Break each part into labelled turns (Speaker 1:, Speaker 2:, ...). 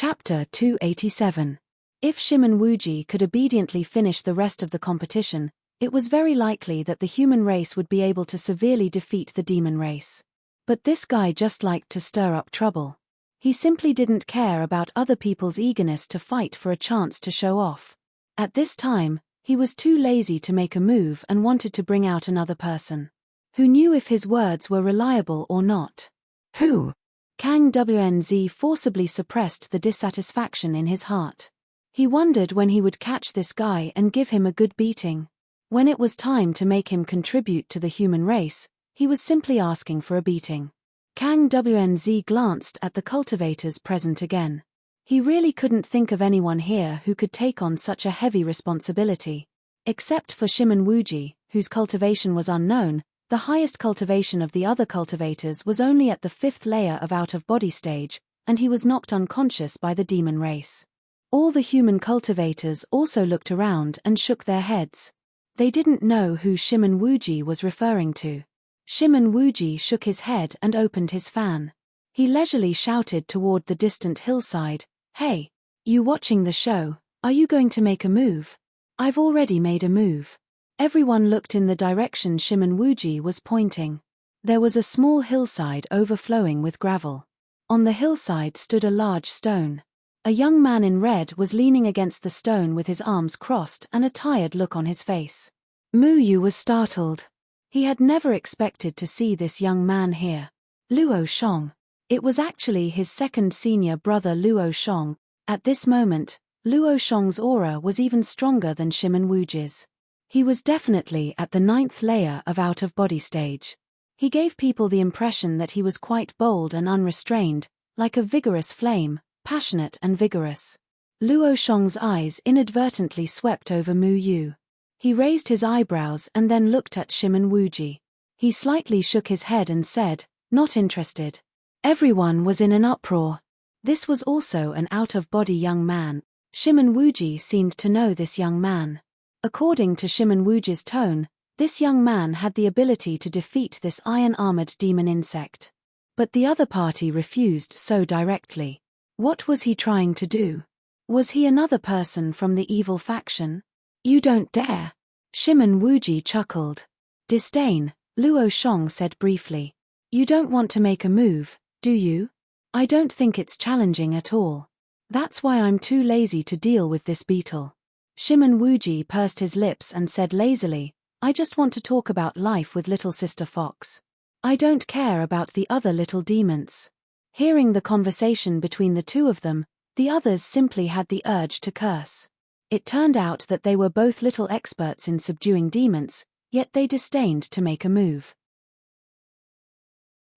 Speaker 1: Chapter 287. If Shimon Wuji could obediently finish the rest of the competition, it was very likely that the human race would be able to severely defeat the demon race. But this guy just liked to stir up trouble. He simply didn't care about other people's eagerness to fight for a chance to show off. At this time, he was too lazy to make a move and wanted to bring out another person. Who knew if his words were reliable or not? Who? Kang Wnz forcibly suppressed the dissatisfaction in his heart. He wondered when he would catch this guy and give him a good beating. When it was time to make him contribute to the human race, he was simply asking for a beating. Kang Wnz glanced at the cultivators present again. He really couldn't think of anyone here who could take on such a heavy responsibility. Except for Shimon Wuji, whose cultivation was unknown, the highest cultivation of the other cultivators was only at the 5th layer of out-of-body stage, and he was knocked unconscious by the demon race. All the human cultivators also looked around and shook their heads. They didn't know who Shimon Wuji was referring to. Shimon Wuji shook his head and opened his fan. He leisurely shouted toward the distant hillside, "Hey, you watching the show, are you going to make a move? I've already made a move." Everyone looked in the direction Shimon Wuji was pointing. There was a small hillside overflowing with gravel. On the hillside stood a large stone. A young man in red was leaning against the stone with his arms crossed and a tired look on his face. Mu Yu was startled. He had never expected to see this young man here. Luo Shong. It was actually his second senior brother Luo Shong. At this moment, Luo Shong's aura was even stronger than Shimon Wuji's. He was definitely at the 9th layer of out-of-body stage. He gave people the impression that he was quite bold and unrestrained, like a vigorous flame, passionate and vigorous. Luo Shong's eyes inadvertently swept over Mu Yu. He raised his eyebrows and then looked at Shimon Wuji. He slightly shook his head and said, "Not interested." Everyone was in an uproar. This was also an out-of-body young man. Shimon Wuji seemed to know this young man. According to Shimon Wuji's tone, this young man had the ability to defeat this iron-armored demon insect. But the other party refused so directly. What was he trying to do? Was he another person from the evil faction? "You don't dare." Shimon Wuji chuckled. "Disdain," Luo Shong said briefly. "You don't want to make a move, do you? I don't think it's challenging at all. That's why I'm too lazy to deal with this beetle." Shimon Wuji pursed his lips and said lazily, "I just want to talk about life with little sister Fox. I don't care about the other little demons." Hearing the conversation between the two of them, the others simply had the urge to curse. It turned out that they were both little experts in subduing demons, yet they disdained to make a move.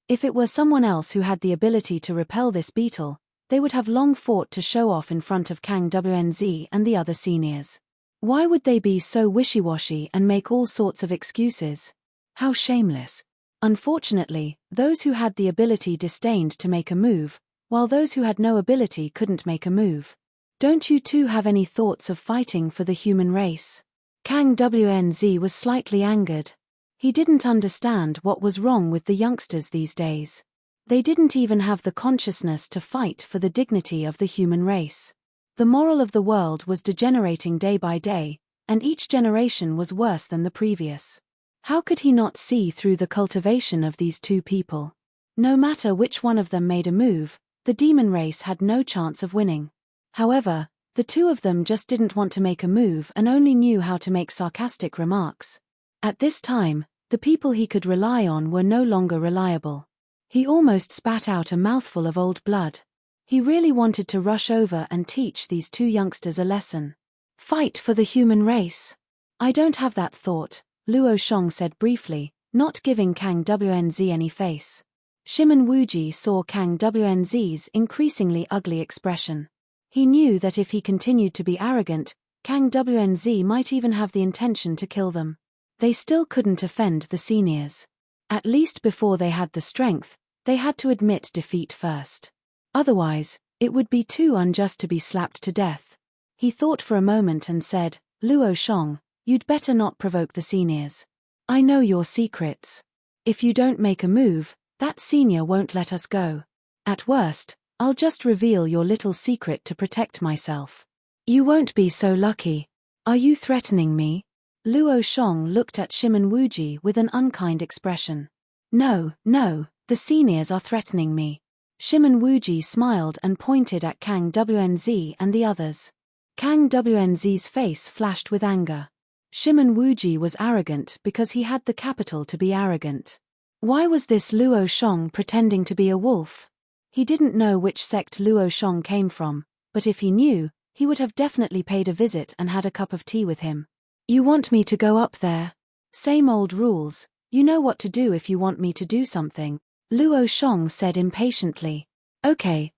Speaker 1: If it were someone else who had the ability to repel this beetle, they would have long fought to show off in front of Kang Wnz and the other seniors. Why would they be so wishy-washy and make all sorts of excuses? How shameless. Unfortunately, those who had the ability disdained to make a move, while those who had no ability couldn't make a move. Don't you two have any thoughts of fighting for the human race? Kang Wnz was slightly angered. He didn't understand what was wrong with the youngsters these days. They didn't even have the consciousness to fight for the dignity of the human race. The moral of the world was degenerating day by day, and each generation was worse than the previous. How could he not see through the cultivation of these two people? No matter which one of them made a move, the demon race had no chance of winning. However, the two of them just didn't want to make a move and only knew how to make sarcastic remarks. At this time, the people he could rely on were no longer reliable. He almost spat out a mouthful of old blood. He really wanted to rush over and teach these two youngsters a lesson. "Fight for the human race." "I don't have that thought," Luo Shong said briefly, not giving Kang Wnz any face. Shimon Wuji saw Kang Wnz's increasingly ugly expression. He knew that if he continued to be arrogant, Kang Wnz might even have the intention to kill them. They still couldn't offend the seniors. At least before they had the strength, they had to admit defeat first. Otherwise, it would be too unjust to be slapped to death. He thought for a moment and said, "Luo Shong, you'd better not provoke the seniors. I know your secrets. If you don't make a move, that senior won't let us go. At worst, I'll just reveal your little secret to protect myself. You won't be so lucky. Are you threatening me? Luo Shong looked at Shimen Wuji with an unkind expression. No, the seniors are threatening me. Shimen Wuji smiled and pointed at Kang Wnz and the others. Kang Wnz's face flashed with anger. Shimen Wuji was arrogant because he had the capital to be arrogant. Why was this Luo Shong pretending to be a wolf? He didn't know which sect Luo Shong came from, but if he knew, he would have definitely paid a visit and had a cup of tea with him. You want me to go up there? Same old rules, you know what to do if you want me to do something, Luo Shong said impatiently. Okay,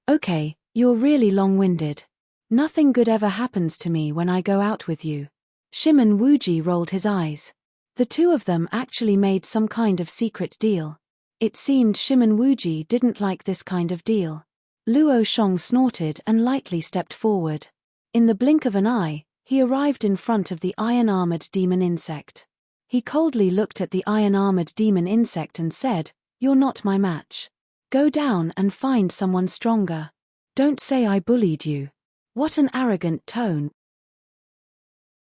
Speaker 1: you're really long-winded. Nothing good ever happens to me when I go out with you. Shimen Wuji rolled his eyes. The two of them actually made some kind of secret deal. It seemed Shimen Wuji didn't like this kind of deal. Luo Shong snorted and lightly stepped forward. In the blink of an eye, he arrived in front of the iron-armored demon insect. He coldly looked at the iron-armored demon insect and said, "You're not my match. Go down and find someone stronger. Don't say I bullied you." What an arrogant tone.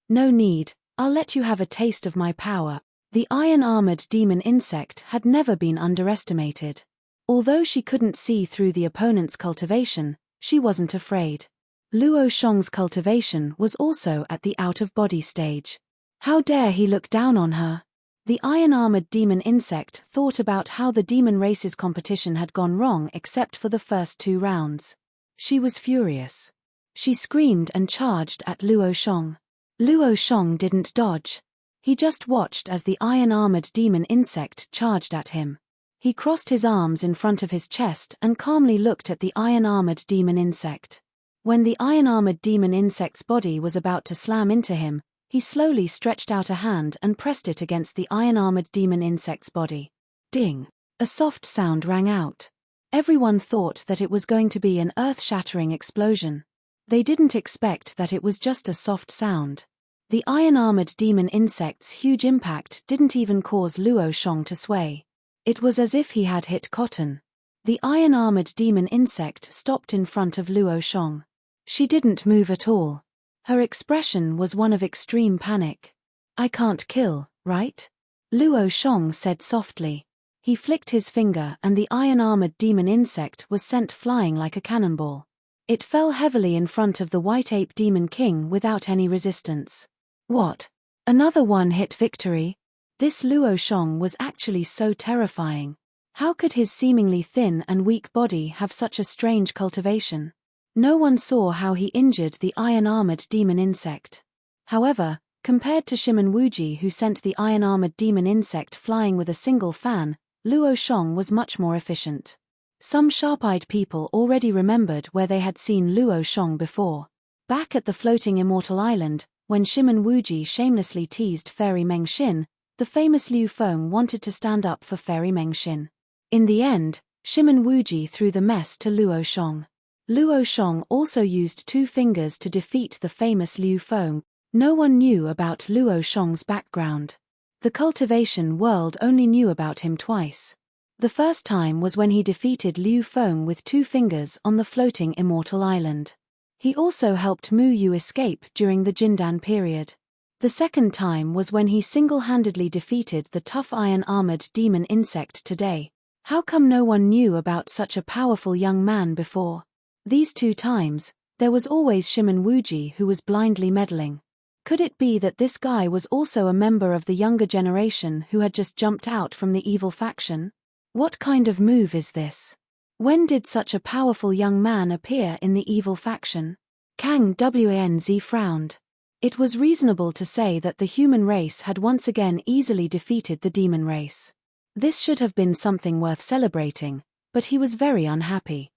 Speaker 1: No need, I'll let you have a taste of my power. The iron-armored demon insect had never been underestimated. Although she couldn't see through the opponent's cultivation, she wasn't afraid. Luo Shong's cultivation was also at the out-of-body stage. How dare he look down on her? The iron-armored demon insect thought about how the demon race's competition had gone wrong except for the first 2 rounds. She was furious. She screamed and charged at Luo Shong. Luo Shong didn't dodge. He just watched as the iron-armored demon insect charged at him. He crossed his arms in front of his chest and calmly looked at the iron-armored demon insect. When the iron-armored demon insect's body was about to slam into him, he slowly stretched out a hand and pressed it against the iron-armored demon insect's body. Ding! A soft sound rang out. Everyone thought that it was going to be an earth-shattering explosion. They didn't expect that it was just a soft sound. The iron-armored demon insect's huge impact didn't even cause Luo Shong to sway. It was as if he had hit cotton. The iron-armored demon insect stopped in front of Luo Shong. She didn't move at all. Her expression was one of extreme panic. I can't kill, right? Luo Shong said softly. He flicked his finger and the iron-armored demon insect was sent flying like a cannonball. It fell heavily in front of the white ape demon king without any resistance. What? Another one-hit victory? This Luo Shong was actually so terrifying. How could his seemingly thin and weak body have such a strange cultivation? No one saw how he injured the iron-armored demon insect. However, compared to Shimen Wuji who sent the iron-armored demon insect flying with a single fan, Luo Shong was much more efficient. Some sharp-eyed people already remembered where they had seen Luo Shong before. Back at the floating immortal island, when Shimen Wuji shamelessly teased Fairy Mengxin, the famous Liu Feng wanted to stand up for Fairy Mengxin. In the end, Shimen Wuji threw the mess to Luo Shong. Luo Shong also used 2 fingers to defeat the famous Liu Feng. No one knew about Luo Shong's background. The cultivation world only knew about him twice. The first time was when he defeated Liu Feng with 2 fingers on the floating immortal island. He also helped Mu Yu escape during the Jindan period. The second time was when he single-handedly defeated the tough iron-armored demon insect today. How come no one knew about such a powerful young man before? These 2 times, there was always Shimen Wuji who was blindly meddling. Could it be that this guy was also a member of the younger generation who had just jumped out from the evil faction? What kind of move is this? When did such a powerful young man appear in the evil faction? Kang Wnz frowned. It was reasonable to say that the human race had once again easily defeated the demon race. This should have been something worth celebrating, but he was very unhappy.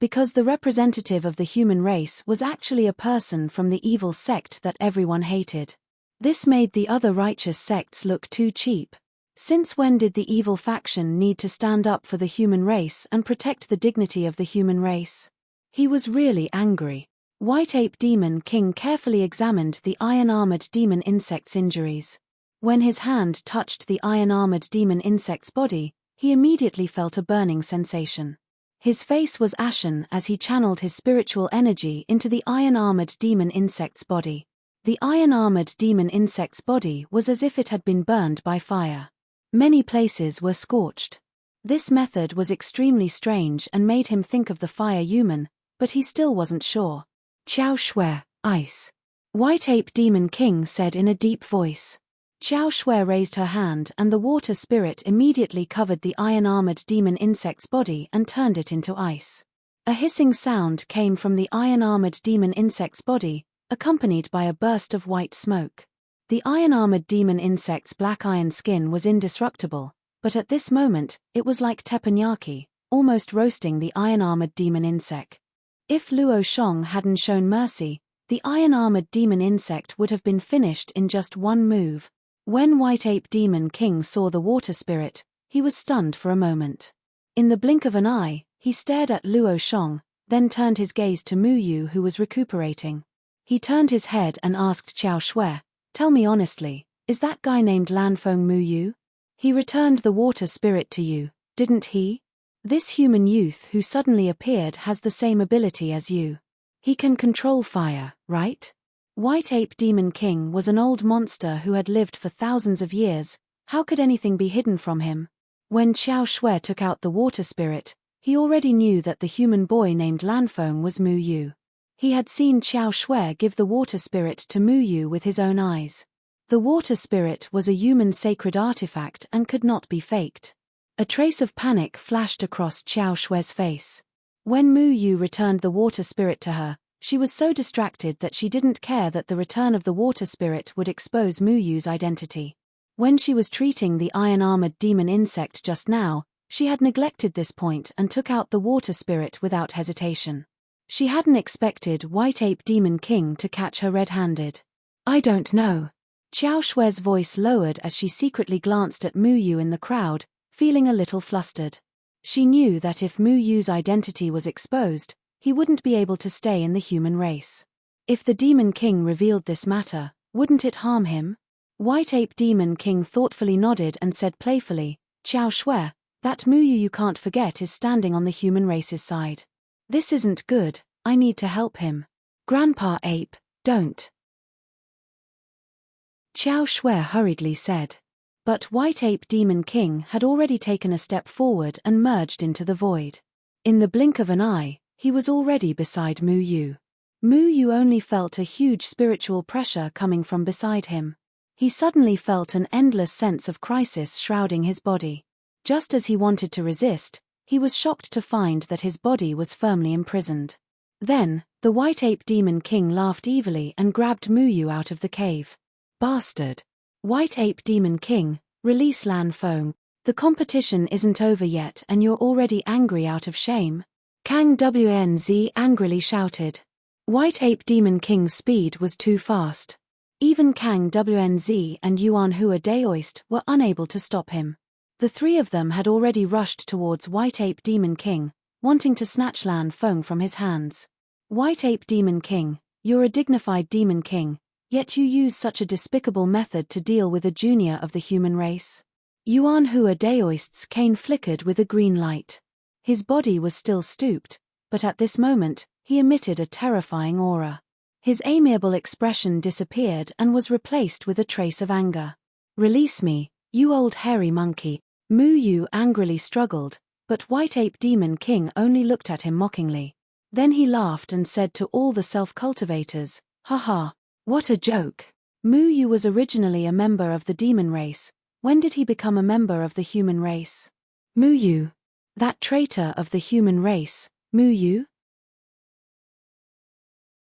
Speaker 1: Because the representative of the human race was actually a person from the evil sect that everyone hated. This made the other righteous sects look too cheap. Since when did the evil faction need to stand up for the human race and protect the dignity of the human race? He was really angry. White Ape Demon King carefully examined the iron-armored demon insect's injuries. When his hand touched the iron-armored demon insect's body, he immediately felt a burning sensation. His face was ashen as he channeled his spiritual energy into the iron-armored demon insect's body. The iron-armored demon insect's body was as if it had been burned by fire. Many places were scorched. This method was extremely strange and made him think of the fire human, but he still wasn't sure. Qiao Shui, ice. White Ape Demon King said in a deep voice. Qiao Shui raised her hand and the water spirit immediately covered the iron-armored demon insect's body and turned it into ice. A hissing sound came from the iron-armored demon insect's body, accompanied by a burst of white smoke. The iron-armored demon insect's black iron skin was indestructible, but at this moment, it was like teppanyaki, almost roasting the iron-armored demon insect. If Luo Shong hadn't shown mercy, the iron-armored demon insect would have been finished in just one move. When White Ape Demon King saw the water spirit, he was stunned for a moment. In the blink of an eye, he stared at Luo Shong, then turned his gaze to Mu Yu who was recuperating. He turned his head and asked Qiao Shui, "Tell me honestly, is that guy named Lanfeng Mu Yu? He returned the water spirit to you, didn't he? This human youth who suddenly appeared has the same ability as you. He can control fire, right?" White Ape Demon King was an old monster who had lived for thousands of years. How could anything be hidden from him? When Qiao Shui took out the water spirit, he already knew that the human boy named Lanfeng was Mu Yu. He had seen Qiao Shui give the water spirit to Mu Yu with his own eyes. The water spirit was a human sacred artifact and could not be faked. A trace of panic flashed across Qiao Shui's face. When Mu Yu returned the water spirit to her, she was so distracted that she didn't care that the return of the water spirit would expose Mu Yu's identity. When she was treating the iron-armored demon insect just now, she had neglected this point and took out the water spirit without hesitation. She hadn't expected White Ape Demon King to catch her red-handed. "I don't know." Qiao Shui's voice lowered as she secretly glanced at Mu Yu in the crowd, feeling a little flustered. She knew that if Mu Yu's identity was exposed, he wouldn't be able to stay in the human race. If the Demon King revealed this matter, wouldn't it harm him? White Ape Demon King thoughtfully nodded and said playfully, "Qiao Shui, that Mu Yu you can't forget is standing on the human race's side. This isn't good, I need to help him. Grandpa Ape, don't." Qiao Shui hurriedly said. But White Ape Demon King had already taken a step forward and merged into the void. In the blink of an eye, he was already beside Mu Yu. Mu Yu only felt a huge spiritual pressure coming from beside him. He suddenly felt an endless sense of crisis shrouding his body. Just as he wanted to resist, he was shocked to find that his body was firmly imprisoned. Then, the White Ape Demon King laughed evilly and grabbed Mu Yu out of the cave. "Bastard! White Ape Demon King, release Lanfeng. The competition isn't over yet and you're already angry out of shame." Kang Wnz angrily shouted. White Ape Demon King's speed was too fast. Even Kang Wnz and Yuan Hua Daoist were unable to stop him. The three of them had already rushed towards White Ape Demon King, wanting to snatch Lanfeng from his hands. "White Ape Demon King, you're a dignified demon king, yet you use such a despicable method to deal with a junior of the human race." Yuan Hua Daoist's cane flickered with a green light. His body was still stooped, but at this moment, he emitted a terrifying aura. His amiable expression disappeared and was replaced with a trace of anger. "Release me, you old hairy monkey." Mu Yu angrily struggled, but White Ape Demon King only looked at him mockingly. Then he laughed and said to all the self-cultivators, "Haha, what a joke." Mu Yu was originally a member of the demon race. When did he become a member of the human race? Mu Yu. That traitor of the human race, Mu Yu?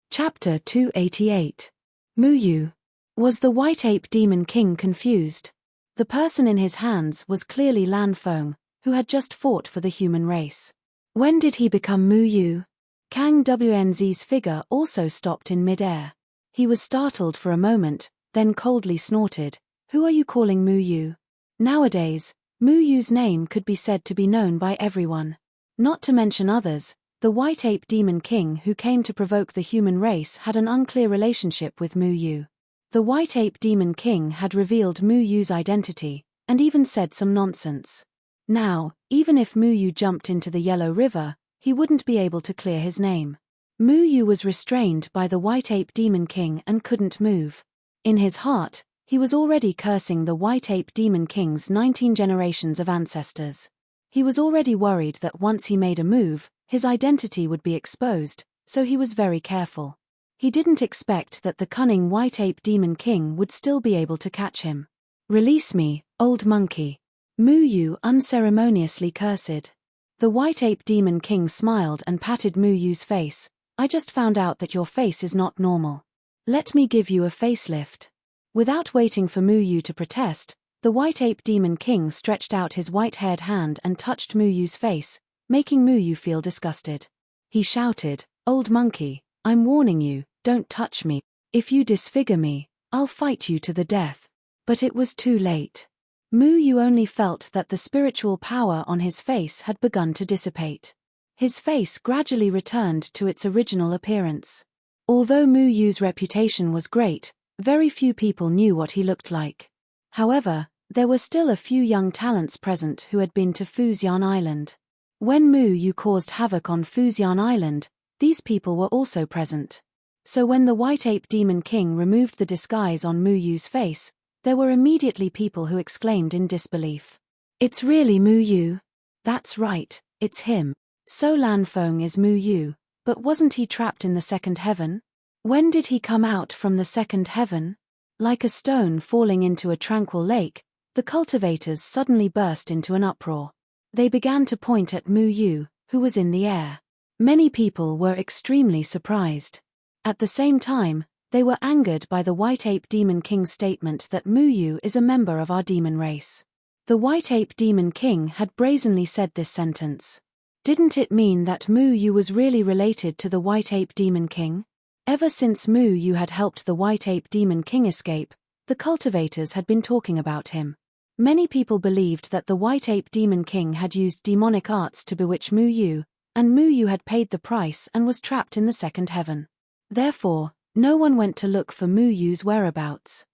Speaker 1: Chapter 288. Mu Yu. Was the White Ape Demon King confused? The person in his hands was clearly Lanfeng, who had just fought for the human race. When did he become Mu Yu? Kang Wnz's figure also stopped in mid-air. He was startled for a moment, then coldly snorted, "Who are you calling Mu Yu?" Nowadays, Mu Yu's name could be said to be known by everyone. Not to mention others, the White Ape Demon King who came to provoke the human race had an unclear relationship with Mu Yu. The White Ape Demon King had revealed Mu Yu's identity, and even said some nonsense. Now, even if Mu Yu jumped into the Yellow River, he wouldn't be able to clear his name. Mu Yu was restrained by the White Ape Demon King and couldn't move. In his heart, he was already cursing the White Ape Demon King's 19 generations of ancestors. He was already worried that once he made a move, his identity would be exposed, so he was very careful. He didn't expect that the cunning White Ape Demon King would still be able to catch him. "Release me, old monkey," Mu Yu unceremoniously cursed. The White Ape Demon King smiled and patted Mu Yu's face. "I just found out that your face is not normal. Let me give you a facelift." Without waiting for Mu Yu to protest, the White Ape Demon King stretched out his white-haired hand and touched Mu Yu's face, making Mu Yu feel disgusted. He shouted, "Old monkey, I'm warning you, don't touch me. If you disfigure me, I'll fight you to the death." But it was too late. Mu Yu only felt that the spiritual power on his face had begun to dissipate. His face gradually returned to its original appearance. Although Mu Yu's reputation was great, very few people knew what he looked like. However, there were still a few young talents present who had been to Fujian Island. When Mu Yu caused havoc on Fujian Island, these people were also present. So when the White Ape Demon King removed the disguise on Mu Yu's face, there were immediately people who exclaimed in disbelief. "It's really Mu Yu." "That's right, it's him. So Lanfeng is Mu Yu, but wasn't he trapped in the second heaven? When did he come out from the second heaven?" Like a stone falling into a tranquil lake, the cultivators suddenly burst into an uproar. They began to point at Mu Yu, who was in the air. Many people were extremely surprised. At the same time, they were angered by the White Ape Demon King's statement that Mu Yu is a member of our demon race. The White Ape Demon King had brazenly said this sentence. Didn't it mean that Mu Yu was really related to the White Ape Demon King? Ever since Mu Yu had helped the White Ape Demon King escape, the cultivators had been talking about him. Many people believed that the White Ape Demon King had used demonic arts to bewitch Mu Yu, and Mu Yu had paid the price and was trapped in the second heaven. Therefore, no one went to look for Mu Yu's whereabouts.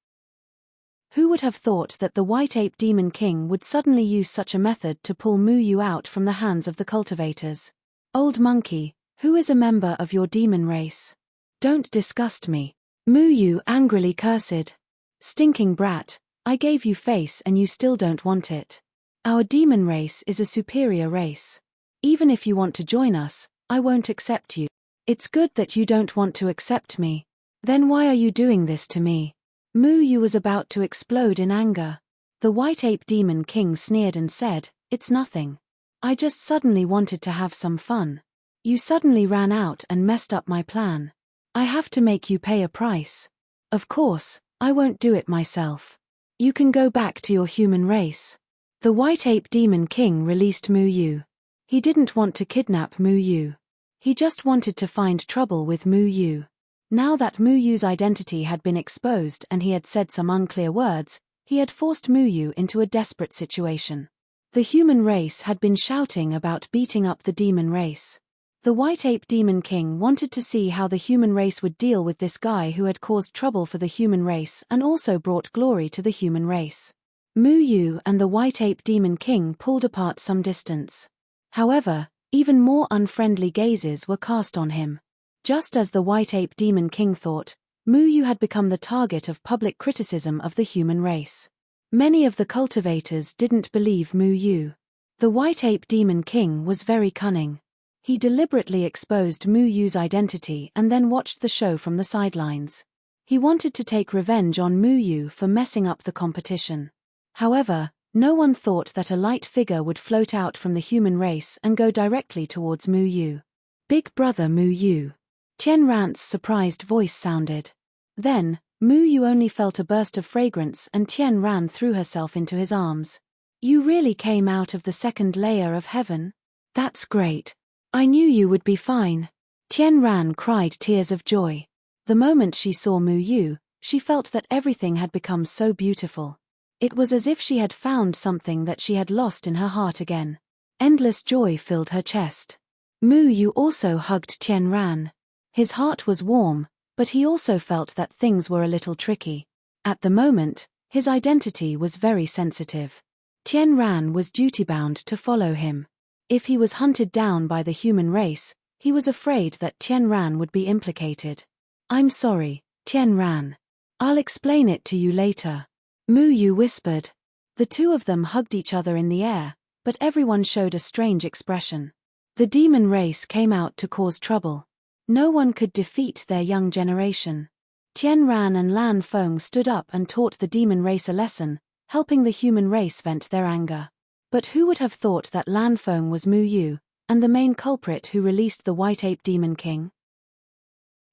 Speaker 1: Who would have thought that the White Ape Demon King would suddenly use such a method to pull Mu Yu out from the hands of the cultivators? "Old monkey, who is a member of your demon race? Don't disgust me," Mu Yu angrily cursed. "Stinking brat, I gave you face and you still don't want it. Our demon race is a superior race. Even if you want to join us, I won't accept you. It's good that you don't want to accept me. Then why are you doing this to me?" Mu Yu was about to explode in anger. The White Ape Demon King sneered and said, "It's nothing. I just suddenly wanted to have some fun. You suddenly ran out and messed up my plan. I have to make you pay a price. Of course, I won't do it myself. You can go back to your human race." The White Ape Demon King released Mu Yu. He didn't want to kidnap Mu Yu. He just wanted to find trouble with Mu Yu. Now that Mu Yu's identity had been exposed and he had said some unclear words, he had forced Mu Yu into a desperate situation. The human race had been shouting about beating up the demon race. The White Ape Demon King wanted to see how the human race would deal with this guy who had caused trouble for the human race and also brought glory to the human race. Mu Yu and the White Ape Demon King pulled apart some distance. However, even more unfriendly gazes were cast on him. Just as the White Ape Demon King thought, Mu Yu had become the target of public criticism of the human race. Many of the cultivators didn't believe Mu Yu. The White Ape Demon King was very cunning. He deliberately exposed Mu Yu's identity and then watched the show from the sidelines. He wanted to take revenge on Mu Yu for messing up the competition. However, no one thought that a light figure would float out from the human race and go directly towards Mu Yu. "Big brother Mu Yu." Tian Ran's surprised voice sounded. Then, Mu Yu only felt a burst of fragrance and Tian Ran threw herself into his arms. "You really came out of the second layer of heaven? That's great. I knew you would be fine." Tian Ran cried tears of joy. The moment she saw Mu Yu, she felt that everything had become so beautiful. It was as if she had found something that she had lost in her heart again. Endless joy filled her chest. Mu Yu also hugged Tian Ran. His heart was warm, but he also felt that things were a little tricky. At the moment, his identity was very sensitive. Tian Ran was duty-bound to follow him. If he was hunted down by the human race, he was afraid that Tien Ran would be implicated. I'm sorry, Tien Ran. I'll explain it to you later. Mu Yu whispered. The two of them hugged each other in the air, but everyone showed a strange expression. The demon race came out to cause trouble. No one could defeat their young generation. Tien Ran and Lan Feng stood up and taught the demon race a lesson, helping the human race vent their anger. But who would have thought that Lan Feng was Mu Yu, and the main culprit who released the White Ape Demon King?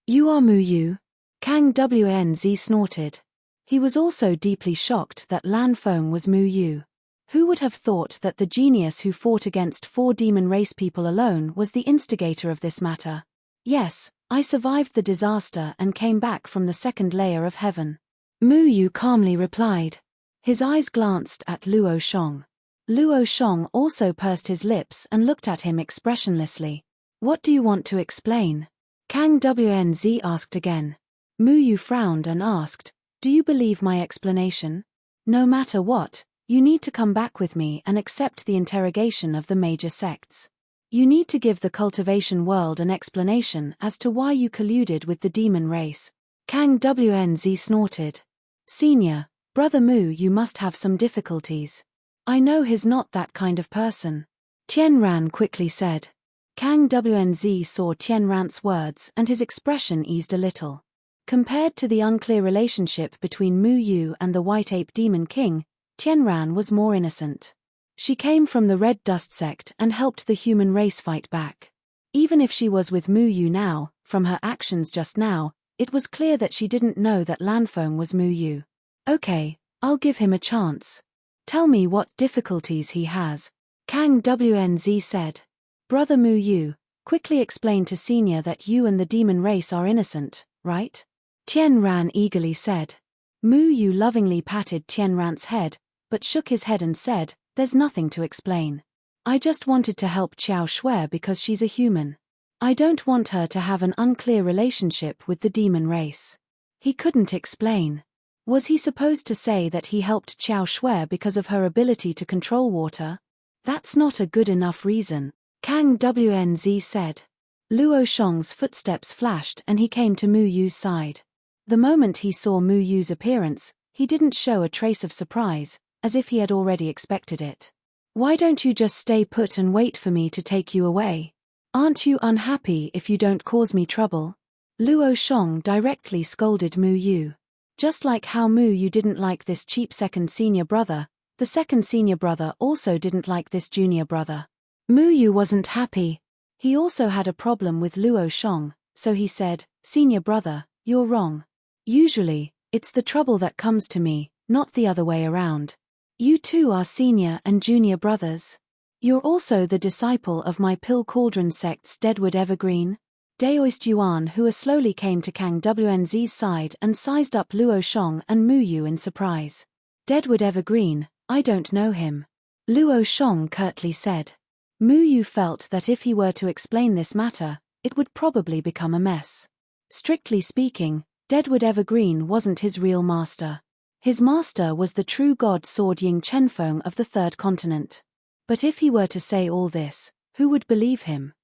Speaker 1: You are Mu Yu? Kang Wnz snorted. He was also deeply shocked that Lan Feng was Mu Yu. Who would have thought that the genius who fought against 4 demon race people alone was the instigator of this matter? Yes, I survived the disaster and came back from the second layer of heaven. Mu Yu calmly replied. His eyes glanced at Luo Shong. Luo Shong also pursed his lips and looked at him expressionlessly. What do you want to explain? Kang Wnz asked again. Mu Yu frowned and asked, do you believe my explanation? No matter what, you need to come back with me and accept the interrogation of the major sects. You need to give the cultivation world an explanation as to why you colluded with the demon race. Kang Wnz snorted. Senior, Brother Mu Yu must have some difficulties. I know he's not that kind of person. Tien Ran quickly said. Kang Wnz saw Tien Ran's words and his expression eased a little. Compared to the unclear relationship between Mu Yu and the White Ape Demon King, Tien Ran was more innocent. She came from the Red Dust sect and helped the human race fight back. Even if she was with Mu Yu now, from her actions just now, it was clear that she didn't know that Lan Feng was Mu Yu. Okay, I'll give him a chance. Tell me what difficulties he has. Kang Wnz said. Brother Mu Yu, quickly explain to Senior that you and the demon race are innocent, right? Tien Ran eagerly said. Mu Yu lovingly patted Tien Ran's head, but shook his head and said, there's nothing to explain. I just wanted to help Xiao Shui because she's a human. I don't want her to have an unclear relationship with the demon race. He couldn't explain. Was he supposed to say that he helped Xiao Shui because of her ability to control water? That's not a good enough reason, Kang Wnz said. Luo Shong's footsteps flashed and he came to Mu Yu's side. The moment he saw Mu Yu's appearance, he didn't show a trace of surprise, as if he had already expected it. Why don't you just stay put and wait for me to take you away? Aren't you unhappy if you don't cause me trouble? Luo Shong directly scolded Mu Yu. Just like how Mu Yu didn't like this cheap second senior brother, the second senior brother also didn't like this junior brother. Mu Yu wasn't happy. He also had a problem with Luo Shong, so he said, Senior brother, you're wrong. Usually, it's the trouble that comes to me, not the other way around. You two are senior and junior brothers. You're also the disciple of my Pill Cauldron sect's Deadwood Evergreen. Daoist Yuan Hua slowly came to Kang Wnz's side and sized up Luo Shong and Mu Yu in surprise. Deadwood Evergreen, I don't know him. Luo Shong curtly said. Mu Yu felt that if he were to explain this matter, it would probably become a mess. Strictly speaking, Deadwood Evergreen wasn't his real master. His master was the true god Sword Ying Chenfeng of the Third Continent. But if he were to say all this, who would believe him?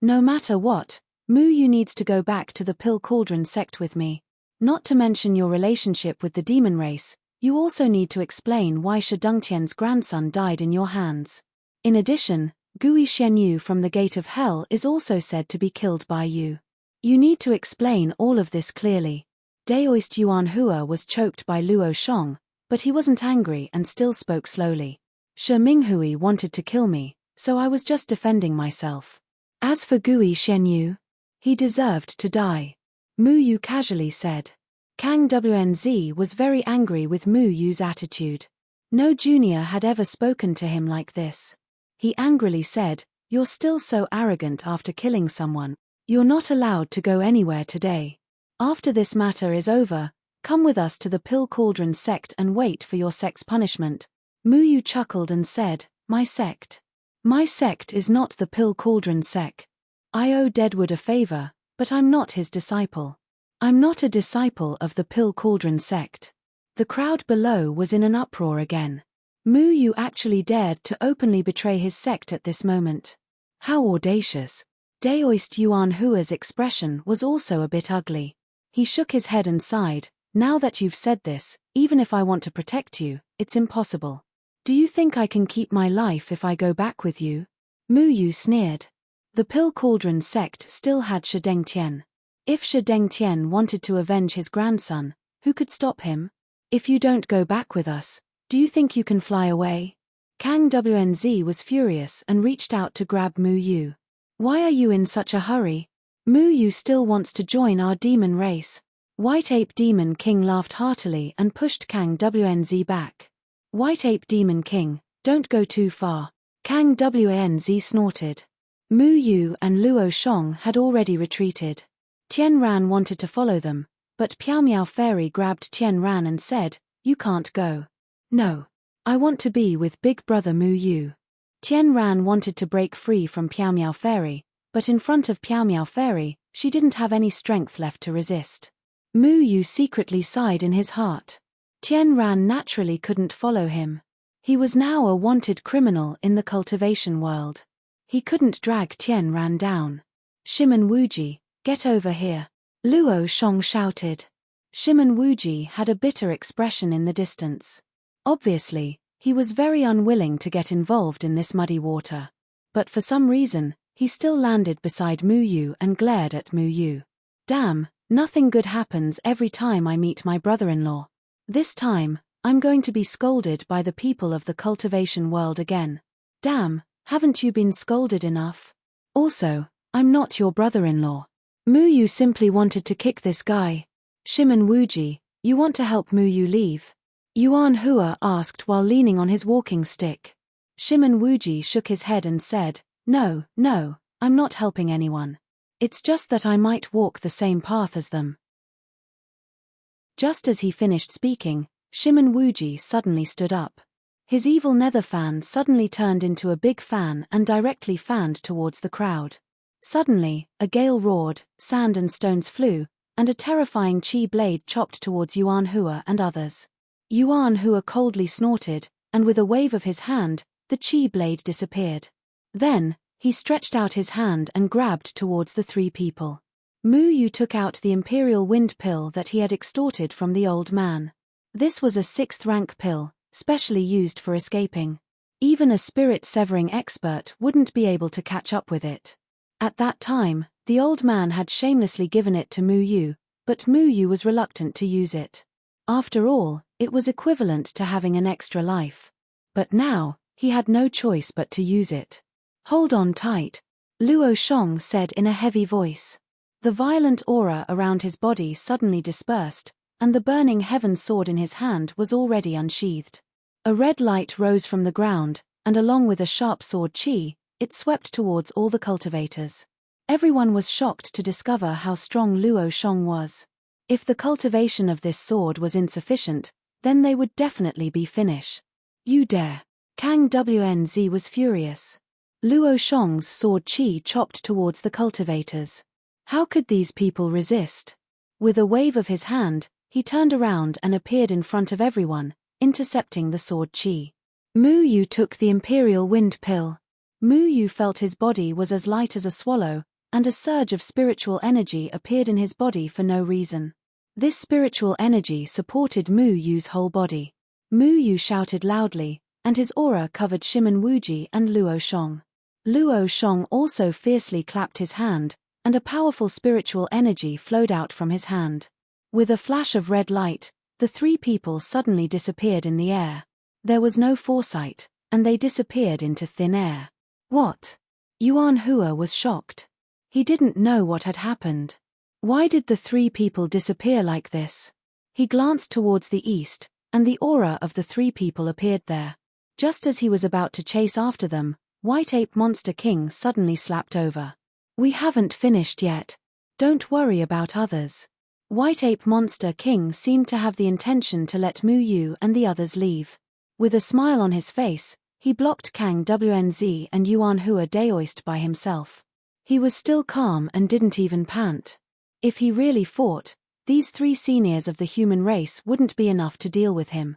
Speaker 1: No matter what, Mu Yu needs to go back to the Pill Cauldron sect with me. Not to mention your relationship with the demon race, you also need to explain why Shi Dongtian's grandson died in your hands. In addition, Gui Shenyu from the Gate of Hell is also said to be killed by you. You need to explain all of this clearly. Daoist Yuan Hua was choked by Luo Shong, but he wasn't angry and still spoke slowly. Shi Minghui wanted to kill me, so I was just defending myself. As for Gui Shenyu, he deserved to die. Mu Yu casually said. Kang Wnz was very angry with Mu Yu's attitude. No junior had ever spoken to him like this. He angrily said, You're still so arrogant after killing someone. You're not allowed to go anywhere today. After this matter is over, come with us to the Pill Cauldron sect and wait for your sect's punishment. Mu Yu chuckled and said, My sect? My sect is not the Pill Cauldron sect. I owe Deadwood a favor, but I'm not his disciple. I'm not a disciple of the Pill Cauldron sect. The crowd below was in an uproar again. Mu Yu actually dared to openly betray his sect at this moment. How audacious. Daoist Yuan Hua's expression was also a bit ugly. He shook his head and sighed. Now that you've said this, even if I want to protect you, it's impossible. Do you think I can keep my life if I go back with you? Mu Yu sneered. The Pill Cauldron sect still had Shi Dengtian. If Shi Dengtian wanted to avenge his grandson, who could stop him? If you don't go back with us, do you think you can fly away? Kang Wnz was furious and reached out to grab Mu Yu. Why are you in such a hurry? Mu Yu still wants to join our demon race. White Ape Demon King laughed heartily and pushed Kang Wnz back. White Ape Demon King, don't go too far. Kang Wnz snorted. Mu Yu and Luo Shong had already retreated. Tian Ran wanted to follow them, but Piao Miao Fairy grabbed Tian Ran and said, "You can't go." "No. I want to be with Big Brother Mu Yu." Tian Ran wanted to break free from Piao Miao Fairy, but in front of Piao Miao Fairy, she didn't have any strength left to resist. Mu Yu secretly sighed in his heart. Tian Ran naturally couldn't follow him. He was now a wanted criminal in the cultivation world. He couldn't drag Tian Ran down. "Shimen Wuji, get over here," Luo Shong shouted. Shimen Wuji had a bitter expression in the distance. Obviously, he was very unwilling to get involved in this muddy water. But for some reason, he still landed beside Mu Yu and glared at Mu Yu. "Damn, nothing good happens every time I meet my brother-in-law. This time, I'm going to be scolded by the people of the cultivation world again. Damn, haven't you been scolded enough? Also, I'm not your brother-in-law." Mu Yu simply wanted to kick this guy. "Shimen Wuji, you want to help Mu Yu leave?" Yuan Hua asked while leaning on his walking stick. Shimen Wuji shook his head and said, No, I'm not helping anyone. It's just that I might walk the same path as them." Just as he finished speaking, Shimen Wuji suddenly stood up. His evil nether fan suddenly turned into a big fan and directly fanned towards the crowd. Suddenly, a gale roared, sand and stones flew, and a terrifying chi blade chopped towards Yuan Hua and others. Yuan Hua coldly snorted, and with a wave of his hand, the chi blade disappeared. Then, he stretched out his hand and grabbed towards the three people. Mu Yu took out the Imperial Wind Pill that he had extorted from the old man. This was a 6th rank pill, specially used for escaping. Even a spirit-severing expert wouldn't be able to catch up with it. At that time, the old man had shamelessly given it to Mu Yu, but Mu Yu was reluctant to use it. After all, it was equivalent to having an extra life. But now, he had no choice but to use it. "Hold on tight," Luo Shong said in a heavy voice. The violent aura around his body suddenly dispersed, and the burning heaven sword in his hand was already unsheathed. A red light rose from the ground, and along with a sharp sword chi, it swept towards all the cultivators. Everyone was shocked to discover how strong Luo Shong was. If the cultivation of this sword was insufficient, then they would definitely be finished. "You dare!" Kang Wnz was furious. Luo Shong's sword chi chopped towards the cultivators. How could these people resist? With a wave of his hand, he turned around and appeared in front of everyone, intercepting the sword chi. Mu Yu took the Imperial Wind Pill. Mu Yu felt his body was as light as a swallow, and a surge of spiritual energy appeared in his body for no reason. This spiritual energy supported Mu Yu's whole body. Mu Yu shouted loudly, and his aura covered Shimen Wuji and Luo Shong. Luo Shong also fiercely clapped his hand, and a powerful spiritual energy flowed out from his hand. With a flash of red light, the three people suddenly disappeared in the air. There was no foresight, and they disappeared into thin air. What? Yuan Hua was shocked. He didn't know what had happened. Why did the three people disappear like this? He glanced towards the east, and the aura of the three people appeared there. Just as he was about to chase after them, White Ape Monster King suddenly slapped over. "We haven't finished yet. Don't worry about others." White Ape Monster King seemed to have the intention to let Mu Yu and the others leave. With a smile on his face, he blocked Kang Wnz and Yuan Hua Daoist by himself. He was still calm and didn't even pant. If he really fought, these three seniors of the human race wouldn't be enough to deal with him.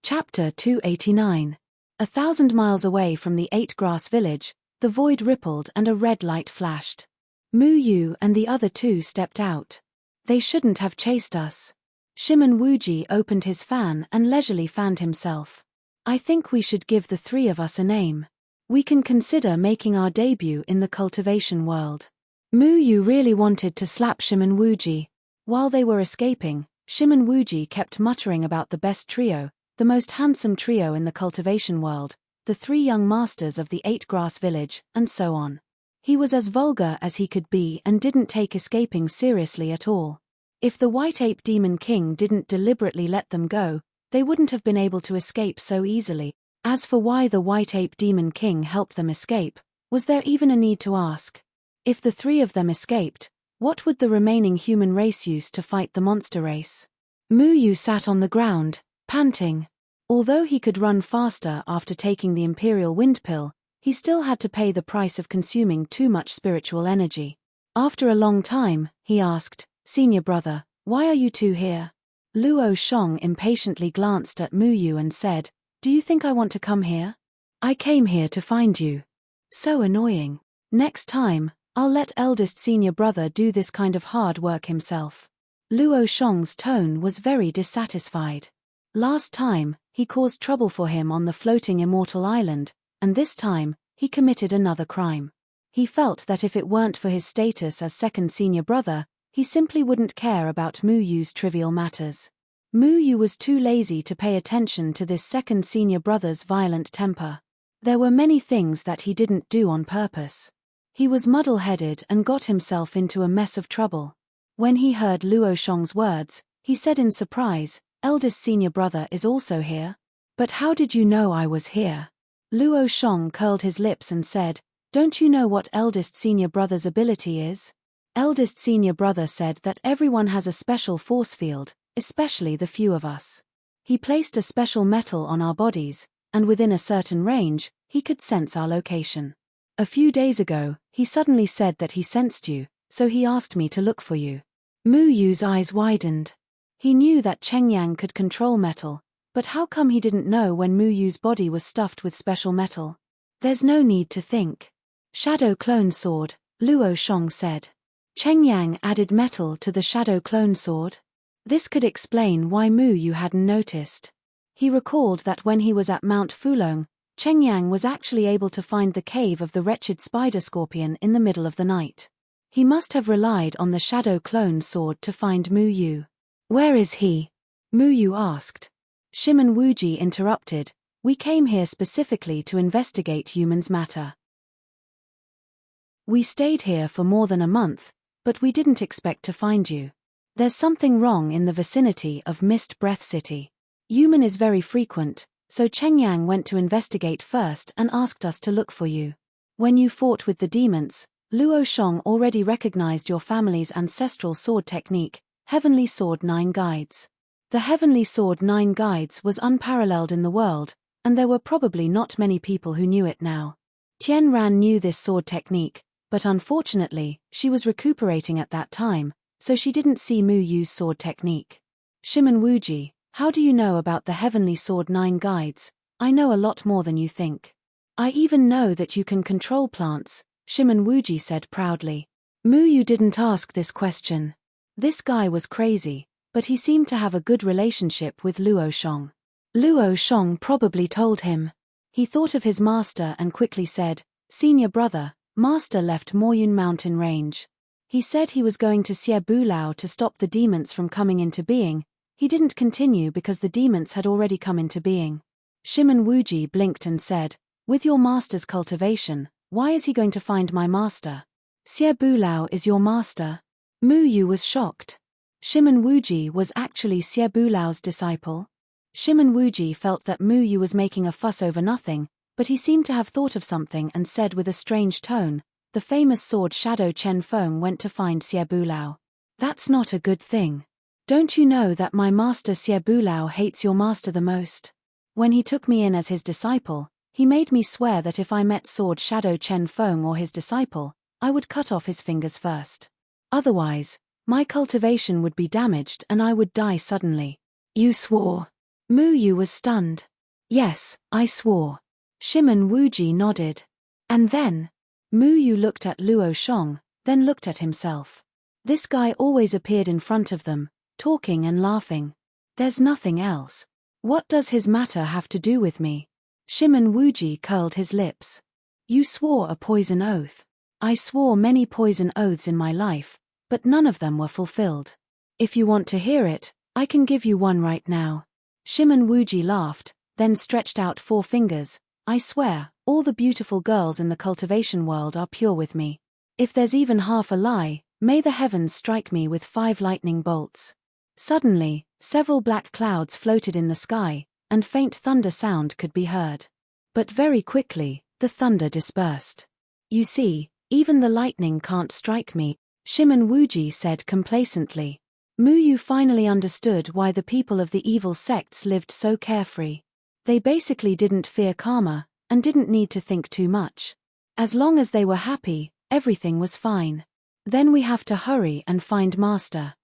Speaker 1: Chapter 289. 1,000 miles away from the eight-grass village, the void rippled and a red light flashed. Mu Yu and the other two stepped out. They shouldn't have chased us. Shimon Wuji opened his fan and leisurely fanned himself. I think we should give the three of us a name. We can consider making our debut in the cultivation world. Mu Yu really wanted to slap Shimon Wuji. While they were escaping, Shimon Wuji kept muttering about the best trio, the most handsome trio in the cultivation world, the three young masters of the eight-grass village, and so on. He was as vulgar as he could be and didn't take escaping seriously at all. If the White Ape Demon King didn't deliberately let them go, they wouldn't have been able to escape so easily. As for why the White Ape Demon King helped them escape, was there even a need to ask? If the three of them escaped, what would the remaining human race use to fight the monster race? Mu Yu sat on the ground, panting. Although he could run faster after taking the Imperial Wind Pill, he still had to pay the price of consuming too much spiritual energy. After a long time, he asked, "Senior brother, why are you two here?" Luo Shong impatiently glanced at Mu Yu and said, "Do you think I want to come here? I came here to find you. So annoying. Next time, I'll let eldest senior brother do this kind of hard work himself." Luo Shong's tone was very dissatisfied. Last time, he caused trouble for him on the floating immortal island, and this time, he committed another crime. He felt that if it weren't for his status as second senior brother, he simply wouldn't care about Mu Yu's trivial matters. Mu Yu was too lazy to pay attention to this second senior brother's violent temper. There were many things that he didn't do on purpose. He was muddle-headed and got himself into a mess of trouble. When he heard Luo Shong's words, he said in surprise, "Eldest senior brother is also here? But how did you know I was here?" Luo Shong curled his lips and said, "Don't you know what eldest senior brother's ability is?" Eldest senior brother said that everyone has a special force field, especially the few of us. He placed a special metal on our bodies, and within a certain range, he could sense our location. A few days ago, he suddenly said that he sensed you, so he asked me to look for you. Mu Yu's eyes widened. He knew that Cheng Yang could control metal, but how come he didn't know when Mu Yu's body was stuffed with special metal? There's no need to think. Shadow Clone Sword, Luo Shong said. Cheng Yang added metal to the Shadow Clone Sword. This could explain why Mu Yu hadn't noticed. He recalled that when he was at Mount Fulong, Cheng Yang was actually able to find the cave of the wretched spider scorpion in the middle of the night. He must have relied on the Shadow Clone Sword to find Mu Yu. "Where is he?" Mu Yu asked. Shimon Wuji interrupted, "We came here specifically to investigate humans' matter. We stayed here for more than a month, but we didn't expect to find you. There's something wrong in the vicinity of Mist Breath City. Human is very frequent, so Cheng Yang went to investigate first and asked us to look for you. When you fought with the demons, Luo Shong already recognized your family's ancestral sword technique, Heavenly Sword 9 Guides. The Heavenly Sword 9 Guides was unparalleled in the world, and there were probably not many people who knew it now. Tian Ran knew this sword technique, but unfortunately, she was recuperating at that time, so she didn't see Mu Yu's sword technique. Shimon Wuji, how do you know about the Heavenly Sword 9 Guides? I know a lot more than you think. I even know that you can control plants, Shimon Wuji said proudly. Mu Yu didn't ask this question. This guy was crazy, but he seemed to have a good relationship with Luo Shong. Luo Shong probably told him. He thought of his master and quickly said, "Senior brother, master left Moyun Mountain Range. He said he was going to Xie Bulao to stop the demons from coming into being. He didn't continue because the demons had already come into being." Shimon Wuji blinked and said, "With your master's cultivation, why is he going to find my master? Xie Bulao is your master?" Mu Yu was shocked. Shimon Wuji was actually Xie Bulao's disciple. Shimon Wuji felt that Mu Yu was making a fuss over nothing, but he seemed to have thought of something and said with a strange tone, "The famous sword Shadow Chen Feng went to find Xie Bulao. That's not a good thing. Don't you know that my master Xie Bulao hates your master the most? When he took me in as his disciple, he made me swear that if I met sword Shadow Chen Feng or his disciple, I would cut off his fingers first. Otherwise, my cultivation would be damaged and I would die suddenly." "You swore?" Mu Yu was stunned. Yes, I swore. Shimon Wuji nodded. And then? Mu Yu looked at Luo Shong, then looked at himself. This guy always appeared in front of them, talking and laughing. There's nothing else. What does his matter have to do with me? Shimon Wuji curled his lips. You swore a poison oath. I swore many poison oaths in my life, but none of them were fulfilled. If you want to hear it, I can give you one right now. Shimon Wuji laughed, then stretched out 4 fingers. I swear, all the beautiful girls in the cultivation world are pure with me. If there's even half a lie, may the heavens strike me with 5 lightning bolts. Suddenly, several black clouds floated in the sky, and faint thunder sound could be heard. But very quickly, the thunder dispersed. You see, even the lightning can't strike me, Shimon Wuji said complacently. Mu Yu finally understood why the people of the evil sects lived so carefree. They basically didn't fear karma, and didn't need to think too much. As long as they were happy, everything was fine. Then we have to hurry and find Master.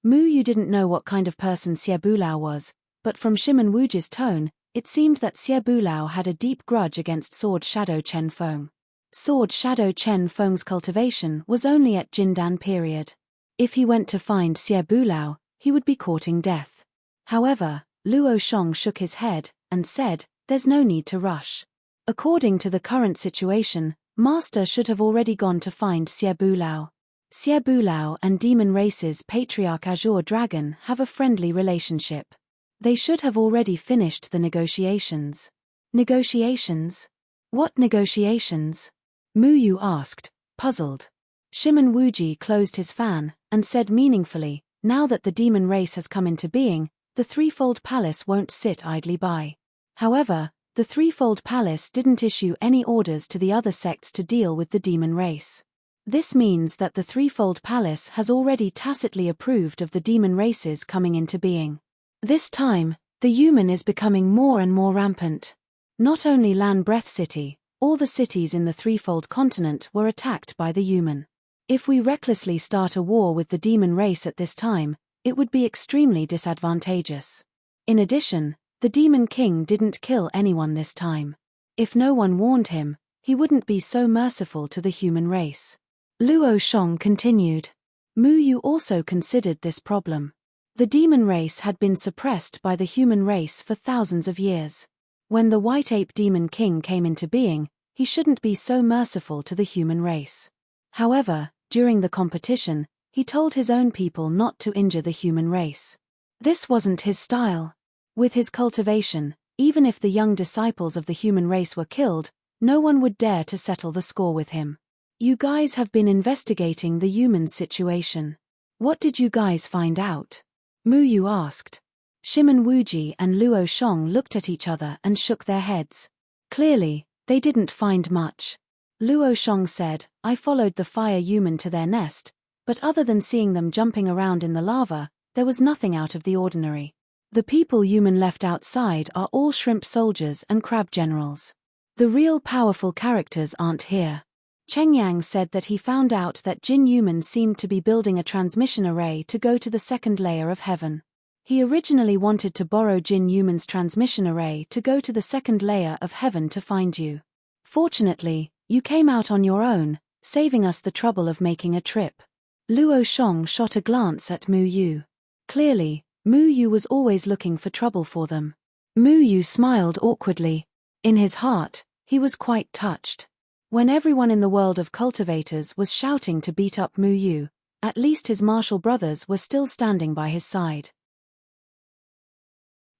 Speaker 1: Mu Yu didn't know what kind of person Xie Bulao was, but from Shimon Wuji's tone, it seemed that Xie Bulao had a deep grudge against Sword Shadow Chen Feng. Sword Shadow Chen Feng's cultivation was only at Jindan period. If he went to find Xie Bulao, he would be courting death. However, Luo Shong shook his head, and said, there's no need to rush. According to the current situation, Master should have already gone to find Xie Bulao. Xie Bulao and Demon Race's Patriarch Azure Dragon have a friendly relationship. They should have already finished the negotiations. Negotiations? What negotiations? Mu Yu asked, puzzled. Shimon Wuji closed his fan, and said meaningfully, now that the demon race has come into being, the Threefold Palace won't sit idly by. However, the Threefold Palace didn't issue any orders to the other sects to deal with the demon race. This means that the Threefold Palace has already tacitly approved of the demon races coming into being. This time, the human is becoming more and more rampant. Not only Lan Breath City, all the cities in the Threefold Continent were attacked by the human. If we recklessly start a war with the demon race at this time, it would be extremely disadvantageous. In addition, the Demon King didn't kill anyone this time. If no one warned him, he wouldn't be so merciful to the human race. Luo Shong continued. Mu Yu also considered this problem. The demon race had been suppressed by the human race for thousands of years. When the White Ape Demon King came into being, he shouldn't be so merciful to the human race. However, during the competition, he told his own people not to injure the human race. This wasn't his style. With his cultivation, even if the young disciples of the human race were killed, no one would dare to settle the score with him. You guys have been investigating the human situation. What did you guys find out? Mu Yu asked. Shimon Wuji and Luo Shong looked at each other and shook their heads. Clearly, they didn't find much. Luo Shong said, I followed the fire human to their nest, but other than seeing them jumping around in the lava, there was nothing out of the ordinary. The people human left outside are all shrimp soldiers and crab generals. The real powerful characters aren't here. Cheng Yang said that he found out that Jin Human seemed to be building a transmission array to go to the second layer of heaven. He originally wanted to borrow Jin Human's transmission array to go to the second layer of heaven to find you. Fortunately, you came out on your own, saving us the trouble of making a trip. Luo Shong shot a glance at Mu Yu. Clearly, Mu Yu was always looking for trouble for them. Mu Yu smiled awkwardly. In his heart, he was quite touched. When everyone in the world of cultivators was shouting to beat up Mu Yu, at least his martial brothers were still standing by his side.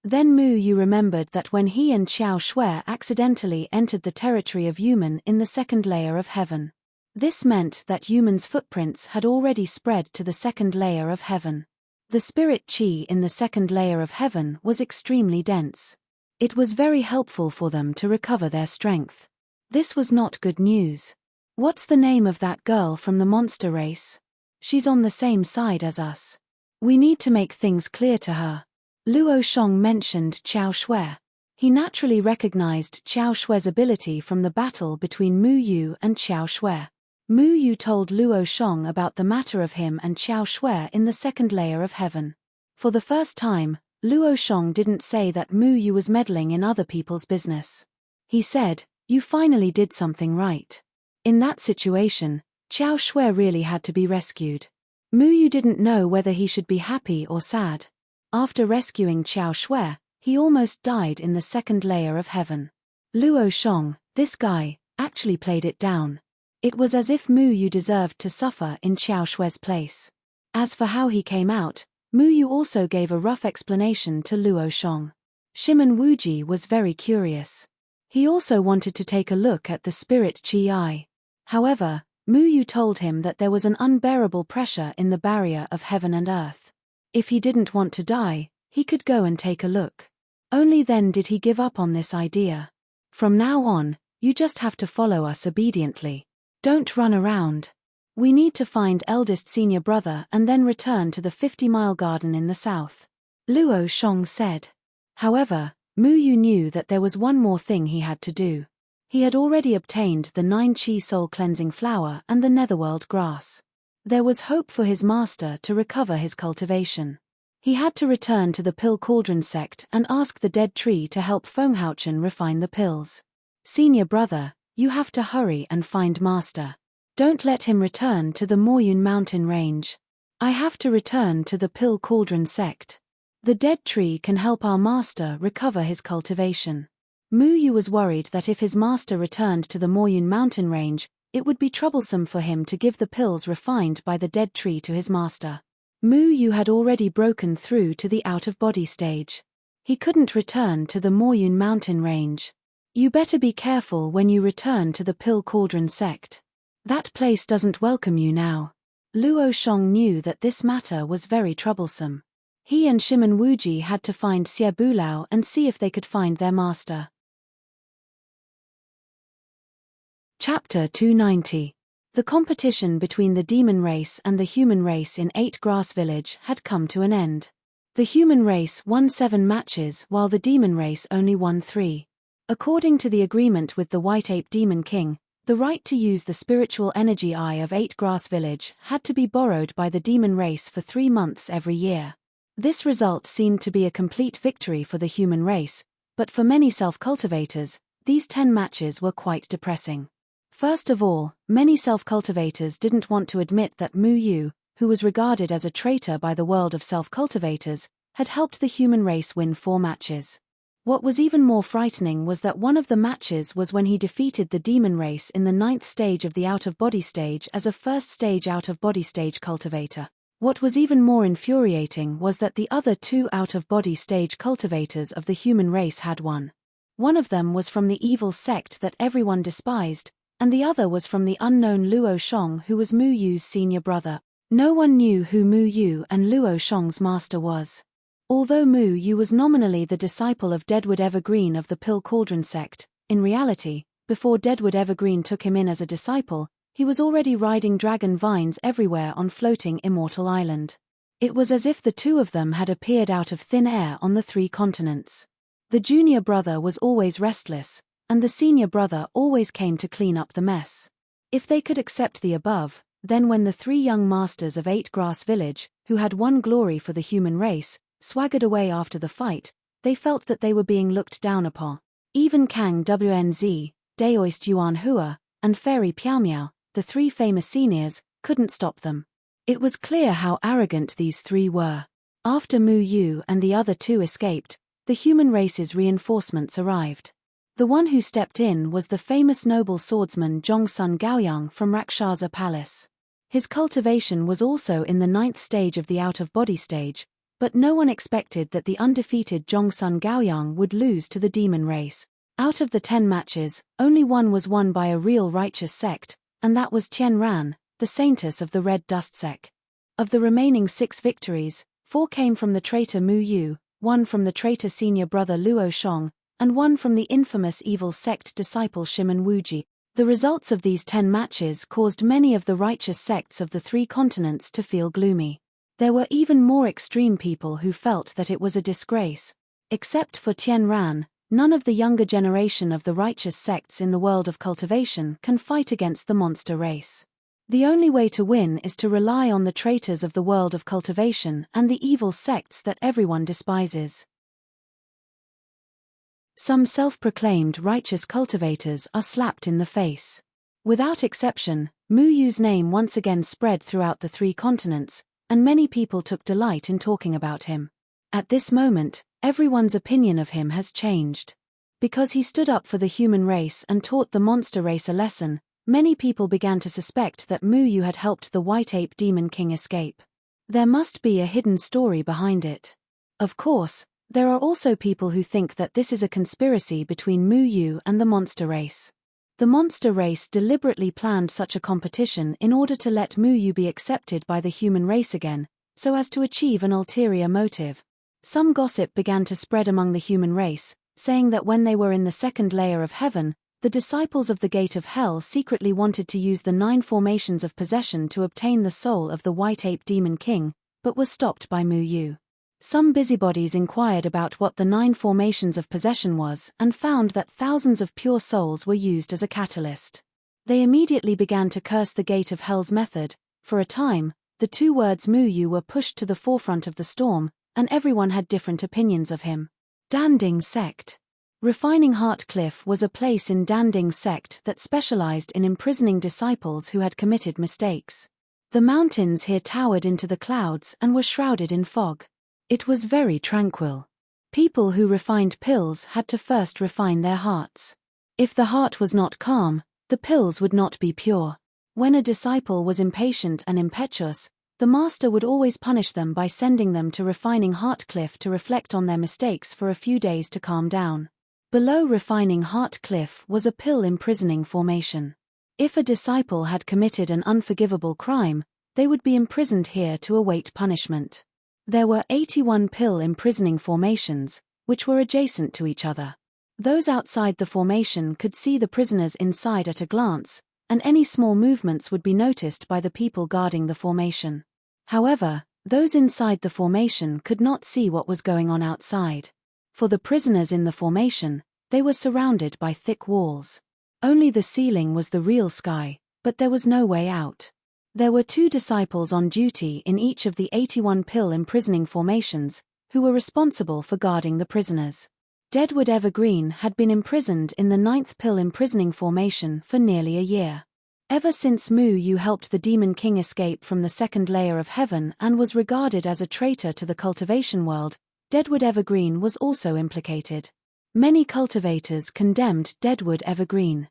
Speaker 1: Then Mu Yu remembered that when he and Xiao Shui accidentally entered the territory of human in the second layer of heaven. This meant that human's footprints had already spread to the second layer of heaven. The spirit chi in the second layer of heaven was extremely dense. It was very helpful for them to recover their strength. This was not good news. What's the name of that girl from the monster race? She's on the same side as us. We need to make things clear to her. Luo Shong mentioned Xiao Shui. He naturally recognized Xiao Shui's ability from the battle between Mu Yu and Xiao Shui. Mu Yu told Luo Shong about the matter of him and Xiao Shui in the second layer of heaven. For the first time, Luo Shong didn't say that Mu Yu was meddling in other people's business. He said, "You finally did something right." In that situation, Qiao Shui really had to be rescued. Mu Yu didn't know whether he should be happy or sad. After rescuing Qiao Shui, he almost died in the second layer of heaven. Luo Shong, this guy, actually played it down. It was as if Mu Yu deserved to suffer in Qiao Shui's place. As for how he came out, Mu Yu also gave a rough explanation to Luo Shong. Shimen Wuji was very curious. He also wanted to take a look at the spirit Qi Eye. However, Mu Yu told him that there was an unbearable pressure in the barrier of heaven and earth. If he didn't want to die, he could go and take a look. Only then did he give up on this idea. From now on, you just have to follow us obediently. Don't run around. We need to find eldest senior brother and then return to the 50-mile garden in the south. Luo Shong said. However, Mu Yu knew that there was one more thing he had to do. He had already obtained the 9 Qi soul cleansing flower and the netherworld grass. There was hope for his master to recover his cultivation. He had to return to the Pill Cauldron sect and ask the dead tree to help Fenghouchen refine the pills. Senior brother, you have to hurry and find master. Don't let him return to the Moyun mountain range. I have to return to the Pill Cauldron sect. The dead tree can help our master recover his cultivation. Mu Yu was worried that if his master returned to the Moyun mountain range, it would be troublesome for him to give the pills refined by the dead tree to his master. Mu Yu had already broken through to the out-of-body stage. He couldn't return to the Moyun mountain range. You better be careful when you return to the Pill Cauldron sect. That place doesn't welcome you now. Luo Shong knew that this matter was very troublesome. He and Shimen Wuji had to find Xie Bulao and see if they could find their master. Chapter 290. The competition between the demon race and the human race in 8 Grass Village had come to an end. The human race won 7 matches while the demon race only won 3. According to the agreement with the White Ape Demon King, the right to use the spiritual energy eye of 8 Grass Village had to be borrowed by the demon race for 3 months every year. This result seemed to be a complete victory for the human race, but for many self-cultivators, these 10 matches were quite depressing. First of all, many self-cultivators didn't want to admit that Mu Yu, who was regarded as a traitor by the world of self-cultivators, had helped the human race win 4 matches. What was even more frightening was that one of the matches was when he defeated the demon race in the 9th stage of the out-of-body stage as a first-stage out-of-body stage cultivator. What was even more infuriating was that the other 2 out-of-body stage cultivators of the human race had won. One of them was from the evil sect that everyone despised, and the other was from the unknown Luo Shong, who was Mu Yu's senior brother. No one knew who Mu Yu and Luo Shong's master was. Although Mu Yu was nominally the disciple of Deadwood Evergreen of the Pill Cauldron sect, in reality, before Deadwood Evergreen took him in as a disciple, he was already riding dragon vines everywhere on floating Immortal Island. It was as if the 2 of them had appeared out of thin air on the 3 continents. The junior brother was always restless, and the senior brother always came to clean up the mess. If they could accept the above, then when the 3 young masters of 8 Grass Village, who had won glory for the human race, swaggered away after the fight, they felt that they were being looked down upon. Even Kang Wnz, Daoist Yuan Hua, and Fairy Piaomiao, the 3 famous seniors, couldn't stop them. It was clear how arrogant these 3 were. After Mu Yu and the other 2 escaped, the human race's reinforcements arrived. The one who stepped in was the famous noble swordsman Zhongsun Gaoyang from Rakshasa Palace. His cultivation was also in the 9th stage of the out-of-body stage, but no one expected that the undefeated Zhongsun Gaoyang would lose to the demon race. Out of the 10 matches, only 1 was won by a real righteous sect, and that was Tian Ran, the saintess of the Red Dust sect. Of the remaining 6 victories, 4 came from the traitor Mu Yu, 1 from the traitor senior brother Luo Shong, and 1 from the infamous evil sect disciple Shimen Wuji. The results of these 10 matches caused many of the righteous sects of the 3 continents to feel gloomy. There were even more extreme people who felt that it was a disgrace. Except for Tian Ran, none of the younger generation of the righteous sects in the world of cultivation can fight against the monster race. The only way to win is to rely on the traitors of the world of cultivation and the evil sects that everyone despises. Some self-proclaimed righteous cultivators are slapped in the face. Without exception, Mu Yu's name once again spread throughout the 3 continents, and many people took delight in talking about him. At this moment, everyone's opinion of him has changed. Because he stood up for the human race and taught the monster race a lesson, many people began to suspect that Mu Yu had helped the White Ape Demon King escape. There must be a hidden story behind it. Of course, there are also people who think that this is a conspiracy between Mu Yu and the monster race. The monster race deliberately planned such a competition in order to let Mu Yu be accepted by the human race again, so as to achieve an ulterior motive. Some gossip began to spread among the human race, saying that when they were in the 2nd layer of heaven, the disciples of the Gate of Hell secretly wanted to use the 9 formations of possession to obtain the soul of the White Ape Demon King, but were stopped by Mu Yu. Some busybodies inquired about what the 9 formations of possession was and found that thousands of pure souls were used as a catalyst. They immediately began to curse the Gate of Hell's method. For a time, the 2 words Mu Yu were pushed to the forefront of the storm, and everyone had different opinions of him. Danding Sect. Refining Heart Cliff was a place in Danding Sect that specialized in imprisoning disciples who had committed mistakes. The mountains here towered into the clouds and were shrouded in fog. It was very tranquil. People who refined pills had to first refine their hearts. If the heart was not calm, the pills would not be pure. When a disciple was impatient and impetuous, the master would always punish them by sending them to Refining Heart Cliff to reflect on their mistakes for a few days to calm down. Below Refining Heart Cliff was a pill imprisoning formation. If a disciple had committed an unforgivable crime, they would be imprisoned here to await punishment. There were 81 pill imprisoning formations, which were adjacent to each other. Those outside the formation could see the prisoners inside at a glance, and any small movements would be noticed by the people guarding the formation. However, those inside the formation could not see what was going on outside. For the prisoners in the formation, they were surrounded by thick walls. Only the ceiling was the real sky, but there was no way out. There were 2 disciples on duty in each of the 81 pill imprisoning formations, who were responsible for guarding the prisoners. Deadwood Evergreen had been imprisoned in the 9th pill imprisoning formation for nearly a year. Ever since Mu Yu helped the Demon King escape from the 2nd layer of heaven and was regarded as a traitor to the cultivation world, Deadwood Evergreen was also implicated. Many cultivators condemned Deadwood Evergreen.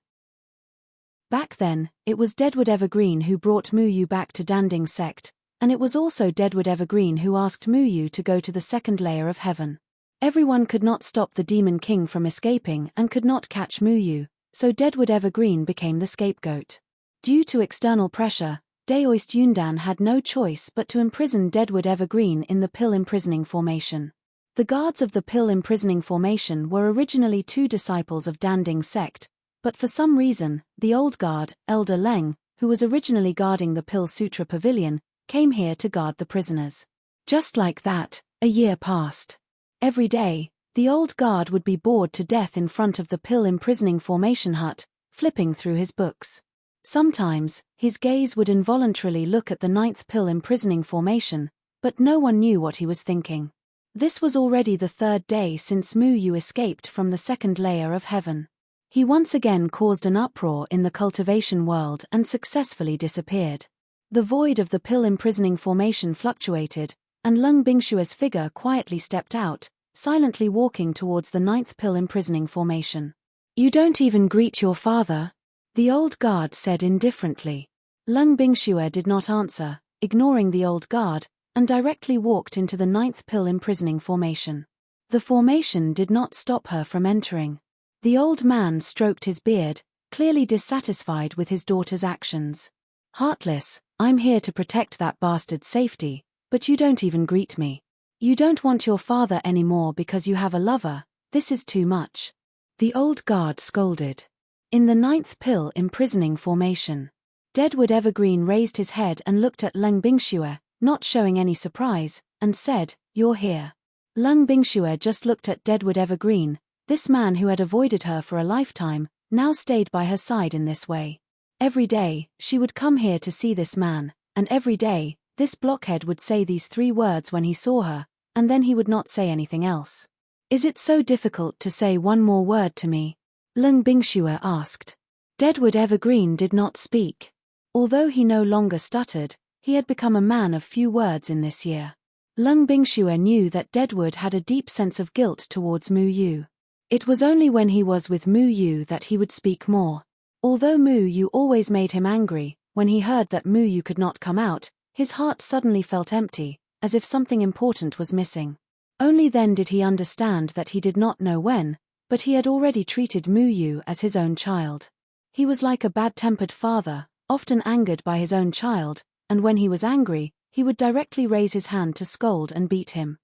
Speaker 1: Back then, it was Deadwood Evergreen who brought Mu Yu back to Danding Sect, and it was also Deadwood Evergreen who asked Mu Yu to go to the 2nd layer of heaven. Everyone could not stop the Demon King from escaping and could not catch Mu Yu, so Deadwood Evergreen became the scapegoat. Due to external pressure, Daoist Yundan had no choice but to imprison Deadwood Evergreen in the pill imprisoning formation. The guards of the pill imprisoning formation were originally 2 disciples of Danding Sect, but for some reason, the old guard, Elder Leng, who was originally guarding the Pill Sutra Pavilion, came here to guard the prisoners. Just like that, a year passed. Every day, the old guard would be bored to death in front of the pill imprisoning formation hut, flipping through his books. Sometimes, his gaze would involuntarily look at the 9th pill imprisoning formation, but no one knew what he was thinking. This was already the 3rd day since Mu Yu escaped from the 2nd layer of heaven. He once again caused an uproar in the cultivation world and successfully disappeared. The void of the pill imprisoning formation fluctuated, and Lung Bingshua's figure quietly stepped out, silently walking towards the 9th pill imprisoning formation. "You don't even greet your father?" the old guard said indifferently. Lung Bingshua did not answer, ignoring the old guard, and directly walked into the 9th pill imprisoning formation. The formation did not stop her from entering. The old man stroked his beard, clearly dissatisfied with his daughter's actions. "Heartless, I'm here to protect that bastard's safety, but you don't even greet me. You don't want your father anymore because you have a lover, this is too much." The old guard scolded. In the 9th pill imprisoning formation, Deadwood Evergreen raised his head and looked at Lung Bingshua, not showing any surprise, and said, "You're here." Lung Bingshua just looked at Deadwood Evergreen. This man who had avoided her for a lifetime, now stayed by her side in this way. Every day, she would come here to see this man, and every day, this blockhead would say these 3 words when he saw her, and then he would not say anything else. Is it so difficult to say one more word to me? Lung Bingxue asked. Deadwood Evergreen did not speak. Although he no longer stuttered, he had become a man of few words in this year. Lung Bingxue knew that Deadwood had a deep sense of guilt towards Mu Yu. It was only when he was with Mu Yu that he would speak more. Although Mu Yu always made him angry, when he heard that Mu Yu could not come out, his heart suddenly felt empty, as if something important was missing. Only then did he understand that he did not know when, but he had already treated Mu Yu as his own child. He was like a bad-tempered father, often angered by his own child, and when he was angry, he would directly raise his hand to scold and beat him.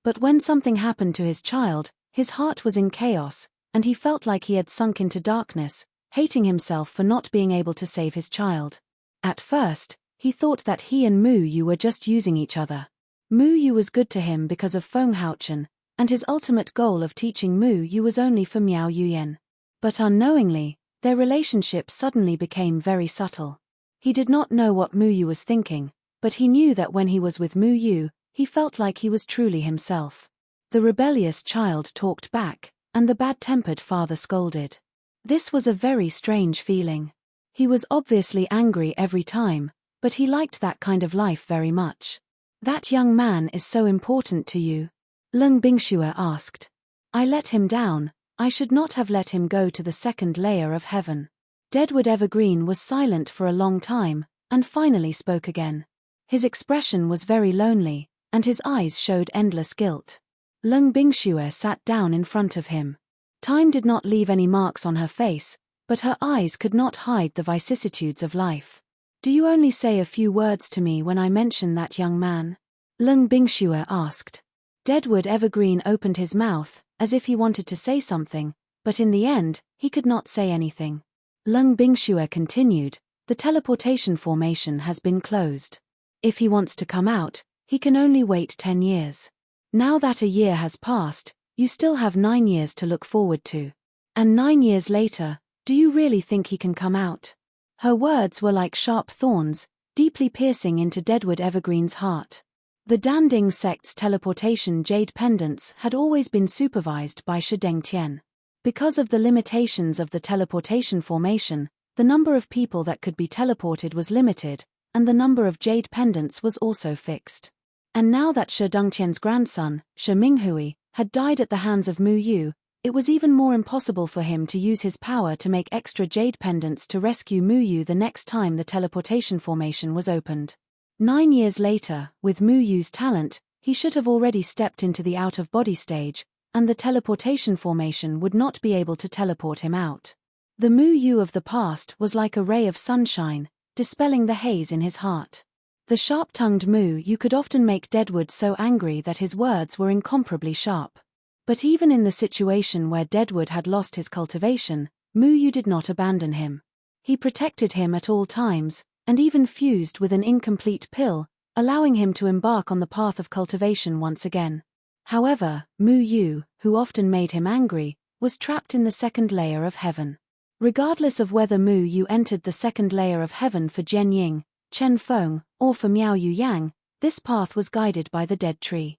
Speaker 1: But when something happened to his child, his heart was in chaos, and he felt like he had sunk into darkness, hating himself for not being able to save his child. At first, he thought that he and Mu Yu were just using each other. Mu Yu was good to him because of Feng Haochen, and his ultimate goal of teaching Mu Yu was only for Miao Yuyan. But unknowingly, their relationship suddenly became very subtle. He did not know what Mu Yu was thinking, but he knew that when he was with Mu Yu, he felt like he was truly himself. The rebellious child talked back, and the bad-tempered father scolded. This was a very strange feeling. He was obviously angry every time, but he liked that kind of life very much. That young man is so important to you? Lung Bingxue asked. I let him down. I should not have let him go to the 2nd layer of heaven. Deadwood Evergreen was silent for a long time, and finally spoke again. His expression was very lonely, and his eyes showed endless guilt. Lung Bingxue sat down in front of him. Time did not leave any marks on her face, but her eyes could not hide the vicissitudes of life. Do you only say a few words to me when I mention that young man? Lung Bingxue asked. Deadwood Evergreen opened his mouth, as if he wanted to say something, but in the end, he could not say anything. Lung Bingxue continued, the teleportation formation has been closed. If he wants to come out, he can only wait 10 years. Now that a year has passed, you still have 9 years to look forward to. And 9 years later, do you really think he can come out? Her words were like sharp thorns, deeply piercing into Deadwood Evergreen's heart. The Danding sect's teleportation jade pendants had always been supervised by Shi Dengtian. Because of the limitations of the teleportation formation, the number of people that could be teleported was limited, and the number of jade pendants was also fixed. And now that Shi Dengtian's grandson, Shi Minghui, had died at the hands of Mu Yu, it was even more impossible for him to use his power to make extra jade pendants to rescue Mu Yu the next time the teleportation formation was opened. 9 years later, with Mu Yu's talent, he should have already stepped into the out-of-body stage, and the teleportation formation would not be able to teleport him out. The Mu Yu of the past was like a ray of sunshine, dispelling the haze in his heart. The sharp-tongued Mu Yu could often make Deadwood so angry that his words were incomparably sharp. But even in the situation where Deadwood had lost his cultivation, Mu Yu did not abandon him. He protected him at all times, and even fused with an incomplete pill, allowing him to embark on the path of cultivation once again. However, Mu Yu, who often made him angry, was trapped in the 2nd layer of heaven. Regardless of whether Mu Yu entered the 2nd layer of heaven for Jian Ying, Chen Feng, or for Miao Yu Yang, this path was guided by the dead tree.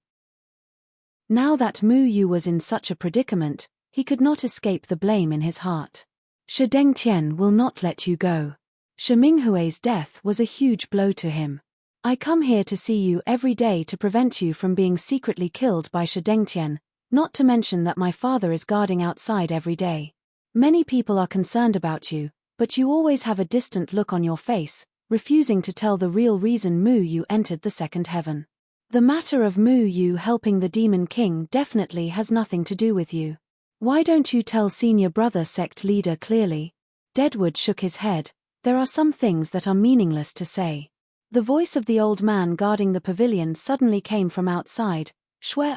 Speaker 1: Now that Mu Yu was in such a predicament, he could not escape the blame in his heart. Shi Dengtian will not let you go. Shi Minghui's death was a huge blow to him. I come here to see you every day to prevent you from being secretly killed by Shi Dengtian, not to mention that my father is guarding outside every day. Many people are concerned about you, but you always have a distant look on your face, refusing to tell the real reason Mu Yu entered the 2nd heaven. The matter of Mu Yu helping the Demon King definitely has nothing to do with you. Why don't you tell senior brother sect leader clearly? Deadwood shook his head. There are some things that are meaningless to say. The voice of the old man guarding the pavilion suddenly came from outside. Shui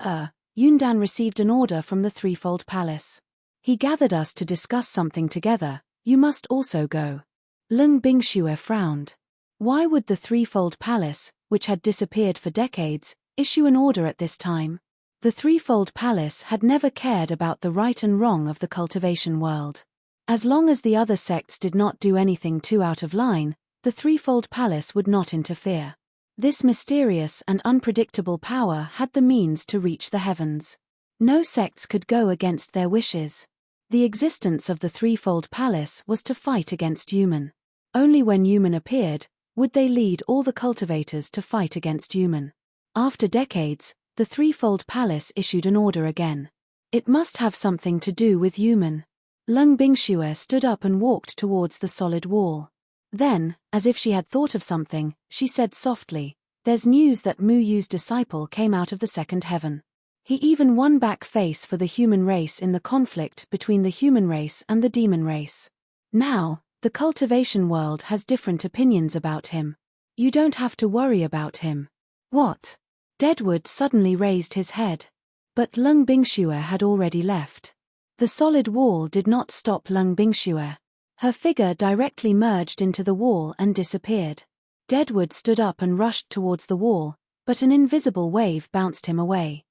Speaker 1: Yundan received an order from the Threefold Palace. He gathered us to discuss something together. You must also go. Lung Bingxue frowned. Why would the Threefold Palace, which had disappeared for decades, issue an order at this time? The Threefold Palace had never cared about the right and wrong of the cultivation world. As long as the other sects did not do anything too out of line, the threefold palace would not interfere. This mysterious and unpredictable power had the means to reach the heavens. No sects could go against their wishes. The existence of the threefold palace was to fight against human. Only when human appeared, would they lead all the cultivators to fight against human. After decades, the threefold palace issued an order again. It must have something to do with human. Lung Bingxue stood up and walked towards the solid wall. Then, as if she had thought of something, she said softly, "There's news that Mu Yu's disciple came out of the second heaven. He even won back face for the human race in the conflict between the human race and the demon race. Now, the cultivation world has different opinions about him. You don't have to worry about him." "What?" Deadwood suddenly raised his head. But Lung Bingxue had already left. The solid wall did not stop Lung Bingxue. Her figure directly merged into the wall and disappeared. Deadwood stood up and rushed towards the wall, but an invisible wave bounced him away.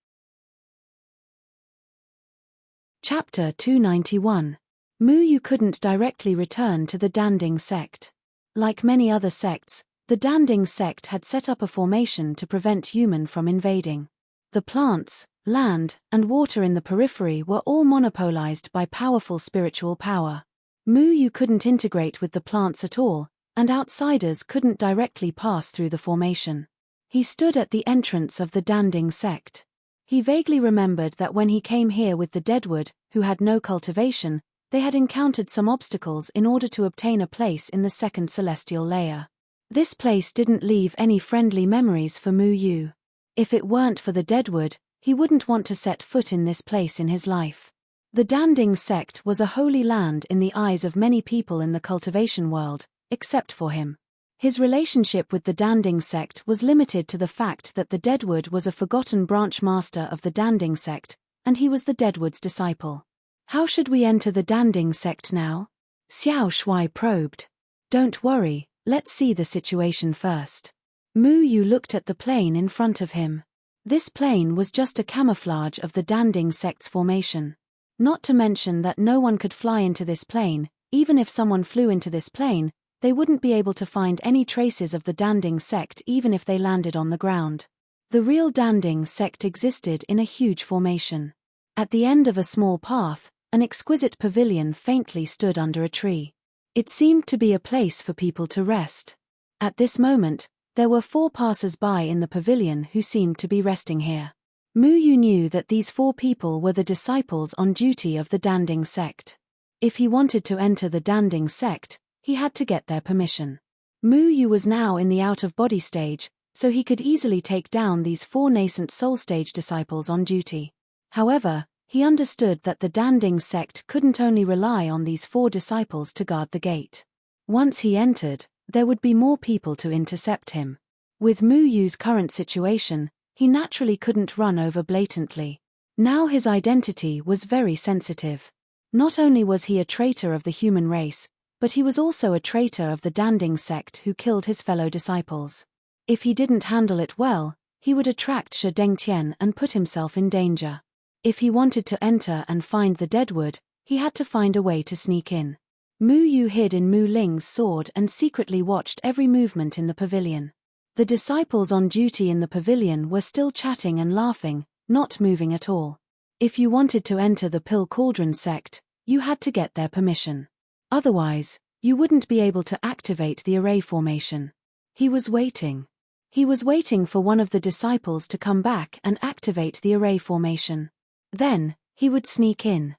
Speaker 1: Chapter 291. Mu Yu couldn't directly return to the Danding sect. Like many other sects, the Danding sect had set up a formation to prevent human from invading. The plants, land, and water in the periphery were all monopolized by powerful spiritual power. Mu Yu couldn't integrate with the plants at all, and outsiders couldn't directly pass through the formation. He stood at the entrance of the Danding sect. He vaguely remembered that when he came here with the Deadwood, who had no cultivation, they had encountered some obstacles in order to obtain a place in the second celestial layer. This place didn't leave any friendly memories for Mu Yu. If it weren't for the Deadwood, he wouldn't want to set foot in this place in his life. The Danding sect was a holy land in the eyes of many people in the cultivation world, except for him. His relationship with the Danding sect was limited to the fact that the Deadwood was a forgotten branch master of the Danding sect, and he was the Deadwood's disciple. "How should we enter the Danding sect now?" Xiao Shui probed. "Don't worry, let's see the situation first." Mu Yu looked at the plane in front of him. This plane was just a camouflage of the Danding sect's formation. Not to mention that no one could fly into this plane. Even if someone flew into this plane, they wouldn't be able to find any traces of the Danding sect even if they landed on the ground. The real Danding sect existed in a huge formation. At the end of a small path, an exquisite pavilion faintly stood under a tree. It seemed to be a place for people to rest. At this moment, there were 4 passers-by in the pavilion who seemed to be resting here. Mu Yu knew that these 4 people were the disciples on duty of the Danding sect. If he wanted to enter the Danding sect, he had to get their permission. Mu Yu was now in the out-of-body stage, so he could easily take down these 4 nascent soul stage disciples on duty. However, he understood that the Danding sect couldn't only rely on these 4 disciples to guard the gate. Once he entered, there would be more people to intercept him. With Mu Yu's current situation, he naturally couldn't run over blatantly. Now his identity was very sensitive. Not only was he a traitor of the human race, but he was also a traitor of the Danding sect who killed his fellow disciples. If he didn't handle it well, he would attract Shi Dengtian and put himself in danger. If he wanted to enter and find the Deadwood, he had to find a way to sneak in. Mu Yu hid in Mu Ling's sword and secretly watched every movement in the pavilion. The disciples on duty in the pavilion were still chatting and laughing, not moving at all. If you wanted to enter the Pill Cauldron sect, you had to get their permission. Otherwise, you wouldn't be able to activate the array formation. He was waiting. He was waiting for one of the disciples to come back and activate the array formation. Then, he would sneak in.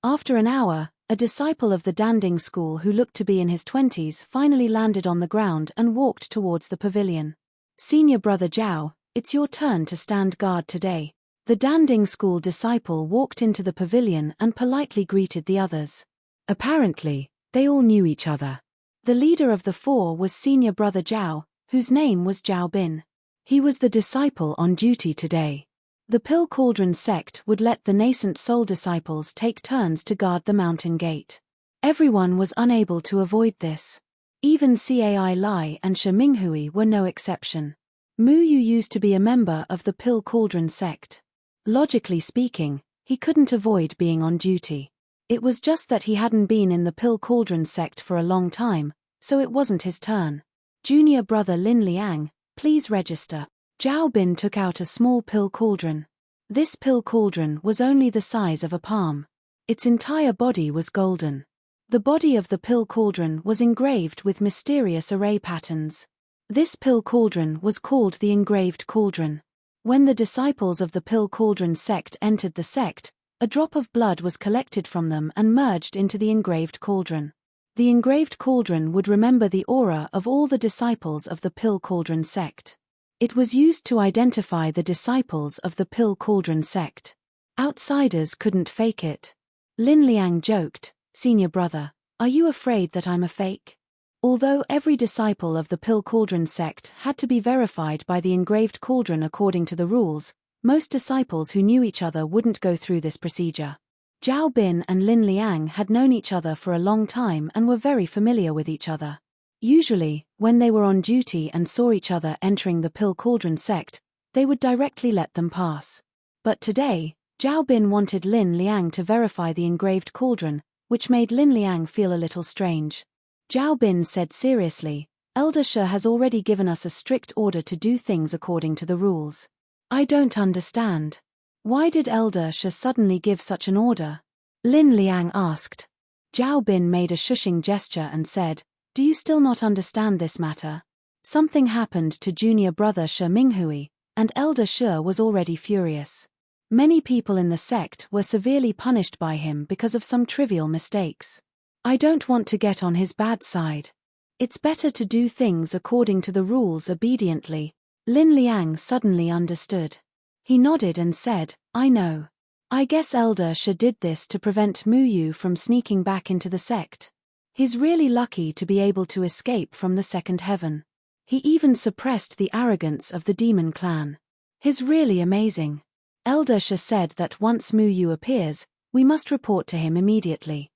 Speaker 1: After an hour, a disciple of the Danding school who looked to be in his 20s finally landed on the ground and walked towards the pavilion. "Senior brother Zhao, it's your turn to stand guard today." The Danding school disciple walked into the pavilion and politely greeted the others. Apparently, they all knew each other. The leader of the 4 was senior brother Zhao, whose name was Zhao Bin. He was the disciple on duty today. The Pill Cauldron sect would let the nascent soul disciples take turns to guard the mountain gate. Everyone was unable to avoid this. Even Cai Lai and Shi Minghui were no exception. Mu Yu used to be a member of the Pill Cauldron sect. Logically speaking, he couldn't avoid being on duty. It was just that he hadn't been in the Pill Cauldron sect for a long time, so it wasn't his turn. Junior brother Lin Liang, please register. Zhao Bin took out a small pill cauldron. This pill cauldron was only the size of a palm. Its entire body was golden. The body of the pill cauldron was engraved with mysterious array patterns. This pill cauldron was called the engraved cauldron. When the disciples of the Pill Cauldron sect entered the sect, a drop of blood was collected from them and merged into the engraved cauldron. The engraved cauldron would remember the aura of all the disciples of the Pill Cauldron sect. It was used to identify the disciples of the Pill Cauldron sect. Outsiders couldn't fake it. Lin Liang joked, "Senior brother, are you afraid that I'm a fake?" Although every disciple of the Pill Cauldron sect had to be verified by the engraved cauldron according to the rules, most disciples who knew each other wouldn't go through this procedure. Zhao Bin and Lin Liang had known each other for a long time and were very familiar with each other. Usually, when they were on duty and saw each other entering the Pill Cauldron sect, they would directly let them pass. But today, Zhao Bin wanted Lin Liang to verify the engraved cauldron, which made Lin Liang feel a little strange. Zhao Bin said seriously, "Elder Shi has already given us a strict order to do things according to the rules. I don't understand. Why did Elder Shi suddenly give such an order?" Lin Liang asked. Zhao Bin made a shushing gesture and said, "Do you still not understand this matter? Something happened to junior brother Shi Minghui, and Elder Shi was already furious. Many people in the sect were severely punished by him because of some trivial mistakes. I don't want to get on his bad side. It's better to do things according to the rules obediently." Lin Liang suddenly understood. He nodded and said, "I know. I guess Elder Shi did this to prevent Mu Yu from sneaking back into the sect. He's really lucky to be able to escape from the second heaven. He even suppressed the arrogance of the demon clan. He's really amazing. Elder Shi said that once Mu Yu appears, we must report to him immediately."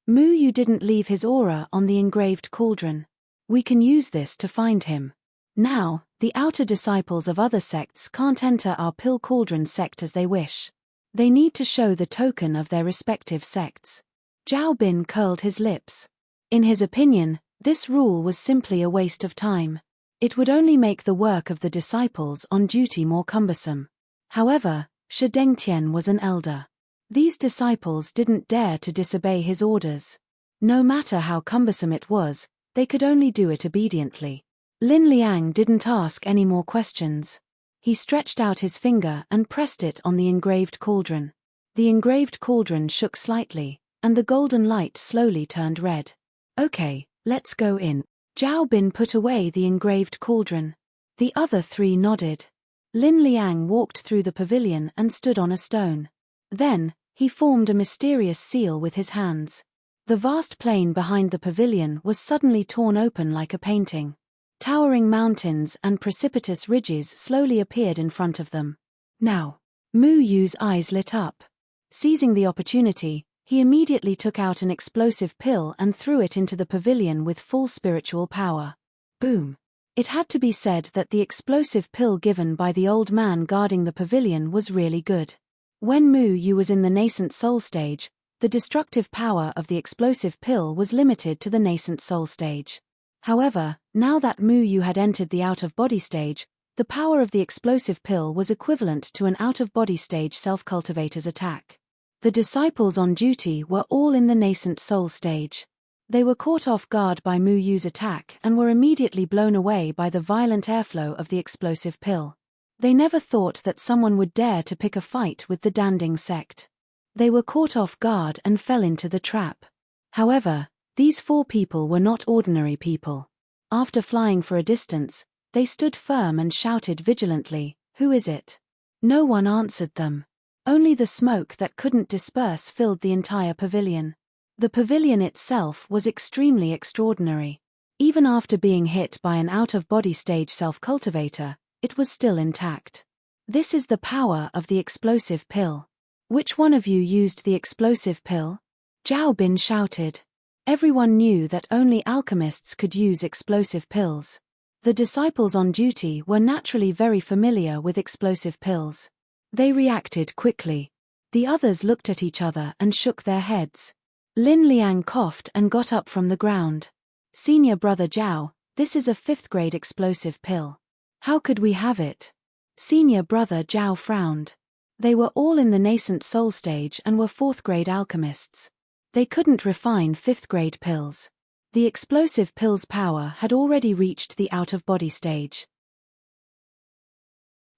Speaker 1: Mu Yu didn't leave his aura on the engraved cauldron. We can use this to find him. Now, the outer disciples of other sects can't enter our Pill Cauldron sect as they wish. They need to show the token of their respective sects. Zhao Bin curled his lips. In his opinion, this rule was simply a waste of time. It would only make the work of the disciples on duty more cumbersome. However, Shi Dengtian was an elder. These disciples didn't dare to disobey his orders. No matter how cumbersome it was, they could only do it obediently. Lin Liang didn't ask any more questions. He stretched out his finger and pressed it on the engraved cauldron. The engraved cauldron shook slightly, and the golden light slowly turned red. "Okay, let's go in." Zhao Bin put away the engraved cauldron. The other three nodded. Lin Liang walked through the pavilion and stood on a stone. Then, he formed a mysterious seal with his hands. The vast plain behind the pavilion was suddenly torn open like a painting. Towering mountains and precipitous ridges slowly appeared in front of them. Now, Mu Yu's eyes lit up. Seizing the opportunity, he immediately took out an explosive pill and threw it into the pavilion with full spiritual power. Boom! It had to be said that the explosive pill given by the old man guarding the pavilion was really good. When Mu Yu was in the nascent soul stage, the destructive power of the explosive pill was limited to the nascent soul stage. However, now that Mu Yu had entered the out-of-body stage, the power of the explosive pill was equivalent to an out-of-body stage self-cultivator's attack. The disciples on duty were all in the nascent soul stage. They were caught off guard by Mu Yu's attack and were immediately blown away by the violent airflow of the explosive pill. They never thought that someone would dare to pick a fight with the Danding sect. They were caught off guard and fell into the trap. However, these four people were not ordinary people. After flying for a distance, they stood firm and shouted vigilantly, "Who is it?" No one answered them. Only the smoke that couldn't disperse filled the entire pavilion. The pavilion itself was extremely extraordinary. Even after being hit by an out-of-body stage self-cultivator, it was still intact. This is the power of the explosive pill. Which one of you used the explosive pill? Zhao Bin shouted. Everyone knew that only alchemists could use explosive pills. The disciples on duty were naturally very familiar with explosive pills. They reacted quickly. The others looked at each other and shook their heads. Lin Liang coughed and got up from the ground. Senior brother Zhao, this is a 5th grade explosive pill. How could we have it? Senior brother Zhao frowned. They were all in the nascent soul stage and were 4th grade alchemists. They couldn't refine 5th grade pills. The explosive pill's power had already reached the out-of-body stage.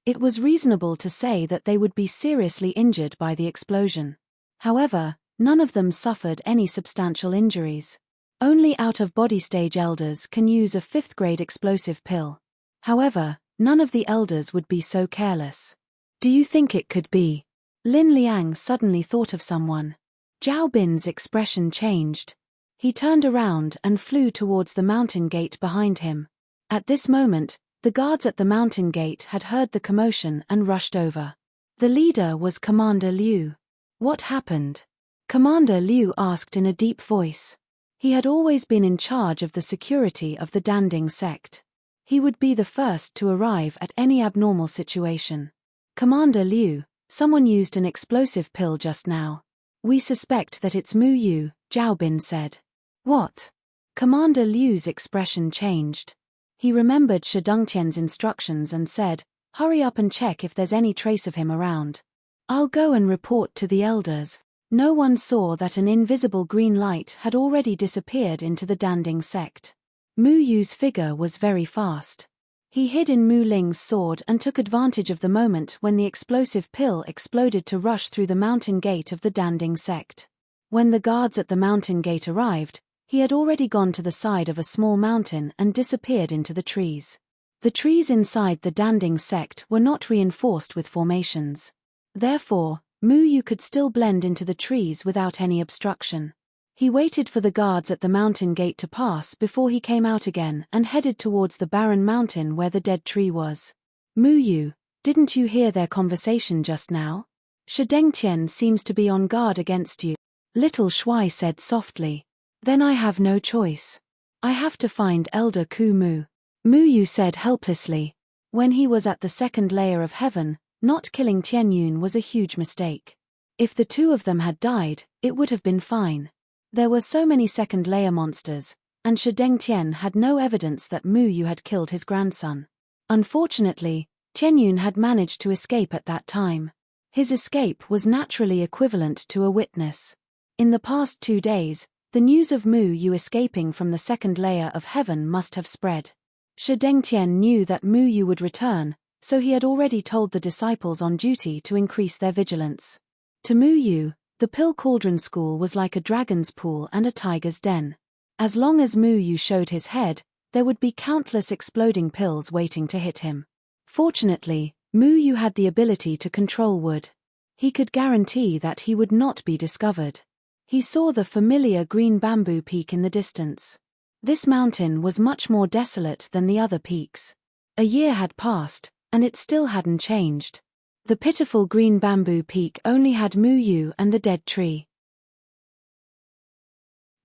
Speaker 1: It was reasonable to say that they would be seriously injured by the explosion. However, none of them suffered any substantial injuries. Only out-of-body stage elders can use a 5th grade explosive pill. However, none of the elders would be so careless. Do you think it could be? Lin Liang suddenly thought of someone. Zhao Bin's expression changed. He turned around and flew towards the mountain gate behind him. At this moment, the guards at the mountain gate had heard the commotion and rushed over. The leader was Commander Liu. What happened? Commander Liu asked in a deep voice. He had always been in charge of the security of the Danding sect. He would be the first to arrive at any abnormal situation. Commander Liu, someone used an explosive pill just now. We suspect that it's Mu Yu, Zhao Bin said. What? Commander Liu's expression changed. He remembered Shi Dongtian's instructions and said, hurry up and check if there's any trace of him around. I'll go and report to the elders. No one saw that an invisible green light had already disappeared into the Danding sect. Mu Yu's figure was very fast. He hid in Mu Ling's sword and took advantage of the moment when the explosive pill exploded to rush through the mountain gate of the Danding sect. When the guards at the mountain gate arrived, he had already gone to the side of a small mountain and disappeared into the trees. The trees inside the Danding sect were not reinforced with formations. Therefore, Mu Yu could still blend into the trees without any obstruction. He waited for the guards at the mountain gate to pass before he came out again and headed towards the barren mountain where the dead tree was. Mu Yu, didn't you hear their conversation just now? Shi Dongtian seems to be on guard against you. Little Shuai said softly. Then I have no choice. I have to find Elder Ku Mu. Mu Yu said helplessly. When he was at the 2nd layer of heaven, not killing Tianyun was a huge mistake. If the two of them had died, it would have been fine. There were so many 2nd layer monsters, and Shi Dongtian had no evidence that Mu Yu had killed his grandson. Unfortunately, Tianyun had managed to escape at that time. His escape was naturally equivalent to a witness. In the past 2 days, the news of Mu Yu escaping from the 2nd layer of heaven must have spread. Shi Dongtian knew that Mu Yu would return, so he had already told the disciples on duty to increase their vigilance. To Mu Yu, the Pill Cauldron School was like a dragon's pool and a tiger's den. As long as Mu Yu showed his head, there would be countless exploding pills waiting to hit him. Fortunately, Mu Yu had the ability to control wood. He could guarantee that he would not be discovered. He saw the familiar green bamboo peak in the distance. This mountain was much more desolate than the other peaks. A year had passed, and it still hadn't changed. The pitiful green bamboo peak only had Mu Yu and the dead tree.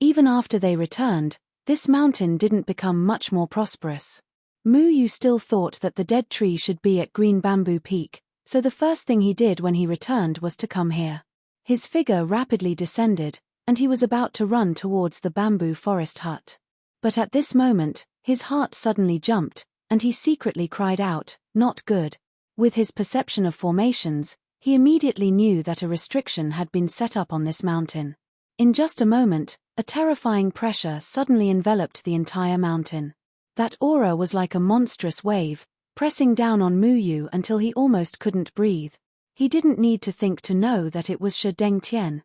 Speaker 1: Even after they returned, this mountain didn't become much more prosperous. Mu Yu still thought that the dead tree should be at Green Bamboo Peak, so the first thing he did when he returned was to come here. His figure rapidly descended, and he was about to run towards the bamboo forest hut. But at this moment, his heart suddenly jumped, and he secretly cried out, "Not good." With his perception of formations, he immediately knew that a restriction had been set up on this mountain. In just a moment, a terrifying pressure suddenly enveloped the entire mountain. That aura was like a monstrous wave, pressing down on Mu Yu until he almost couldn't breathe. He didn't need to think to know that it was Shi Dongtian.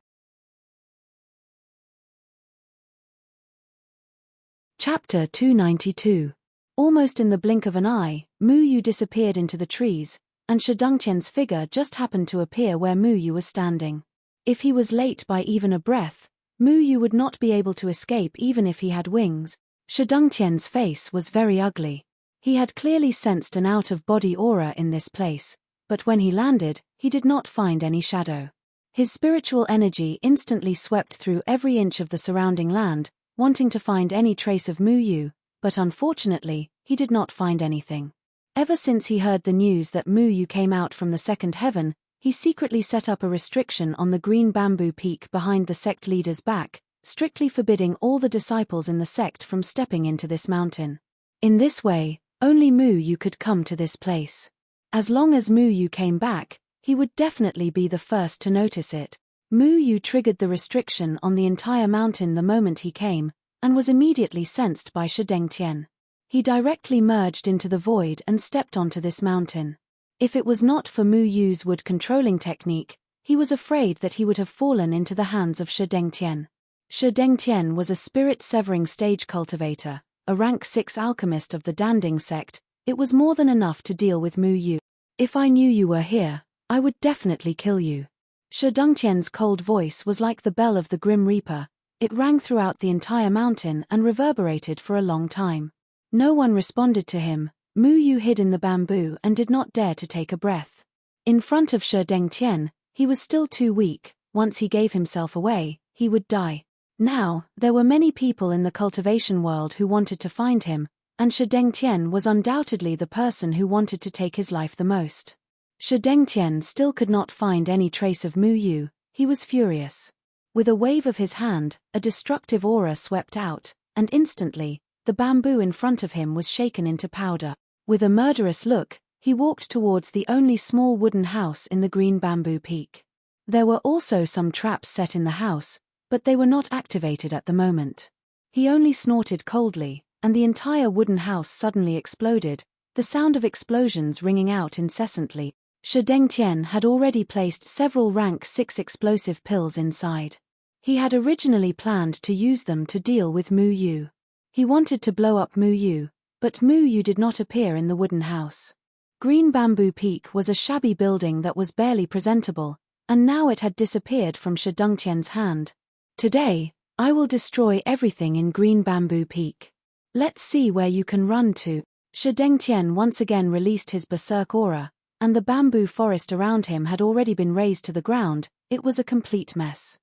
Speaker 1: Chapter 292. Almost in the blink of an eye, Mu Yu disappeared into the trees, and Shi Dongtian's figure just happened to appear where Mu Yu was standing. If he was late by even a breath, Mu Yu would not be able to escape even if he had wings. Shi Dongtian's face was very ugly. He had clearly sensed an out-of-body aura in this place, but when he landed, he did not find any shadow. His spiritual energy instantly swept through every inch of the surrounding land, wanting to find any trace of Mu Yu, but unfortunately, he did not find anything. Ever since he heard the news that Mu Yu came out from the 2nd heaven, he secretly set up a restriction on the green bamboo peak behind the sect leader's back, strictly forbidding all the disciples in the sect from stepping into this mountain. In this way, only Mu Yu could come to this place. As long as Mu Yu came back, he would definitely be the first to notice it. Mu Yu triggered the restriction on the entire mountain the moment he came, and was immediately sensed by Shi Dengtian. He directly merged into the void and stepped onto this mountain. If it was not for Mu Yu's wood controlling technique, he was afraid that he would have fallen into the hands of Shi Dengtian. Shi Dengtian was a spirit-severing stage cultivator, a rank 6 alchemist of the Danding sect. It was more than enough to deal with Mu Yu. If I knew you were here, I would definitely kill you. Shi Dengtian's cold voice was like the bell of the Grim Reaper. It rang throughout the entire mountain and reverberated for a long time. No one responded to him. Mu Yu hid in the bamboo and did not dare to take a breath. In front of Shi Dengtian, he was still too weak. Once he gave himself away, he would die. Now, there were many people in the cultivation world who wanted to find him, and Shi Dengtian was undoubtedly the person who wanted to take his life the most. Shi Dengtian still could not find any trace of Mu Yu. He was furious. With a wave of his hand, a destructive aura swept out, and instantly, the bamboo in front of him was shaken into powder. With a murderous look, he walked towards the only small wooden house in the green bamboo peak. There were also some traps set in the house, but they were not activated at the moment. He only snorted coldly, and the entire wooden house suddenly exploded, the sound of explosions ringing out incessantly. Shi Dengtian had already placed several rank 6 explosive pills inside. He had originally planned to use them to deal with Mu Yu. He wanted to blow up Mu Yu, but Mu Yu did not appear in the wooden house. Green Bamboo Peak was a shabby building that was barely presentable, and now it had disappeared from Shi Dengtian's hand. Today, I will destroy everything in Green Bamboo Peak. Let's see where you can run to. Shi Dengtian once again released his berserk aura, and the bamboo forest around him had already been razed to the ground. It was a complete mess.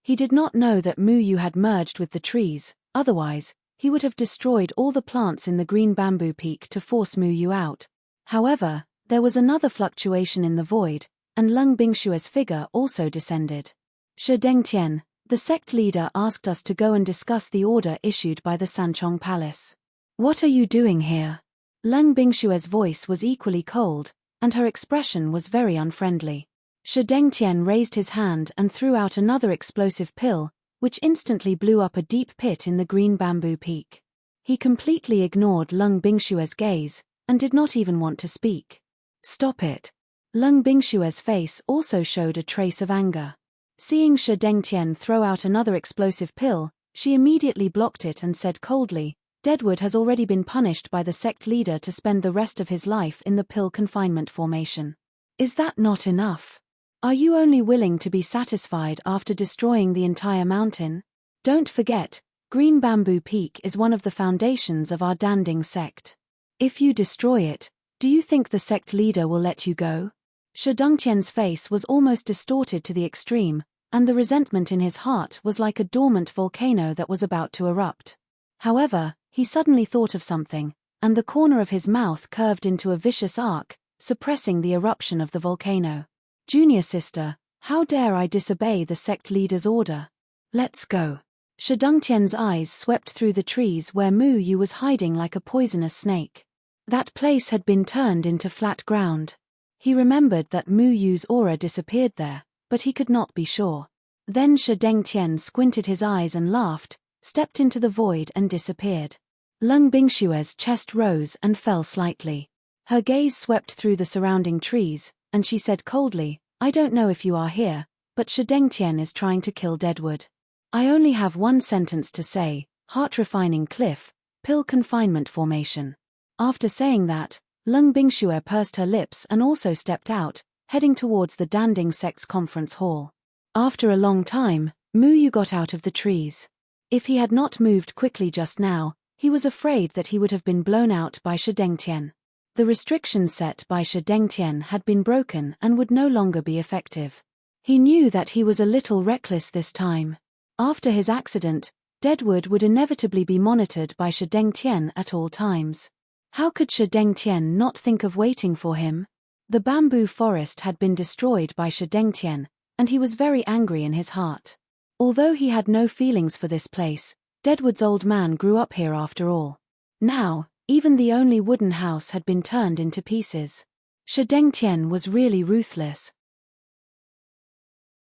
Speaker 1: He did not know that Mu Yu had merged with the trees, otherwise, he would have destroyed all the plants in the Green Bamboo Peak to force Mu Yu out. However, there was another fluctuation in the void, and Lung Bingshue's figure also descended. Shi Dengtian, the sect leader, asked us to go and discuss the order issued by the Sanchong Palace. What are you doing here? Lung Bingshue's voice was equally cold, and her expression was very unfriendly. Shi Dengtian raised his hand and threw out another explosive pill, which instantly blew up a deep pit in the Green Bamboo Peak. He completely ignored Lung Bingshue's gaze, and did not even want to speak. Stop it. Lung Bingshue's face also showed a trace of anger. Seeing Shi Dengtian throw out another explosive pill, she immediately blocked it and said coldly, Deadwood has already been punished by the sect leader to spend the rest of his life in the pill confinement formation. Is that not enough? Are you only willing to be satisfied after destroying the entire mountain? Don't forget, Green Bamboo Peak is one of the foundations of our Danding sect. If you destroy it, do you think the sect leader will let you go? Shi Dengtian's face was almost distorted to the extreme, and the resentment in his heart was like a dormant volcano that was about to erupt. However, he suddenly thought of something, and the corner of his mouth curved into a vicious arc, suppressing the eruption of the volcano. Junior sister, how dare I disobey the sect leader's order? Let's go. Shi Dengtian's eyes swept through the trees where Mu Yu was hiding like a poisonous snake. That place had been turned into flat ground. He remembered that Mu Yu's aura disappeared there, but he could not be sure. Then Shi Dengtian squinted his eyes and laughed, stepped into the void and disappeared. Lung Bingshue's chest rose and fell slightly. Her gaze swept through the surrounding trees, and she said coldly, I don't know if you are here, but Shi Dengtian is trying to kill Deadwood. I only have one sentence to say, heart-refining cliff, pill confinement formation. After saying that, Lung Bingshue pursed her lips and also stepped out, heading towards the Danding sect's conference hall. After a long time, Mu Yu got out of the trees. If he had not moved quickly just now, he was afraid that he would have been blown out by Shi Dengtian. The restrictions set by Shi Dengtian had been broken and would no longer be effective. He knew that he was a little reckless this time. After his accident, Deadwood would inevitably be monitored by Shi Dengtian at all times. How could Shi Dengtian not think of waiting for him? The bamboo forest had been destroyed by Shi Dengtian, and he was very angry in his heart. Although he had no feelings for this place, Deadwood's old man grew up here after all. Now, even the only wooden house had been turned into pieces. Shi Dengtian was really ruthless.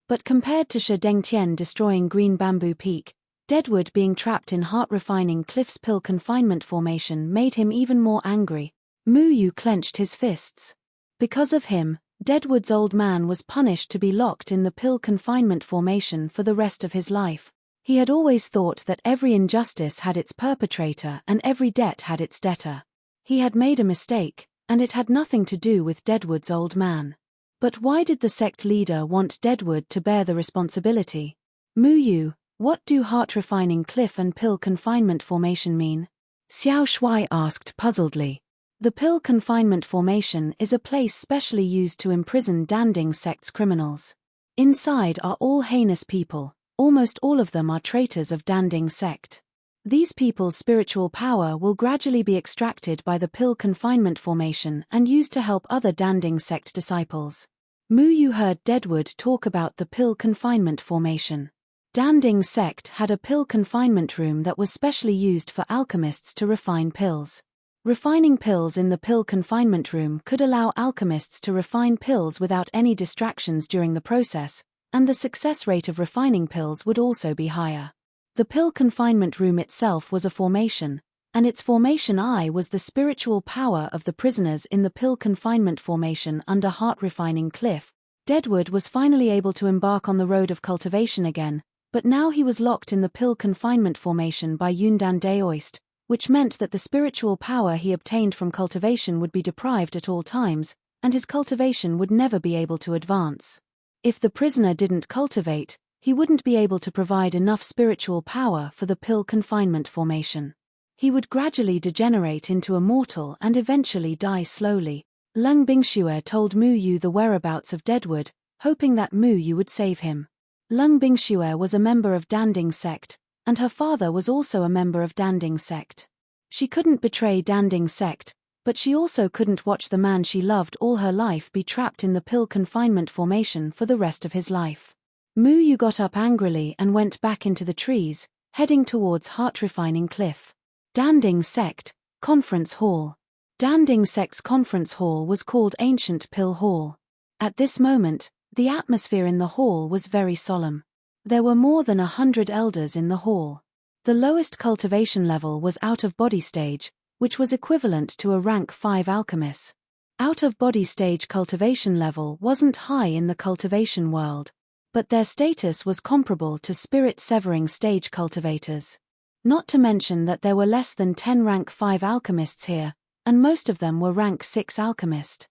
Speaker 1: But compared to Shi Dengtian destroying Green Bamboo Peak, Deadwood being trapped in heart-refining Cliff's Pill confinement formation made him even more angry. Mu Yu clenched his fists. Because of him, Deadwood's old man was punished to be locked in the Pill confinement formation for the rest of his life. He had always thought that every injustice had its perpetrator and every debt had its debtor. He had made a mistake, and it had nothing to do with Deadwood's old man. But why did the sect leader want Deadwood to bear the responsibility? Mu Yu, what do heart-refining Cliff and Pill confinement formation mean? Xiao Shui asked puzzledly. The Pill confinement formation is a place specially used to imprison Danding sect's criminals. Inside are all heinous people, almost all of them are traitors of Danding sect. These people's spiritual power will gradually be extracted by the Pill confinement formation and used to help other Danding sect disciples. Mu Yu heard Deadwood talk about the Pill confinement formation. Danding sect had a pill confinement room that was specially used for alchemists to refine pills. Refining pills in the pill confinement room could allow alchemists to refine pills without any distractions during the process, and the success rate of refining pills would also be higher. The pill confinement room itself was a formation, and its formation eye was the spiritual power of the prisoners in the pill confinement formation under heart-refining Cliff. Deadwood was finally able to embark on the road of cultivation again, but now he was locked in the pill confinement formation by Yundan Daoist, which meant that the spiritual power he obtained from cultivation would be deprived at all times, and his cultivation would never be able to advance. If the prisoner didn't cultivate, he wouldn't be able to provide enough spiritual power for the pill confinement formation. He would gradually degenerate into a mortal and eventually die slowly. Leng Bingxue told Mu Yu the whereabouts of Deadwood, hoping that Mu Yu would save him. Leng Bingxue was a member of Danding sect, and her father was also a member of Danding sect. She couldn't betray Danding sect, but she also couldn't watch the man she loved all her life be trapped in the pill confinement formation for the rest of his life. Mu Yu got up angrily and went back into the trees, heading towards heart-refining Cliff. Danding sect, Conference Hall. Danding sect's conference hall was called Ancient Pill Hall. At this moment, the atmosphere in the hall was very solemn. There were more than 100 elders in the hall. The lowest cultivation level was out-of-body stage, which was equivalent to a rank 5 alchemist. Out-of-body stage cultivation level wasn't high in the cultivation world, but their status was comparable to spirit-severing stage cultivators. Not to mention that there were less than 10 rank 5 alchemists here, and most of them were rank 6 alchemist.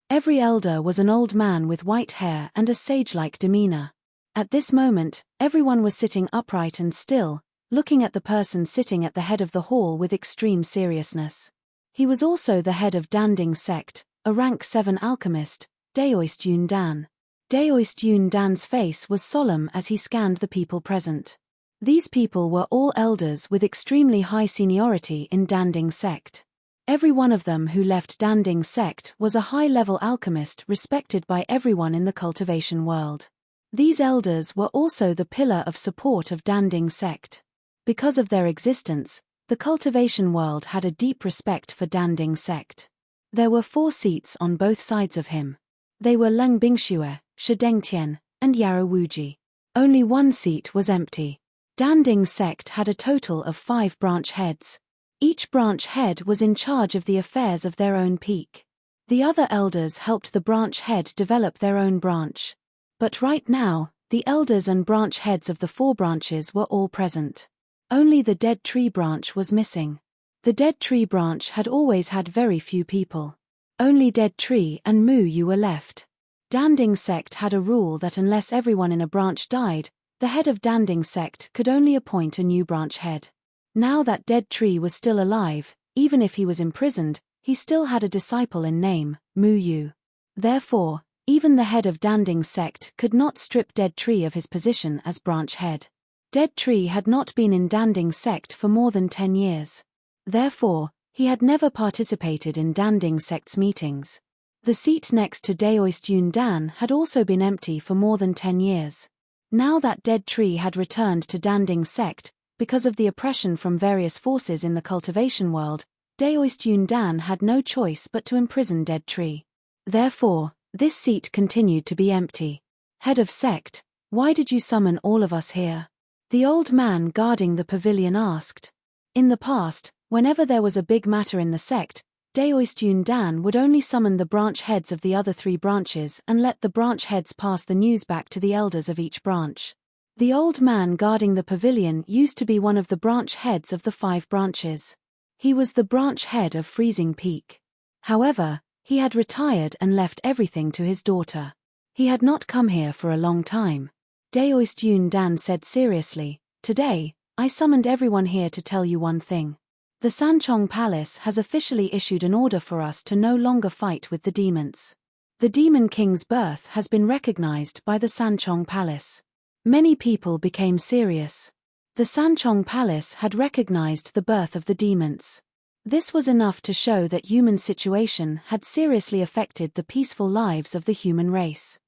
Speaker 1: Every elder was an old man with white hair and a sage-like demeanor. At this moment, everyone was sitting upright and still, looking at the person sitting at the head of the hall with extreme seriousness. He was also the head of Danding sect, a rank 7 alchemist, Daoist Yundan. Daoist Yundan's face was solemn as he scanned the people present. These people were all elders with extremely high seniority in Danding sect. Every one of them who left Danding sect was a high-level alchemist respected by everyone in the cultivation world. These elders were also the pillar of support of Danding sect. Because of their existence, the cultivation world had a deep respect for Danding sect. There were 4 seats on both sides of him. They were Leng Bingxue, Shi Dengtian, and Yarrow Wuji. Only 1 seat was empty. Danding sect had a total of 5 branch heads. Each branch head was in charge of the affairs of their own peak. The other elders helped the branch head develop their own branch. But right now, the elders and branch heads of the 4 branches were all present. Only the dead tree branch was missing. The dead tree branch had always had very few people. Only Dead Tree and Mu Yu were left. Danding sect had a rule that unless everyone in a branch died, the head of Danding sect could only appoint a new branch head. Now that Dead Tree was still alive, even if he was imprisoned, he still had a disciple in name, Mu Yu. Therefore, even the head of Danding sect could not strip Dead Tree of his position as branch head. Dead Tree had not been in Danding sect for more than 10 years. Therefore, He had never participated in Danding sect's meetings. The seat next to Daoist Yun Dan had also been empty for more than 10 years. Now that Dead Tree had returned to Danding sect, because of the oppression from various forces in the cultivation world, Daoist Yun Dan had no choice but to imprison Dead Tree. Therefore, this seat continued to be empty. Head of sect, why did you summon all of us here? The old man guarding the pavilion asked. In the past, whenever there was a big matter in the sect, Daoist Yun Dan would only summon the branch heads of the other 3 branches and let the branch heads pass the news back to the elders of each branch. The old man guarding the pavilion used to be one of the branch heads of the 5 branches. He was the branch head of Freezing Peak. However, he had retired and left everything to his daughter. He had not come here for a long time. Daoist Yun Dan said seriously, "Today, I summoned everyone here to tell you one thing. The Sanchong Palace has officially issued an order for us to no longer fight with the demons. The Demon King's birth has been recognized by the Sanchong Palace." Many people became serious. The Sanchong Palace had recognized the birth of the demons. This was enough to show that human situation had seriously affected the peaceful lives of the human race.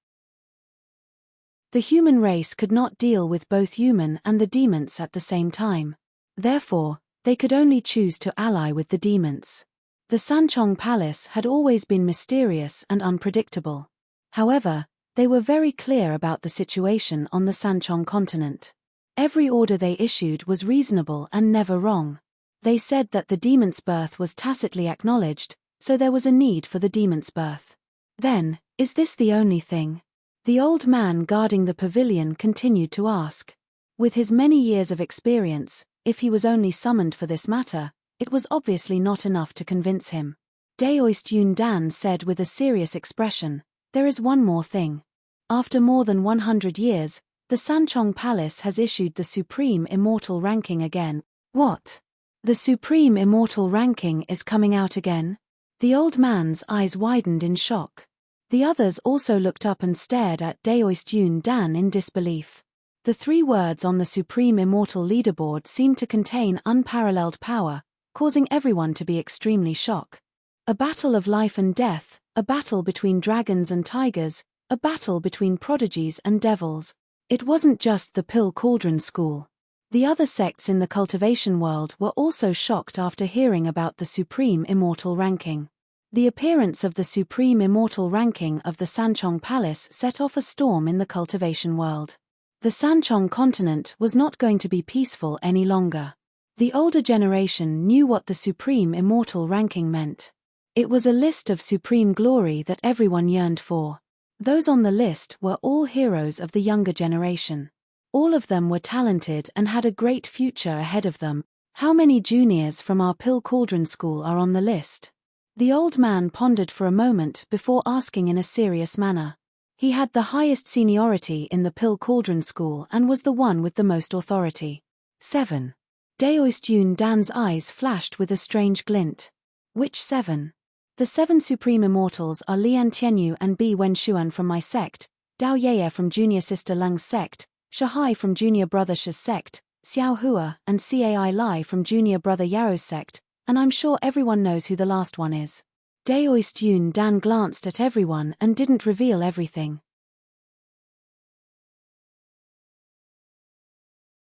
Speaker 1: The human race could not deal with both human and the demons at the same time. Therefore, they could only choose to ally with the demons. The Sanchong Palace had always been mysterious and unpredictable. However, they were very clear about the situation on the Sanchong continent. Every order they issued was reasonable and never wrong. They said that the demon's birth was tacitly acknowledged, so there was a need for the demon's birth. Then, is this the only thing? The old man guarding the pavilion continued to ask. With his many years of experience, if he was only summoned for this matter, it was obviously not enough to convince him. Daoist Yun Dan said with a serious expression, "There is one more thing. After more than 100 years, the Sanchong Palace has issued the Supreme Immortal Ranking again." What? The Supreme Immortal Ranking is coming out again? The old man's eyes widened in shock. The others also looked up and stared at Daoist Yun Dan in disbelief. The 3 words on the Supreme Immortal Leaderboard seemed to contain unparalleled power, causing everyone to be extremely shocked. A battle of life and death, a battle between dragons and tigers, a battle between prodigies and devils. It wasn't just the Pill Cauldron School. The other sects in the cultivation world were also shocked after hearing about the Supreme Immortal Ranking. The appearance of the Supreme Immortal Ranking of the Sanchong Palace set off a storm in the cultivation world. The Sanchong continent was not going to be peaceful any longer. The older generation knew what the Supreme Immortal Ranking meant. It was a list of supreme glory that everyone yearned for. Those on the list were all heroes of the younger generation. All of them were talented and had a great future ahead of them. How many juniors from our Pill Cauldron School are on the list? The old man pondered for a moment before asking in a serious manner. He had the highest seniority in the Pill Cauldron School and was the one with the most authority. 7. Daoist Yun Dan's eyes flashed with a strange glint. Which 7? The 7 Supreme Immortals are Lian Tianyu and Bi Wenshuan from my sect, Dao Yeye from Junior Sister Lung's sect, Shahai from Junior Brother Shi's sect, Xiao Hua and Cai Lai from Junior Brother Yao's sect, and I'm sure everyone knows who the last one is. Daoist Yun Dan glanced at everyone and didn't reveal everything.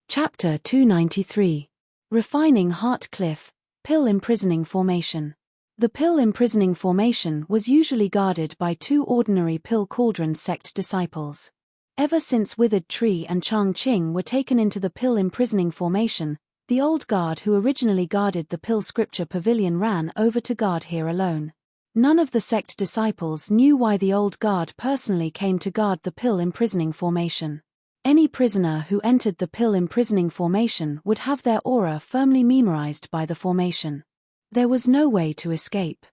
Speaker 1: Chapter 293. Refining Heart Cliff, Pill Imprisoning Formation. The Pill Imprisoning Formation was usually guarded by 2 ordinary Pill Cauldron sect disciples. Ever since Withered Tree and Chang Qing were taken into the Pill Imprisoning Formation, the old guard who originally guarded the Pill Scripture Pavilion ran over to guard here alone. None of the sect disciples knew why the old guard personally came to guard the Pill Imprisoning Formation. Any prisoner who entered the Pill Imprisoning Formation would have their aura firmly memorized by the formation. There was no way to escape.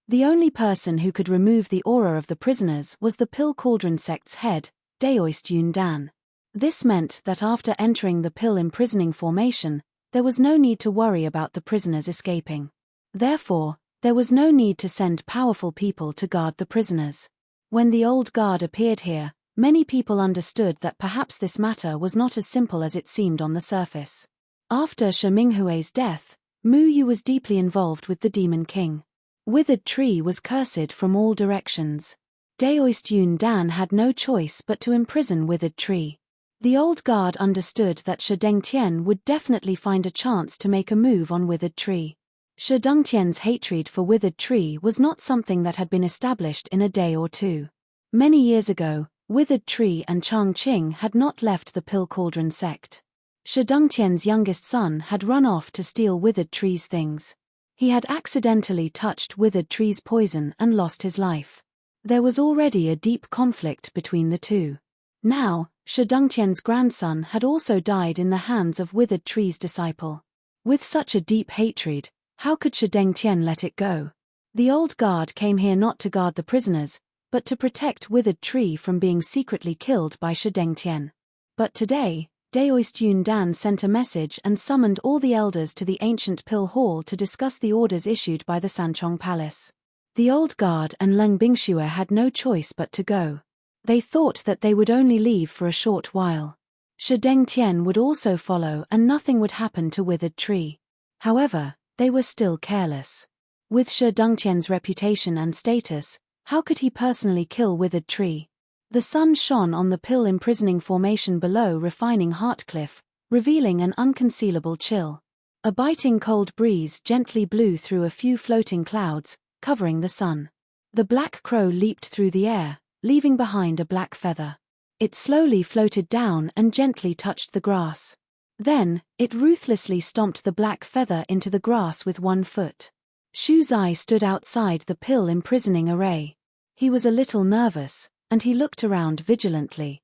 Speaker 1: The only person who could remove the aura of the prisoners was the Pill Cauldron sect's head, Daoist Yun Dan. This meant that after entering the Pill Imprisoning Formation, there was no need to worry about the prisoners escaping. Therefore, there was no need to send powerful people to guard the prisoners. When the old guard appeared here, many people understood that perhaps this matter was not as simple as it seemed on the surface. After Shi Minghui's death, Mu Yu was deeply involved with the Demon King. Withered Tree was cursed from all directions. Daoist Yun Dan had no choice but to imprison Withered Tree. The old guard understood that Shi Dengtian would definitely find a chance to make a move on Withered Tree. Shi Dengtian's hatred for Withered Tree was not something that had been established in a day or two. Many years ago, Withered Tree and Chang Qing had not left the Pill Cauldron sect. Shi Dengtian's youngest son had run off to steal Withered Tree's things. He had accidentally touched Withered Tree's poison and lost his life. There was already a deep conflict between the two. Now, Shi Dengtian's grandson had also died in the hands of Withered Tree's disciple. With such a deep hatred, how could Shi Dengtian let it go? The old guard came here not to guard the prisoners, but to protect Withered Tree from being secretly killed by Shi Dengtian. But today, Daoist Yun Dan sent a message and summoned all the elders to the ancient Pill Hall to discuss the orders issued by the Sanchong Palace. The old guard and Leng Bingxue had no choice but to go. They thought that they would only leave for a short while. Shi Dengtian would also follow and nothing would happen to Withered Tree. However, they were still careless. With Shi Dengtian's reputation and status, how could he personally kill Withered Tree? The sun shone on the pill imprisoning formation below refining Heartcliff, revealing an unconcealable chill. A biting cold breeze gently blew through a few floating clouds, covering the sun. The black crow leaped through the air, leaving behind a black feather. It slowly floated down and gently touched the grass. Then, it ruthlessly stomped the black feather into the grass with one foot. Shu Zai stood outside the pill imprisoning array. He was a little nervous, and he looked around vigilantly.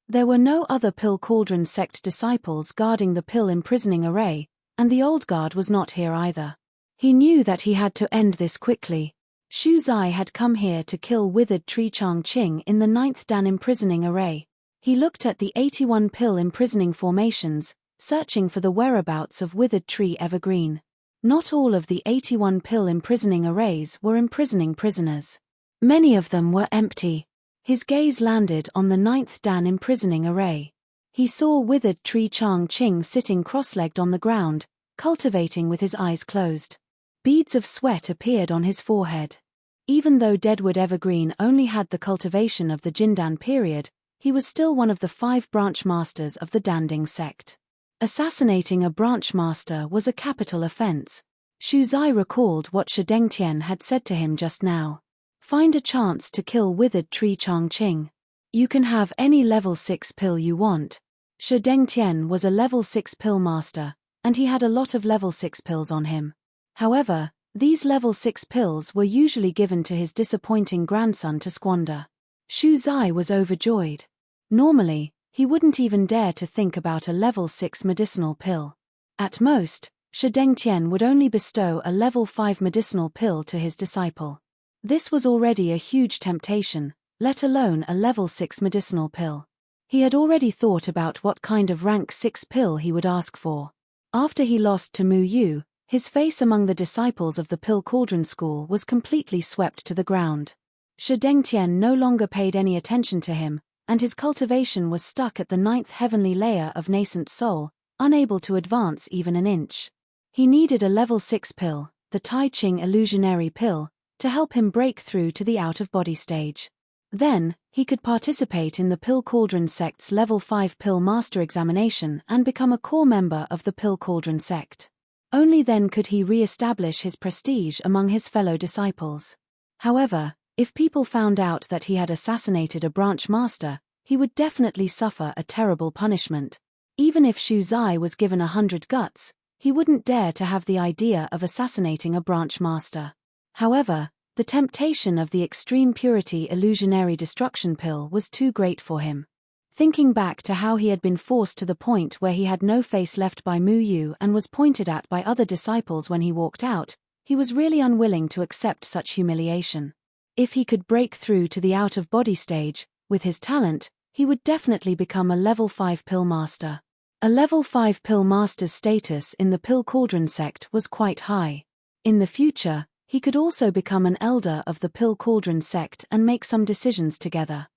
Speaker 1: There were no other Pill Cauldron sect disciples guarding the pill imprisoning array, and the old guard was not here either. He knew that he had to end this quickly. Shu Zai had come here to kill Withered Tree Chang Qing in the 9th Dan imprisoning array. He looked at the 81 pill imprisoning formations, searching for the whereabouts of Withered Tree Evergreen. Not all of the 81 pill imprisoning arrays were imprisoning prisoners. Many of them were empty. His gaze landed on the 9th Dan imprisoning array. He saw Withered Tree Chang Qing sitting cross-legged on the ground, cultivating with his eyes closed. Beads of sweat appeared on his forehead. Even though Deadwood Evergreen only had the cultivation of the Jindan period, he was still one of the 5 branch masters of the Danding sect. Assassinating a branch master was a capital offense. Shu Zai recalled what Shi Dengtian had said to him just now. Find a chance to kill Withered Tree Chang Qing. You can have any level 6 pill you want. Shi Dengtian was a level 6 pill master, and he had a lot of level 6 pills on him. However, these level 6 pills were usually given to his disappointing grandson to squander. Shu Zai was overjoyed. Normally, he wouldn't even dare to think about a level 6 medicinal pill. At most, Shi Dengtian would only bestow a level 5 medicinal pill to his disciple. This was already a huge temptation, let alone a level 6 medicinal pill. He had already thought about what kind of rank 6 pill he would ask for. After he lost to Mu Yu, his face among the disciples of the Pill Cauldron School was completely swept to the ground. Shi Dengtian no longer paid any attention to him, and his cultivation was stuck at the 9th heavenly layer of nascent soul, unable to advance even an inch. He needed a level 6 pill, the Tai Ching illusionary pill, to help him break through to the out-of-body stage. Then, he could participate in the Pill Cauldron sect's level 5 pill master examination and become a core member of the Pill Cauldron sect. Only then could he re-establish his prestige among his fellow disciples. However, if people found out that he had assassinated a branch master, he would definitely suffer a terrible punishment. Even if Shu Zai was given 100 guts, he wouldn't dare to have the idea of assassinating a branch master. However, the temptation of the extreme purity illusionary destruction pill was too great for him. Thinking back to how he had been forced to the point where he had no face left by Mu Yu and was pointed at by other disciples when he walked out, he was really unwilling to accept such humiliation. If he could break through to the out-of-body stage, with his talent, he would definitely become a level 5 pill master. A level 5 pill master's status in the Pill Cauldron sect was quite high. In the future, he could also become an elder of the Pill Cauldron sect and make some decisions together.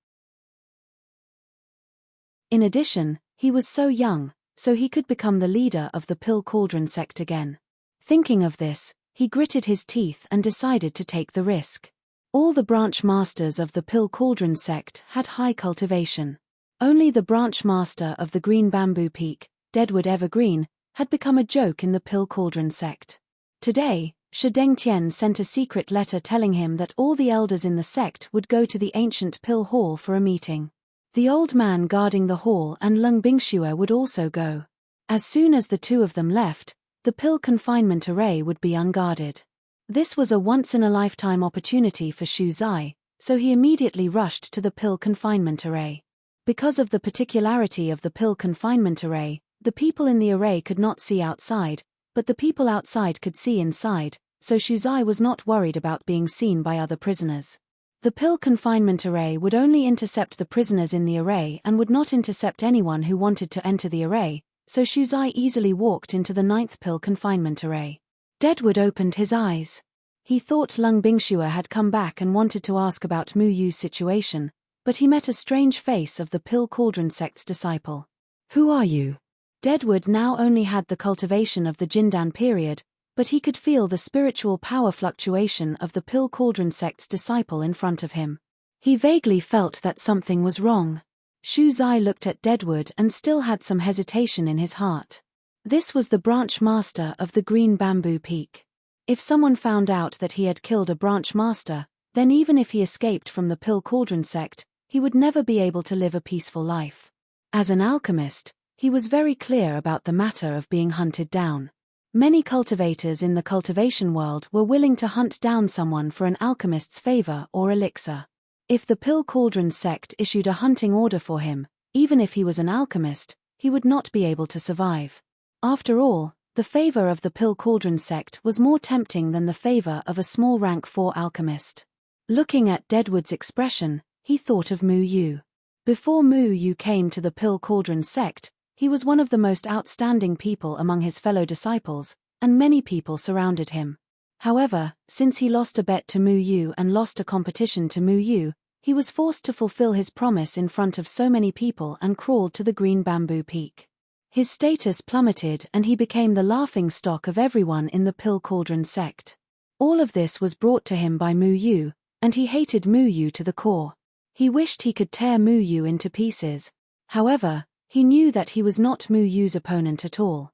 Speaker 1: In addition, he was so young, so he could become the leader of the Pill Cauldron sect again. Thinking of this, he gritted his teeth and decided to take the risk. All the branch masters of the Pill Cauldron sect had high cultivation. Only the branch master of the Green Bamboo Peak, Deadwood Evergreen, had become a joke in the Pill Cauldron sect. Today, Shi Dengtian sent a secret letter telling him that all the elders in the sect would go to the ancient Pill Hall for a meeting. The old man guarding the hall and Lung Bingxue would also go. As soon as the two of them left, the Pill confinement array would be unguarded. This was a once-in-a-lifetime opportunity for Shu Zai, so he immediately rushed to the Pill confinement array. Because of the particularity of the Pill confinement array, the people in the array could not see outside, but the people outside could see inside, so Shu Zai was not worried about being seen by other prisoners. The Pill confinement array would only intercept the prisoners in the array and would not intercept anyone who wanted to enter the array, so Shu Zai easily walked into the 9th Pill confinement array. Deadwood opened his eyes. He thought Lung Bingxue had come back and wanted to ask about Mu Yu's situation, but he met a strange face of the Pill Cauldron sect's disciple. "Who are you?" Deadwood now only had the cultivation of the Jindan period, but he could feel the spiritual power fluctuation of the Pill Cauldron sect's disciple in front of him. He vaguely felt that something was wrong. Shu Zai looked at Deadwood and still had some hesitation in his heart. This was the branch master of the Green Bamboo Peak. If someone found out that he had killed a branch master, then even if he escaped from the Pill Cauldron sect, he would never be able to live a peaceful life. As an alchemist, he was very clear about the matter of being hunted down. Many cultivators in the cultivation world were willing to hunt down someone for an alchemist's favor or elixir. If the Pill Cauldron sect issued a hunting order for him, even if he was an alchemist, he would not be able to survive. After all, the favor of the Pill Cauldron sect was more tempting than the favor of a small rank 4 alchemist. Looking at Deadwood's expression, he thought of Mu Yu. Before Mu Yu came to the Pill Cauldron sect, he was one of the most outstanding people among his fellow disciples, and many people surrounded him. However, since he lost a bet to Mu Yu and lost a competition to Mu Yu, he was forced to fulfill his promise in front of so many people and crawled to the Green Bamboo Peak. His status plummeted and he became the laughingstock of everyone in the Pill Cauldron sect. All of this was brought to him by Mu Yu, and he hated Mu Yu to the core. He wished he could tear Mu Yu into pieces. However, he knew that he was not Mu Yu's opponent at all.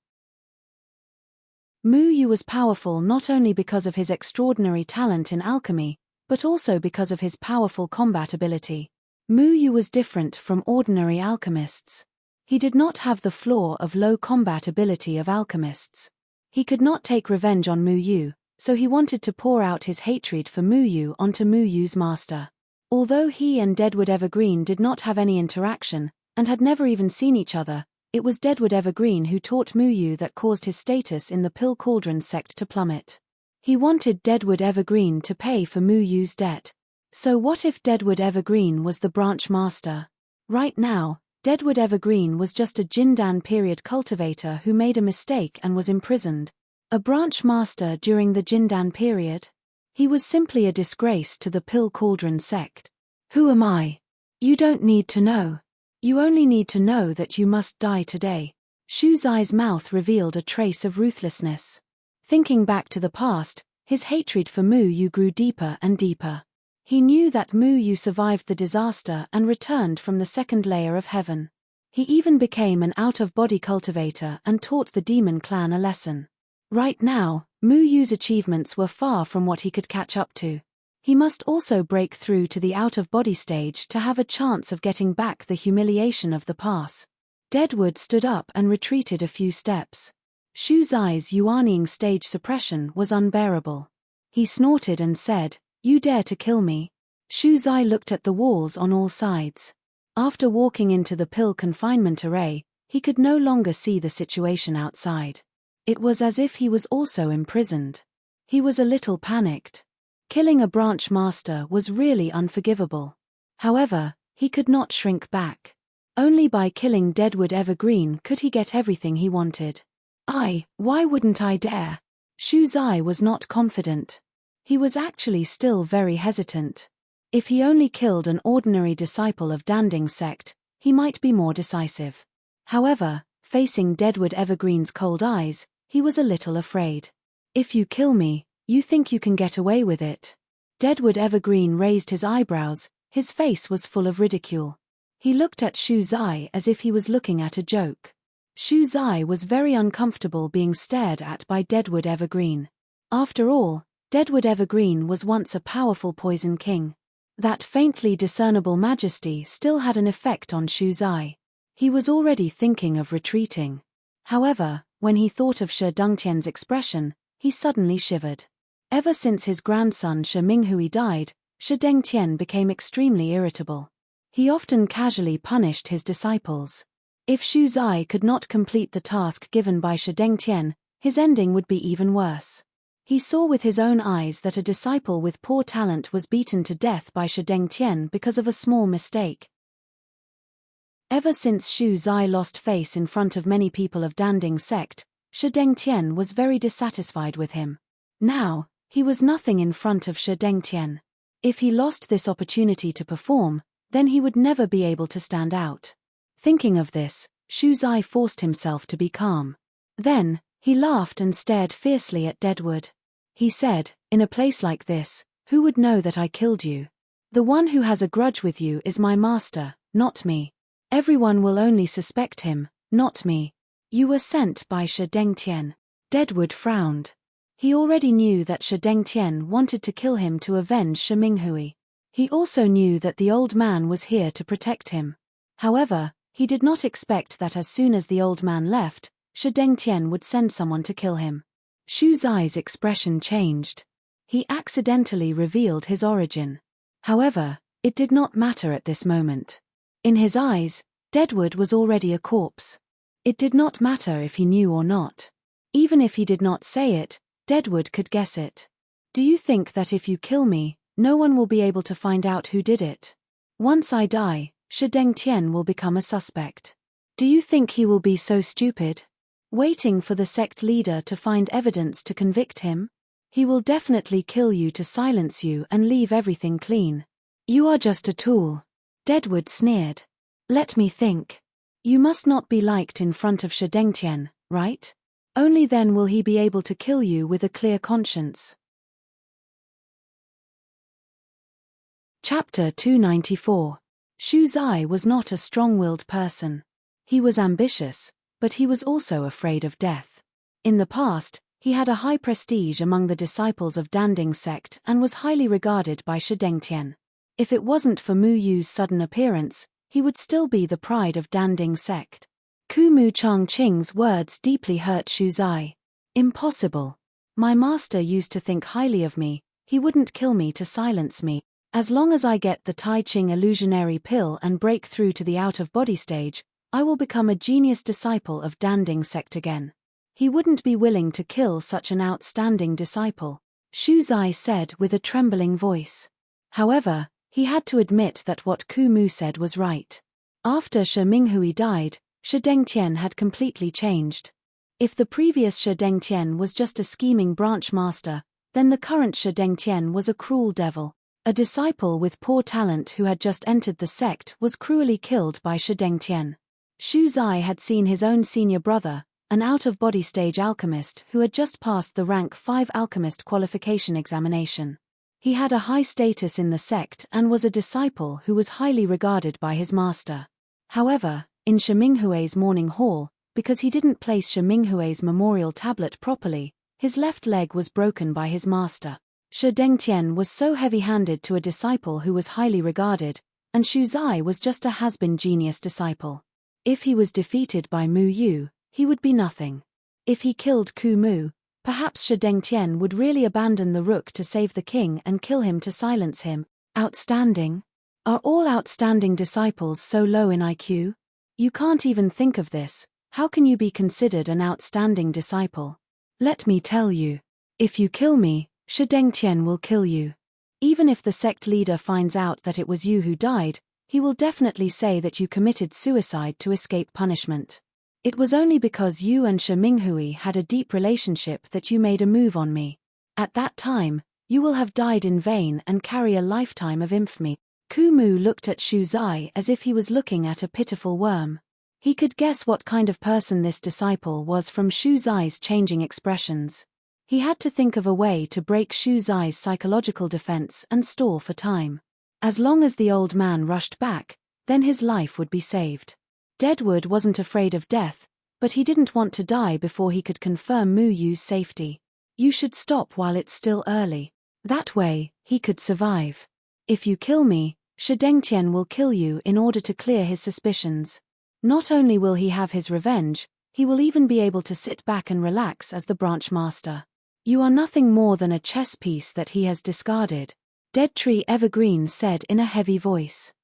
Speaker 1: Mu Yu was powerful not only because of his extraordinary talent in alchemy, but also because of his powerful combat ability. Mu Yu was different from ordinary alchemists. He did not have the flaw of low combat ability of alchemists. He could not take revenge on Mu Yu, so he wanted to pour out his hatred for Mu Yu onto Mu Yu's master. Although he and Deadwood Evergreen did not have any interaction, and had never even seen each other, it was Deadwood Evergreen who taught Mu Yu that caused his status in the Pill Cauldron sect to plummet. He wanted Deadwood Evergreen to pay for Mu Yu's debt. So what if Deadwood Evergreen was the branch master? Right now, Deadwood Evergreen was just a Jindan period cultivator who made a mistake and was imprisoned. A branch master during the Jindan period? He was simply a disgrace to the Pill Cauldron sect. Who am I? You don't need to know. You only need to know that you must die today. Shu Zai's mouth revealed a trace of ruthlessness. Thinking back to the past, his hatred for Mu Yu grew deeper and deeper. He knew that Mu Yu survived the disaster and returned from the second layer of heaven. He even became an out-of-body cultivator and taught the demon clan a lesson. Right now, Mu Yu's achievements were far from what he could catch up to. He must also break through to the out-of-body stage to have a chance of getting back the humiliation of the past. Deadwood stood up and retreated a few steps. Shu Zai's yuanying stage suppression was unbearable. He snorted and said, "You dare to kill me?" Shu Zai looked at the walls on all sides. After walking into the Pill confinement array, he could no longer see the situation outside. It was as if he was also imprisoned. He was a little panicked. Killing a branch master was really unforgivable. However, he could not shrink back. Only by killing Deadwood Evergreen could he get everything he wanted. Why wouldn't I dare? Shu Zai was not confident. He was actually still very hesitant. If he only killed an ordinary disciple of Danding sect, he might be more decisive. However, Facing Deadwood Evergreen's cold eyes, he was a little afraid. "If you kill me, you think you can get away with it?" Deadwood Evergreen raised his eyebrows, his face was full of ridicule. He looked at Shu Zai as if he was looking at a joke. Shu Zai was very uncomfortable being stared at by Deadwood Evergreen. After all, Deadwood Evergreen was once a powerful poison king. That faintly discernible majesty still had an effect on Shu Zai. He was already thinking of retreating. However, when he thought of Shi Dengtian's expression, he suddenly shivered. Ever since his grandson Shi Minghui died, Shi Dengtian became extremely irritable. He often casually punished his disciples. If Shu Zai could not complete the task given by Shi Dengtian, his ending would be even worse. He saw with his own eyes that a disciple with poor talent was beaten to death by Shi Dengtian because of a small mistake. Ever since Shu Zai lost face in front of many people of Danding sect, Shi Dengtian was very dissatisfied with him. Now, he was nothing in front of Shi Dengtian. If he lost this opportunity to perform, then he would never be able to stand out. Thinking of this, Shu Zai forced himself to be calm. Then, he laughed and stared fiercely at Deadwood. He said, "In a place like this, who would know that I killed you? The one who has a grudge with you is my master, not me. Everyone will only suspect him, not me. You were sent by Shi Dengtian." Deadwood frowned. He already knew that Shi Dengtian wanted to kill him to avenge Shi Minghui. He also knew that the old man was here to protect him. However, he did not expect that as soon as the old man left, Shi Dengtian would send someone to kill him. Shu Zai's expression changed. He accidentally revealed his origin. However, it did not matter at this moment. In his eyes, Deadwood was already a corpse. It did not matter if he knew or not. Even if he did not say it, Deadwood could guess it. "Do you think that if you kill me, no one will be able to find out who did it? Once I die, Shi Dengtian will become a suspect. Do you think he will be so stupid? Waiting for the sect leader to find evidence to convict him? He will definitely kill you to silence you and leave everything clean. You are just a tool." Deadwood sneered. "Let me think. You must not be liked in front of Shi Dengtian, right? Only then will he be able to kill you with a clear conscience." Chapter 294. Shu Zai was not a strong-willed person. He was ambitious, but he was also afraid of death. In the past, he had a high prestige among the disciples of Danding sect and was highly regarded by Shi Dengtian. If it wasn't for Mu Yu's sudden appearance, he would still be the pride of Danding sect. Kumu Changqing's words deeply hurt Shu Zai. "Impossible. My master used to think highly of me, he wouldn't kill me to silence me. As long as I get the Tai Ching illusionary pill and break through to the out-of-body stage, I will become a genius disciple of Danding sect again. He wouldn't be willing to kill such an outstanding disciple," Shu Zai said with a trembling voice. However, he had to admit that what Kumu said was right. After Shi Minghui died, Shi Dengtian had completely changed. If the previous Shi Dengtian was just a scheming branch master, then the current Shi Dengtian was a cruel devil. A disciple with poor talent who had just entered the sect was cruelly killed by Shi Dengtian. Shu Zai had seen his own senior brother, an out-of-body stage alchemist who had just passed the rank 5 alchemist qualification examination. He had a high status in the sect and was a disciple who was highly regarded by his master. However, in Shi Minghui's morning hall, because he didn't place Shi Minghui's memorial tablet properly, his left leg was broken by his master. Shi Dengtian was so heavy-handed to a disciple who was highly regarded, and Shu Zai was just a has-been genius disciple. If he was defeated by Mu Yu, he would be nothing. If he killed Ku Mu, perhaps Shi Dengtian would really abandon the rook to save the king and kill him to silence him. Outstanding? Are all outstanding disciples so low in IQ? You can't even think of this. How can you be considered an outstanding disciple? Let me tell you. If you kill me, Shi Dengtian will kill you. Even if the sect leader finds out that it was you who died, he will definitely say that you committed suicide to escape punishment. It was only because you and Shi Minghui had a deep relationship that you made a move on me. At that time, you will have died in vain and carry a lifetime of infamy. Ku Mu looked at Shu Zai as if he was looking at a pitiful worm. He could guess what kind of person this disciple was from Shu Zai's changing expressions. He had to think of a way to break Shu Zai's psychological defense and stall for time. As long as the old man rushed back, then his life would be saved. Deadwood wasn't afraid of death, but he didn't want to die before he could confirm Mu Yu's safety. You should stop while it's still early. That way, he could survive. If you kill me, Shi Dengtian will kill you in order to clear his suspicions. Not only will he have his revenge, he will even be able to sit back and relax as the branch master. You are nothing more than a chess piece that he has discarded, Dead Tree Evergreen said in a heavy voice.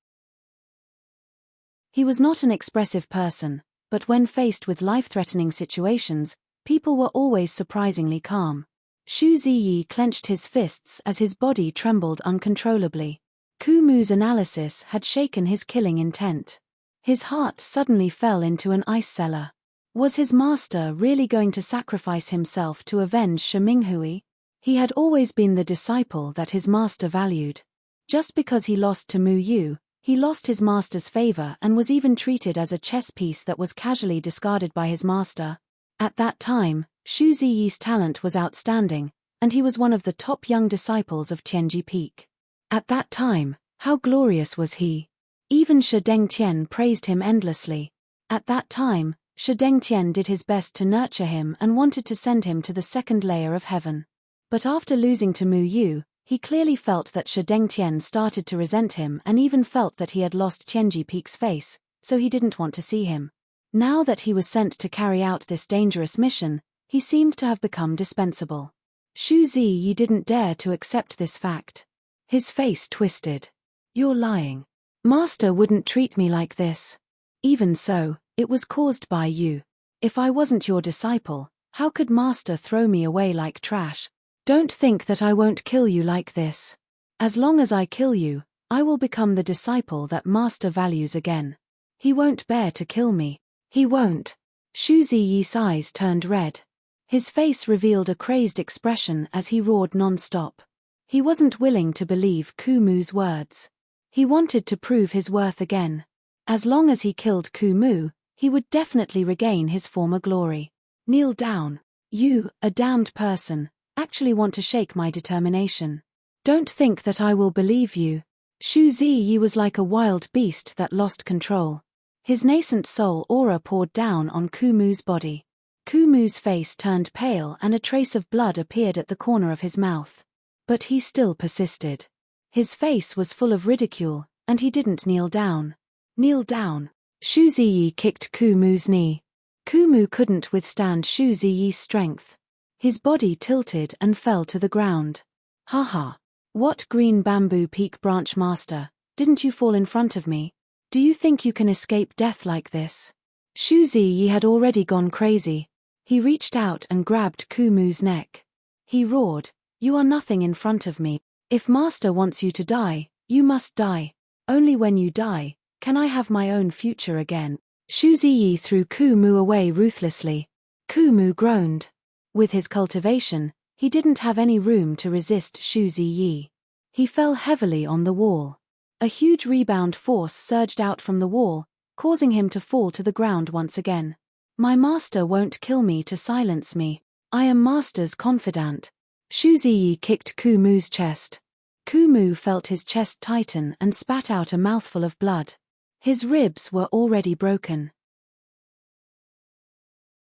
Speaker 1: He was not an expressive person, but when faced with life-threatening situations, people were always surprisingly calm. Shu Ziyi clenched his fists as his body trembled uncontrollably. Ku Mu's analysis had shaken his killing intent. His heart suddenly fell into an ice cellar. Was his master really going to sacrifice himself to avenge Shi Minghui? He had always been the disciple that his master valued. Just because he lost to Mu Yu, he lost his master's favor and was even treated as a chess piece that was casually discarded by his master. At that time, Shu Ziyi's talent was outstanding, and he was one of the top young disciples of Tianji Peak. At that time, how glorious was he! Even Shi Dengtian praised him endlessly. At that time, Shi Dengtian did his best to nurture him and wanted to send him to the second layer of heaven. But after losing to Mu Yu, he clearly felt that Shi Dengtian started to resent him and even felt that he had lost Tianji Peak's face, so he didn't want to see him. Now that he was sent to carry out this dangerous mission, he seemed to have become dispensable. Shu Ziyi didn't dare to accept this fact. His face twisted. You're lying. Master wouldn't treat me like this. Even so, it was caused by you. If I wasn't your disciple, how could Master throw me away like trash? Don't think that I won't kill you like this. As long as I kill you, I will become the disciple that Master values again. He won't bear to kill me. He won't. Shu Ziyi's eyes turned red. His face revealed a crazed expression as he roared non-stop. He wasn't willing to believe Ku Mu's words. He wanted to prove his worth again. As long as he killed Ku Mu, he would definitely regain his former glory. Kneel down. You, a damned person, actually want to shake my determination. Don't think that I will believe you. Shu Ziyi was like a wild beast that lost control. His nascent soul aura poured down on Ku Mu's body. Ku Mu's face turned pale and a trace of blood appeared at the corner of his mouth. But he still persisted. His face was full of ridicule, and he didn't kneel down. Kneel down. Shu Ziyi kicked Ku Mu's knee. Ku Mu couldn't withstand Shu Ziyi's strength. His body tilted and fell to the ground. Haha. What green bamboo peak branch master, didn't you fall in front of me? Do you think you can escape death like this? Shu Ziyi had already gone crazy. He reached out and grabbed Ku Mu's neck. He roared, you are nothing in front of me. If Master wants you to die, you must die. Only when you die, can I have my own future again. Shu Ziyi threw Ku Mu away ruthlessly. Ku Mu groaned. With his cultivation, he didn't have any room to resist Shu Ziyi. He fell heavily on the wall. A huge rebound force surged out from the wall, causing him to fall to the ground once again. My master won't kill me to silence me. I am Master's confidant. Shu Ziyi kicked Ku Mu's chest. Ku Mu felt his chest tighten and spat out a mouthful of blood. His ribs were already broken.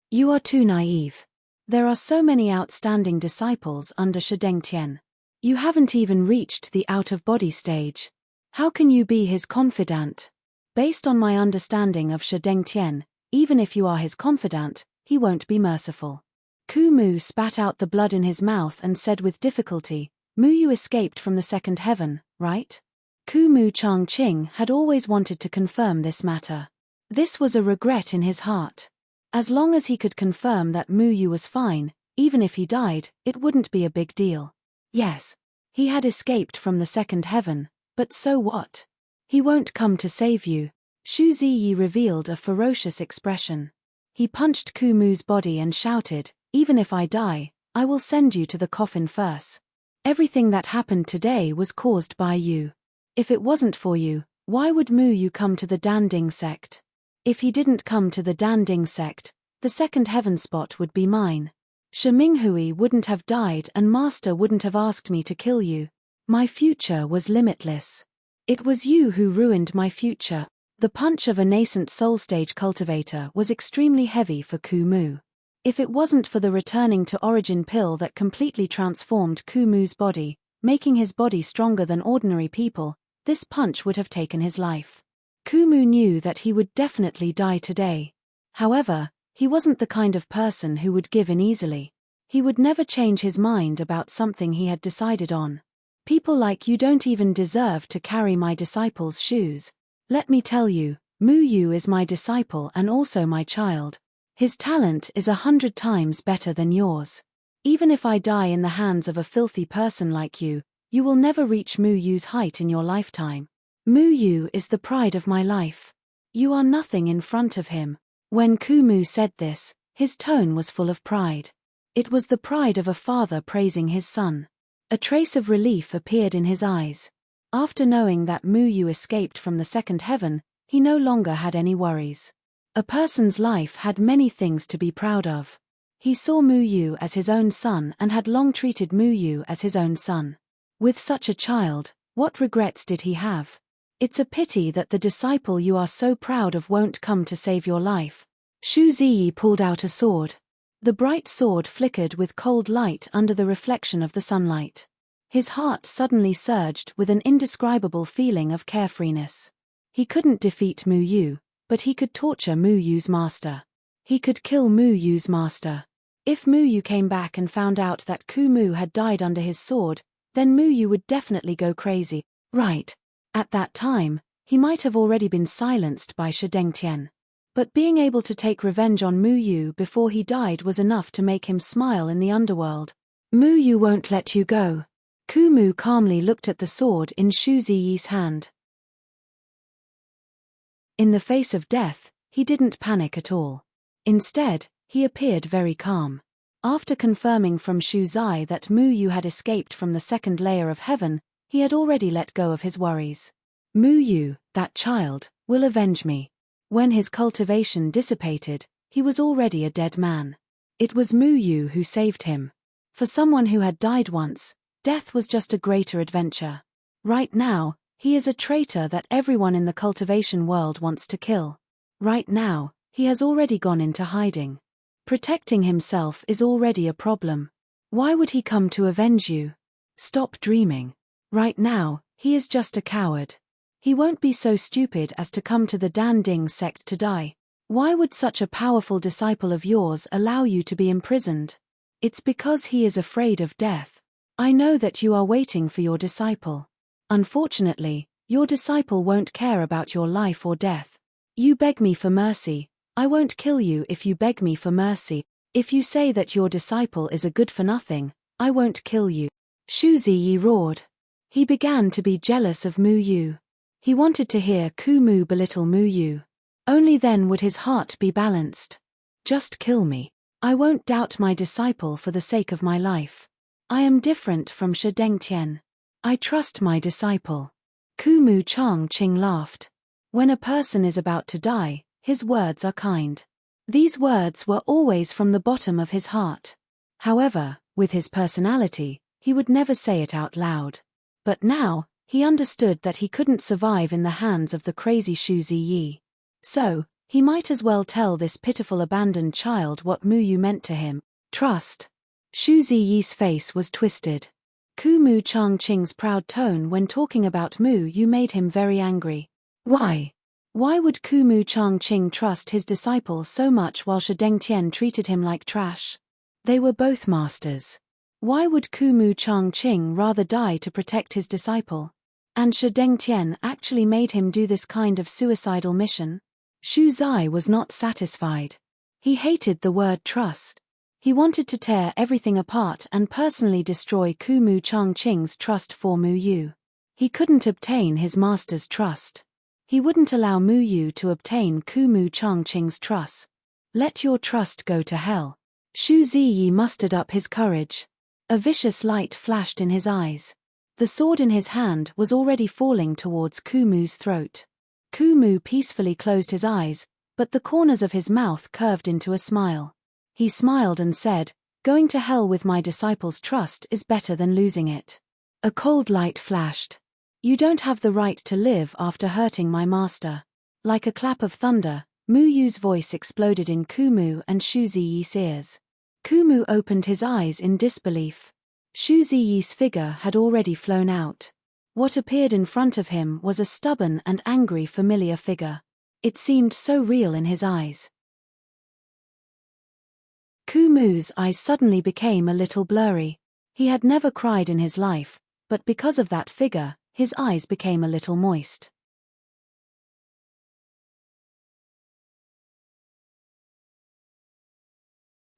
Speaker 1: You are too naive. There are so many outstanding disciples under Shi Dengtian. You haven't even reached the out-of-body stage. How can you be his confidant? Based on my understanding of Shi Dengtian, even if you are his confidant, he won't be merciful. Ku Mu spat out the blood in his mouth and said with difficulty, Mu Yu escaped from the second heaven, right? Ku Mu Changqing had always wanted to confirm this matter. This was a regret in his heart. As long as he could confirm that Mu Yu was fine, even if he died, it wouldn't be a big deal. Yes, he had escaped from the second heaven, but so what? He won't come to save you. Shu Ziyi revealed a ferocious expression. He punched Ku Mu's body and shouted, even if I die, I will send you to the coffin first. Everything that happened today was caused by you. If it wasn't for you, why would Mu Yu come to the Danding sect? If he didn't come to the Danding sect, the second heaven spot would be mine. Shi Minghui wouldn't have died and Master wouldn't have asked me to kill you. My future was limitless. It was you who ruined my future. The punch of a nascent soul stage cultivator was extremely heavy for Kumu. If it wasn't for the returning to origin pill that completely transformed Kumu's body, making his body stronger than ordinary people, this punch would have taken his life. Kumu knew that he would definitely die today. However, he wasn't the kind of person who would give in easily. He would never change his mind about something he had decided on. People like you don't even deserve to carry my disciple's shoes. Let me tell you, Mu Yu is my disciple and also my child. His talent is 100 times better than yours. Even if I die in the hands of a filthy person like you, you will never reach Mu Yu's height in your lifetime. Mu Yu is the pride of my life. You are nothing in front of him. When Kumu said this, his tone was full of pride. It was the pride of a father praising his son. A trace of relief appeared in his eyes. After knowing that Mu Yu escaped from the second heaven, he no longer had any worries. A person's life had many things to be proud of. He saw Mu Yu as his own son and had long treated Mu Yu as his own son. With such a child, what regrets did he have? It's a pity that the disciple you are so proud of won't come to save your life. Shu Ziyi pulled out a sword. The bright sword flickered with cold light under the reflection of the sunlight. His heart suddenly surged with an indescribable feeling of carefreeness. He couldn't defeat Mu Yu, but he could torture Mu Yu's master. He could kill Mu Yu's master. If Mu Yu came back and found out that Kumu had died under his sword, then Mu Yu would definitely go crazy. Right. At that time, he might have already been silenced by Shi Dengtian. But being able to take revenge on Mu Yu before he died was enough to make him smile in the underworld. Mu Yu won't let you go. Kumu calmly looked at the sword in Shu Ziyi's hand. In the face of death, he didn't panic at all. Instead, he appeared very calm. After confirming from Shu Zai that Mu Yu had escaped from the second layer of heaven, he had already let go of his worries. Mu Yu, that child, will avenge me. When his cultivation dissipated, he was already a dead man. It was Mu Yu who saved him. For someone who had died once, death was just a greater adventure. Right now, he is a traitor that everyone in the cultivation world wants to kill. Right now, he has already gone into hiding. Protecting himself is already a problem. Why would he come to avenge you? Stop dreaming. Right now, he is just a coward. He won't be so stupid as to come to the Danding sect to die. Why would such a powerful disciple of yours allow you to be imprisoned? It's because he is afraid of death. I know that you are waiting for your disciple. Unfortunately, your disciple won't care about your life or death. You beg me for mercy. I won't kill you if you beg me for mercy. If you say that your disciple is a good-for-nothing, I won't kill you. Shu Ziyi roared. He began to be jealous of Mu Yu. He wanted to hear Kumu belittle Mu Yu. Only then would his heart be balanced. Just kill me. I won't doubt my disciple for the sake of my life. I am different from Shi Dengtian. I trust my disciple. Kumu Changqing laughed. When a person is about to die, his words are kind. These words were always from the bottom of his heart. However, with his personality, he would never say it out loud. But now, he understood that he couldn't survive in the hands of the crazy Shu Ziyi. So, he might as well tell this pitiful abandoned child what Mu Yu meant to him. Trust. Shu Ziyi's face was twisted. Kumu Changqing's proud tone when talking about Mu Yu made him very angry. Why? Why would Kumu Changqing trust his disciple so much while Shi Dengtian treated him like trash? They were both masters. Why would Kumu Changqing rather die to protect his disciple? And Shi Dengtian actually made him do this kind of suicidal mission? Shu Zai was not satisfied. He hated the word trust. He wanted to tear everything apart and personally destroy Kumu Changqing's trust for Mu Yu. He couldn't obtain his master's trust. He wouldn't allow Mu Yu to obtain Kumu Changqing's trust. Let your trust go to hell. Shu Ziyi mustered up his courage. A vicious light flashed in his eyes. The sword in his hand was already falling towards Kumu's throat. Kumu peacefully closed his eyes, but the corners of his mouth curved into a smile. He smiled and said, "Going to hell with my disciples' trust is better than losing it." A cold light flashed. "You don't have the right to live after hurting my master." Like a clap of thunder, Mu Yu's voice exploded in Kumu and Shu Ziyi's ears. Kumu opened his eyes in disbelief. Shu Ziyi's figure had already flown out. What appeared in front of him was a stubborn and angry familiar figure. It seemed so real in his eyes. Kumu's eyes suddenly became a little blurry. He had never cried in his life, but because of that figure, his eyes became a little moist.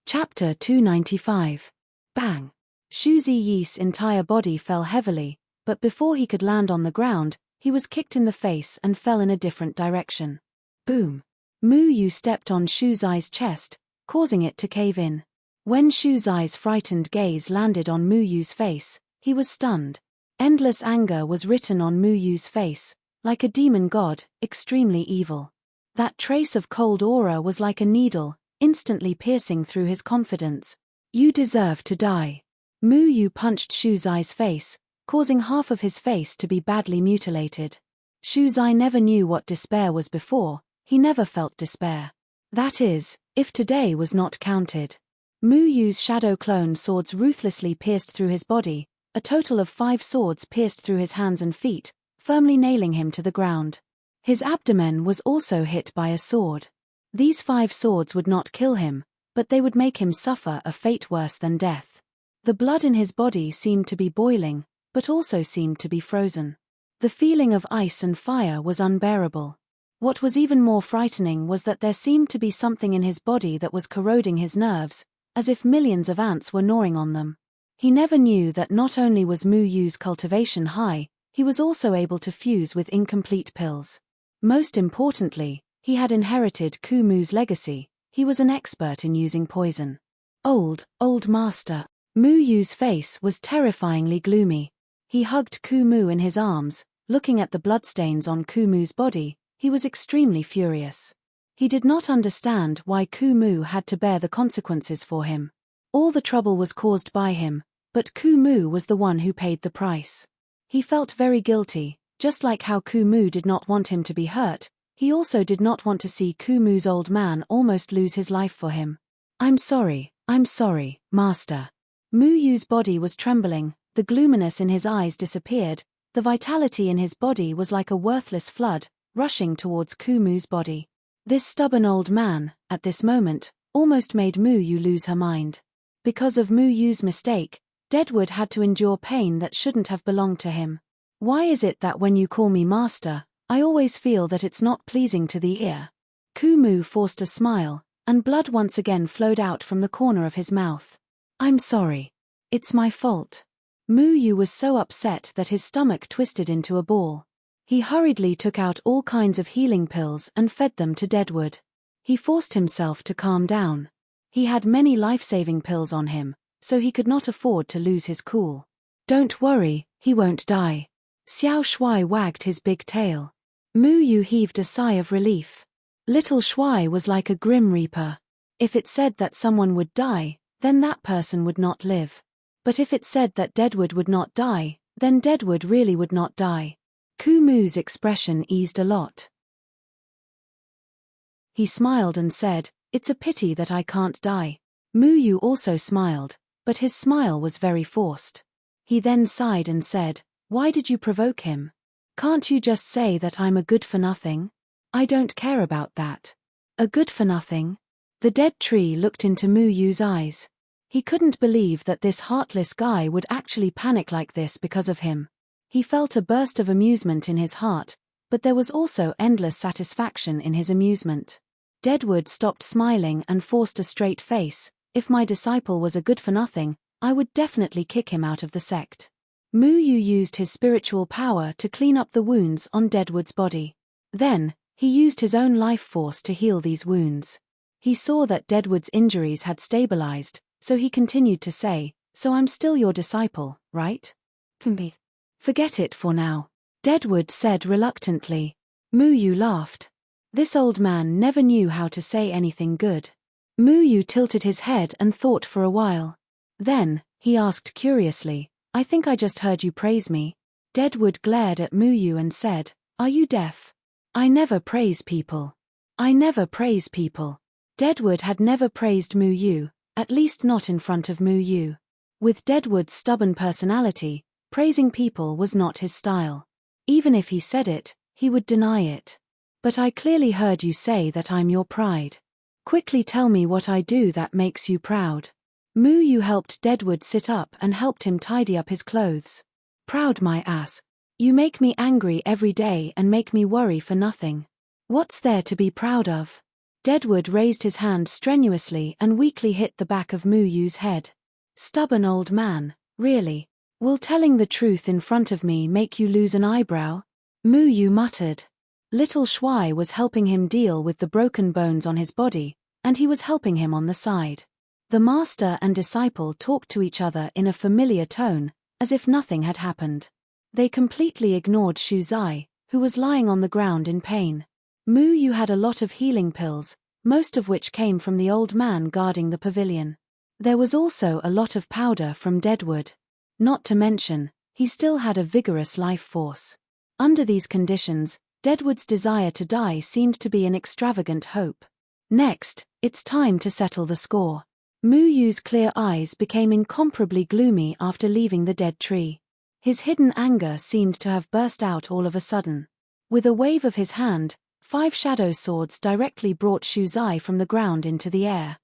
Speaker 1: Chapter 295. Bang! Shu Ziyi's entire body fell heavily, but before he could land on the ground, he was kicked in the face and fell in a different direction. Boom! Mu Yu stepped on Shu Zi's chest, causing it to cave in. When Shu Zi's frightened gaze landed on Mu Yu's face, he was stunned. Endless anger was written on Mu Yu's face, like a demon god, extremely evil. That trace of cold aura was like a needle, instantly piercing through his confidence. "You deserve to die." Mu Yu punched Shu Zi's face, causing half of his face to be badly mutilated. Shu Zi never knew what despair was before, he never felt despair. That is, if today was not counted. Mu Yu's shadow clone swords ruthlessly pierced through his body, a total of 5 swords pierced through his hands and feet, firmly nailing him to the ground. His abdomen was also hit by a sword. These 5 swords would not kill him, but they would make him suffer a fate worse than death. The blood in his body seemed to be boiling, but also seemed to be frozen. The feeling of ice and fire was unbearable. What was even more frightening was that there seemed to be something in his body that was corroding his nerves, as if millions of ants were gnawing on them. He never knew that not only was Mu Yu's cultivation high, he was also able to fuse with incomplete pills. Most importantly, he had inherited Kumu's legacy. He was an expert in using poison. Old master. Mu Yu's face was terrifyingly gloomy. He hugged Kumu in his arms, looking at the bloodstains on Kumu's body. He was extremely furious. He did not understand why Kumu had to bear the consequences for him. All the trouble was caused by him, but Kumu was the one who paid the price. He felt very guilty, just like how Kumu did not want him to be hurt. He also did not want to see Kumu's old man almost lose his life for him. I'm sorry, master." Mu Yu's body was trembling, the gloominess in his eyes disappeared, the vitality in his body was like a worthless flood, rushing towards Kumu's body. This stubborn old man, at this moment, almost made Mu Yu lose her mind. Because of Mu Yu's mistake, Deadwood had to endure pain that shouldn't have belonged to him. "Why is it that when you call me master, I always feel that it's not pleasing to the ear?" Kumu forced a smile, and blood once again flowed out from the corner of his mouth. "I'm sorry. It's my fault." Mu Yu was so upset that his stomach twisted into a ball. He hurriedly took out all kinds of healing pills and fed them to Deadwood. He forced himself to calm down. He had many life-saving pills on him, so he could not afford to lose his cool. "Don't worry, he won't die." Xiao Shuai wagged his big tail. Mu Yu heaved a sigh of relief. Little Shuai was like a grim reaper. If it said that someone would die, then that person would not live. But if it said that Deadwood would not die, then Deadwood really would not die. Kumu's expression eased a lot. He smiled and said, "It's a pity that I can't die." Mu Yu also smiled, but his smile was very forced. He then sighed and said, "Why did you provoke him? Can't you just say that I'm a good-for-nothing?" "I don't care about that." "A good-for-nothing?" The dead tree looked into Mu Yu's eyes. He couldn't believe that this heartless guy would actually panic like this because of him. He felt a burst of amusement in his heart, but there was also endless satisfaction in his amusement. Deadwood stopped smiling and forced a straight face. "If my disciple was a good-for-nothing, I would definitely kick him out of the sect." Mu Yu used his spiritual power to clean up the wounds on Deadwood's body. Then, he used his own life force to heal these wounds. He saw that Deadwood's injuries had stabilized, so he continued to say, "So I'm still your disciple, right?" "Forget it for now," Deadwood said reluctantly. Mu Yu laughed. This old man never knew how to say anything good. Mu Yu tilted his head and thought for a while. Then, he asked curiously, I think I just heard you praise me. Deadwood glared at Mu Yu and said, Are you deaf? I never praise people. I never praise people. Deadwood had never praised Mu Yu, at least not in front of Mu Yu. With Deadwood's stubborn personality, praising people was not his style. Even if he said it, he would deny it. But I clearly heard you say that I'm your pride. Quickly tell me what I do that makes you proud. Mu Yu helped Deadwood sit up and helped him tidy up his clothes. Proud my ass. You make me angry every day and make me worry for nothing. What's there to be proud of? Deadwood raised his hand strenuously and weakly hit the back of Mu Yu's head. Stubborn old man, really? Will telling the truth in front of me make you lose an eyebrow? Mu Yu muttered. Little Shuai was helping him deal with the broken bones on his body, and he was helping him on the side. The master and disciple talked to each other in a familiar tone, as if nothing had happened. They completely ignored Shu Zai, who was lying on the ground in pain. Mu Yu had a lot of healing pills, most of which came from the old man guarding the pavilion. There was also a lot of powder from Deadwood. Not to mention, he still had a vigorous life force. Under these conditions, Deadwood's desire to die seemed to be an extravagant hope. Next, it's time to settle the score. Mu Yu's clear eyes became incomparably gloomy after leaving the dead tree. His hidden anger seemed to have burst out all of a sudden. With a wave of his hand, 5 shadow swords directly brought Shu Zai from the ground into the air.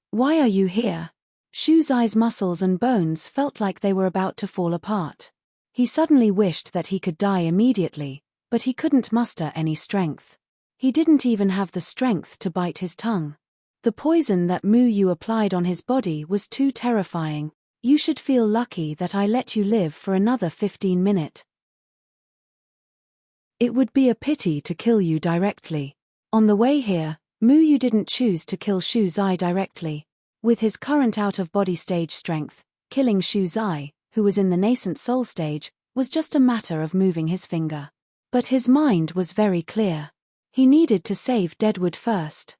Speaker 1: Why are you here? Shu Zai's muscles and bones felt like they were about to fall apart. He suddenly wished that he could die immediately, but he couldn't muster any strength. He didn't even have the strength to bite his tongue. The poison that Mu Yu applied on his body was too terrifying. You should feel lucky that I let you live for another 15 minutes. It would be a pity to kill you directly. On the way here, Mu Yu didn't choose to kill Shu Zai directly. With his current out-of-body stage strength, killing Shu Zai, who was in the nascent soul stage, was just a matter of moving his finger. But his mind was very clear. He needed to save Deadwood first.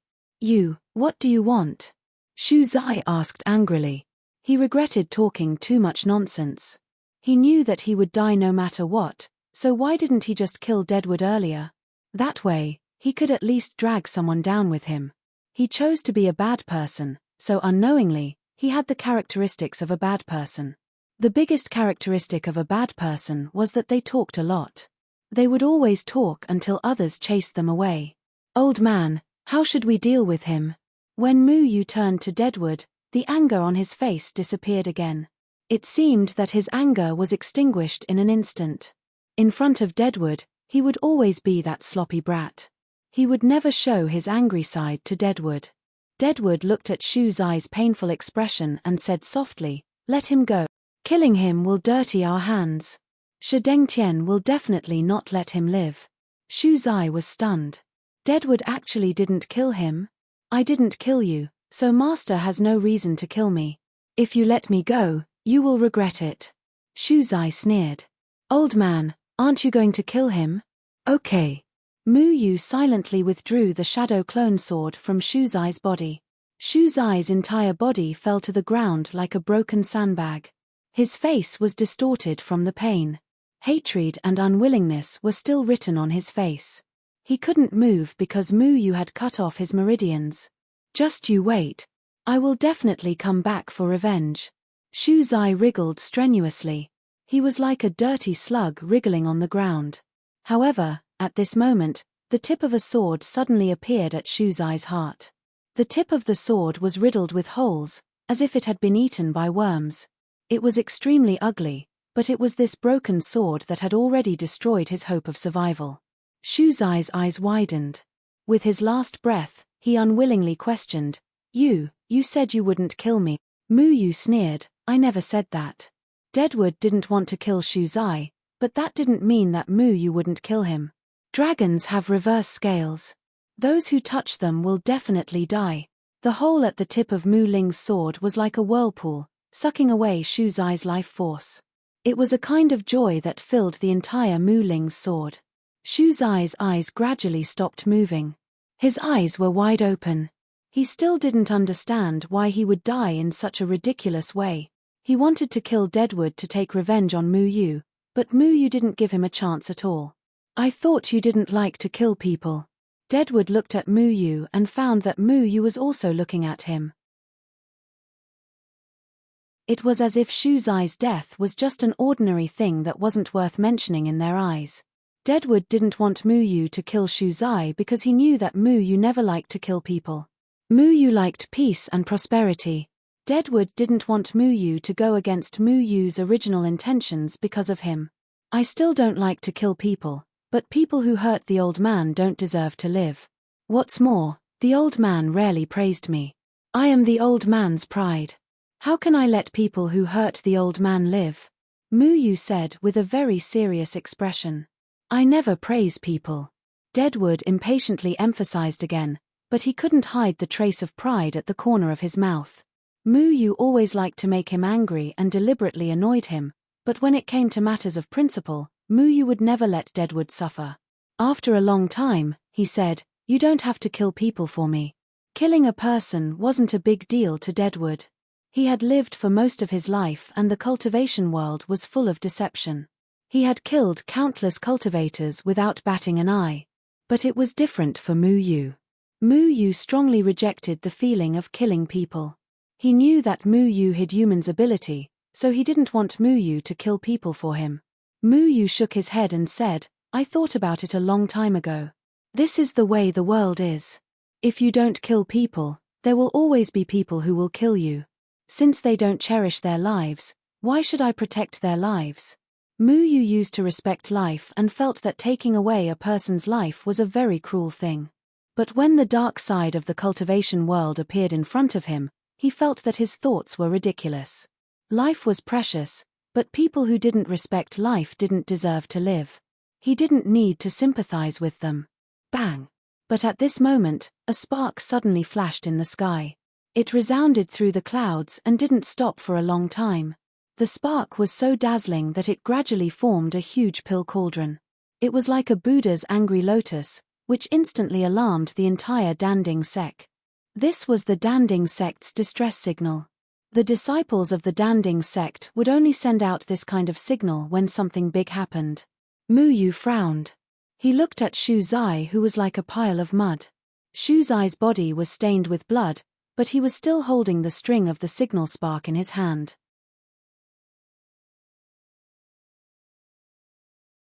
Speaker 1: What do you want? Shu Zai asked angrily. He regretted talking too much nonsense. He knew that he would die no matter what, so why didn't he just kill Deadwood earlier? That way, he could at least drag someone down with him. He chose to be a bad person, so unknowingly, he had the characteristics of a bad person. The biggest characteristic of a bad person was that they talked a lot. They would always talk until others chased them away. Old man, how should we deal with him? When Mu Yu turned to Deadwood, the anger on his face disappeared again. It seemed that his anger was extinguished in an instant. In front of Deadwood, he would always be that sloppy brat. He would never show his angry side to Deadwood. Deadwood looked at Shu Zai's painful expression and said softly, "Let him go. Killing him will dirty our hands. Shi Dengtian will definitely not let him live." Shu Zai was stunned. Deadwood actually didn't kill him? I didn't kill you, so Master has no reason to kill me. If you let me go, you will regret it. Shu Zai sneered. Old man, aren't you going to kill him? Okay. Mu Yu silently withdrew the shadow clone sword from Shu Zai's body. Shu Zai's entire body fell to the ground like a broken sandbag. His face was distorted from the pain. Hatred and unwillingness were still written on his face. He couldn't move because Mu Yu had cut off his meridians. Just you wait. I will definitely come back for revenge. Shu Zai wriggled strenuously. He was like a dirty slug wriggling on the ground. However, at this moment, the tip of a sword suddenly appeared at Shu Zai's heart. The tip of the sword was riddled with holes, as if it had been eaten by worms. It was extremely ugly, but it was this broken sword that had already destroyed his hope of survival. Shu Zai's eyes widened. With his last breath, he unwillingly questioned, You said you wouldn't kill me. Mu Yu sneered, I never said that. Deadwood didn't want to kill Shu Zai, but that didn't mean that Mu Yu wouldn't kill him. Dragons have reverse scales. Those who touch them will definitely die. The hole at the tip of Mu Ling's sword was like a whirlpool, sucking away Shu Zai's life force. It was a kind of joy that filled the entire Mu Ling's sword. Shu Zai's eyes gradually stopped moving. His eyes were wide open. He still didn't understand why he would die in such a ridiculous way. He wanted to kill Deadwood to take revenge on Mu Yu, but Mu Yu didn't give him a chance at all. I thought you didn't like to kill people. Deadwood looked at Mu Yu and found that Mu Yu was also looking at him. It was as if Shu Zai's death was just an ordinary thing that wasn't worth mentioning in their eyes. Deadwood didn't want Mu Yu to kill Shu Zai because he knew that Mu Yu never liked to kill people. Mu Yu liked peace and prosperity. Deadwood didn't want Mu Yu to go against Mu Yu's original intentions because of him. I still don't like to kill people, but people who hurt the old man don't deserve to live. What's more, the old man rarely praised me. I am the old man's pride. How can I let people who hurt the old man live? Mu Yu said with a very serious expression. I never praise people. Deadwood impatiently emphasized again, but he couldn't hide the trace of pride at the corner of his mouth. Mu Yu always liked to make him angry and deliberately annoyed him, but when it came to matters of principle, Mu Yu would never let Deadwood suffer. After a long time, he said, you don't have to kill people for me. Killing a person wasn't a big deal to Deadwood. He had lived for most of his life and the cultivation world was full of deception. He had killed countless cultivators without batting an eye. But it was different for Mu Yu. Mu Yu strongly rejected the feeling of killing people. He knew that Mu Yu hid humans' ability, so he didn't want Mu Yu to kill people for him. Mu Yu shook his head and said, I thought about it a long time ago. This is the way the world is. If you don't kill people, there will always be people who will kill you. Since they don't cherish their lives, why should I protect their lives? Mu Yu used to respect life and felt that taking away a person's life was a very cruel thing. But when the dark side of the cultivation world appeared in front of him, he felt that his thoughts were ridiculous. Life was precious, but people who didn't respect life didn't deserve to live. He didn't need to sympathize with them. Bang! But at this moment, a spark suddenly flashed in the sky. It resounded through the clouds and didn't stop for a long time. The spark was so dazzling that it gradually formed a huge pill cauldron. It was like a Buddha's angry lotus, which instantly alarmed the entire Danding sect. This was the Danding sect's distress signal. The disciples of the Danding sect would only send out this kind of signal when something big happened. Mu Yu frowned. He looked at Shu Zai, who was like a pile of mud. Shu Zai's body was stained with blood, but he was still holding the string of the signal spark in his hand.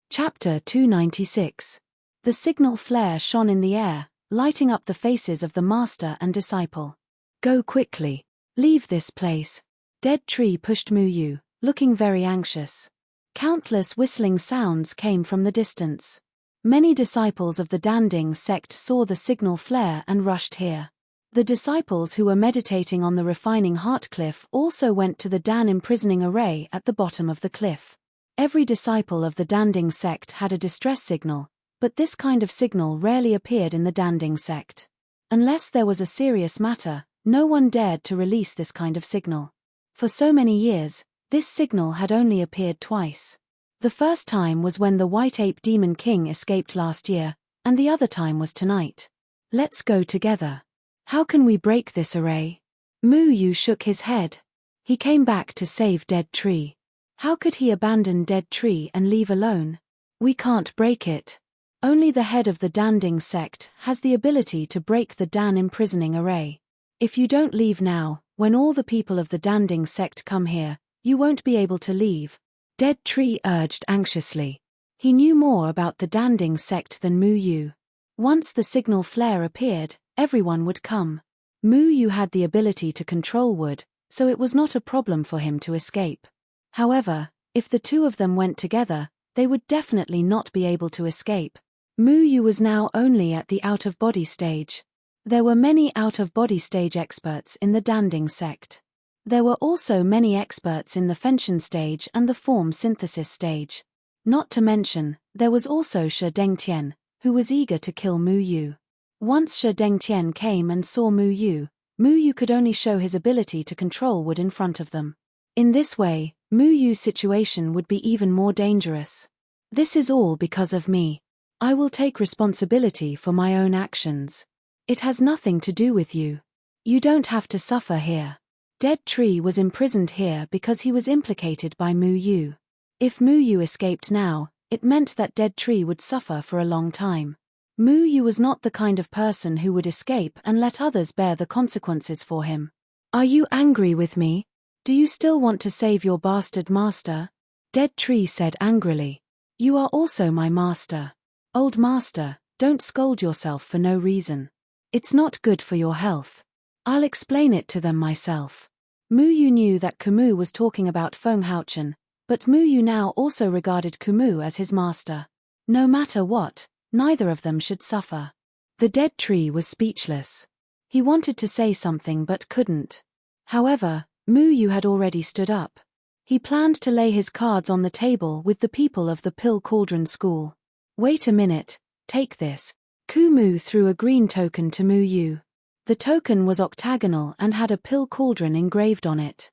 Speaker 1: Chapter 296. The signal flare shone in the air, lighting up the faces of the master and disciple. Go quickly. Leave this place. Dead Tree pushed Mu Yu, looking very anxious. Countless whistling sounds came from the distance. Many disciples of the Danding sect saw the signal flare and rushed here. The disciples who were meditating on the refining heart cliff also went to the Dan imprisoning array at the bottom of the cliff. Every disciple of the Danding sect had a distress signal, but this kind of signal rarely appeared in the Danding sect. Unless there was a serious matter, no one dared to release this kind of signal. For so many years, this signal had only appeared twice. The first time was when the White Ape Demon King escaped last year, and the other time was tonight. Let's go together. How can we break this array? Mu Yu shook his head. He came back to save Dead Tree. How could he abandon Dead Tree and leave alone? We can't break it. Only the head of the Danding sect has the ability to break the Dan imprisoning array. If you don't leave now, when all the people of the Danding sect come here, you won't be able to leave. Dead Tree urged anxiously. He knew more about the Danding sect than Mu Yu. Once the signal flare appeared, everyone would come. Mu Yu had the ability to control wood, so it was not a problem for him to escape. However, if the two of them went together, they would definitely not be able to escape. Mu Yu was now only at the out-of-body stage. There were many out-of-body stage experts in the Danding sect. There were also many experts in the Fenshin stage and the form synthesis stage. Not to mention, there was also Shi Dengtian, who was eager to kill Mu Yu. Once Shi Dengtian came and saw Mu Yu could only show his ability to control wood in front of them. In this way, Mu Yu's situation would be even more dangerous. This is all because of me. I will take responsibility for my own actions. It has nothing to do with you. You don't have to suffer here. Dead Tree was imprisoned here because he was implicated by Mu Yu. If Mu Yu escaped now, it meant that Dead Tree would suffer for a long time. Mu Yu was not the kind of person who would escape and let others bear the consequences for him. Are you angry with me? Do you still want to save your bastard master? Dead Tree said angrily. You are also my master. Old master, don't scold yourself for no reason. It's not good for your health. I'll explain it to them myself. Mu Yu knew that Kumu was talking about Feng Haochen, but Mu Yu now also regarded Kumu as his master. No matter what, neither of them should suffer. The Dead Tree was speechless. He wanted to say something but couldn't. However, Mu Yu had already stood up. He planned to lay his cards on the table with the people of the Pill Cauldron School. Wait a minute, take this. Kumu threw a green token to Mu Yu. The token was octagonal and had a pill cauldron engraved on it.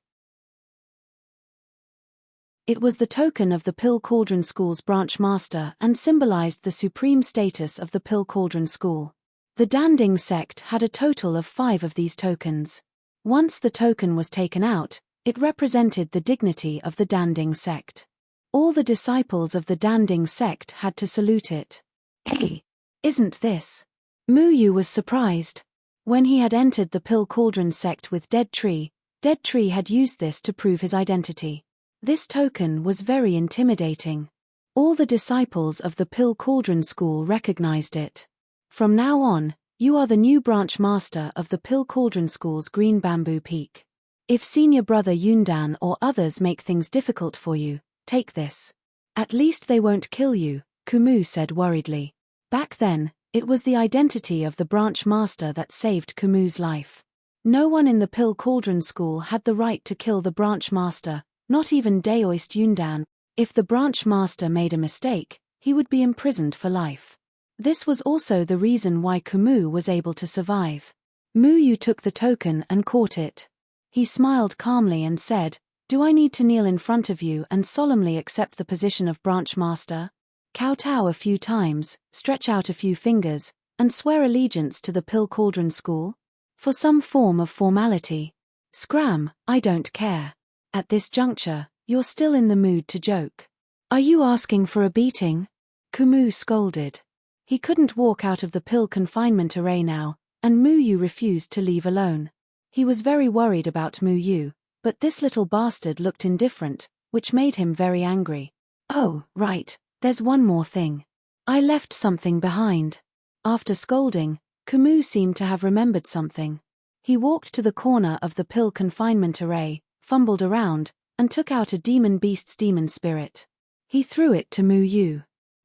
Speaker 1: It was the token of the Pill Cauldron School's branch master and symbolized the supreme status of the Pill Cauldron School. The Danding sect had a total of 5 of these tokens. Once the token was taken out, it represented the dignity of the Danding sect. All the disciples of the Danding sect had to salute it. Hey, isn't this? Mu Yu was surprised. When he had entered the Pill Cauldron sect with Dead Tree had used this to prove his identity. This token was very intimidating. All the disciples of the Pill Cauldron School recognized it. From now on, you are the new branch master of the Pill Cauldron School's Green Bamboo Peak. If senior brother Yundan or others make things difficult for you, take this. At least they won't kill you, Kumu said worriedly. Back then, it was the identity of the branch master that saved Kumu's life. No one in the Pill Cauldron School had the right to kill the branch master, not even Daoist Yundan. If the branch master made a mistake, he would be imprisoned for life. This was also the reason why Kumu was able to survive. Mu Yu took the token and caught it. He smiled calmly and said, "Do I need to kneel in front of you and solemnly accept the position of branch master? Kowtow a few times, stretch out a few fingers, and swear allegiance to the Pill Cauldron School? For some form of formality. Scram, I don't care. At this juncture, you're still in the mood to joke. Are you asking for a beating?" Kumu scolded. He couldn't walk out of the pill confinement array now, and Mu Yu refused to leave alone. He was very worried about Mu Yu, but this little bastard looked indifferent, which made him very angry. Oh, right. There's one more thing. I left something behind. After scolding, Kumu seemed to have remembered something. He walked to the corner of the pill confinement array, fumbled around, and took out a demon beast's demon spirit. He threw it to Mu Yu.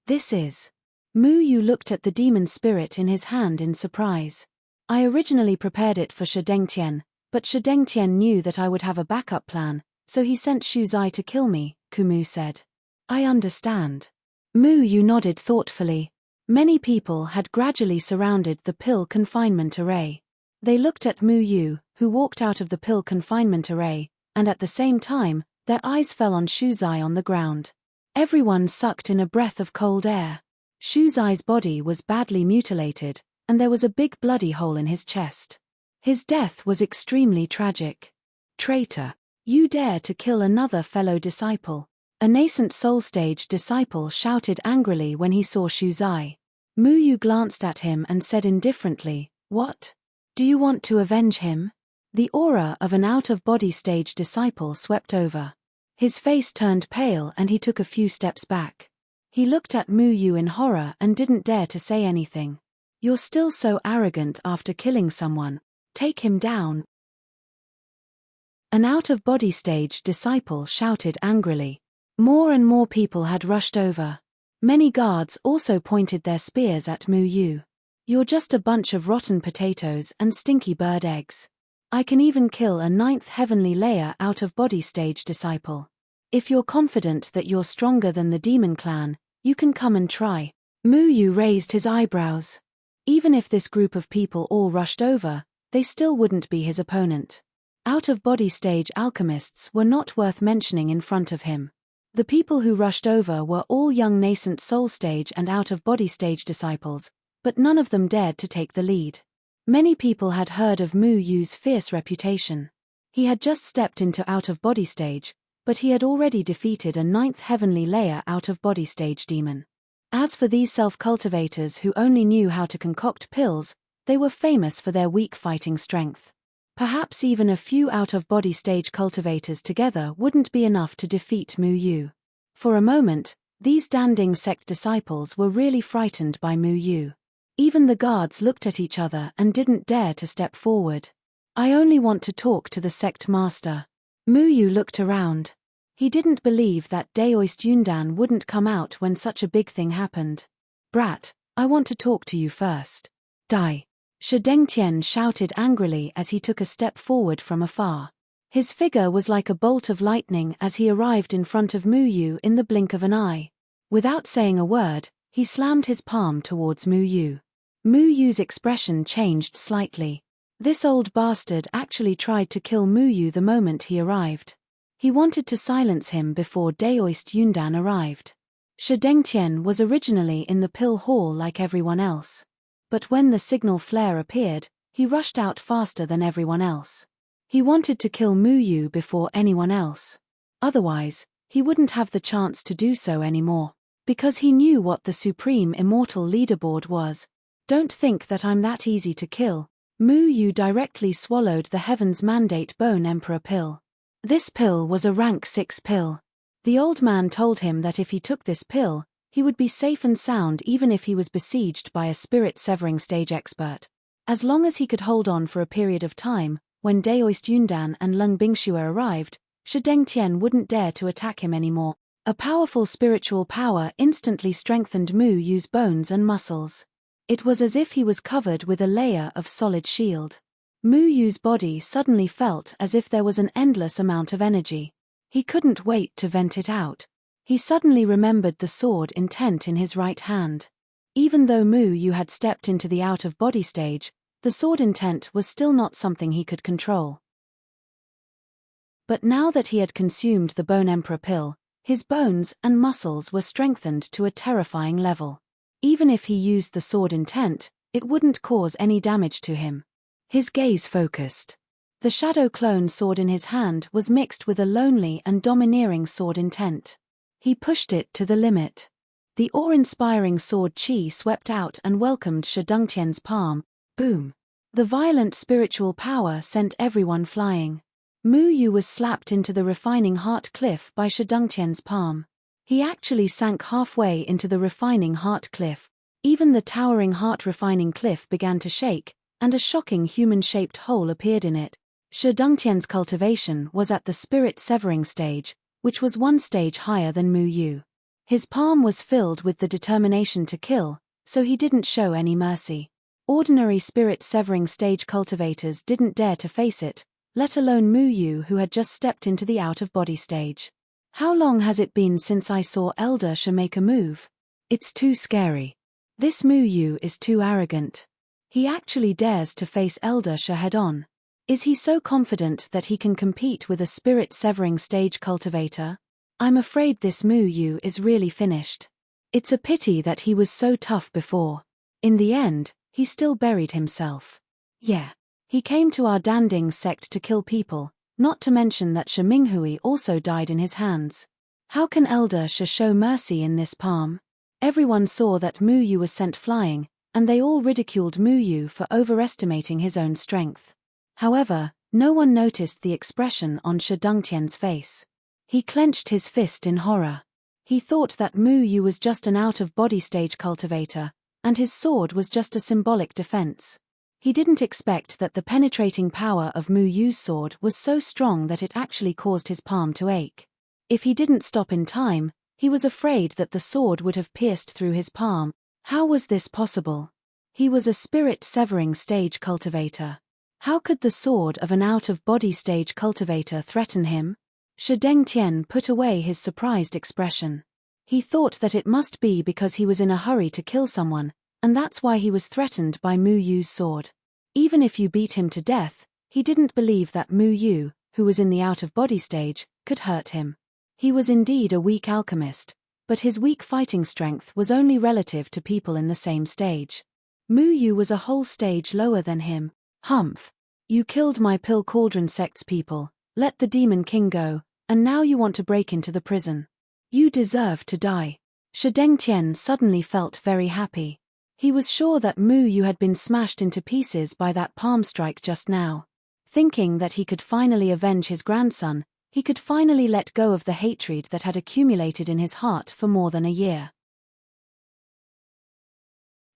Speaker 1: This is. Mu Yu looked at the demon spirit in his hand in surprise. I originally prepared it for Shi Dengtian, but Shi Dengtian knew that I would have a backup plan, so he sent Shu Zai to kill me, Kumu said. I understand. Mu Yu nodded thoughtfully. Many people had gradually surrounded the pill confinement array. They looked at Mu Yu, who walked out of the pill confinement array, and at the same time, their eyes fell on Shu Zai on the ground. Everyone sucked in a breath of cold air. Shu Zai's body was badly mutilated, and there was a big bloody hole in his chest. His death was extremely tragic. Traitor! You dare to kill another fellow disciple. A nascent soul stage disciple shouted angrily when he saw Shu Zai. Mu Yu glanced at him and said indifferently, "What? Do you want to avenge him?" The aura of an out-of-body stage disciple swept over. His face turned pale and he took a few steps back. He looked at Mu Yu in horror and didn't dare to say anything. You're still so arrogant after killing someone. Take him down. An out-of-body stage disciple shouted angrily. More and more people had rushed over. Many guards also pointed their spears at Mu Yu. You're just a bunch of rotten potatoes and stinky bird eggs. I can even kill a 9th heavenly layer out-of-body stage disciple. If you're confident that you're stronger than the demon clan, you can come and try. Mu Yu raised his eyebrows. Even if this group of people all rushed over, they still wouldn't be his opponent. Out-of-body stage alchemists were not worth mentioning in front of him. The people who rushed over were all young nascent soul stage and out-of-body stage disciples, but none of them dared to take the lead. Many people had heard of Mu Yu's fierce reputation. He had just stepped into out-of-body stage, but he had already defeated a 9th heavenly layer out-of-body stage demon. As for these self-cultivators who only knew how to concoct pills, they were famous for their weak fighting strength. Perhaps even a few out-of-body stage cultivators together wouldn't be enough to defeat Mu Yu. For a moment, these Danding sect disciples were really frightened by Mu Yu. Even the guards looked at each other and didn't dare to step forward. I only want to talk to the sect master. Mu Yu looked around. He didn't believe that Daoist Yundan wouldn't come out when such a big thing happened. Brat, I want to talk to you first. Die. Shi Dengtian shouted angrily as he took a step forward from afar. His figure was like a bolt of lightning as he arrived in front of Mu Yu in the blink of an eye. Without saying a word, he slammed his palm towards Mu Yu. Mu Yu's expression changed slightly. This old bastard actually tried to kill Mu Yu the moment he arrived. He wanted to silence him before Daoist Yundan arrived. Shi Dengtian was originally in the pill hall like everyone else. But when the signal flare appeared, he rushed out faster than everyone else. He wanted to kill Mu Yu before anyone else. Otherwise, he wouldn't have the chance to do so anymore. Because he knew what the Supreme Immortal Leaderboard was. Don't think that I'm that easy to kill. Mu Yu directly swallowed the Heaven's Mandate Bone Emperor pill. This pill was a rank 6 pill. The old man told him that if he took this pill, he would be safe and sound even if he was besieged by a spirit-severing stage expert. As long as he could hold on for a period of time, when Daoist Yundan and Lung Bingxue arrived, Shi Dengtian wouldn't dare to attack him anymore. A powerful spiritual power instantly strengthened Mu Yu's bones and muscles. It was as if he was covered with a layer of solid shield. Mu Yu's body suddenly felt as if there was an endless amount of energy. He couldn't wait to vent it out. He suddenly remembered the sword intent in his right hand. Even though Mu Yu had stepped into the out-of-body stage, the sword intent was still not something he could control. But now that he had consumed the Bone Emperor pill, his bones and muscles were strengthened to a terrifying level. Even if he used the sword intent, it wouldn't cause any damage to him. His gaze focused. The shadow clone sword in his hand was mixed with a lonely and domineering sword intent. He pushed it to the limit. The awe-inspiring sword chi swept out and welcomed Shi Dengtian's palm. Boom! The violent spiritual power sent everyone flying. Mu Yu was slapped into the refining heart cliff by Shi Dengtian's palm. He actually sank halfway into the refining heart cliff. Even the towering heart refining cliff began to shake, and a shocking human-shaped hole appeared in it. Shi Dengtian's cultivation was at the spirit-severing stage, which was one stage higher than Mu Yu. His palm was filled with the determination to kill, so he didn't show any mercy. Ordinary spirit-severing stage cultivators didn't dare to face it, let alone Mu Yu who had just stepped into the out-of-body stage. How long has it been since I saw Elder Shi make a move? It's too scary. This Mu Yu is too arrogant. He actually dares to face Elder Shi head-on. Is he so confident that he can compete with a spirit-severing stage cultivator? I'm afraid this Mu Yu is really finished. It's a pity that he was so tough before. In the end, he still buried himself. Yeah. He came to our Danding sect to kill people, not to mention that Shi Minghui also died in his hands. How can Elder Shi show mercy in this palm? Everyone saw that Mu Yu was sent flying, and they all ridiculed Mu Yu for overestimating his own strength. However, no one noticed the expression on Shi Dengtian's face. He clenched his fist in horror. He thought that Mu Yu was just an out-of-body stage cultivator, and his sword was just a symbolic defense. He didn't expect that the penetrating power of Mu Yu's sword was so strong that it actually caused his palm to ache. If he didn't stop in time, he was afraid that the sword would have pierced through his palm. How was this possible? He was a spirit-severing stage cultivator. How could the sword of an out-of-body stage cultivator threaten him? Shi Dengtian put away his surprised expression. He thought that it must be because he was in a hurry to kill someone, and that's why he was threatened by Mu Yu's sword. Even if you beat him to death, he didn't believe that Mu Yu, who was in the out-of-body stage, could hurt him. He was indeed a weak alchemist, but his weak fighting strength was only relative to people in the same stage. Mu Yu was a whole stage lower than him. Humph. You killed my Pill Cauldron sect's people, let the Demon King go, and now you want to break into the prison. You deserve to die. Shi Dengtian suddenly felt very happy. He was sure that Mu Yu had been smashed into pieces by that palm strike just now. Thinking that he could finally avenge his grandson, he could finally let go of the hatred that had accumulated in his heart for more than a year.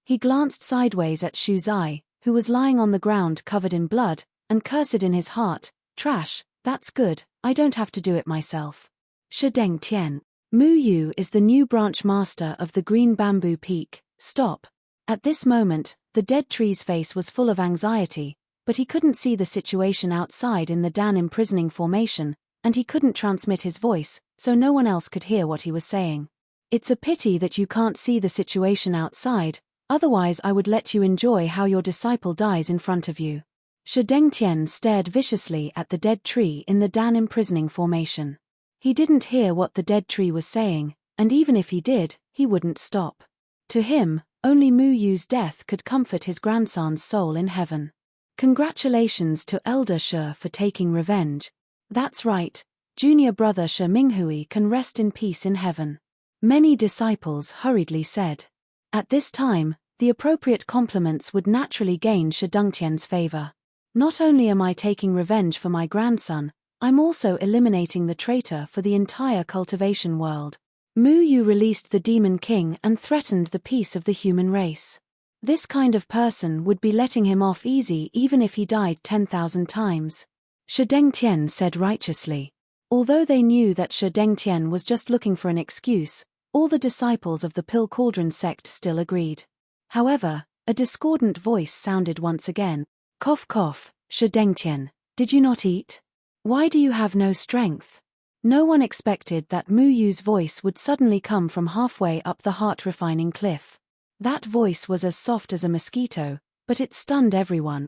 Speaker 1: He glanced sideways at Shu Zai, who was lying on the ground covered in blood, and cursed in his heart, "Trash, that's good, I don't have to do it myself." Shi Dengtian. Mu Yu is the new branch master of the Green Bamboo Peak. Stop. At this moment, the dead tree's face was full of anxiety, but he couldn't see the situation outside in the Dan imprisoning formation, and he couldn't transmit his voice, so no one else could hear what he was saying. It's a pity that you can't see the situation outside, otherwise I would let you enjoy how your disciple dies in front of you. Shi Dengtian stared viciously at the dead tree in the Dan imprisoning formation. He didn't hear what the dead tree was saying, and even if he did, he wouldn't stop. To him, only Mu Yu's death could comfort his grandson's soul in heaven. Congratulations to Elder Shi for taking revenge. That's right, junior brother Shi Minghui can rest in peace in heaven. Many disciples hurriedly said. At this time, the appropriate compliments would naturally gain Shi Dengtian's favor. Not only am I taking revenge for my grandson, I'm also eliminating the traitor for the entire cultivation world. Mu Yu released the Demon King and threatened the peace of the human race. This kind of person would be letting him off easy even if he died 10,000 times. Shi Dengtian said righteously. Although they knew that Shi Dengtian was just looking for an excuse, all the disciples of the Pill Cauldron sect still agreed. However, a discordant voice sounded once again. Cough cough, Shi Dengtian, did you not eat? Why do you have no strength? No one expected that Mu Yu's voice would suddenly come from halfway up the heart-refining cliff. That voice was as soft as a mosquito, but it stunned everyone.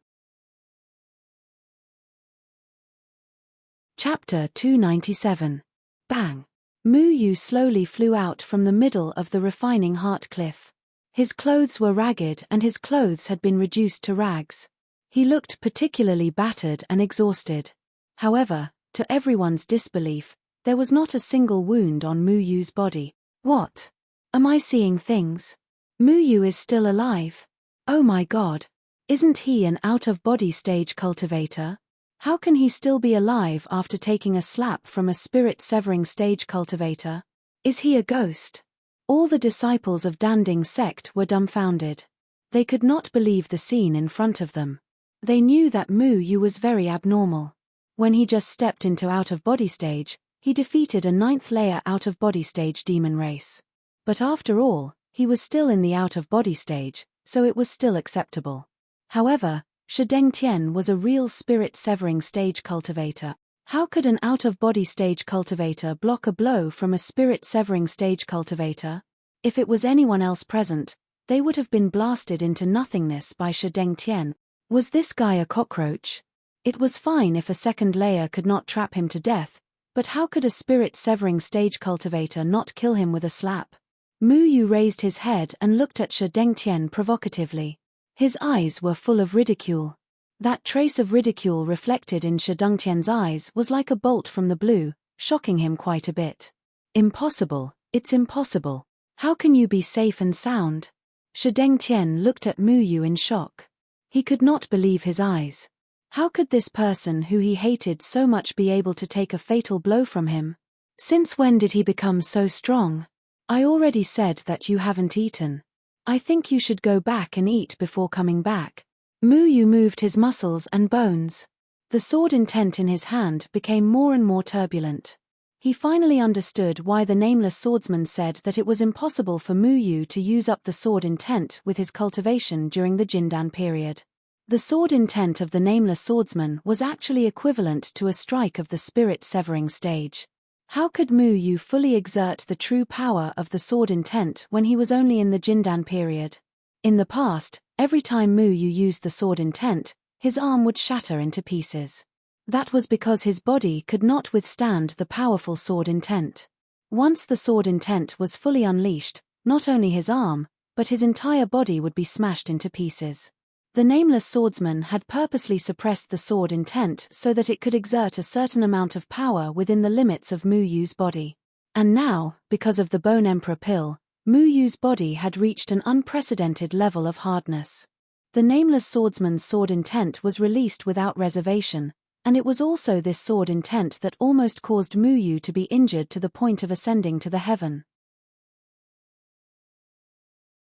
Speaker 1: Chapter 297. Bang! Mu Yu slowly flew out from the middle of the refining heart cliff. His clothes were ragged and his clothes had been reduced to rags. He looked particularly battered and exhausted. However, to everyone's disbelief, there was not a single wound on Mu Yu's body. What? Am I seeing things? Mu Yu is still alive. Oh my god. Isn't he an out-of-body stage cultivator? How can he still be alive after taking a slap from a spirit-severing stage cultivator? Is he a ghost? All the disciples of Danding's sect were dumbfounded. They could not believe the scene in front of them. They knew that Mu Yu was very abnormal. When he just stepped into out-of-body stage, he defeated a 9th layer out-of-body stage demon race. But after all, he was still in the out-of-body stage, so it was still acceptable. However, Shi Dengtian was a real spirit-severing stage cultivator. How could an out-of-body stage cultivator block a blow from a spirit-severing stage cultivator? If it was anyone else present, they would have been blasted into nothingness by Shi Dengtian. Was this guy a cockroach? It was fine if a 2nd layer could not trap him to death, but how could a spirit-severing stage cultivator not kill him with a slap? Mu Yu raised his head and looked at Shi Dengtian provocatively. His eyes were full of ridicule. That trace of ridicule reflected in Shi Dengtian's eyes was like a bolt from the blue, shocking him quite a bit. Impossible, it's impossible. How can you be safe and sound? Shi Dengtian looked at Mu Yu in shock. He could not believe his eyes. How could this person who he hated so much be able to take a fatal blow from him? Since when did he become so strong? I already said that you haven't eaten. I think you should go back and eat before coming back. Mu Yu moved his muscles and bones. The sword intent in his hand became more and more turbulent. He finally understood why the nameless swordsman said that it was impossible for Mu Yu to use up the sword intent with his cultivation during the Jindan period. The sword intent of the nameless swordsman was actually equivalent to a strike of the spirit-severing stage. How could Mu Yu fully exert the true power of the sword intent when he was only in the Jindan period? In the past, every time Mu Yu used the sword intent, his arm would shatter into pieces. That was because his body could not withstand the powerful sword intent. Once the sword intent was fully unleashed, not only his arm, but his entire body would be smashed into pieces. The nameless swordsman had purposely suppressed the sword intent so that it could exert a certain amount of power within the limits of Mu Yu's body. And now, because of the Bone Emperor pill, Mu Yu's body had reached an unprecedented level of hardness. The nameless swordsman's sword intent was released without reservation, and it was also this sword intent that almost caused Mu Yu to be injured to the point of ascending to the heaven.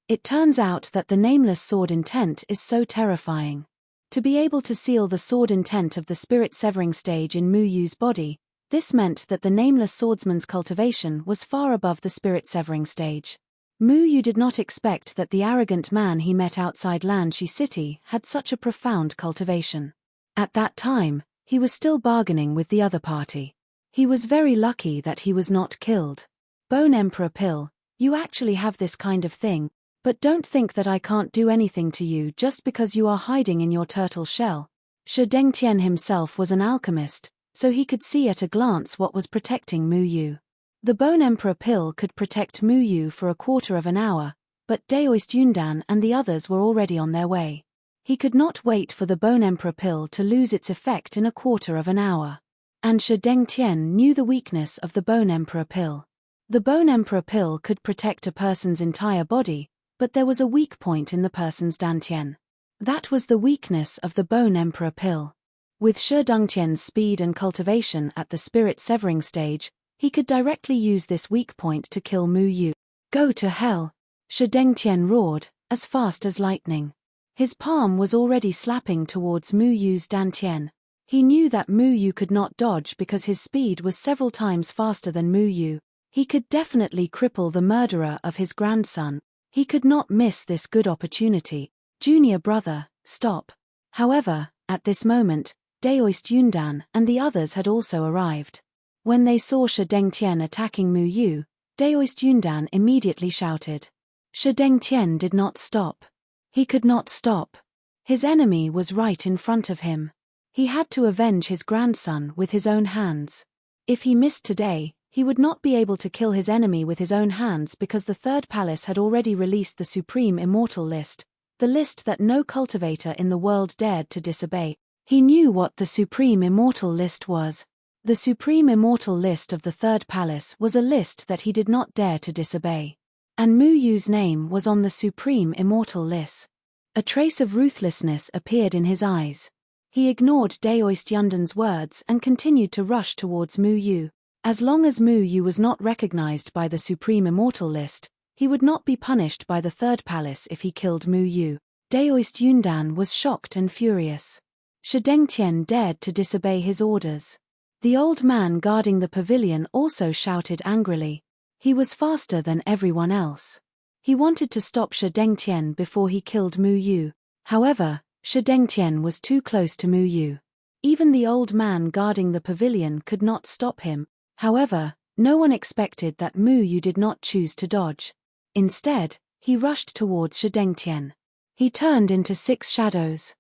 Speaker 1: It turns out that the nameless sword intent is so terrifying. To be able to seal the sword intent of the spirit severing stage in Mu Yu's body, this meant that the nameless swordsman's cultivation was far above the spirit severing stage. Mu Yu did not expect that the arrogant man he met outside Lanshi City had such a profound cultivation. At that time, he was still bargaining with the other party. He was very lucky that he was not killed. Bone Emperor pill, you actually have this kind of thing, but don't think that I can't do anything to you just because you are hiding in your turtle shell. Shi Dengtian himself was an alchemist, so he could see at a glance what was protecting Mu Yu. The Bone Emperor pill could protect Mu Yu for a quarter of an hour, but Daoist Yundan and the others were already on their way. He could not wait for the Bone Emperor pill to lose its effect in a quarter of an hour. And Shi Dengtian knew the weakness of the Bone Emperor pill. The Bone Emperor pill could protect a person's entire body, but there was a weak point in the person's dantian. That was the weakness of the Bone Emperor pill. With Shi Dengtian's speed and cultivation at the spirit severing stage, he could directly use this weak point to kill Mu Yu. Go to hell! Shi Dengtian roared, as fast as lightning. His palm was already slapping towards Mu Yu's dantian. He knew that Mu Yu could not dodge because his speed was several times faster than Mu Yu. He could definitely cripple the murderer of his grandson. He could not miss this good opportunity. Junior brother, stop. However, at this moment, Daoist Yundan and the others had also arrived. When they saw Shi Dengtian attacking Mu Yu, Daoist Yundan immediately shouted. Shi Dengtian did not stop. He could not stop. His enemy was right in front of him. He had to avenge his grandson with his own hands. If he missed today, he would not be able to kill his enemy with his own hands because the Third Palace had already released the Supreme Immortal List, the list that no cultivator in the world dared to disobey. He knew what the Supreme Immortal List was. The Supreme Immortal List of the Third Palace was a list that he did not dare to disobey. And Mu Yu's name was on the Supreme Immortal List. A trace of ruthlessness appeared in his eyes. He ignored Daoist Yundan's words and continued to rush towards Mu Yu. As long as Mu Yu was not recognized by the Supreme Immortal List, he would not be punished by the Third Palace if he killed Mu Yu. Daoist Yundan was shocked and furious. Shi Dengtian dared to disobey his orders. The old man guarding the pavilion also shouted angrily. He was faster than everyone else. He wanted to stop Shi Dengtian before he killed Mu Yu. However, Shi Dengtian was too close to Mu Yu. Even the old man guarding the pavilion could not stop him. However, no one expected that Mu Yu did not choose to dodge. Instead, he rushed towards Shi Dengtian. He turned into 6 shadows.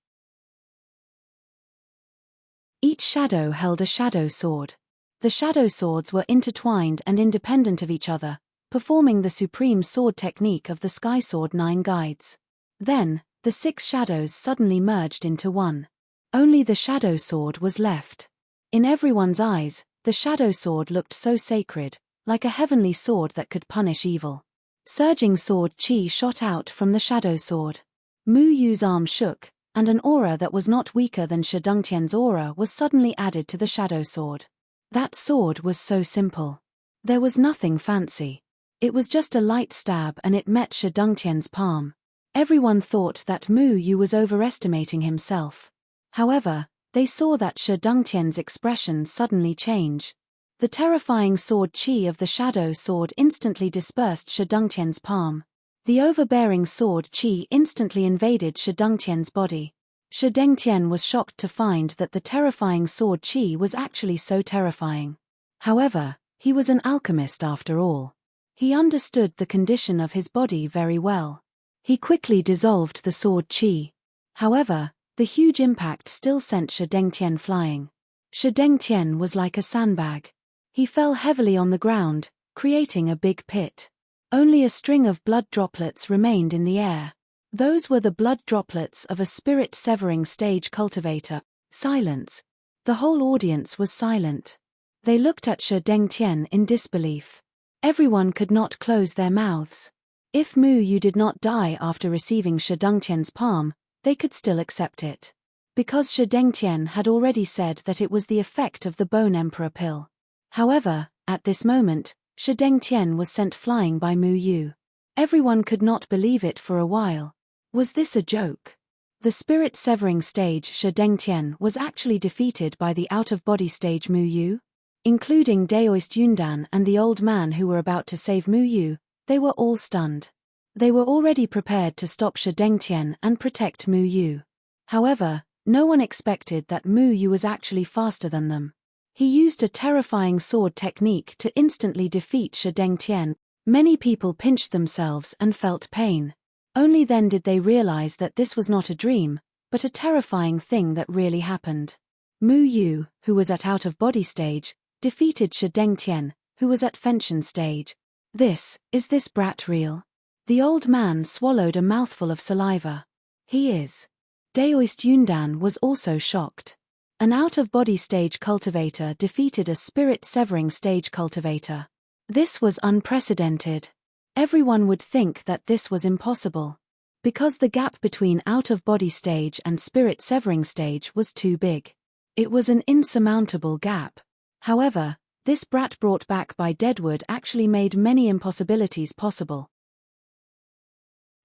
Speaker 1: Each shadow held a shadow sword. The shadow swords were intertwined and independent of each other, performing the supreme sword technique of the Sky Sword 9 guides. Then, the 6 shadows suddenly merged into one. Only the shadow sword was left. In everyone's eyes, the shadow sword looked so sacred, like a heavenly sword that could punish evil. Surging sword chi shot out from the shadow sword. Mu Yu's arm shook, and an aura that was not weaker than Shi Dengtian's aura was suddenly added to the shadow sword. That sword was so simple. There was nothing fancy. It was just a light stab and it met Shi Dengtian's palm. Everyone thought that Mu Yu was overestimating himself. However, they saw that Shi Dengtian's expression suddenly change. The terrifying sword chi of the shadow sword instantly dispersed Shi Dengtian's palm. The overbearing sword chi instantly invaded Shi Dengtian's body. Shi Dengtian was shocked to find that the terrifying sword chi was actually so terrifying. However, he was an alchemist after all. He understood the condition of his body very well. He quickly dissolved the sword chi. However, the huge impact still sent Shi Dengtian flying. Shi Dengtian was like a sandbag. He fell heavily on the ground, creating a big pit. Only a string of blood droplets remained in the air. Those were the blood droplets of a spirit-severing stage cultivator. Silence. The whole audience was silent. They looked at Shi Dengtian in disbelief. Everyone could not close their mouths. If Mu Yu did not die after receiving Shi Dengtian's palm, they could still accept it. Because Shi Dengtian had already said that it was the effect of the Bone Emperor pill. However, at this moment, Shi Dengtian was sent flying by Mu Yu. Everyone could not believe it for a while. Was this a joke? The spirit-severing stage Shi Dengtian was actually defeated by the out-of-body stage Mu Yu? Including Daoist Yundan and the old man who were about to save Mu Yu, they were all stunned. They were already prepared to stop Shi Dengtian and protect Mu Yu. However, no one expected that Mu Yu was actually faster than them. He used a terrifying sword technique to instantly defeat Shi Dengtian. Many people pinched themselves and felt pain. Only then did they realize that this was not a dream, but a terrifying thing that really happened. Mu Yu, who was at out-of-body stage, defeated Shi Dengtian, who was at Fenshin stage. Is this brat real? The old man swallowed a mouthful of saliva. He is. Daoist Yundan was also shocked. An out-of-body stage cultivator defeated a spirit-severing stage cultivator. This was unprecedented. Everyone would think that this was impossible. Because the gap between out-of-body stage and spirit-severing stage was too big. It was an insurmountable gap. However, this brat brought back by Deadwood actually made many impossibilities possible.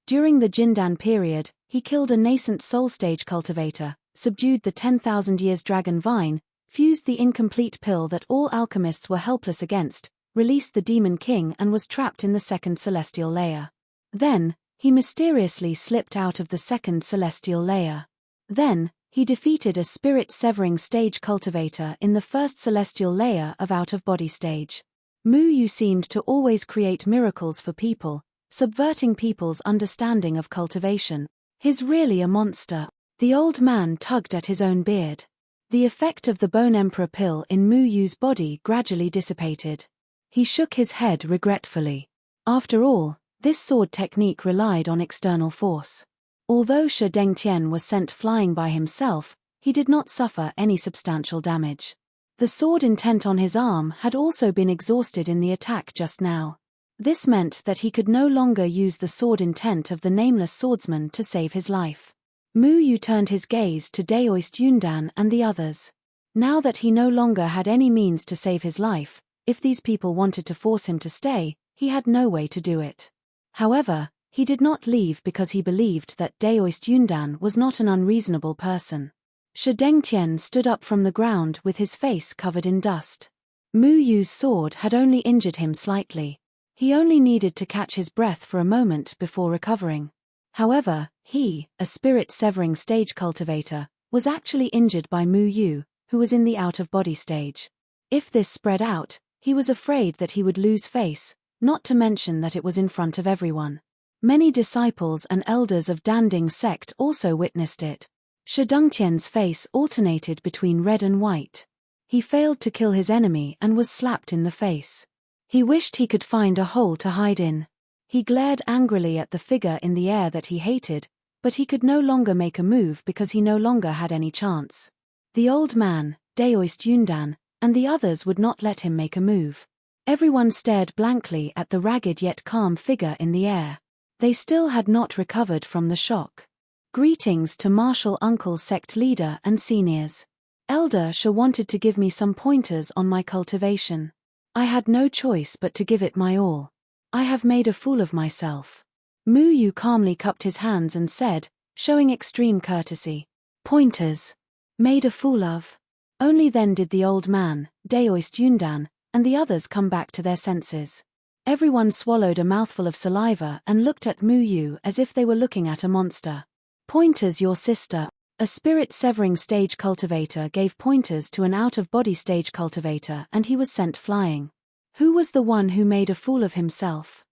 Speaker 1: During the Jindan period, he killed a nascent soul stage cultivator, subdued the 10,000 years dragon vine, fused the incomplete pill that all alchemists were helpless against, released the Demon King and was trapped in the second celestial layer. Then, he mysteriously slipped out of the second celestial layer. Then, he defeated a spirit-severing stage cultivator in the first celestial layer of out-of-body stage. Mu Yu seemed to always create miracles for people, subverting people's understanding of cultivation. He's really a monster. The old man tugged at his own beard. The effect of the Bone Emperor pill in Mu Yu's body gradually dissipated. He shook his head regretfully. After all, this sword technique relied on external force. Although Shi Dengtian was sent flying by himself, he did not suffer any substantial damage. The sword intent on his arm had also been exhausted in the attack just now. This meant that he could no longer use the sword intent of the nameless swordsman to save his life. Mu Yu turned his gaze to Daoist Yundan and the others. Now that he no longer had any means to save his life, if these people wanted to force him to stay, he had no way to do it. However, he did not leave because he believed that Daoist Yundan was not an unreasonable person. Shi Dengtian stood up from the ground with his face covered in dust. Mu Yu's sword had only injured him slightly. He only needed to catch his breath for a moment before recovering. However, he, a spirit-severing stage cultivator, was actually injured by Mu Yu, who was in the out-of-body stage. If this spread out, he was afraid that he would lose face, not to mention that it was in front of everyone. Many disciples and elders of Danding sect also witnessed it. Shi Dengtian's face alternated between red and white. He failed to kill his enemy and was slapped in the face. He wished he could find a hole to hide in. He glared angrily at the figure in the air that he hated, but he could no longer make a move because he no longer had any chance. The old man, Daoist Yundan, and the others would not let him make a move. Everyone stared blankly at the ragged yet calm figure in the air. They still had not recovered from the shock. Greetings to martial uncle sect leader and seniors. Elder Shi wanted to give me some pointers on my cultivation. I had no choice but to give it my all. I have made a fool of myself. Mu Yu calmly cupped his hands and said, showing extreme courtesy. Pointers. Made a fool of. Only then did the old man, Daoist Yundan, and the others come back to their senses. Everyone swallowed a mouthful of saliva and looked at Mu Yu as if they were looking at a monster. Pointers your sister. A spirit-severing stage cultivator gave pointers to an out-of-body stage cultivator and he was sent flying. Who was the one who made a fool of himself?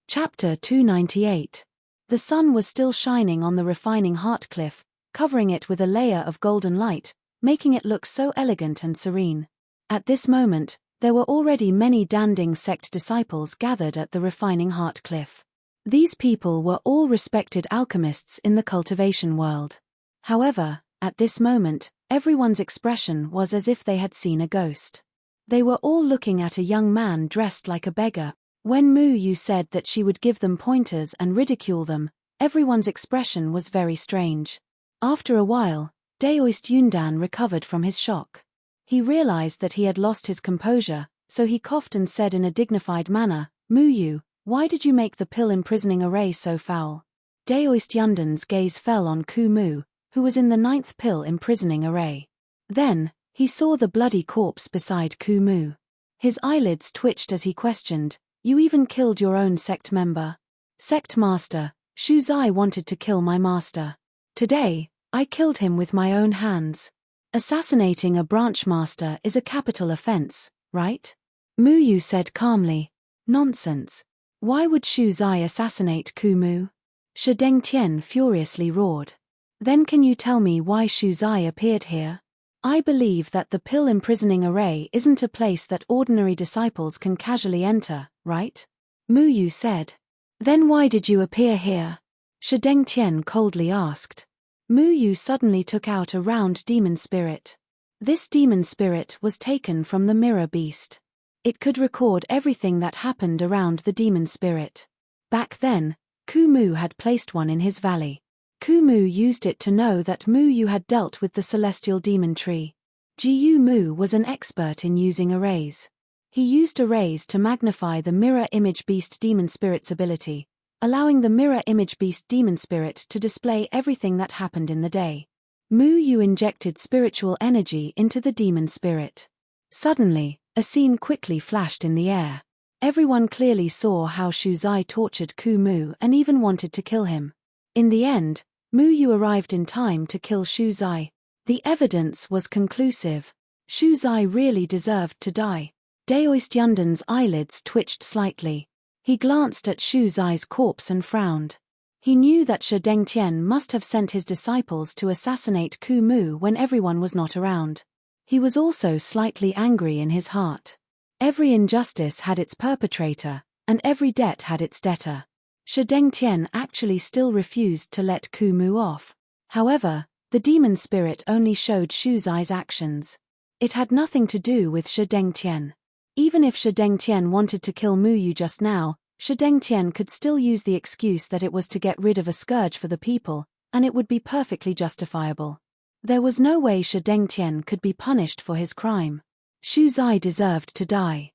Speaker 1: Chapter 298. The sun was still shining on the refining heart cliff, covering it with a layer of golden light, making it look so elegant and serene. At this moment, there were already many Danding sect disciples gathered at the Refining Heart Cliff. These people were all respected alchemists in the cultivation world. However, at this moment, everyone's expression was as if they had seen a ghost. They were all looking at a young man dressed like a beggar. When Mu Yu said that she would give them pointers and ridicule them, everyone's expression was very strange. After a while, Daoist Yundan recovered from his shock. He realized that he had lost his composure, so he coughed and said in a dignified manner, "Mu Yu, why did you make the pill imprisoning array so foul?" Daoist Yundan's gaze fell on Ku Mu, who was in the 9th pill imprisoning array. Then, he saw the bloody corpse beside Ku Mu. His eyelids twitched as he questioned, "You even killed your own sect member?" "Sect master, Shu Zai wanted to kill my master. Today, I killed him with my own hands. Assassinating a branch master is a capital offense, right?" Mu Yu said calmly. "Nonsense. Why would Shu Zai assassinate Ku Mu?" Shi Dengtian furiously roared. "Then can you tell me why Shu Zai appeared here? I believe that the pill imprisoning array isn't a place that ordinary disciples can casually enter, right?" Mu Yu said. "Then why did you appear here?" Shi Dengtian coldly asked. Mu Yu suddenly took out a round demon spirit. This demon spirit was taken from the mirror beast. It could record everything that happened around the demon spirit. Back then, Ku Mu had placed one in his valley. Ku Mu used it to know that Mu Yu had dealt with the celestial demon tree. Jiyu Mu was an expert in using arrays. He used arrays to magnify the mirror image beast demon spirit's ability, allowing the mirror image beast demon spirit to display everything that happened in the day. Mu Yu injected spiritual energy into the demon spirit. Suddenly, a scene quickly flashed in the air. Everyone clearly saw how Shu Zai tortured Ku Mu and even wanted to kill him. In the end, Mu Yu arrived in time to kill Shu Zai. The evidence was conclusive. Shu Zai really deserved to die. Daoist Yundan's eyelids twitched slightly. He glanced at Shu Zai's corpse and frowned. He knew that Shi Dengtian must have sent his disciples to assassinate Ku Mu when everyone was not around. He was also slightly angry in his heart. Every injustice had its perpetrator, and every debt had its debtor. Shi Dengtian actually still refused to let Ku Mu off. However, the demon spirit only showed Shu Zai's actions. It had nothing to do with Shi Dengtian. Even if Shi Dengtian wanted to kill Mu Yu just now, Shi Dengtian could still use the excuse that it was to get rid of a scourge for the people, and it would be perfectly justifiable. There was no way Shi Dengtian could be punished for his crime. Shu Zai deserved to die.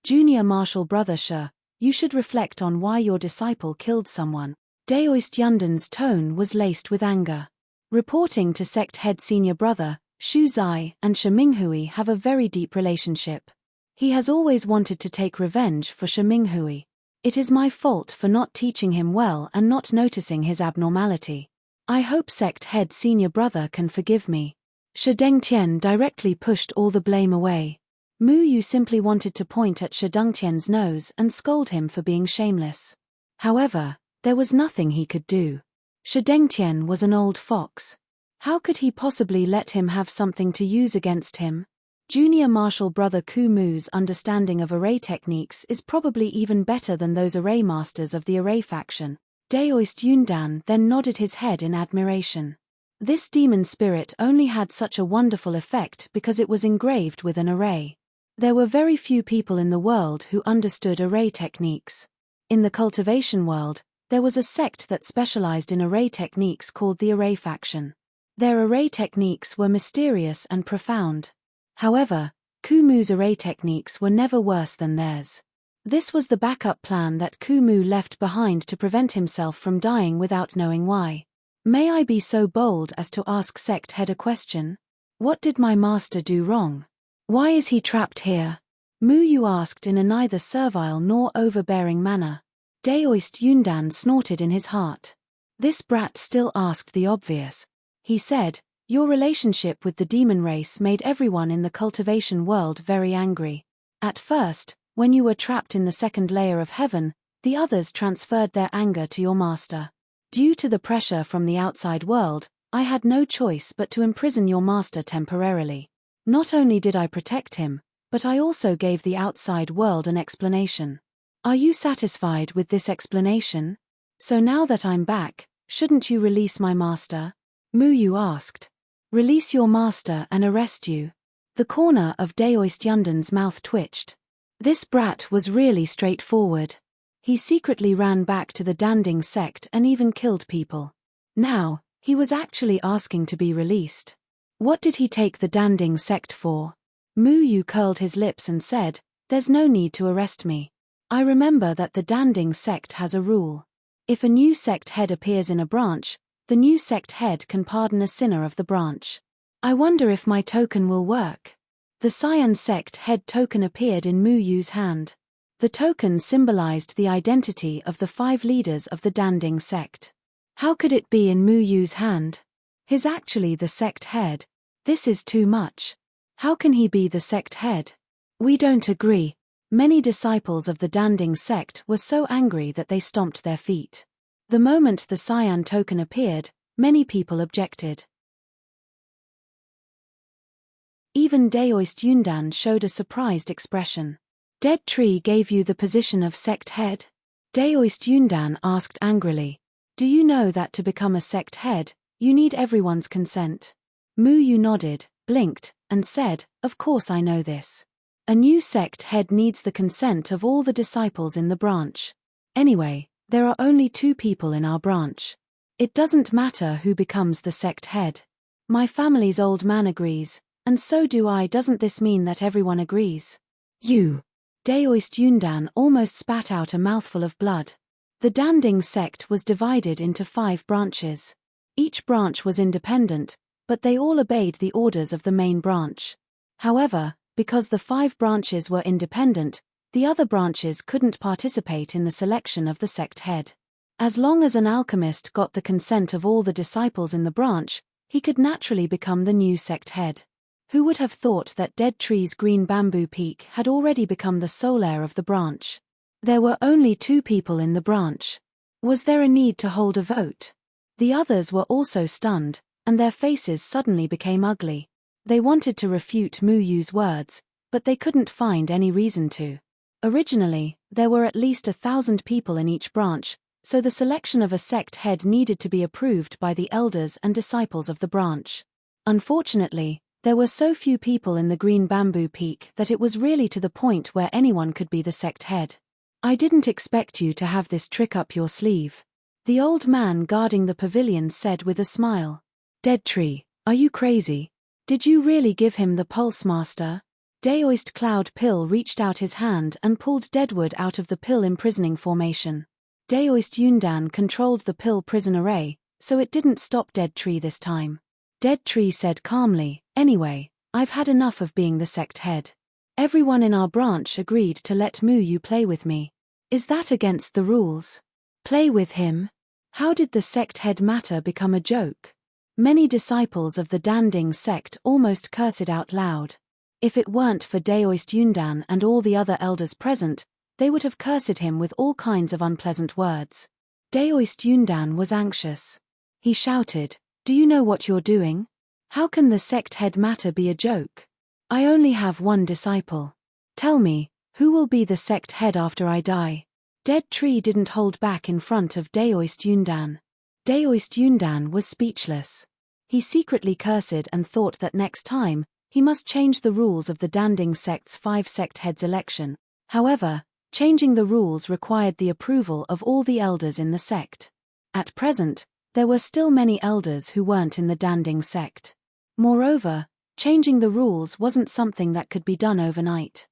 Speaker 1: Junior Marshal Brother Shi, you should reflect on why your disciple killed someone. Daoist Yundan's tone was laced with anger. Reporting to sect head senior brother, Shu Zai and Shi Minghui have a very deep relationship. He has always wanted to take revenge for Shi Minghui. It is my fault for not teaching him well and not noticing his abnormality. I hope sect head senior brother can forgive me. Shi Dengtian directly pushed all the blame away. Mu Yu simply wanted to point at Shi Dengtian's nose and scold him for being shameless. However, there was nothing he could do. Shi Dengtian was an old fox. How could he possibly let him have something to use against him? Junior Marshal Brother Ku Mu's understanding of array techniques is probably even better than those array masters of the array faction. Daoist Yundan then nodded his head in admiration. This demon spirit only had such a wonderful effect because it was engraved with an array. There were very few people in the world who understood array techniques. In the cultivation world, there was a sect that specialized in array techniques called the Array Faction. Their array techniques were mysterious and profound. However, Ku Mu's array techniques were never worse than theirs. This was the backup plan that Ku Mu left behind to prevent himself from dying without knowing why. May I be so bold as to ask sect head a question? What did my master do wrong? Why is he trapped here? Mu Yu asked in a neither servile nor overbearing manner. Daoist Yundan snorted in his heart. This brat still asked the obvious. He said, your relationship with the demon race made everyone in the cultivation world very angry. At first, when you were trapped in the second layer of heaven, the others transferred their anger to your master. Due to the pressure from the outside world, I had no choice but to imprison your master temporarily. Not only did I protect him, but I also gave the outside world an explanation. Are you satisfied with this explanation? So now that I'm back, shouldn't you release my master? Mu Yu asked. Release your master and arrest you. The corner of Daoist Yundan's mouth twitched. This brat was really straightforward. He secretly ran back to the Danding sect and even killed people. Now, he was actually asking to be released. What did he take the Danding sect for? Mu Yu curled his lips and said, There's no need to arrest me. I remember that the Danding sect has a rule. If a new sect head appears in a branch, the new sect head can pardon a sinner of the branch. I wonder if my token will work. The Cyan sect head token appeared in Mu Yu's hand. The token symbolized the identity of the 5 leaders of the Danding sect. How could it be in Mu Yu's hand? He's actually the sect head. This is too much. How can he be the sect head? We don't agree. Many disciples of the Danding sect were so angry that they stomped their feet. The moment the Cyan token appeared, many people objected. Even Daoist Yundan showed a surprised expression. Dead Tree gave you the position of sect head? Daoist Yundan asked angrily. Do you know that to become a sect head, you need everyone's consent? Mu Yu nodded, blinked, and said, Of course I know this. A new sect head needs the consent of all the disciples in the branch. Anyway, there are only 2 people in our branch. It doesn't matter who becomes the sect head. My family's old man agrees, and so do I. Doesn't this mean that everyone agrees? You. Daoist Yundan almost spat out a mouthful of blood. The Danding sect was divided into 5 branches. Each branch was independent, but they all obeyed the orders of the main branch. However, because the 5 branches were independent, the other branches couldn't participate in the selection of the sect head. As long as an alchemist got the consent of all the disciples in the branch, he could naturally become the new sect head. Who would have thought that Dead Tree's green bamboo peak had already become the sole heir of the branch? There were only 2 people in the branch. Was there a need to hold a vote? The others were also stunned, and their faces suddenly became ugly. They wanted to refute Mu Yu's words, but they couldn't find any reason to. Originally, there were at least 1,000 people in each branch, so the selection of a sect head needed to be approved by the elders and disciples of the branch. Unfortunately, there were so few people in the green bamboo peak that it was really to the point where anyone could be the sect head. I didn't expect you to have this trick up your sleeve. The old man guarding the pavilion said with a smile. Dead Tree, are you crazy? Did you really give him the pulse, master? Daoist Cloud Pill reached out his hand and pulled Deadwood out of the pill imprisoning formation. Daoist Yundan controlled the pill prison array, so it didn't stop Dead Tree this time. Dead Tree said calmly, Anyway, I've had enough of being the sect head. Everyone in our branch agreed to let Mu Yu play with me. Is that against the rules? Play with him? How did the sect head matter become a joke? Many disciples of the Danding sect almost cursed out loud. If it weren't for Daoist Yundan and all the other elders present, they would have cursed him with all kinds of unpleasant words. Daoist Yundan was anxious. He shouted, Do you know what you're doing? How can the sect head matter be a joke? I only have 1 disciple. Tell me, who will be the sect head after I die? Dead Tree didn't hold back in front of Daoist Yundan. Daoist Yundan was speechless. He secretly cursed and thought that next time, he must change the rules of the Danding sect's 5 sect heads election. However, changing the rules required the approval of all the elders in the sect. At present, there were still many elders who weren't in the Danding sect. Moreover, changing the rules wasn't something that could be done overnight.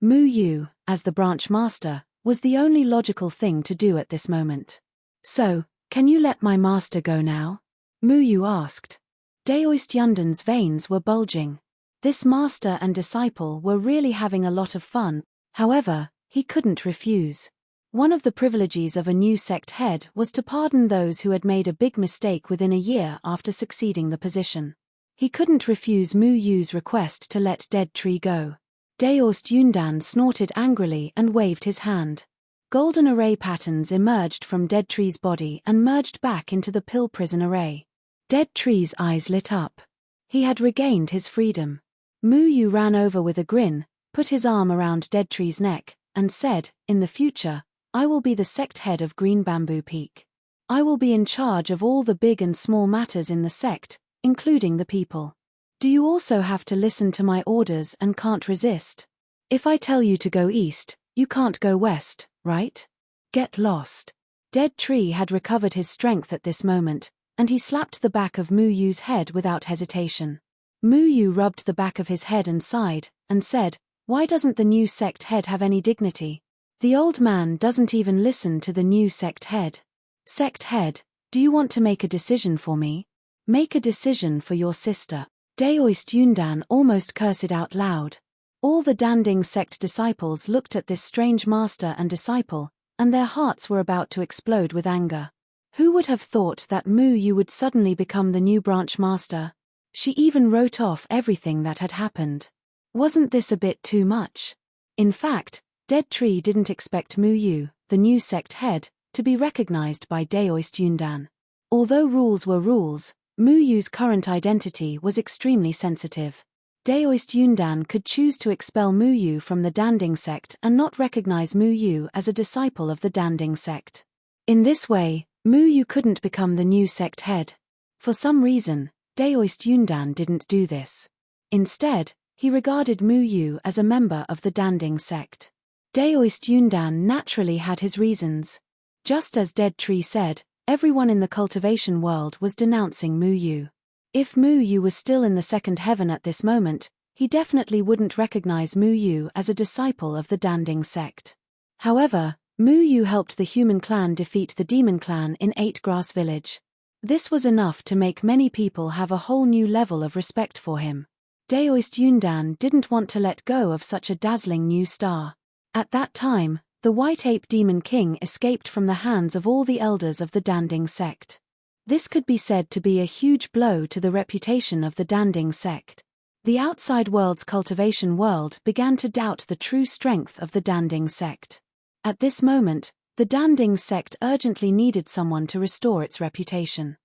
Speaker 1: Mu Yu, as the branch master, was the only logical thing to do at this moment. So, can you let my master go now? Mu Yu asked. Daoist Yundan's veins were bulging. This master and disciple were really having a lot of fun, however, he couldn't refuse. One of the privileges of a new sect head was to pardon those who had made a big mistake within a year after succeeding the position. He couldn't refuse Mu Yu's request to let Dead Tree go. Daoist Yundan snorted angrily and waved his hand. Golden array patterns emerged from Dead Tree's body and merged back into the pill prison array. Dead Tree's eyes lit up. He had regained his freedom. Mu Yu ran over with a grin, put his arm around Dead Tree's neck, and said, "In the future, I will be the sect head of Green Bamboo Peak. I will be in charge of all the big and small matters in the sect, including the people. Do you also have to listen to my orders and can't resist? If I tell you to go east, you can't go west, right? Get lost." Dead Tree had recovered his strength at this moment, and he slapped the back of Mu Yu's head without hesitation. Mu Yu rubbed the back of his head and sighed, and said, "Why doesn't the new sect head have any dignity? The old man doesn't even listen to the new sect head. Sect head, do you want to make a decision for me? Make a decision for your sister." Daoist Yundan almost cursed out loud. All the Danding sect disciples looked at this strange master and disciple, and their hearts were about to explode with anger. Who would have thought that Mu Yu would suddenly become the new branch master? She even wrote off everything that had happened. Wasn't this a bit too much? In fact, Dead Tree didn't expect Mu Yu, the new sect head, to be recognized by Daoist Yundan. Although rules were rules, Mu Yu's current identity was extremely sensitive. Daoist Yundan could choose to expel Mu Yu from the Danding sect and not recognize Mu Yu as a disciple of the Danding sect. In this way, Mu Yu couldn't become the new sect head. For some reason, Daoist Yundan didn't do this. Instead, he regarded Mu Yu as a member of the Danding sect. Daoist Yundan naturally had his reasons. Just as Dead Tree said, everyone in the cultivation world was denouncing Mu Yu. If Mu Yu was still in the second heaven at this moment, he definitely wouldn't recognize Mu Yu as a disciple of the Danding sect. However, Mu Yu helped the human clan defeat the demon clan in 8 Grass Village. This was enough to make many people have a whole new level of respect for him. Daoist Yundan didn't want to let go of such a dazzling new star. At that time, the White Ape Demon King escaped from the hands of all the elders of the Danding sect. This could be said to be a huge blow to the reputation of the Danding sect. The outside world's cultivation world began to doubt the true strength of the Danding sect. At this moment, the Danding sect urgently needed someone to restore its reputation.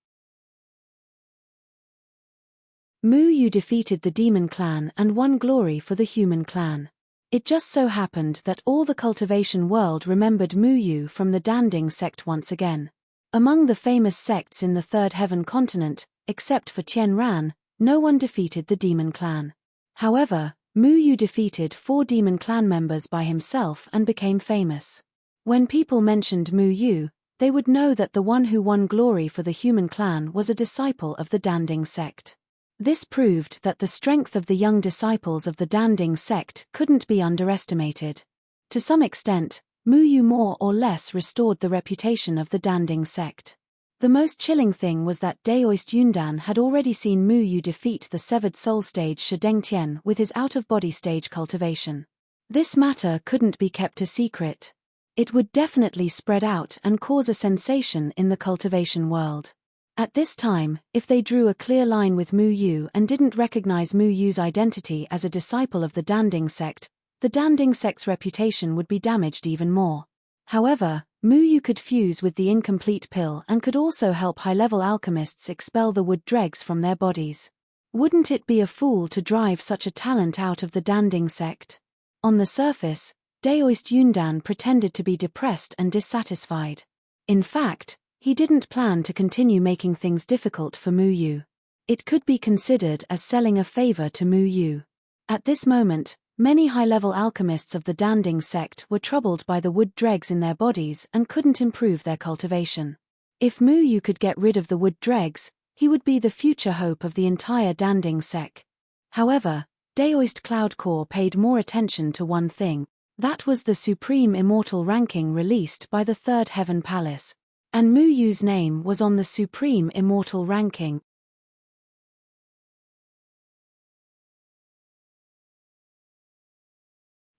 Speaker 1: Mu Yu defeated the demon clan and won glory for the human clan. It just so happened that all the cultivation world remembered Mu Yu from the Danding sect once again. Among the famous sects in the Third Heaven continent, except for Tien Ran, no one defeated the demon clan. However, Mu Yu defeated 4 demon clan members by himself and became famous. When people mentioned Mu Yu, they would know that the one who won glory for the human clan was a disciple of the Danding sect. This proved that the strength of the young disciples of the Danding sect couldn't be underestimated. To some extent, Mu Yu more or less restored the reputation of the Danding sect. The most chilling thing was that Daoist Yundan had already seen Mu Yu defeat the severed soul stage Shideng Tian with his out-of-body stage cultivation. This matter couldn't be kept a secret. It would definitely spread out and cause a sensation in the cultivation world. At this time, if they drew a clear line with Mu Yu and didn't recognize Mu Yu's identity as a disciple of the Danding sect, the Danding sect's reputation would be damaged even more. However, Mu Yu could fuse with the incomplete pill and could also help high-level alchemists expel the wood dregs from their bodies. Wouldn't it be a fool to drive such a talent out of the Danding sect? On the surface, Daoist Yundan pretended to be depressed and dissatisfied. In fact, he didn't plan to continue making things difficult for Mu Yu. It could be considered as selling a favor to Mu Yu. At this moment, many high-level alchemists of the Danding sect were troubled by the wood dregs in their bodies and couldn't improve their cultivation. If Mu Yu could get rid of the wood dregs, he would be the future hope of the entire Danding sect. However, Daoist Cloud Core paid more attention to one thing. That was the Supreme Immortal ranking released by the Third Heaven Palace. And Mu Yu's name was on the Supreme Immortal ranking.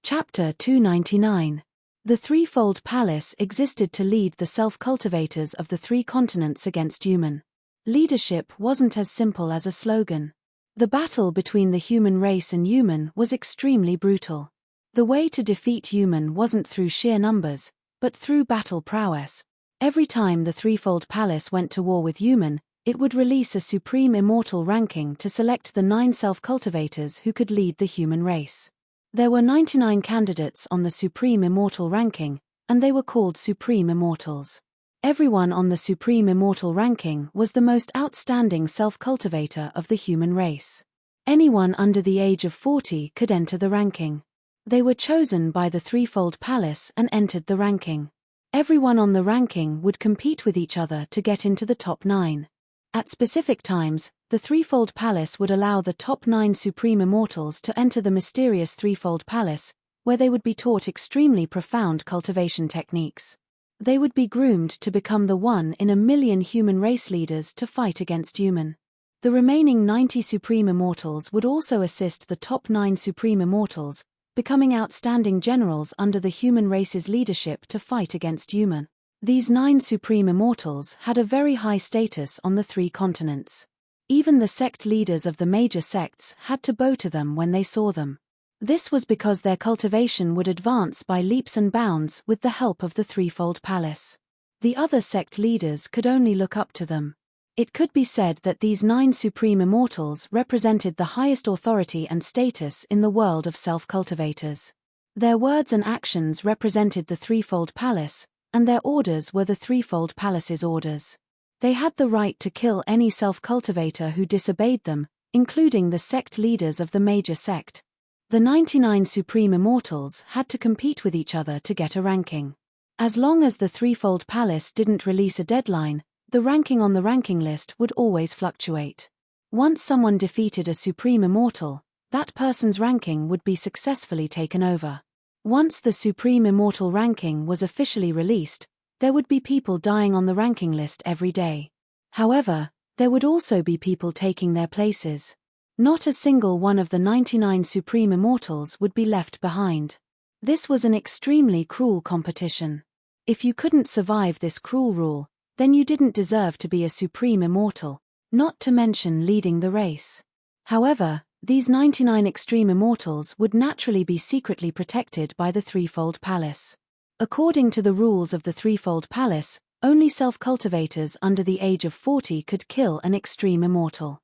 Speaker 1: Chapter 299. The Threefold Palace existed to lead the self-cultivators of the 3 continents against human. Leadership wasn't as simple as a slogan. The battle between the human race and human was extremely brutal. The way to defeat human wasn't through sheer numbers, but through battle prowess. Every time the threefold palace went to war with human, it would release a supreme immortal ranking to select the 9 self-cultivators who could lead the human race. There were 99 candidates on the supreme immortal ranking, and they were called supreme immortals. Everyone on the supreme immortal ranking was the most outstanding self-cultivator of the human race. Anyone under the age of 40 could enter the ranking. They were chosen by the threefold palace and entered the ranking. Everyone on the ranking would compete with each other to get into the top 9. At specific times, the threefold palace would allow the top 9 supreme immortals to enter the mysterious threefold palace, where they would be taught extremely profound cultivation techniques. They would be groomed to become the 1 in a million human race leaders to fight against human. The remaining 90 supreme immortals would also assist the top 9 supreme immortals, becoming outstanding generals under the human race's leadership to fight against human. These 9 supreme immortals had a very high status on the 3 continents. Even the sect leaders of the major sects had to bow to them when they saw them. This was because their cultivation would advance by leaps and bounds with the help of the threefold palace. The other sect leaders could only look up to them. It could be said that these 9 supreme immortals represented the highest authority and status in the world of self-cultivators. Their words and actions represented the threefold palace, and their orders were the threefold palace's orders. They had the right to kill any self-cultivator who disobeyed them, including the sect leaders of the major sect. The 99 supreme immortals had to compete with each other to get a ranking. As long as the threefold palace didn't release a deadline, the ranking on the ranking list would always fluctuate. Once someone defeated a supreme immortal, that person's ranking would be successfully taken over. Once the supreme immortal ranking was officially released, there would be people dying on the ranking list every day. However, there would also be people taking their places. Not a single one of the 99 supreme immortals would be left behind. This was an extremely cruel competition. If you couldn't survive this cruel rule, then you didn't deserve to be a supreme immortal, not to mention leading the race. However, these 99 extreme immortals would naturally be secretly protected by the threefold palace. According to the rules of the threefold palace, only self-cultivators under the age of 40 could kill an extreme immortal.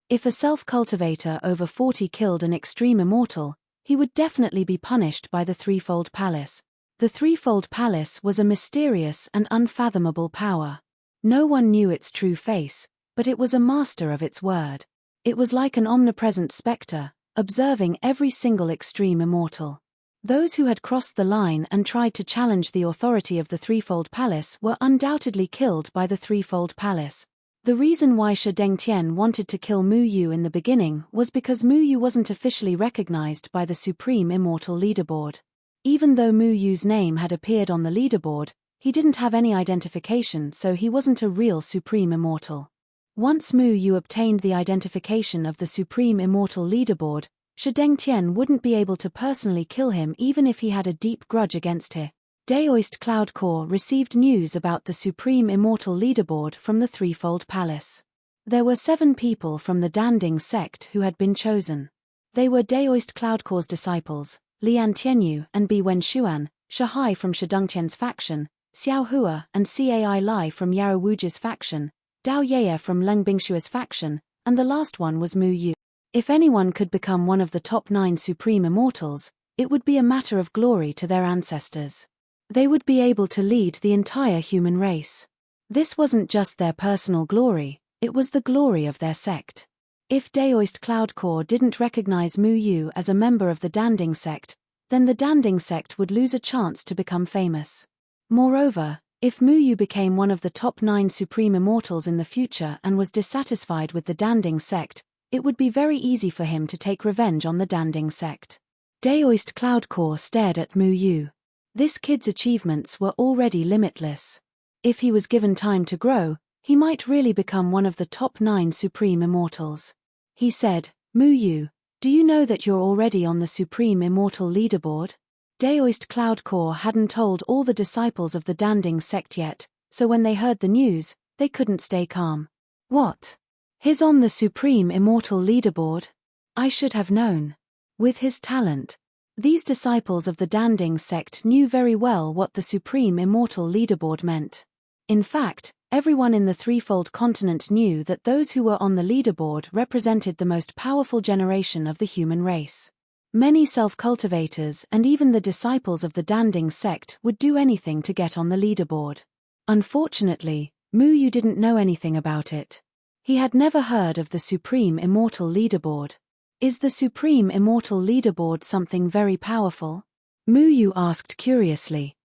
Speaker 1: If a self-cultivator over 40 killed an extreme immortal, he would definitely be punished by the threefold palace. The threefold palace was a mysterious and unfathomable power. No one knew its true face, but it was a master of its word. It was like an omnipresent spectre, observing every single extreme immortal. Those who had crossed the line and tried to challenge the authority of the threefold palace were undoubtedly killed by the threefold palace. The reason why Shi Dengtian wanted to kill Mu Yu in the beginning was because Mu Yu wasn't officially recognized by the Supreme Immortal Leaderboard. Even though Mu Yu's name had appeared on the leaderboard, he didn't have any identification, so he wasn't a real Supreme Immortal. Once Mu Yu obtained the identification of the Supreme Immortal Leaderboard, Shi Dengtian wouldn't be able to personally kill him even if he had a deep grudge against him. Daoist Cloud Core received news about the Supreme Immortal Leaderboard from the Threefold Palace. There were 7 people from the Danding sect who had been chosen. They were Daoist Cloud Core's disciples, Lian Tianyu and Bi Wenshuan, Shahai from Shi Dengtian's faction, Xiao Hua and Cai Lai from Yarrow Wuji's faction, Dao Yeye from Leng Bingshua's faction, and the last one was Mu Yu. If anyone could become one of the top 9 Supreme Immortals, it would be a matter of glory to their ancestors. They would be able to lead the entire human race. This wasn't just their personal glory, it was the glory of their sect. If Daoist Cloud Core didn't recognize Mu Yu as a member of the Danding sect, then the Danding sect would lose a chance to become famous. Moreover, if Mu Yu became one of the top 9 Supreme Immortals in the future and was dissatisfied with the Danding sect, it would be very easy for him to take revenge on the Danding sect. Daoist Cloud Core stared at Mu Yu. This kid's achievements were already limitless. If he was given time to grow, he might really become one of the top 9 Supreme Immortals. He said, "Mu Yu, do you know that you're already on the Supreme Immortal Leaderboard?" Daoist Cloud Core hadn't told all the disciples of the Danding sect yet, so when they heard the news, they couldn't stay calm. What? He's on the Supreme Immortal Leaderboard? I should have known. With his talent, These disciples of the Danding sect knew very well what the Supreme Immortal Leaderboard meant. In fact, everyone in the threefold continent knew that those who were on the leaderboard represented the most powerful generation of the human race. Many self-cultivators and even the disciples of the Danding sect would do anything to get on the leaderboard. Unfortunately, Mu Yu didn't know anything about it. He had never heard of the Supreme Immortal Leaderboard. Is the Supreme Immortal Leaderboard something very powerful? Mu Yu asked curiously.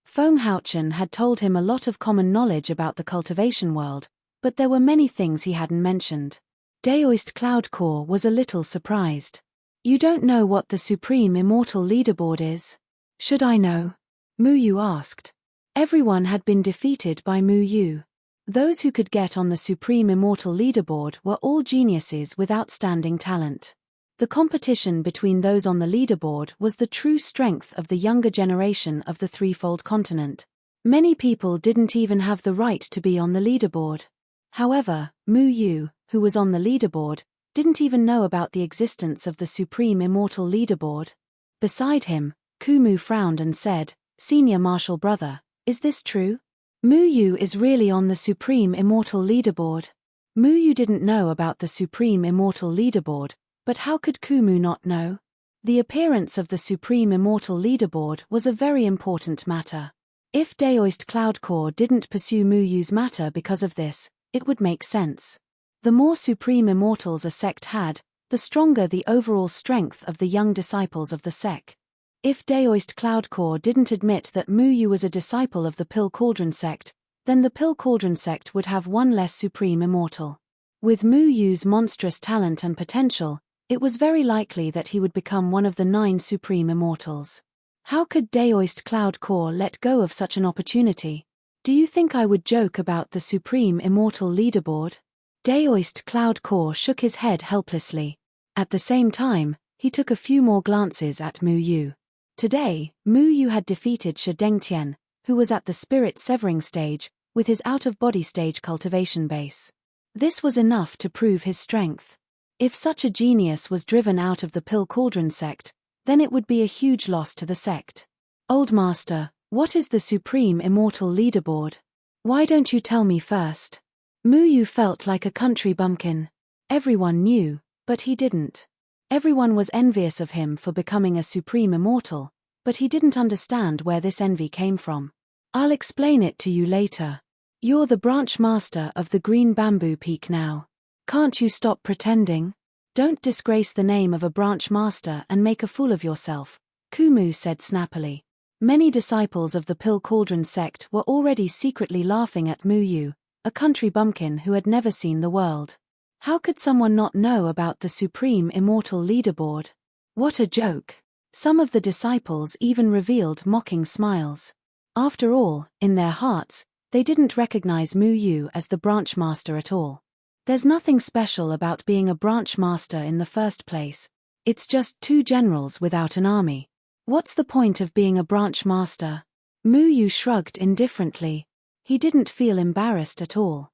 Speaker 1: Feng Haochen had told him a lot of common knowledge about the cultivation world, but there were many things he hadn't mentioned. Daoist Cloudcore was a little surprised. You don't know what the Supreme Immortal Leaderboard is? Should I know? Mu Yu asked. Everyone had been defeated by Mu Yu. Those who could get on the Supreme Immortal Leaderboard were all geniuses with outstanding talent. The competition between those on the leaderboard was the true strength of the younger generation of the threefold continent. Many people didn't even have the right to be on the leaderboard. However, Mu Yu, who was on the leaderboard, didn't even know about the existence of the Supreme Immortal Leaderboard. Beside him, Kumu frowned and said, "Senior Martial Brother, is this true? Mu Yu is really on the Supreme Immortal Leaderboard." Mu Yu didn't know about the Supreme Immortal Leaderboard, but how could Kumu not know? The appearance of the Supreme Immortal Leaderboard was a very important matter. If Daoist Cloudcore didn't pursue Mu Yu's matter because of this, it would make sense. The more Supreme Immortals a sect had, the stronger the overall strength of the young disciples of the sect. If Daoist Cloudcore didn't admit that Mu Yu was a disciple of the Pill Cauldron sect, then the Pill Cauldron sect would have one less Supreme Immortal. With Mu Yu's monstrous talent and potential, it was very likely that he would become one of the 9 Supreme Immortals. How could Daoist Cloudcore let go of such an opportunity? Do you think I would joke about the Supreme Immortal Leaderboard? Daoist Cloudcore shook his head helplessly. At the same time, he took a few more glances at Mu Yu. Today, Mu Yu had defeated Shi Dengtian, who was at the spirit severing stage, with his out-of-body stage cultivation base. This was enough to prove his strength. If such a genius was driven out of the Pill Cauldron sect, then it would be a huge loss to the sect. Old Master, what is the Supreme Immortal Leaderboard? Why don't you tell me first? Mu Yu felt like a country bumpkin. Everyone knew, but he didn't. Everyone was envious of him for becoming a Supreme Immortal, but he didn't understand where this envy came from. I'll explain it to you later. You're the branch master of the Green Bamboo Peak now. Can't you stop pretending? Don't disgrace the name of a branch master and make a fool of yourself, Kumu said snappily. Many disciples of the Pill Cauldron sect were already secretly laughing at Mu Yu, a country bumpkin who had never seen the world. How could someone not know about the Supreme Immortal Leaderboard? What a joke! Some of the disciples even revealed mocking smiles. After all, in their hearts, they didn't recognize Mu Yu as the branch master at all. There's nothing special about being a branch master in the first place. It's just 2 generals without an army. What's the point of being a branch master? Mu Yu shrugged indifferently. He didn't feel embarrassed at all.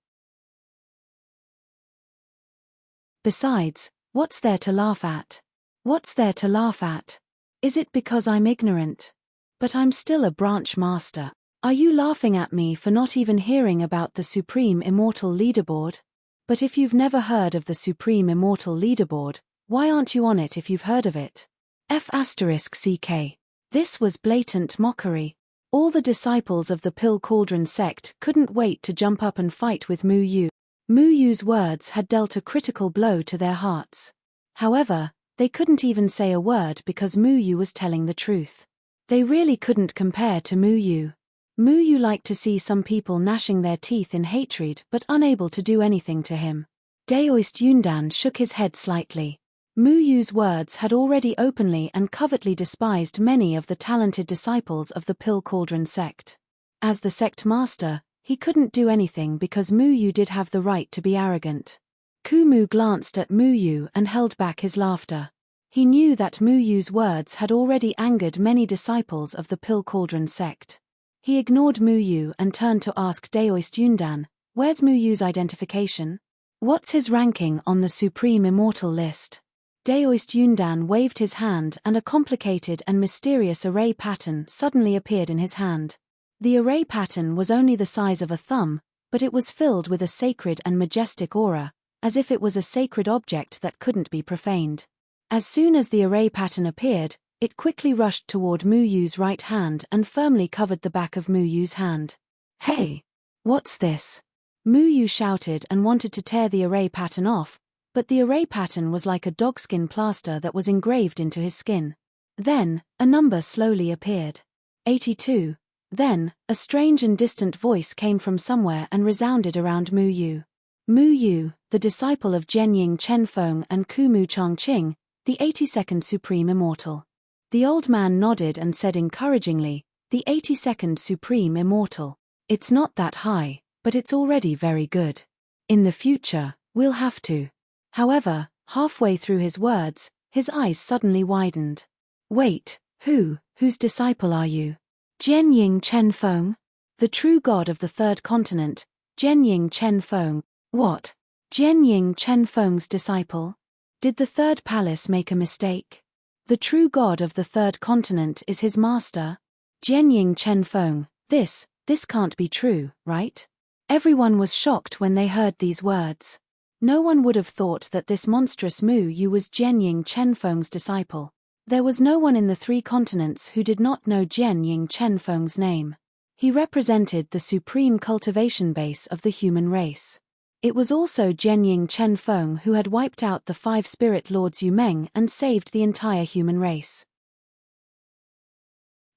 Speaker 1: Besides, what's there to laugh at? What's there to laugh at? Is it because I'm ignorant? But I'm still a branch master. Are you laughing at me for not even hearing about the Supreme Immortal Leaderboard? But if you've never heard of the Supreme Immortal Leaderboard, why aren't you on it if you've heard of it? F***CK. This was blatant mockery. All the disciples of the Pill Cauldron sect couldn't wait to jump up and fight with Mu Yu. Mu Yu's words had dealt a critical blow to their hearts. However, they couldn't even say a word because Mu Yu was telling the truth. They really couldn't compare to Mu Yu. Mu Yu liked to see some people gnashing their teeth in hatred but unable to do anything to him. Daoist Yundan shook his head slightly. Mu Yu's words had already openly and covertly despised many of the talented disciples of the Pill Cauldron sect. As the sect master, he couldn't do anything because Mu Yu did have the right to be arrogant. Kumu glanced at Mu Yu and held back his laughter. He knew that Mu Yu's words had already angered many disciples of the Pill Cauldron sect. He ignored Mu Yu and turned to ask Daoist Yundan, "Where's Mu Yu's identification? What's his ranking on the Supreme Immortal list?" Daoist Yundan waved his hand and a complicated and mysterious array pattern suddenly appeared in his hand. The array pattern was only the size of a thumb, but it was filled with a sacred and majestic aura, as if it was a sacred object that couldn't be profaned. As soon as the array pattern appeared, it quickly rushed toward Mu Yu's right hand and firmly covered the back of Mu Yu's hand. "Hey! What's this?" Mu Yu shouted and wanted to tear the array pattern off, but the array pattern was like a dogskin plaster that was engraved into his skin. Then, a number slowly appeared. 82. Then, a strange and distant voice came from somewhere and resounded around Mu Yu. Mu Yu, the disciple of Jianying Chenfeng and Kumu Chongqing, the 82nd Supreme Immortal. The old man nodded and said encouragingly, "The 82nd Supreme Immortal. It's not that high, but it's already very good. In the future, we'll have to." However, halfway through his words, his eyes suddenly widened. "Wait, whose disciple are you?" "Jianying Chenfeng? The true god of the third continent, Jianying Chenfeng." "What? Jianying Chenfeng's disciple? Did the third palace make a mistake? The true god of the third continent is his master? Jianying Chenfeng, this can't be true, right?" Everyone was shocked when they heard these words. No one would have thought that this monstrous Mu Yu was Jianying Chenfeng's disciple. There was no one in the three continents who did not know Jianying Chenfeng's name. He represented the supreme cultivation base of the human race. It was also Jianying Chenfeng who had wiped out the 5 spirit lords Yumeng and saved the entire human race.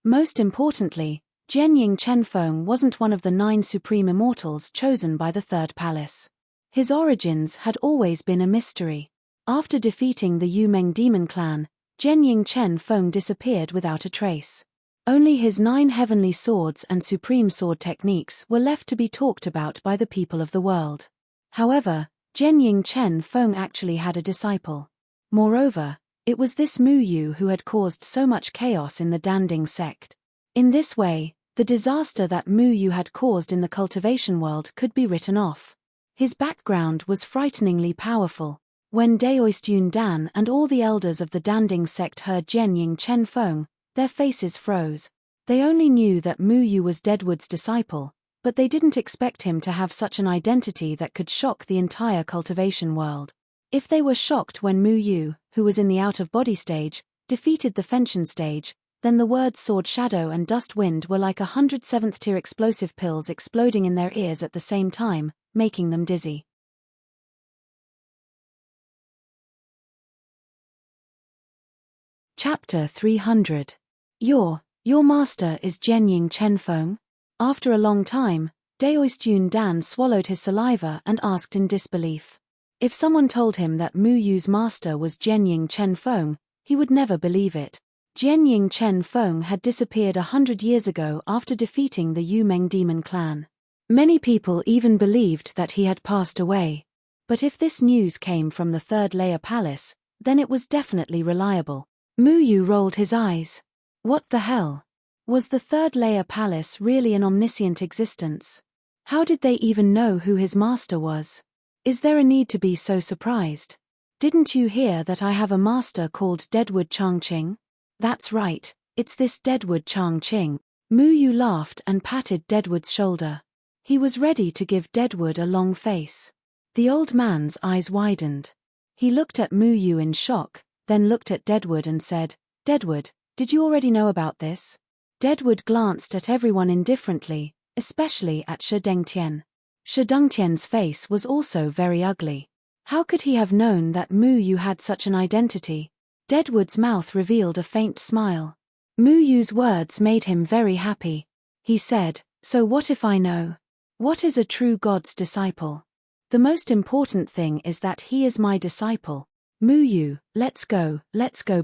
Speaker 1: Most importantly, Jianying Chenfeng wasn't one of the 9 supreme immortals chosen by the third palace. His origins had always been a mystery. After defeating the Yumeng demon clan, Jianying Chenfeng disappeared without a trace. Only his 9 heavenly swords and supreme sword techniques were left to be talked about by the people of the world. However, Jianying Chenfeng actually had a disciple. Moreover, it was this Mu Yu who had caused so much chaos in the Danding sect. In this way, the disaster that Mu Yu had caused in the cultivation world could be written off. His background was frighteningly powerful. When Daoist Yundan and all the elders of the Danding sect heard Jianying Chenfeng, their faces froze. They only knew that Mu Yu was Deadwood's disciple, but they didn't expect him to have such an identity that could shock the entire cultivation world. If they were shocked when Mu Yu, who was in the out-of-body stage, defeated the Fenshin stage, then the words Sword Shadow and Dust Wind were like 107th-tier explosive pills exploding in their ears at the same time, making them dizzy. Chapter 300. Your master is Jianying Chenfeng? After a long time, Daoist Yundan swallowed his saliva and asked in disbelief. If someone told him that Mu Yu's master was Jianying Chenfeng, he would never believe it. Jianying Chenfeng had disappeared 100 years ago after defeating the Yumeng demon clan. Many people even believed that he had passed away. But if this news came from the third layer palace, then it was definitely reliable. Mu Yu rolled his eyes. What the hell? Was the third layer palace really an omniscient existence? How did they even know who his master was? Is there a need to be so surprised? Didn't you hear that I have a master called Deadwood Chongqing? That's right, it's this Deadwood Chongqing. Mu Yu laughed and patted Deadwood's shoulder. He was ready to give Deadwood a long face. The old man's eyes widened. He looked at Mu Yu in shock, then looked at Deadwood and said, "Deadwood, did you already know about this?" Deadwood glanced at everyone indifferently, especially at Shi Dengtian. Shi Dengtian's face was also very ugly. How could he have known that Mu Yu had such an identity? Deadwood's mouth revealed a faint smile. Mu Yu's words made him very happy. He said, "So what if I know? What is a true god's disciple? The most important thing is that he is my disciple. Mu Yu, let's go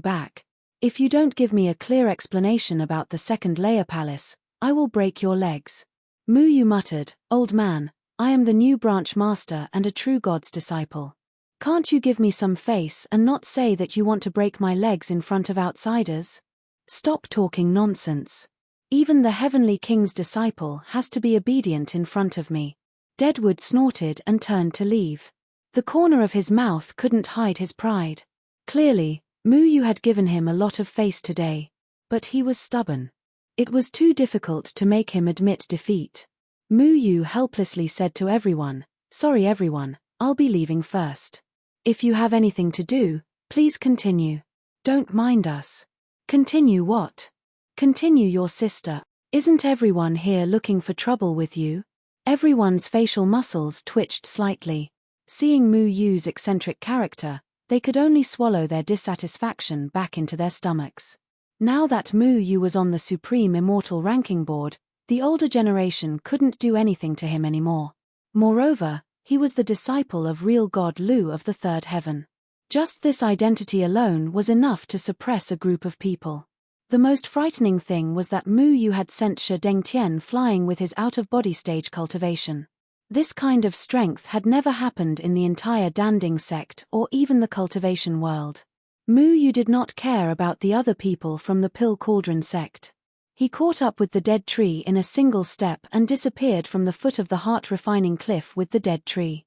Speaker 1: back. If you don't give me a clear explanation about the second layer palace, I will break your legs." Mu Yu muttered, "Old man, I am the new branch master and a true god's disciple. Can't you give me some face and not say that you want to break my legs in front of outsiders? Stop talking nonsense. Even the heavenly king's disciple has to be obedient in front of me." Deadwood snorted and turned to leave. The corner of his mouth couldn't hide his pride. Clearly, Mu Yu had given him a lot of face today. But he was stubborn. It was too difficult to make him admit defeat. Mu Yu helplessly said to everyone, "Sorry everyone, I'll be leaving first. If you have anything to do, please continue. Don't mind us." "Continue what?" "Continue your sister. Isn't everyone here looking for trouble with you?" Everyone's facial muscles twitched slightly. Seeing Mu Yu's eccentric character, they could only swallow their dissatisfaction back into their stomachs. Now that Mu Yu was on the Supreme Immortal ranking board, the older generation couldn't do anything to him anymore. Moreover, he was the disciple of real God Lu of the Third Heaven. Just this identity alone was enough to suppress a group of people. The most frightening thing was that Mu Yu had sent Shi Dengtian flying with his out-of-body stage cultivation. This kind of strength had never happened in the entire Danding sect or even the cultivation world. Mu Yu did not care about the other people from the Pill Cauldron sect. He caught up with the dead tree in a single step and disappeared from the foot of the heart-refining cliff with the dead tree.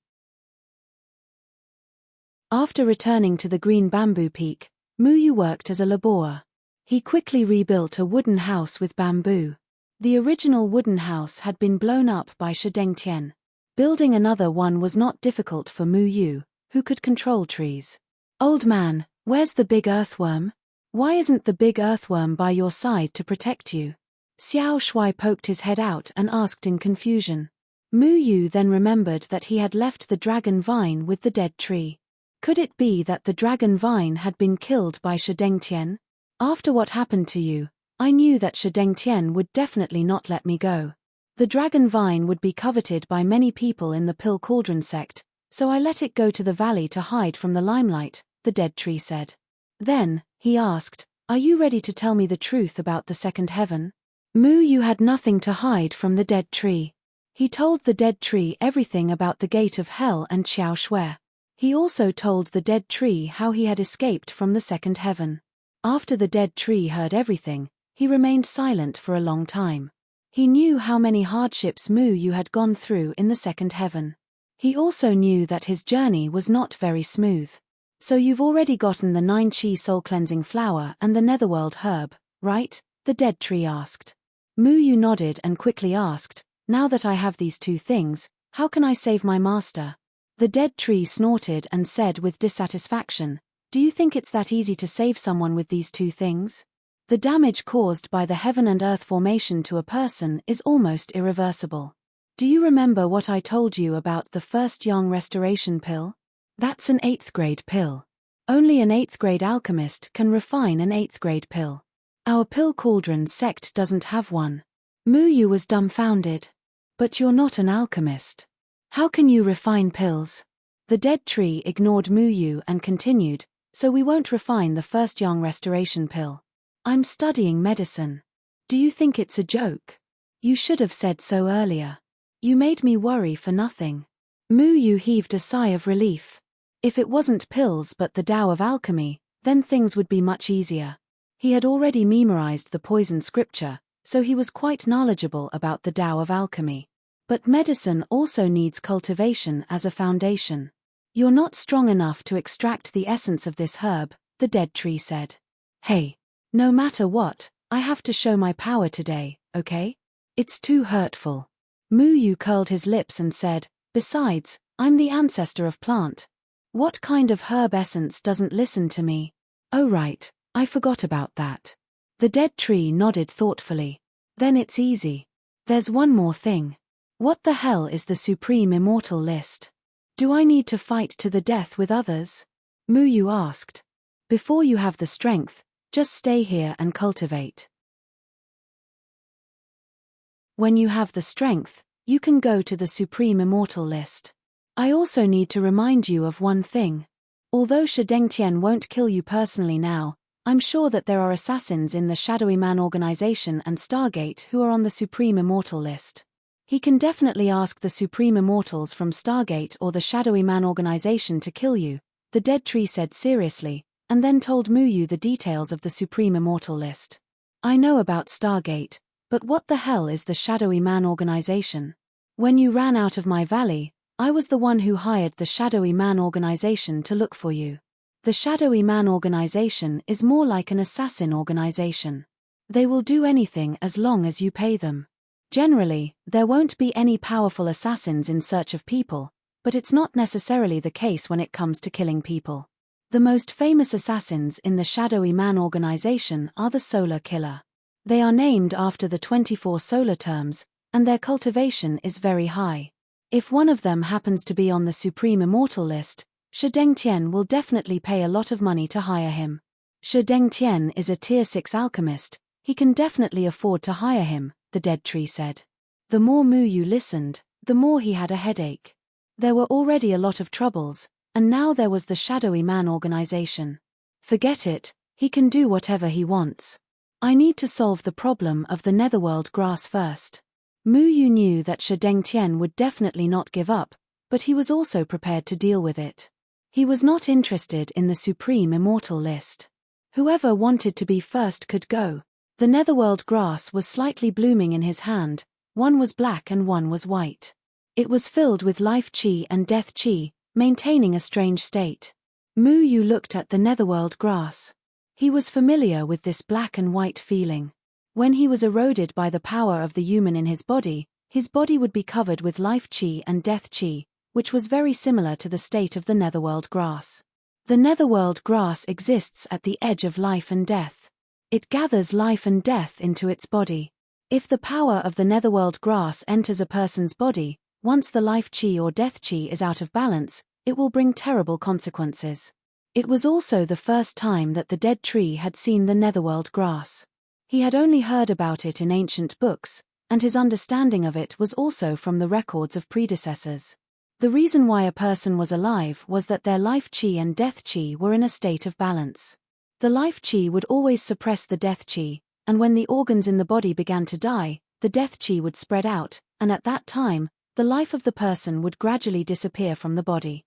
Speaker 1: After returning to the green bamboo peak, Mu Yu worked as a laborer. He quickly rebuilt a wooden house with bamboo. The original wooden house had been blown up by Shi Dengtian. Building another one was not difficult for Mu Yu, who could control trees. "Old man, where's the big earthworm? Why isn't the big earthworm by your side to protect you?" Xiao Shui poked his head out and asked in confusion. Mu Yu then remembered that he had left the dragon vine with the dead tree. Could it be that the dragon vine had been killed by Shi Dengtian? "After what happened to you, I knew that Shi Dengtian would definitely not let me go. The dragon vine would be coveted by many people in the Pill Cauldron sect, so I let it go to the valley to hide from the limelight," the dead tree said. Then, he asked, "Are you ready to tell me the truth about the second heaven?" Mu Yu had nothing to hide from the dead tree. He told the dead tree everything about the gate of hell and Xiao Shui. He also told the dead tree how he had escaped from the second heaven. After the dead tree heard everything, he remained silent for a long time. He knew how many hardships Mu Yu had gone through in the second heaven. He also knew that his journey was not very smooth. "So you've already gotten the 9 Qi soul-cleansing flower and the netherworld herb, right?" the dead tree asked. Mu Yu nodded and quickly asked, "Now that I have these 2 things, how can I save my master?" The dead tree snorted and said with dissatisfaction, "Do you think it's that easy to save someone with these 2 things? The damage caused by the heaven and earth formation to a person is almost irreversible. Do you remember what I told you about the first yang restoration pill? That's an 8th grade pill. Only an 8th grade alchemist can refine an 8th grade pill. Our Pill Cauldron sect doesn't have one." Mu Yu was dumbfounded. "But you're not an alchemist. How can you refine pills?" The dead tree ignored Mu Yu and continued, "So we won't refine the first yang restoration pill. I'm studying medicine. Do you think it's a joke? You should have said so earlier. You made me worry for nothing." Mu Yu heaved a sigh of relief. If it wasn't pills but the Tao of alchemy, then things would be much easier. He had already memorized the poison scripture, so he was quite knowledgeable about the Tao of alchemy. But medicine also needs cultivation as a foundation. "You're not strong enough to extract the essence of this herb," the dead tree said. "Hey. No matter what, I have to show my power today, okay? It's too hurtful." Mu Yu curled his lips and said, "Besides, I'm the ancestor of plant. What kind of herb essence doesn't listen to me?" "Oh right, I forgot about that." The dead tree nodded thoughtfully. "Then it's easy. There's one more thing. What the hell is the Supreme Immortal list? Do I need to fight to the death with others?" Mu Yu asked. "Before you have the strength, just stay here and cultivate. When you have the strength, you can go to the Supreme Immortal list. I also need to remind you of one thing. Although Shi Dengtian won't kill you personally now, I'm sure that there are assassins in the Shadowy Man organization and Stargate who are on the Supreme Immortal list. He can definitely ask the Supreme Immortals from Stargate or the Shadowy Man organization to kill you," the dead tree said seriously, and then told Mu Yu the details of the Supreme Immortal list. "I know about Stargate, but what the hell is the Shadowy Man organization? When you ran out of my valley, I was the one who hired the Shadowy Man organization to look for you." The shadowy man organization is more like an assassin organization. They will do anything as long as you pay them. Generally, there won't be any powerful assassins in search of people, but it's not necessarily the case when it comes to killing people. The most famous assassins in the shadowy man organization are the solar killer. They are named after the 24 solar terms, and their cultivation is very high. If one of them happens to be on the Supreme Immortal list, Shi Dengtian will definitely pay a lot of money to hire him. Shi Dengtian is a tier 6 alchemist, he can definitely afford to hire him, the dead tree said. The more Mu Yu listened, the more he had a headache. There were already a lot of troubles, and now there was the shadowy man organization. Forget it, he can do whatever he wants. I need to solve the problem of the netherworld grass first. Mu Yu knew that Shi Dengtian would definitely not give up, but he was also prepared to deal with it. He was not interested in the Supreme Immortal list. Whoever wanted to be first could go. The netherworld grass was slightly blooming in his hand, one was black and one was white. It was filled with life chi and death chi, maintaining a strange state. Mu Yu looked at the netherworld grass. He was familiar with this black and white feeling. When he was eroded by the power of the human in his body would be covered with life chi and death chi, which was very similar to the state of the netherworld grass. The netherworld grass exists at the edge of life and death. It gathers life and death into its body. If the power of the netherworld grass enters a person's body, once the life chi or death chi is out of balance, it will bring terrible consequences. It was also the first time that the dead tree had seen the netherworld grass. He had only heard about it in ancient books, and his understanding of it was also from the records of predecessors. The reason why a person was alive was that their life chi and death chi were in a state of balance. The life chi would always suppress the death chi, and when the organs in the body began to die, the death chi would spread out, and at that time, the life of the person would gradually disappear from the body.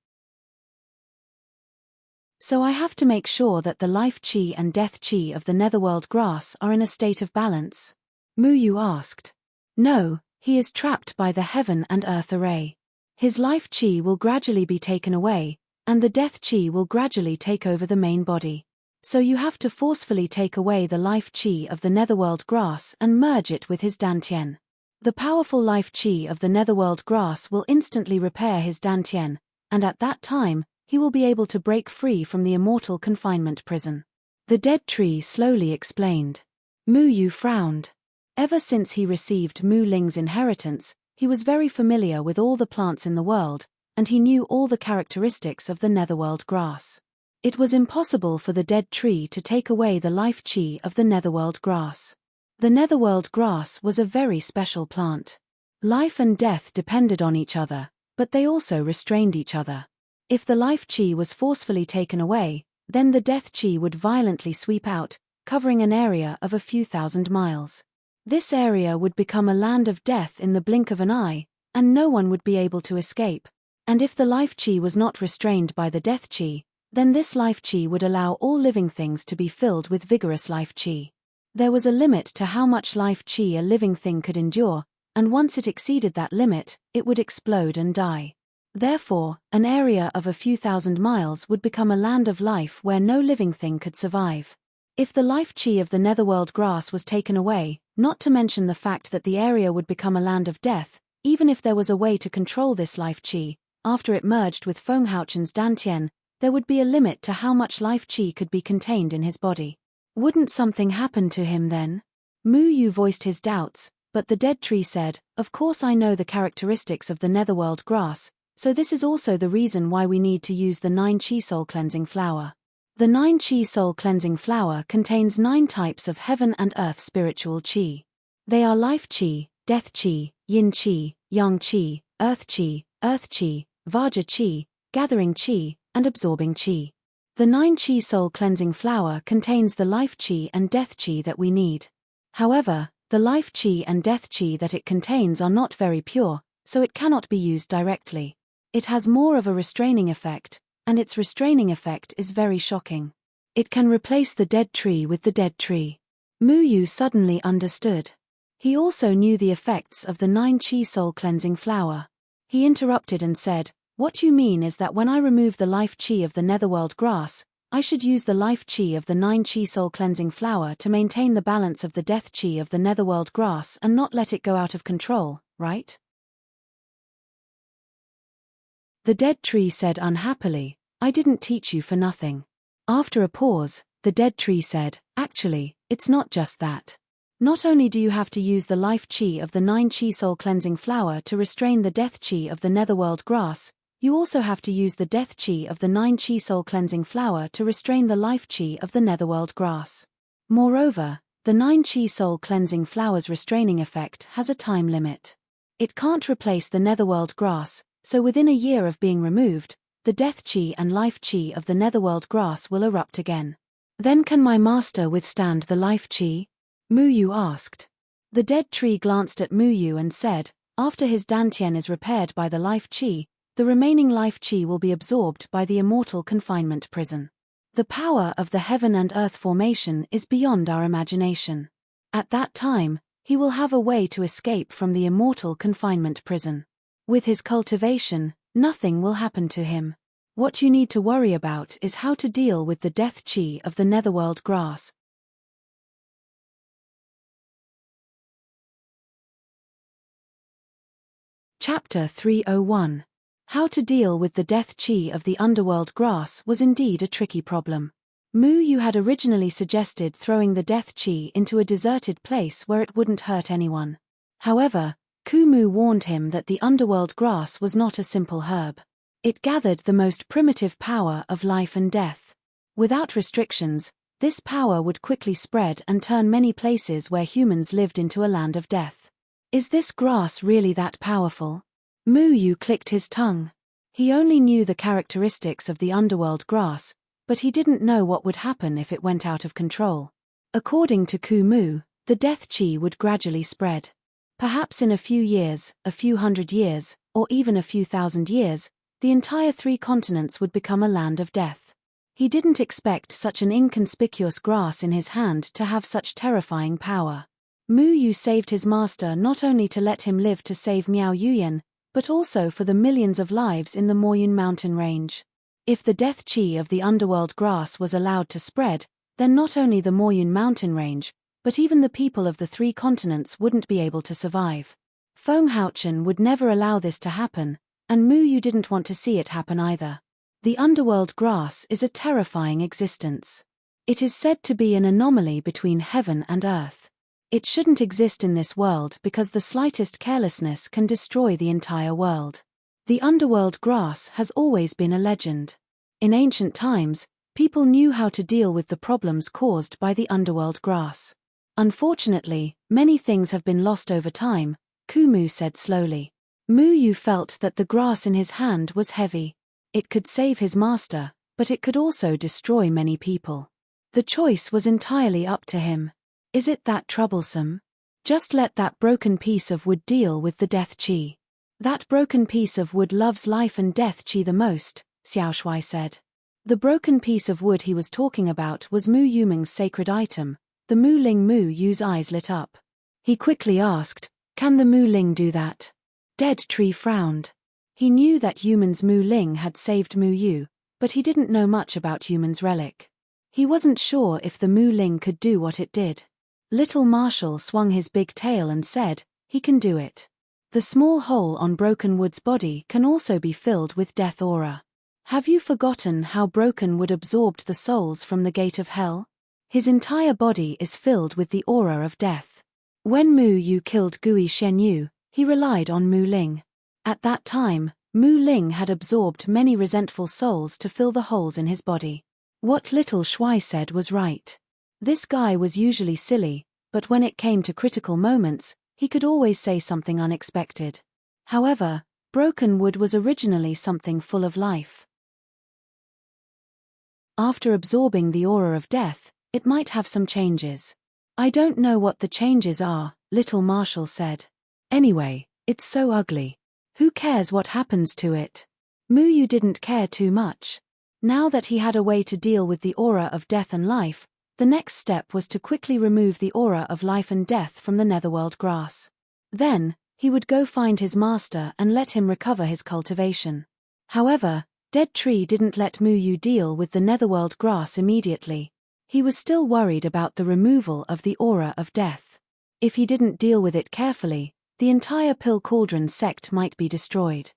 Speaker 1: So I have to make sure that the life chi and death chi of the netherworld grass are in a state of balance? Mu Yu asked. No, he is trapped by the heaven and earth array. His life chi will gradually be taken away, and the death chi will gradually take over the main body. So you have to forcefully take away the life chi of the netherworld grass and merge it with his dantian. The powerful life chi of the netherworld grass will instantly repair his dantian, and at that time, he will be able to break free from the immortal confinement prison. The dead tree slowly explained. Mu Yu frowned. Ever since he received Mu Ling's inheritance, he was very familiar with all the plants in the world, and he knew all the characteristics of the netherworld grass. It was impossible for the dead tree to take away the life chi of the netherworld grass. The netherworld grass was a very special plant. Life and death depended on each other, but they also restrained each other. If the life chi was forcefully taken away, then the death chi would violently sweep out, covering an area of a few thousand miles. This area would become a land of death in the blink of an eye, and no one would be able to escape. And if the life chi was not restrained by the death chi, then this life chi would allow all living things to be filled with vigorous life chi. There was a limit to how much life chi a living thing could endure, and once it exceeded that limit, it would explode and die. Therefore, an area of a few thousand miles would become a land of life where no living thing could survive. If the life chi of the netherworld grass was taken away, not to mention the fact that the area would become a land of death, even if there was a way to control this life chi, after it merged with Feng Haochun's dantian, there would be a limit to how much life chi could be contained in his body. Wouldn't something happen to him then? Mu Yu voiced his doubts, but the dead tree said, of course I know the characteristics of the netherworld grass, so this is also the reason why we need to use the 9 chi soul cleansing flower. The 9 chi soul cleansing flower contains 9 types of heaven and earth spiritual chi. They are life chi, death chi, yin chi, yang chi, earth chi, vajra chi, gathering chi, and absorbing chi. The 9 chi soul cleansing flower contains the life chi and death chi that we need. However, the life chi and death chi that it contains are not very pure, so it cannot be used directly. It has more of a restraining effect, and its restraining effect is very shocking. It can replace the dead tree with the dead tree. Mu Yu suddenly understood. He also knew the effects of the 9 chi soul cleansing flower. He interrupted and said, what you mean is that when I remove the life chi of the netherworld grass, I should use the life chi of the 9 chi soul cleansing flower to maintain the balance of the death chi of the netherworld grass and not let it go out of control, right? The dead tree said unhappily, I didn't teach you for nothing. After a pause, the dead tree said, actually, it's not just that. Not only do you have to use the life chi of the 9 chi soul cleansing flower to restrain the death chi of the netherworld grass, you also have to use the death chi of the 9 chi soul cleansing flower to restrain the life chi of the netherworld grass. Moreover, the 9 chi soul cleansing flower's restraining effect has a time limit. It can't replace the netherworld grass, so within a year of being removed, the death chi and life chi of the netherworld grass will erupt again. Then can my master withstand the life chi? Muyu asked. The dead tree glanced at Muyu and said, after his dantian is repaired by the life chi, the remaining life chi will be absorbed by the immortal confinement prison. The power of the heaven and earth formation is beyond our imagination. At that time, he will have a way to escape from the immortal confinement prison. With his cultivation, nothing will happen to him. What you need to worry about is how to deal with the death chi of the netherworld grass. Chapter 301. How to deal with the death chi of the underworld grass was indeed a tricky problem. Muyu had originally suggested throwing the death chi into a deserted place where it wouldn't hurt anyone. However, Kumu warned him that the underworld grass was not a simple herb. It gathered the most primitive power of life and death. Without restrictions, this power would quickly spread and turn many places where humans lived into a land of death. Is this grass really that powerful? Muyu clicked his tongue. He only knew the characteristics of the underworld grass, but he didn't know what would happen if it went out of control. According to Kumu, the death chi would gradually spread. Perhaps in a few years, a few hundred years, or even a few thousand years, the entire 3 continents would become a land of death. He didn't expect such an inconspicuous grass in his hand to have such terrifying power. Muyu saved his master not only to let him live to save Miao Yuyan, but also for the millions of lives in the Moyun mountain range. If the death chi of the underworld grass was allowed to spread, then not only the Moyun mountain range, but even the people of the 3 continents wouldn't be able to survive. Feng Haochen would never allow this to happen, and Muyu didn't want to see it happen either. The underworld grass is a terrifying existence. It is said to be an anomaly between heaven and earth. It shouldn't exist in this world because the slightest carelessness can destroy the entire world. The underworld grass has always been a legend. In ancient times, people knew how to deal with the problems caused by the underworld grass. Unfortunately, many things have been lost over time, Kumu said slowly. Muyu felt that the grass in his hand was heavy. It could save his master, but it could also destroy many people. The choice was entirely up to him. Is it that troublesome? Just let that broken piece of wood deal with the death chi. That broken piece of wood loves life and death chi the most, Xiao Shui said. The broken piece of wood he was talking about was Mu Yuming's sacred item. The Mu Ling Mu Yu's eyes lit up. He quickly asked, can the Mu Ling do that? Dead Tree frowned. He knew that Yuman's Mu Ling had saved Mu Yu, but he didn't know much about Yuman's relic. He wasn't sure if the Mu Ling could do what it did. Little Marshall swung his big tail and said, he can do it. The small hole on Broken Wood's body can also be filled with death aura. Have you forgotten how Broken Wood absorbed the souls from the gate of hell? His entire body is filled with the aura of death. When Mu Yu killed Gui Shenyu, he relied on Mu Ling. At that time, Mu Ling had absorbed many resentful souls to fill the holes in his body. What Little Shui said was right. This guy was usually silly, but when it came to critical moments, he could always say something unexpected. However, Broken Wood was originally something full of life. After absorbing the aura of death, it might have some changes. I don't know what the changes are, Little Marshall said. Anyway, it's so ugly. Who cares what happens to it? Muyu didn't care too much. Now that he had a way to deal with the aura of death and life, the next step was to quickly remove the aura of life and death from the netherworld grass. Then, he would go find his master and let him recover his cultivation. However, Dead Tree didn't let Muyu deal with the netherworld grass immediately. He was still worried about the removal of the aura of death. If he didn't deal with it carefully, the entire Pill Cauldron sect might be destroyed.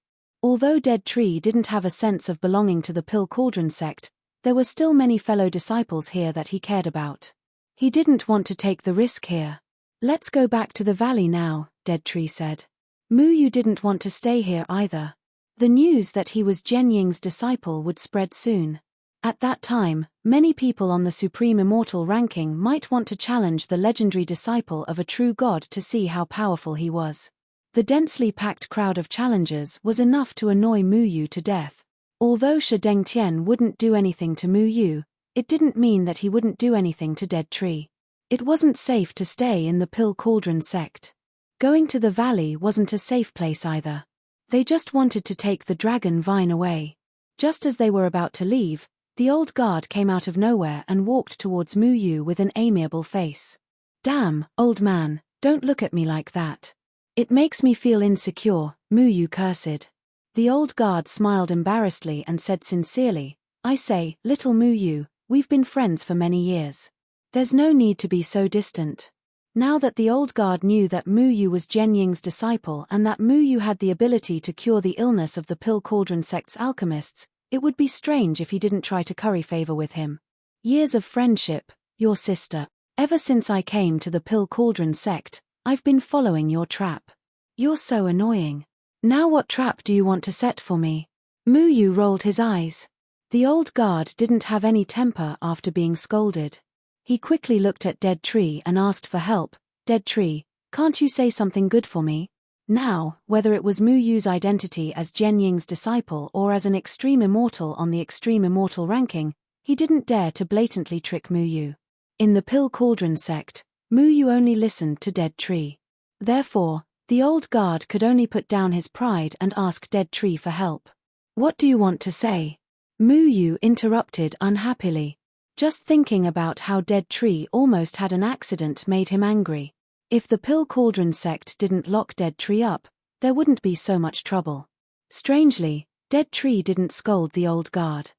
Speaker 1: Although Dead Tree didn't have a sense of belonging to the Pill Cauldron sect, there were still many fellow disciples here that he cared about. He didn't want to take the risk here. Let's go back to the valley now, Dead Tree said. Muyu didn't want to stay here either. The news that he was Jianying's disciple would spread soon. At that time, many people on the Supreme Immortal ranking might want to challenge the legendary disciple of a true god to see how powerful he was. The densely packed crowd of challengers was enough to annoy Muyu to death. Although Shi Dengtian wouldn't do anything to Muyu, it didn't mean that he wouldn't do anything to Dead Tree. It wasn't safe to stay in the Pill Cauldron sect. Going to the valley wasn't a safe place either. They just wanted to take the dragon vine away. Just as they were about to leave, the old guard came out of nowhere and walked towards Muyu with an amiable face. Damn, old man, don't look at me like that. It makes me feel insecure, Muyu cursed. The old guard smiled embarrassedly and said sincerely, I say, little Muyu, we've been friends for many years. There's no need to be so distant. Now that the old guard knew that Muyu was Jianying's disciple and that Muyu had the ability to cure the illness of the Pill Cauldron sect's alchemists, it would be strange if he didn't try to curry favor with him. Years of friendship, your sister. Ever since I came to the Pill Cauldron sect, I've been following your trap. You're so annoying. Now what trap do you want to set for me? Muyu rolled his eyes. The old guard didn't have any temper after being scolded. He quickly looked at Dead Tree and asked for help. Dead Tree, can't you say something good for me? Now, whether it was Muyu's identity as Jianying's disciple or as an extreme immortal on the extreme immortal ranking, he didn't dare to blatantly trick Muyu. In the Pill Cauldron sect, Muyu only listened to Dead Tree. Therefore, the old guard could only put down his pride and ask Dead Tree for help. What do you want to say? Muyu interrupted unhappily. Just thinking about how Dead Tree almost had an accident made him angry. If the Pill Cauldron sect didn't lock Dead Tree up, there wouldn't be so much trouble. Strangely, Dead Tree didn't scold the old guard.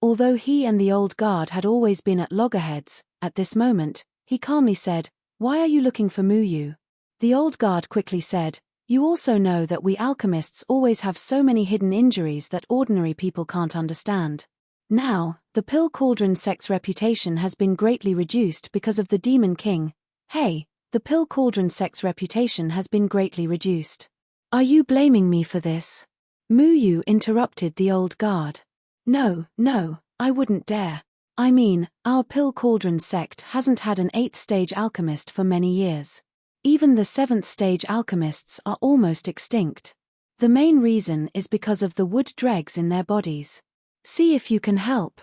Speaker 1: Although he and the old guard had always been at loggerheads, at this moment, he calmly said, Why are you looking for Muyu? The old guard quickly said, You also know that we alchemists always have so many hidden injuries that ordinary people can't understand. Now, the Pill Cauldron sect's reputation has been greatly reduced because of the Demon King. Hey, the Pill Cauldron sect's reputation has been greatly reduced. Are you blaming me for this? Muyu interrupted the old guard. No, I wouldn't dare. I mean, our Pill Cauldron sect hasn't had an 8th stage alchemist for many years. Even the 7th stage alchemists are almost extinct. The main reason is because of the wood dregs in their bodies. See if you can help.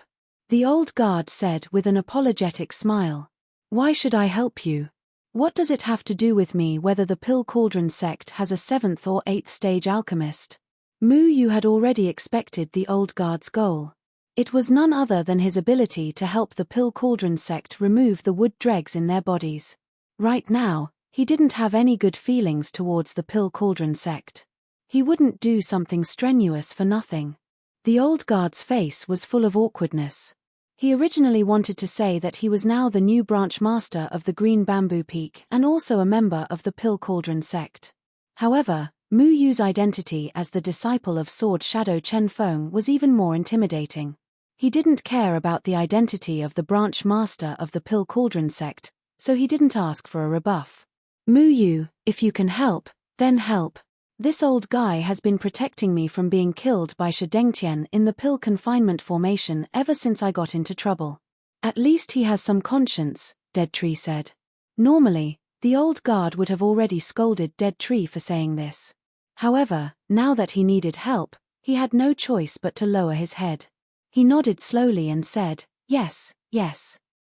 Speaker 1: The old guard said with an apologetic smile. Why should I help you? What does it have to do with me whether the Pill Cauldron sect has a 7th or 8th stage alchemist? Muyu had already expected the old guard's goal. It was none other than his ability to help the Pill Cauldron sect remove the wood dregs in their bodies. Right now, he didn't have any good feelings towards the Pill Cauldron sect. He wouldn't do something strenuous for nothing. The old guard's face was full of awkwardness. He originally wanted to say that he was now the new branch master of the Green Bamboo Peak and also a member of the Pill Cauldron sect. However, Muyu's identity as the disciple of Sword Shadow Chen Feng was even more intimidating. He didn't care about the identity of the branch master of the Pill Cauldron sect, so he didn't ask for a rebuff. Muyu, if you can help, then help. This old guy has been protecting me from being killed by Shi Dengtian in the Pill Confinement Formation ever since I got into trouble. At least he has some conscience, Dead Tree said. Normally, the old guard would have already scolded Dead Tree for saying this. However, now that he needed help, he had no choice but to lower his head. He nodded slowly and said, Yes.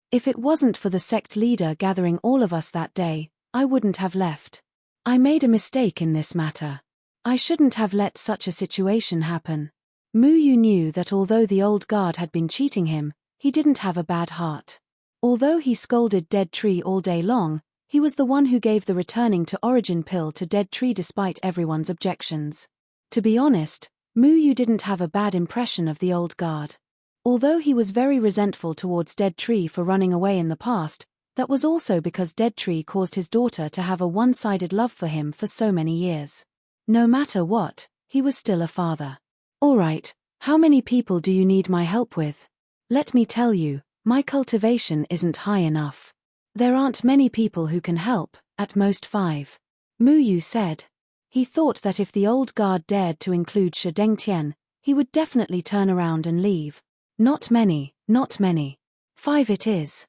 Speaker 1: If it wasn't for the sect leader gathering all of us that day, I wouldn't have left. I made a mistake in this matter. I shouldn't have let such a situation happen. Muyu knew that although the old guard had been cheating him, he didn't have a bad heart. Although he scolded Dead Tree all day long, he was the one who gave the returning to origin pill to Dead Tree despite everyone's objections. To be honest, Mu Yu didn't have a bad impression of the old guard. Although he was very resentful towards Dead Tree for running away in the past, that was also because Dead Tree caused his daughter to have a one-sided love for him for so many years. No matter what, he was still a father. Alright, how many people do you need my help with? Let me tell you, my cultivation isn't high enough. There aren't many people who can help, at most 5. Mu Yu said. He thought that if the old guard dared to include Shi Dengtian, he would definitely turn around and leave. Not many, not many. 5 it is.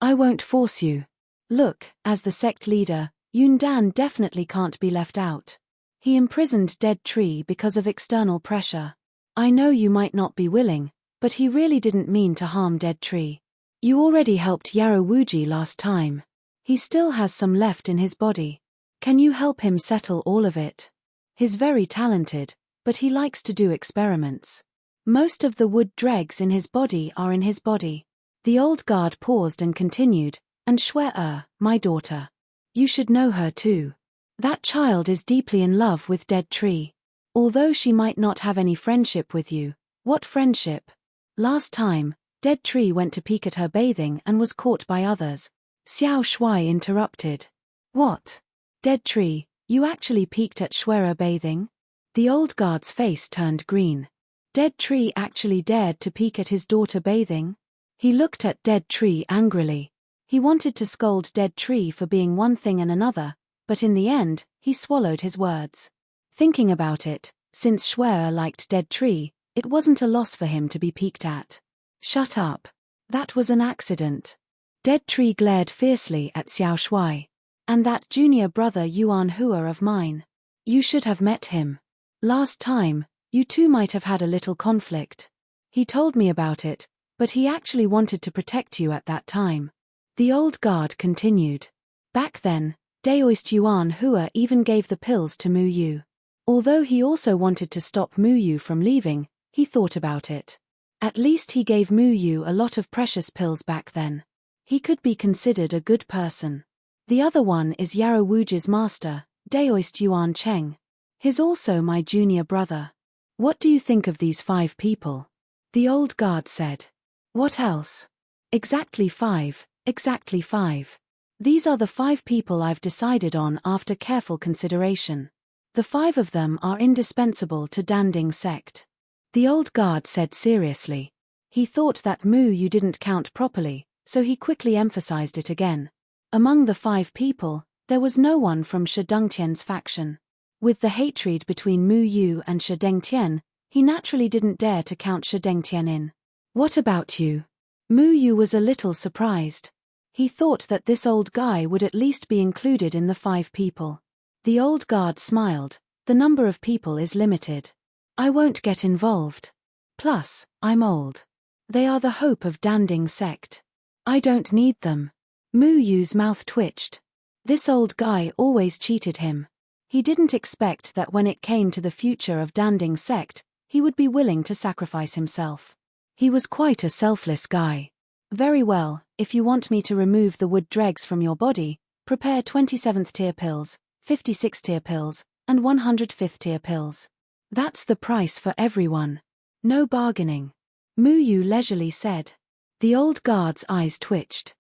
Speaker 1: I won't force you. Look, as the sect leader, Yundan definitely can't be left out. He imprisoned Dead Tree because of external pressure. I know you might not be willing, but he really didn't mean to harm Dead Tree. You already helped Yarrow Wuji last time. He still has some left in his body. Can you help him settle all of it? He's very talented, but he likes to do experiments. Most of the wood dregs in his body are in his body. The old guard paused and continued, and Shui, my daughter. You should know her too. That child is deeply in love with Dead Tree. Although she might not have any friendship with you. What friendship? Last time, Dead Tree went to peek at her bathing and was caught by others. Xiao Shui interrupted. What? Dead Tree, you actually peeked at Shui bathing? The old guard's face turned green. Dead Tree actually dared to peek at his daughter bathing? He looked at Dead Tree angrily. He wanted to scold Dead Tree for being one thing and another, but in the end, he swallowed his words. Thinking about it, since Shui liked Dead Tree, it wasn't a loss for him to be peeked at. Shut up. That was an accident. Dead Tree glared fiercely at Xiao Shui. And that junior brother Yuan Hua of mine. You should have met him. Last time, you two might have had a little conflict. He told me about it, but he actually wanted to protect you at that time. The old guard continued. Back then, Daoist Yuan Hua even gave the pills to Mu Yu. Although he also wanted to stop Mu Yu from leaving, he thought about it. At least he gave Mu Yu a lot of precious pills back then. He could be considered a good person. The other one is Yarrow Wuji's master, Daoist Yuan Cheng. He's also my junior brother. What do you think of these 5 people? The old guard said. What else? Exactly 5, exactly 5. These are the 5 people I've decided on after careful consideration. The 5 of them are indispensable to Danding sect. The old guard said seriously. He thought that Mu Yu didn't count properly, so he quickly emphasized it again. Among the 5 people, there was no one from Shi Dengtian's faction. With the hatred between Mu Yu and Shi Dengtian, he naturally didn't dare to count Shi Dengtian in. What about you? Mu Yu was a little surprised. He thought that this old guy would at least be included in the 5 people. The old guard smiled. The number of people is limited. I won't get involved. Plus, I'm old. They are the hope of Danding sect. I don't need them. Mu Yu's mouth twitched. This old guy always cheated him. He didn't expect that when it came to the future of Danding sect, he would be willing to sacrifice himself. He was quite a selfless guy. Very well, if you want me to remove the wood dregs from your body, prepare 27th tier pills, 56th tier pills, and 105th tier pills. That's the price for everyone. No bargaining. Mu Yu leisurely said. The old guard's eyes twitched.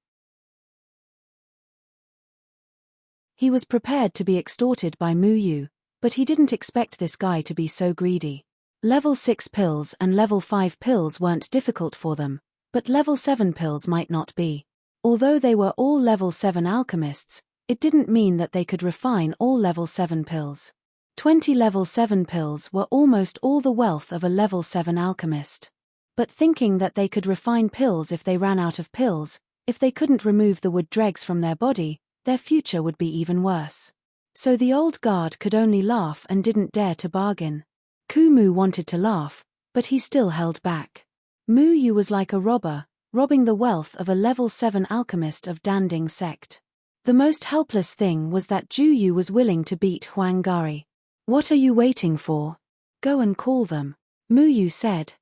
Speaker 1: He was prepared to be extorted by Mu Yu, but he didn't expect this guy to be so greedy. Level 6 pills and level 5 pills weren't difficult for them, but level 7 pills might not be. Although they were all level 7 alchemists, it didn't mean that they could refine all level 7 pills. 20 level 7 pills were almost all the wealth of a level 7 alchemist. But thinking that they could refine pills if they ran out of pills, if they couldn't remove the wood dregs from their body, their future would be even worse. So the old guard could only laugh and didn't dare to bargain. Kumu wanted to laugh, but he still held back. Mu Yu was like a robber, robbing the wealth of a level 7 alchemist of Danding sect. The most helpless thing was that Ju Yu was willing to beat Huang Gari. What are you waiting for? Go and call them, Mu Yu said.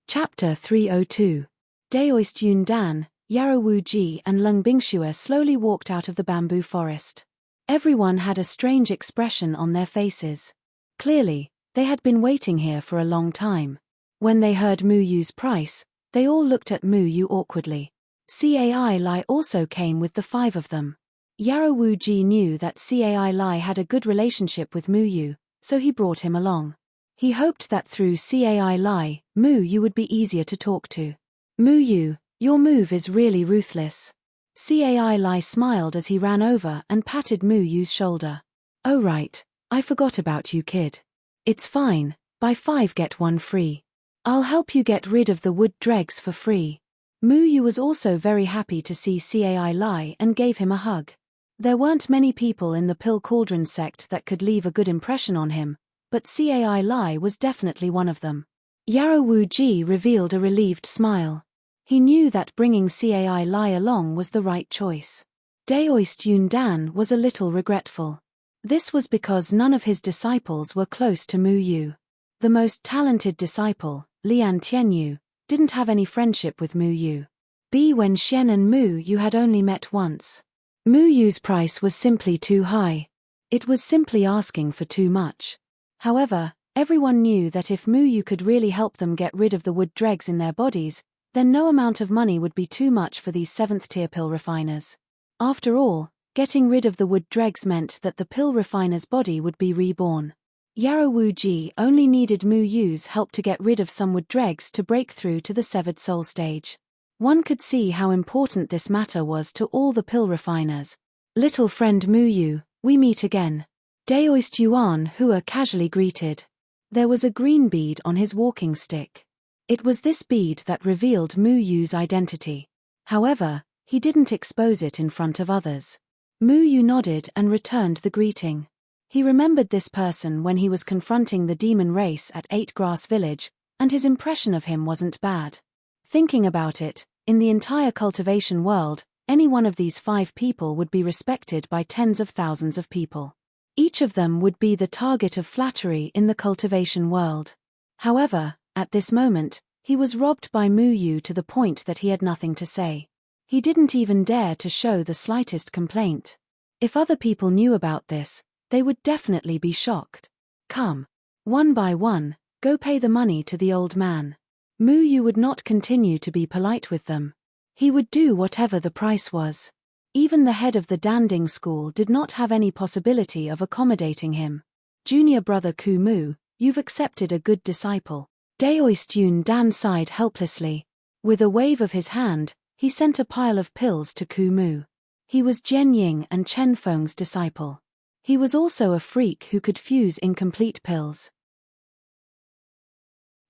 Speaker 1: Chapter 302. Daoist Yundan, Yarrow Wuji and Lung Bingxue slowly walked out of the bamboo forest. Everyone had a strange expression on their faces. Clearly, they had been waiting here for a long time. When they heard Mu Yu's price, they all looked at Mu Yu awkwardly. Cai Lai also came with the 5 of them. Yarrow Wuji knew that Cai Lai had a good relationship with Mu Yu, so he brought him along. He hoped that through Cai Lai, Mu Yu would be easier to talk to. Mu Yu, your move is really ruthless. Cai Lai smiled as he ran over and patted Mu Yu's shoulder. Oh right, I forgot about you kid. It's fine, buy 5 get 1 free. I'll help you get rid of the wood dregs for free. Mu Yu was also very happy to see Cai Lai and gave him a hug. There weren't many people in the Pill Cauldron sect that could leave a good impression on him, but Cai Lai was definitely one of them. Yarrow Wuji revealed a relieved smile. He knew that bringing Cai Lai along was the right choice. Daoist Yun Dan was a little regretful. This was because none of his disciples were close to Mu Yu. The most talented disciple, Lian Tianyu, didn't have any friendship with Mu Yu. Bi Wenxian and Mu Yu had only met once. Mu Yu's price was simply too high. It was simply asking for too much. However, everyone knew that if Mu Yu could really help them get rid of the wood dregs in their bodies, then no amount of money would be too much for these 7th-tier pill refiners. After all, getting rid of the wood dregs meant that the pill refiner's body would be reborn. Yarrow Wuji only needed Mu Yu's help to get rid of some wood dregs to break through to the severed soul stage. One could see how important this matter was to all the pill refiners. Little friend Mu Yu, we meet again. Daoist Yuan Hua casually greeted. There was a green bead on his walking stick. It was this bead that revealed Mu Yu's identity. However, he didn't expose it in front of others. Mu Yu nodded and returned the greeting. He remembered this person when he was confronting the demon race at 8 Grass Village, and his impression of him wasn't bad. Thinking about it, in the entire cultivation world, any one of these 5 people would be respected by tens of thousands of people. Each of them would be the target of flattery in the cultivation world. However, at this moment, he was robbed by Mu Yu to the point that he had nothing to say. He didn't even dare to show the slightest complaint. If other people knew about this, they would definitely be shocked. Come. One by one, go pay the money to the old man. Mu Yu would not continue to be polite with them. He would do whatever the price was. Even the head of the Danding school did not have any possibility of accommodating him. Junior brother Ku Mu, you've accepted a good disciple. Daoist Yun Dan sighed helplessly. With a wave of his hand, he sent a pile of pills to Ku Mu. He was Jian Ying and Chen Feng's disciple. He was also a freak who could fuse incomplete pills.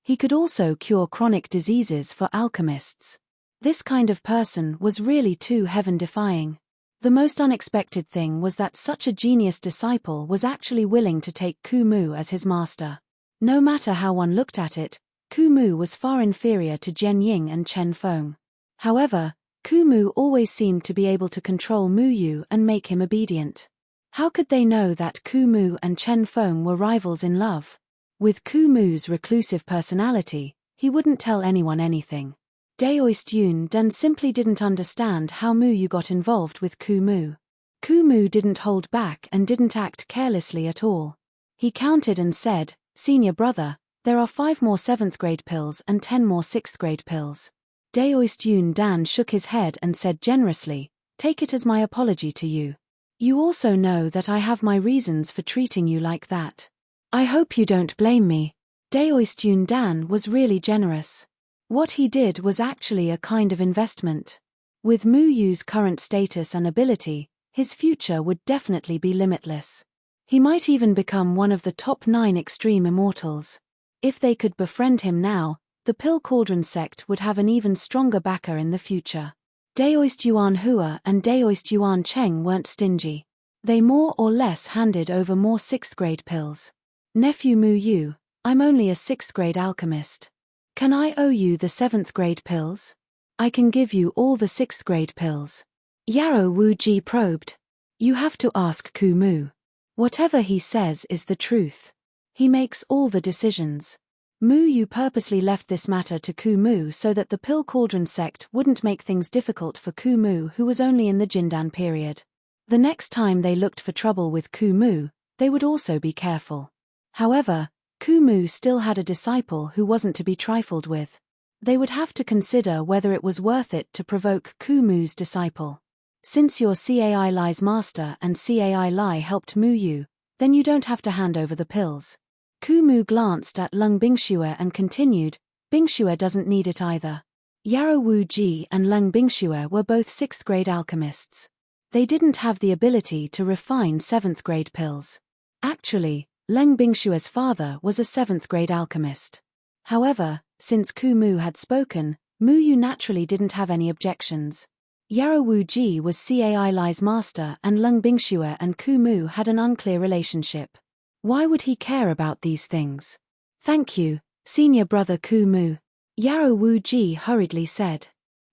Speaker 1: He could also cure chronic diseases for alchemists. This kind of person was really too heaven-defying. The most unexpected thing was that such a genius disciple was actually willing to take Ku Mu as his master. No matter how one looked at it, Ku Mu was far inferior to Jian Ying and Chen Feng. However, Ku Mu always seemed to be able to control Mu Yu and make him obedient. How could they know that Ku Mu and Chen Feng were rivals in love? With Ku Mu's reclusive personality, he wouldn't tell anyone anything. Daoist Yun Dan simply didn't understand how Mu Yu got involved with Ku Mu. Ku Mu didn't hold back and didn't act carelessly at all. He counted and said, "Senior brother, there are 5 more 7th grade pills and 10 more 6th grade pills." Daoist Yun Dan shook his head and said generously, "Take it as my apology to you. You also know that I have my reasons for treating you like that. I hope you don't blame me." Daoist Yun Dan was really generous. What he did was actually a kind of investment. With Mu Yu's current status and ability, his future would definitely be limitless. He might even become one of the top 9 extreme immortals. If they could befriend him now, the Pill Cauldron sect would have an even stronger backer in the future. Daoist Yuan Hua and Daoist Yuan Cheng weren't stingy. They more or less handed over more 6th grade pills. "Nephew Mu Yu, I'm only a 6th grade alchemist. Can I owe you the 7th grade pills? I can give you all the 6th grade pills." Yarrow Wuji probed. "You have to ask Ku Mu. Whatever he says is the truth. He makes all the decisions." Mu Yu purposely left this matter to Ku Mu so that the Pill Cauldron sect wouldn't make things difficult for Ku Mu, who was only in the Jindan period. The next time they looked for trouble with Ku Mu, they would also be careful. However, Ku Mu still had a disciple who wasn't to be trifled with. They would have to consider whether it was worth it to provoke Ku Mu's disciple. Since your Cai Li's master and Cai Li helped Mu Yu, then you don't have to hand over the pills. Ku Mu glanced at Lung Bingxue and continued, Bingxue doesn't need it either. Yarrow Wu Ji and Lung Bingxue were both 6th grade alchemists. They didn't have the ability to refine 7th grade pills. Actually, Lung Bingxue's father was a 7th grade alchemist. However, since Ku Mu had spoken, Mu Yu naturally didn't have any objections. Yarrow Wu Ji was Cai Li's master and Lung Bingxue and Ku Mu had an unclear relationship. Why would he care about these things? Thank you, senior brother Ku Mu. Yarrow Wu Ji hurriedly said.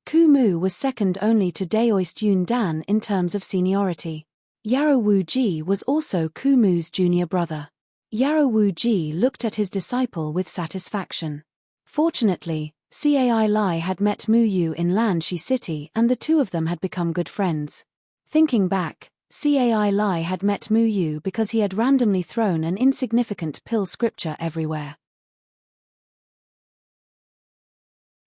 Speaker 1: Ku Mu was second only to Daoist Yun Dan in terms of seniority. Yarrow Wu Ji was also Ku Mu's junior brother. Yarrow Wu Ji looked at his disciple with satisfaction. Fortunately, Cai Li had met Mu Yu in Lanshi City and the two of them had become good friends. Thinking back, Cai Li had met Mu Yu because he had randomly thrown an insignificant pill scripture everywhere.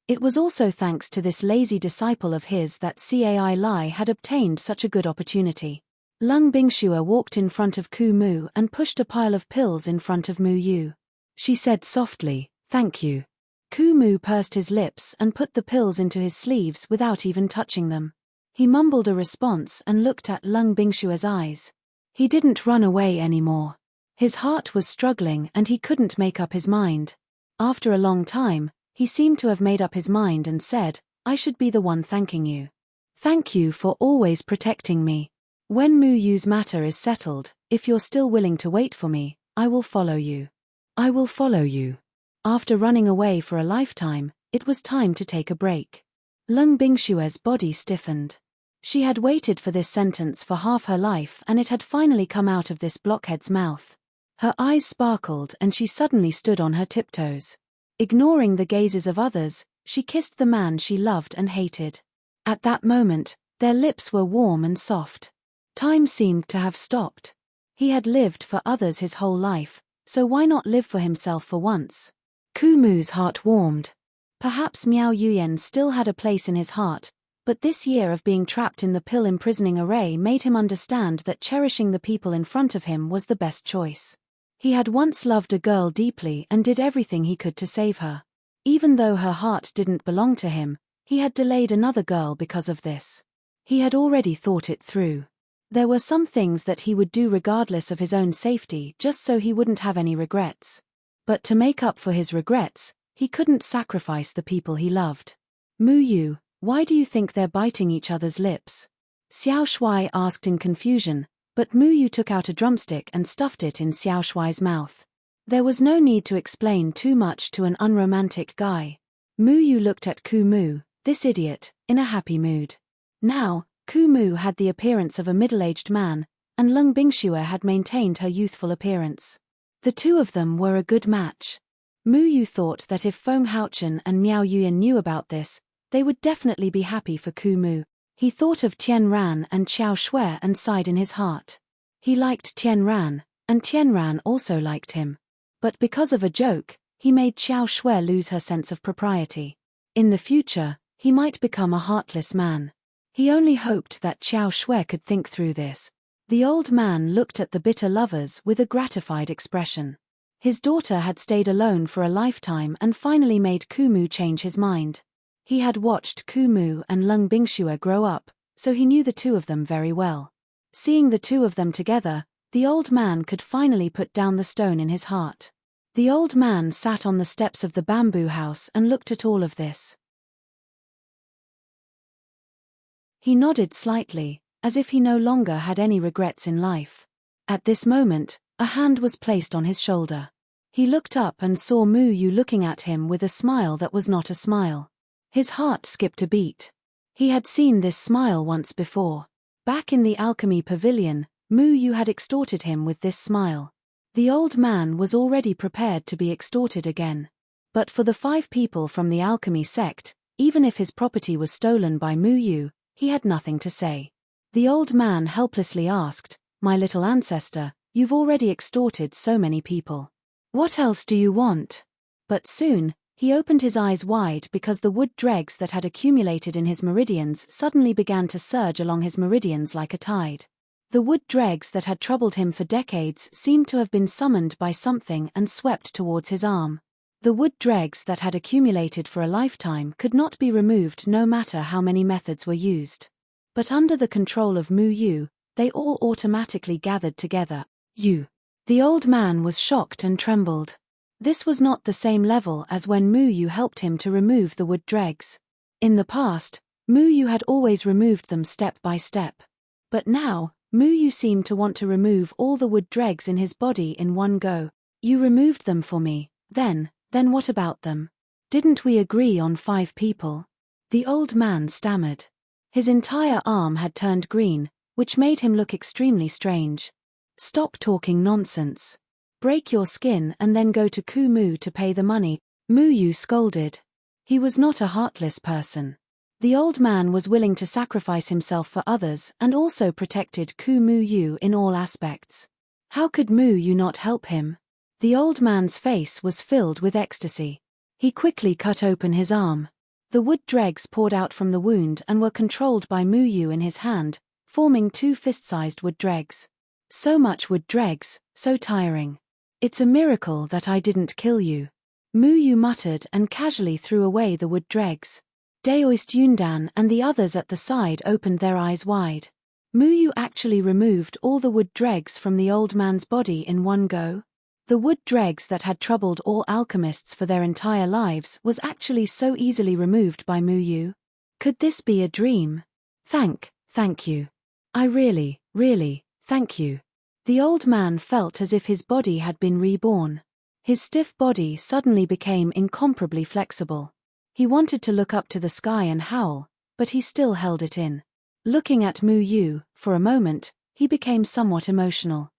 Speaker 1: It was also thanks to this lazy disciple of his that Cai Li had obtained such a good opportunity. Lung Bingxue walked in front of Ku Mu and pushed a pile of pills in front of Mu Yu. She said softly, "Thank you." Ku Mu pursed his lips and put the pills into his sleeves without even touching them. He mumbled a response and looked at Lung Bingxue's eyes. He didn't run away anymore. His heart was struggling and he couldn't make up his mind. After a long time, he seemed to have made up his mind and said, "I should be the one thanking you. Thank you for always protecting me. When Mu Yu's matter is settled, if you're still willing to wait for me, I will follow you. I will follow you." After running away for a lifetime, it was time to take a break. Lung Bingxue's body stiffened. She had waited for this sentence for half her life and it had finally come out of this blockhead's mouth. Her eyes sparkled and she suddenly stood on her tiptoes. Ignoring the gazes of others, she kissed the man she loved and hated. At that moment, their lips were warm and soft. Time seemed to have stopped. He had lived for others his whole life, so why not live for himself for once? Ku Mu's heart warmed. Perhaps Miao Yuyan still had a place in his heart, but this year of being trapped in the pill imprisoning array made him understand that cherishing the people in front of him was the best choice. He had once loved a girl deeply and did everything he could to save her. Even though her heart didn't belong to him, he had delayed another girl because of this. He had already thought it through. There were some things that he would do regardless of his own safety just so he wouldn't have any regrets. But to make up for his regrets, he couldn't sacrifice the people he loved. Mu Yu, why do you think they're biting each other's lips? Xiao Shuai asked in confusion, but Mu Yu took out a drumstick and stuffed it in Xiao Shuai's mouth. There was no need to explain too much to an unromantic guy. Mu Yu looked at Ku Mu, this idiot, in a happy mood. Now, Ku Mu had the appearance of a middle-aged man, and Lung Bingxue had maintained her youthful appearance. The two of them were a good match. Mu Yu thought that if Feng Haochen and Miao Yuyan knew about this, they would definitely be happy for Ku Mu. He thought of Tian Ran and Xiao Shui and sighed in his heart. He liked Tian Ran, and Tian Ran also liked him. But because of a joke, he made Xiao Shui lose her sense of propriety. In the future, he might become a heartless man. He only hoped that Xiao Shui could think through this. The old man looked at the bitter lovers with a gratified expression. His daughter had stayed alone for a lifetime and finally made Ku Mu change his mind. He had watched Ku Mu and Lung Bingxue grow up, so he knew the two of them very well. Seeing the two of them together, the old man could finally put down the stone in his heart. The old man sat on the steps of the bamboo house and looked at all of this. He nodded slightly, as if he no longer had any regrets in life. At this moment, a hand was placed on his shoulder. He looked up and saw Mu Yu looking at him with a smile that was not a smile. His heart skipped a beat. He had seen this smile once before. Back in the alchemy pavilion, Mu Yu had extorted him with this smile. The old man was already prepared to be extorted again. But for the 5 people from the alchemy sect, even if his property was stolen by Mu Yu, he had nothing to say. The old man helplessly asked, "My little ancestor, you've already extorted so many people. What else do you want?" But soon, he opened his eyes wide because the wood dregs that had accumulated in his meridians suddenly began to surge along his meridians like a tide. The wood dregs that had troubled him for decades seemed to have been summoned by something and swept towards his arm. The wood dregs that had accumulated for a lifetime could not be removed no matter how many methods were used. But under the control of Mu Yu, they all automatically gathered together. The old man was shocked and trembled. This was not the same level as when Mu Yu helped him to remove the wood dregs. In the past, Mu Yu had always removed them step by step. But now, Mu Yu seemed to want to remove all the wood dregs in his body in one go. "You removed them for me, then what about them? Didn't we agree on 5 people?" The old man stammered. His entire arm had turned green, which made him look extremely strange. "Stop talking nonsense. Break your skin and then go to Kumu to pay the money," Mu Yu scolded. He was not a heartless person. The old man was willing to sacrifice himself for others and also protected Mu Yu in all aspects. How could Mu Yu not help him? The old man's face was filled with ecstasy. He quickly cut open his arm. The wood dregs poured out from the wound and were controlled by Mu Yu in his hand, forming 2 fist-sized wood dregs. So much wood dregs, so tiring. "It's a miracle that I didn't kill you," Mu Yu muttered and casually threw away the wood dregs. Daoist Yundan and the others at the side opened their eyes wide. Mu Yu actually removed all the wood dregs from the old man's body in one go? The wood dregs that had troubled all alchemists for their entire lives was actually so easily removed by Mu Yu? Could this be a dream? Thank you. I really, thank you. The old man felt as if his body had been reborn. His stiff body suddenly became incomparably flexible. He wanted to look up to the sky and howl, but he still held it in. Looking at Mu Yu, for a moment, he became somewhat emotional.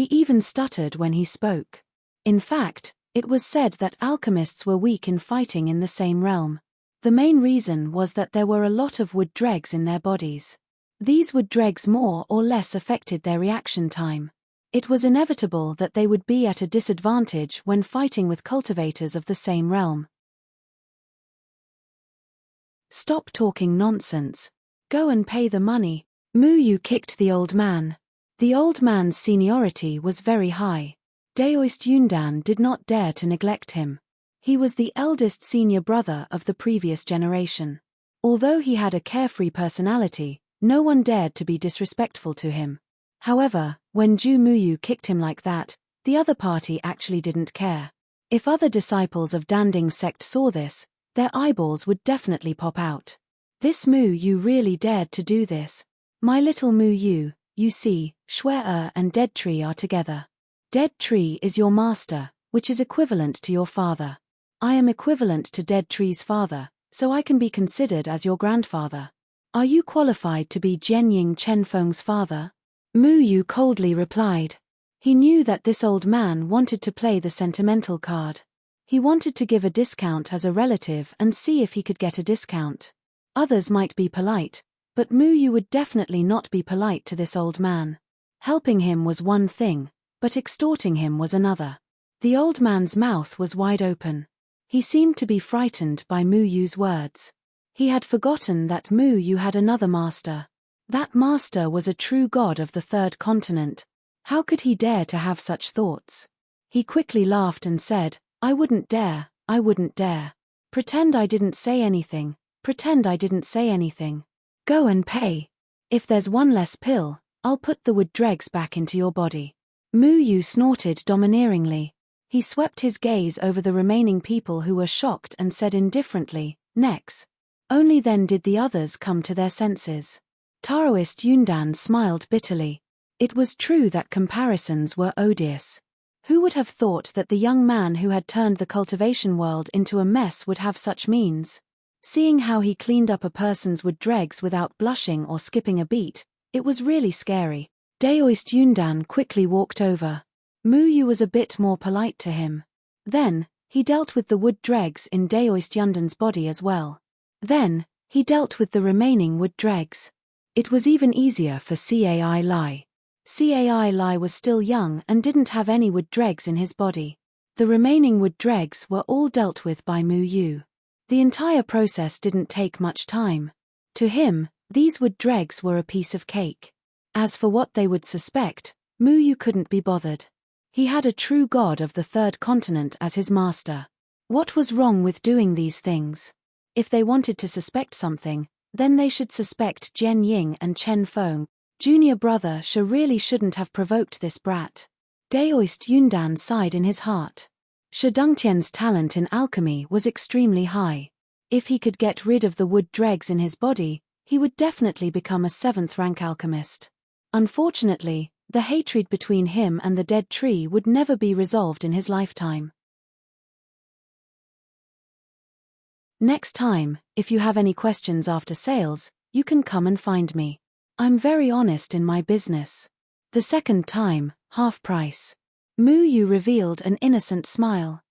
Speaker 1: He even stuttered when he spoke. In fact, it was said that alchemists were weak in fighting in the same realm. The main reason was that there were a lot of wood dregs in their bodies. These wood dregs more or less affected their reaction time. It was inevitable that they would be at a disadvantage when fighting with cultivators of the same realm. "Stop talking nonsense. Go and pay the money." Mu Yu kicked the old man. The old man's seniority was very high. Daoist Yundan did not dare to neglect him. He was the eldest senior brother of the previous generation. Although he had a carefree personality, no one dared to be disrespectful to him. However, when Mu Yu kicked him like that, the other party actually didn't care. If other disciples of Danding's sect saw this, their eyeballs would definitely pop out. This Mu Yu really dared to do this. "My little Mu Yu, you see, Shui and Dead Tree are together. Dead Tree is your master, which is equivalent to your father. I am equivalent to Dead Tree's father, so I can be considered as your grandfather. Are you qualified to be Jianying Chenfeng's father?" Mu Yu coldly replied. He knew that this old man wanted to play the sentimental card. He wanted to give a discount as a relative and see if he could get a discount. Others might be polite, but Mu Yu would definitely not be polite to this old man. Helping him was one thing, but extorting him was another. The old man's mouth was wide open. He seemed to be frightened by Mu Yu's words. He had forgotten that Mu Yu had another master. That master was a true god of the 3rd continent. How could he dare to have such thoughts? He quickly laughed and said, I wouldn't dare. Pretend I didn't say anything. Go and pay. If there's one less pill, I'll put the wood dregs back into your body." Mu Yu snorted domineeringly. He swept his gaze over the remaining people who were shocked and said indifferently, "Next." Only then did the others come to their senses. Taoist Yundan smiled bitterly. It was true that comparisons were odious. Who would have thought that the young man who had turned the cultivation world into a mess would have such means? Seeing how he cleaned up a person's wood dregs without blushing or skipping a beat, it was really scary. Daoist Yundan quickly walked over. Mu Yu was a bit more polite to him. Then, He dealt with the wood dregs in Daoist Yundan's body as well. Then, he dealt with the remaining wood dregs. It was even easier for Cai Lai. Cai Lai was still young and didn't have any wood dregs in his body. The remaining wood dregs were all dealt with by Mu Yu. The entire process didn't take much time. To him, these wood dregs were a piece of cake. As for what they would suspect, Mu Yu couldn't be bothered. He had a true god of the third continent as his master. What was wrong with doing these things? If they wanted to suspect something, then they should suspect Jian Ying and Chen Feng. Junior brother She really shouldn't have provoked this brat. Daoist Yundan sighed in his heart. Shi Dongtian's talent in alchemy was extremely high. If he could get rid of the wood dregs in his body, he would definitely become a 7th-rank alchemist. Unfortunately, the hatred between him and the dead tree would never be resolved in his lifetime. Next time, if you have any questions after sales, you can come and find me. I'm very honest in my business. The second time, half price. Mu Yu revealed an innocent smile.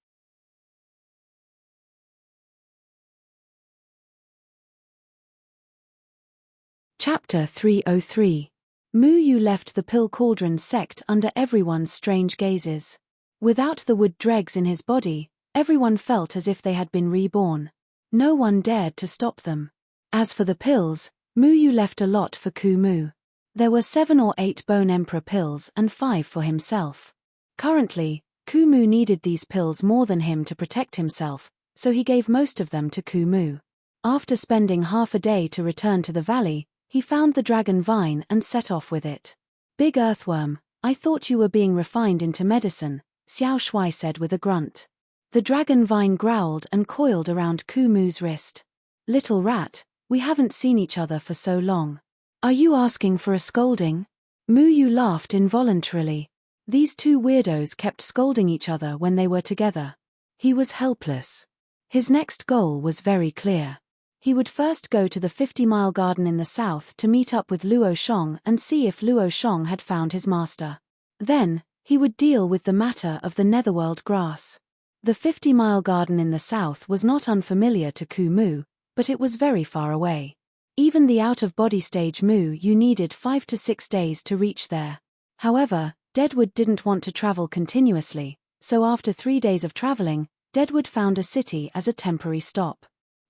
Speaker 1: Chapter 303. Mu Yu left the Pill Cauldron sect under everyone's strange gazes. Without the wood dregs in his body, everyone felt as if they had been reborn. No one dared to stop them. As for the pills, Mu Yu left a lot for Ku Mu. There were 7 or 8 Bone Emperor pills and 5 for himself. Currently, Ku Mu needed these pills more than him to protect himself, so he gave most of them to Ku Mu. After spending half a day to return to the valley, he found the dragon vine and set off with it. Big earthworm, I thought you were being refined into medicine, Xiao Shui said with a grunt. The dragon vine growled and coiled around Ku Mu's wrist. Little rat, we haven't seen each other for so long. Are you asking for a scolding? Mu Yu laughed involuntarily. These two weirdos kept scolding each other when they were together. He was helpless. His next goal was very clear. He would first go to the 50-mile garden in the south to meet up with Luo Shong and see if Luo Shong had found his master. Then, he would deal with the matter of the netherworld grass. The 50-mile garden in the south was not unfamiliar to Ku Mu, but it was very far away. Even the out-of-body stage Mu Yu needed 5 to 6 days to reach there. However, Deadwood didn't want to travel continuously, so after 3 days of traveling, Deadwood found a city as a temporary stop.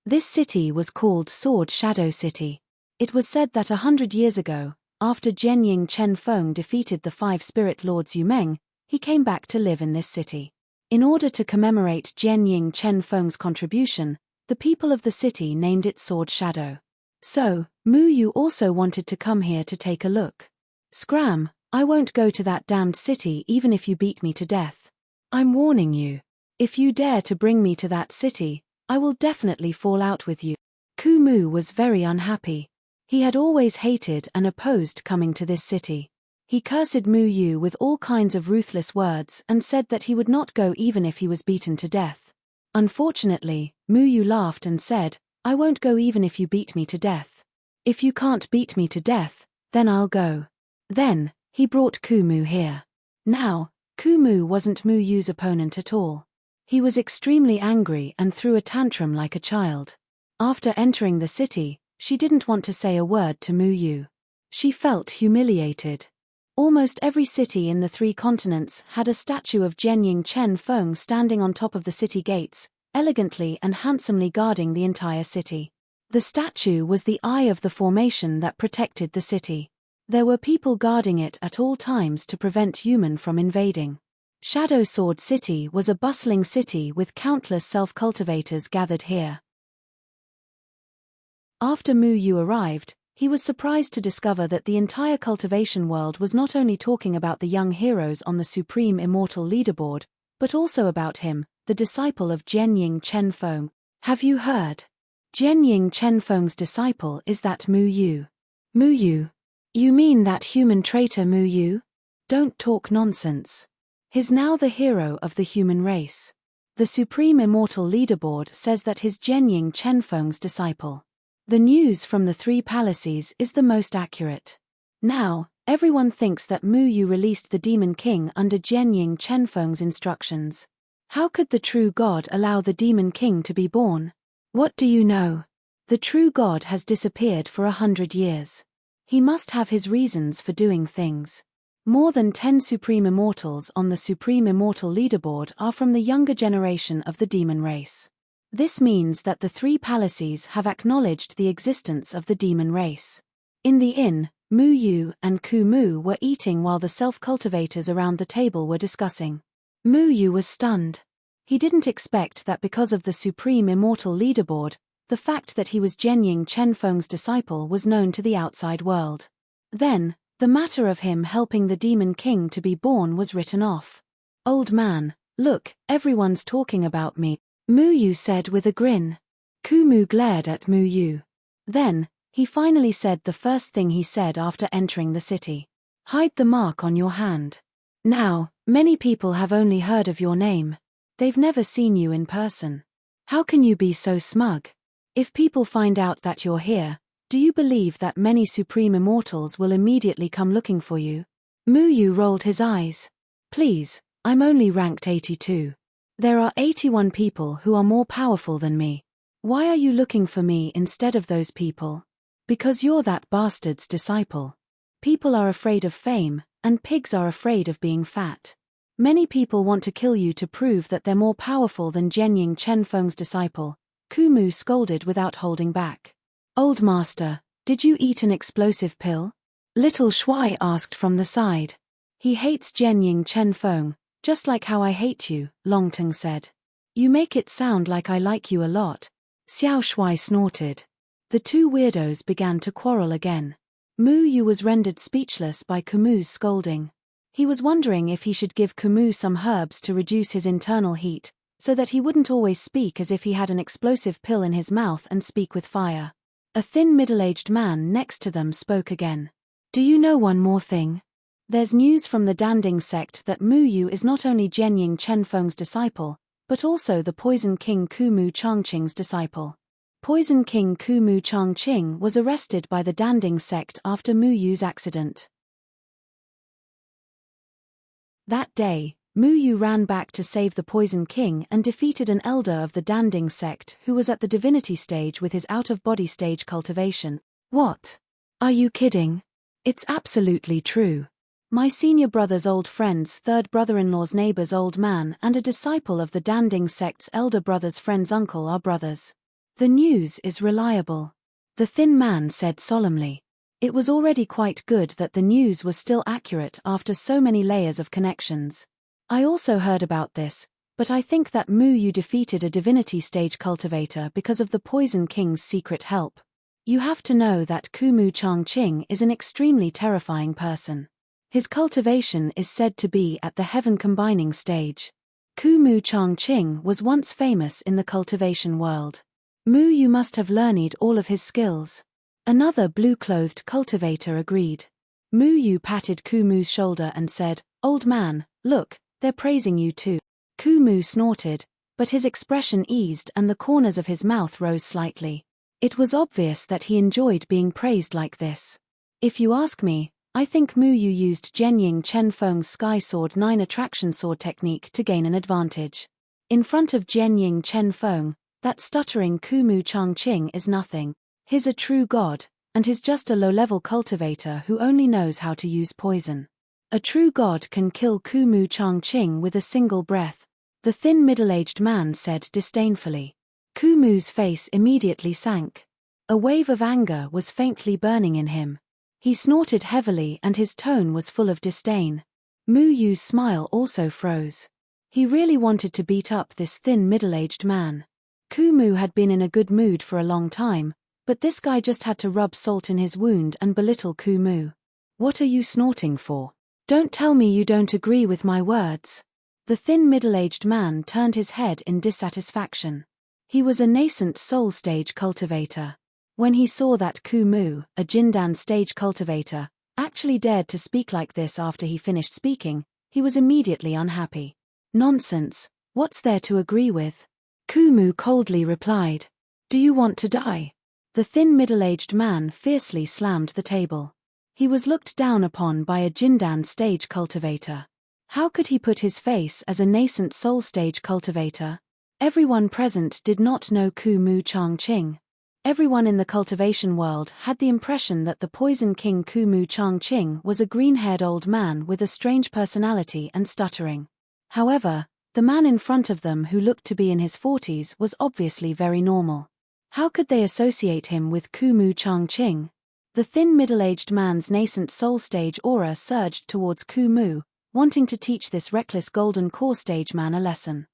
Speaker 1: This city was called Sword Shadow City. It was said that 100 years ago, after Jianying Chen Feng defeated the 5 spirit lords Yu Meng, he came back to live in this city. In order to commemorate Jianying Chen Feng's contribution, the people of the city named it Sword Shadow. So, Mu Yu also wanted to come here to take a look. Scram, I won't go to that damned city even if you beat me to death. I'm warning you. If you dare to bring me to that city, I will definitely fall out with you. Ku Mu was very unhappy. He had always hated and opposed coming to this city. He cursed Mu Yu with all kinds of ruthless words and said that he would not go even if he was beaten to death. Unfortunately, Mu Yu laughed and said, I won't go even if you beat me to death. If you can't beat me to death, then I'll go. Then, he brought Ku Mu here. Now, Ku Mu wasn't Mu Yu's opponent at all. He was extremely angry and threw a tantrum like a child. After entering the city, she didn't want to say a word to Mu Yu. She felt humiliated. Almost every city in the 3 continents had a statue of Jianying Chen Feng standing on top of the city gates, elegantly and handsomely guarding the entire city. The statue was the eye of the formation that protected the city. There were people guarding it at all times to prevent human from invading. Shadow Sword City was a bustling city with countless self-cultivators gathered here. After Mu Yu arrived, he was surprised to discover that the entire cultivation world was not only talking about the young heroes on the Supreme Immortal Leaderboard, but also about him, the disciple of Jianying Chen Feng. Have you heard? Jianying Chen Feng's disciple is that Mu Yu. Mu Yu? You mean that human traitor Mu Yu? Don't talk nonsense. He's now the hero of the human race. The Supreme Immortal Leaderboard says that he's Jianying Chen Feng's disciple. The news from the 3 palaces is the most accurate. Now, everyone thinks that Mu Yu released the Demon King under Jianying Chen Feng's instructions. How could the true God allow the demon king to be born? What do you know? The true God has disappeared for 100 years. He must have his reasons for doing things. More than 10 Supreme Immortals on the Supreme Immortal leaderboard are from the younger generation of the demon race. This means that the 3 palaces have acknowledged the existence of the demon race. In the inn, Mu Yu and Ku Mu were eating while the self-cultivators around the table were discussing. Mu Yu was stunned. He didn't expect that because of the Supreme Immortal leaderboard, the fact that he was Jianying Chenfeng's disciple was known to the outside world. Then, the matter of him helping the demon king to be born was written off. Old man, look, everyone's talking about me, Mu Yu said with a grin. Ku Mu glared at Mu Yu. Then, he finally said the first thing he said after entering the city. Hide the mark on your hand. Now, many people have only heard of your name. They've never seen you in person. How can you be so smug? If people find out that you're here, do you believe that many Supreme Immortals will immediately come looking for you? Mu Yu rolled his eyes. Please, I'm only ranked 82. There are 81 people who are more powerful than me. Why are you looking for me instead of those people? Because you're that bastard's disciple. People are afraid of fame, and pigs are afraid of being fat. Many people want to kill you to prove that they're more powerful than Jianying Chenfeng's disciple, Ku Mu scolded without holding back. Old master, did you eat an explosive pill? Little Shuai asked from the side. He hates Jianying Chenfeng, just like how I hate you, Longteng said. You make it sound like I like you a lot. Xiao Shuai snorted. The 2 weirdos began to quarrel again. Mu Yu was rendered speechless by Ku Mu's scolding. He was wondering if he should give Ku Mu some herbs to reduce his internal heat, so that he wouldn't always speak as if he had an explosive pill in his mouth and speak with fire. A thin middle-aged man next to them spoke again. Do you know one more thing? There's news from the Danding sect that Mu Yu is not only Jianying Chenfeng's disciple, but also the Poison King Ku Mu Changqing's disciple. Poison King Ku Mu Changqing was arrested by the Danding sect after Mu Yu's accident. That day, Mu Yu ran back to save the Poison King and defeated an elder of the Danding sect who was at the divinity stage with his out-of-body stage cultivation. What? Are you kidding? It's absolutely true. My senior brother's old friend's third brother-in-law's neighbor's old man and a disciple of the Danding sect's elder brother's friend's uncle are brothers. The news is reliable. The thin man said solemnly. It was already quite good that the news was still accurate after so many layers of connections. I also heard about this, but I think that Mu Yu defeated a divinity stage cultivator because of the Poison King's secret help. You have to know that Ku Mu Changqing is an extremely terrifying person. His cultivation is said to be at the heaven combining stage. Ku Mu Changqing was once famous in the cultivation world. Mu Yu must have learned all of his skills. Another blue-clothed cultivator agreed. Mu Yu patted Ku Mu's shoulder and said, Old man, look, they're praising you too. Ku Mu snorted, but his expression eased and the corners of his mouth rose slightly. It was obvious that he enjoyed being praised like this. If you ask me, I think Mu Yu used Jianying Chenfeng's Sky Sword 9 attraction sword technique to gain an advantage. In front of Jianying Chenfeng, that stuttering Ku Mu Changqing is nothing. He's a true god, and he's just a low-level cultivator who only knows how to use poison. A true god can kill Ku Mu Changqing with a single breath, the thin middle-aged man said disdainfully. Ku Mu's face immediately sank. A wave of anger was faintly burning in him. He snorted heavily and his tone was full of disdain. Mu Yu's smile also froze. He really wanted to beat up this thin middle-aged man. Ku Mu had been in a good mood for a long time, but this guy just had to rub salt in his wound and belittle Ku Mu. What are you snorting for? Don't tell me you don't agree with my words. The thin middle-aged man turned his head in dissatisfaction. He was a nascent soul stage cultivator. When he saw that Ku Mu, a Jindan stage cultivator, actually dared to speak like this after he finished speaking, he was immediately unhappy. Nonsense, what's there to agree with? Ku Mu coldly replied. Do you want to die? The thin middle-aged man fiercely slammed the table. He was looked down upon by a Jindan stage cultivator. How could he put his face as a nascent soul stage cultivator? Everyone present did not know Ku Mu Changqing. Everyone in the cultivation world had the impression that the Poison King Ku Mu Changqing was a green-haired old man with a strange personality and stuttering. However, the man in front of them who looked to be in his 40s was obviously very normal. How could they associate him with Ku Mu Changqing? The thin middle-aged man's nascent soul stage aura surged towards Ku Mu, wanting to teach this reckless golden core stage man a lesson.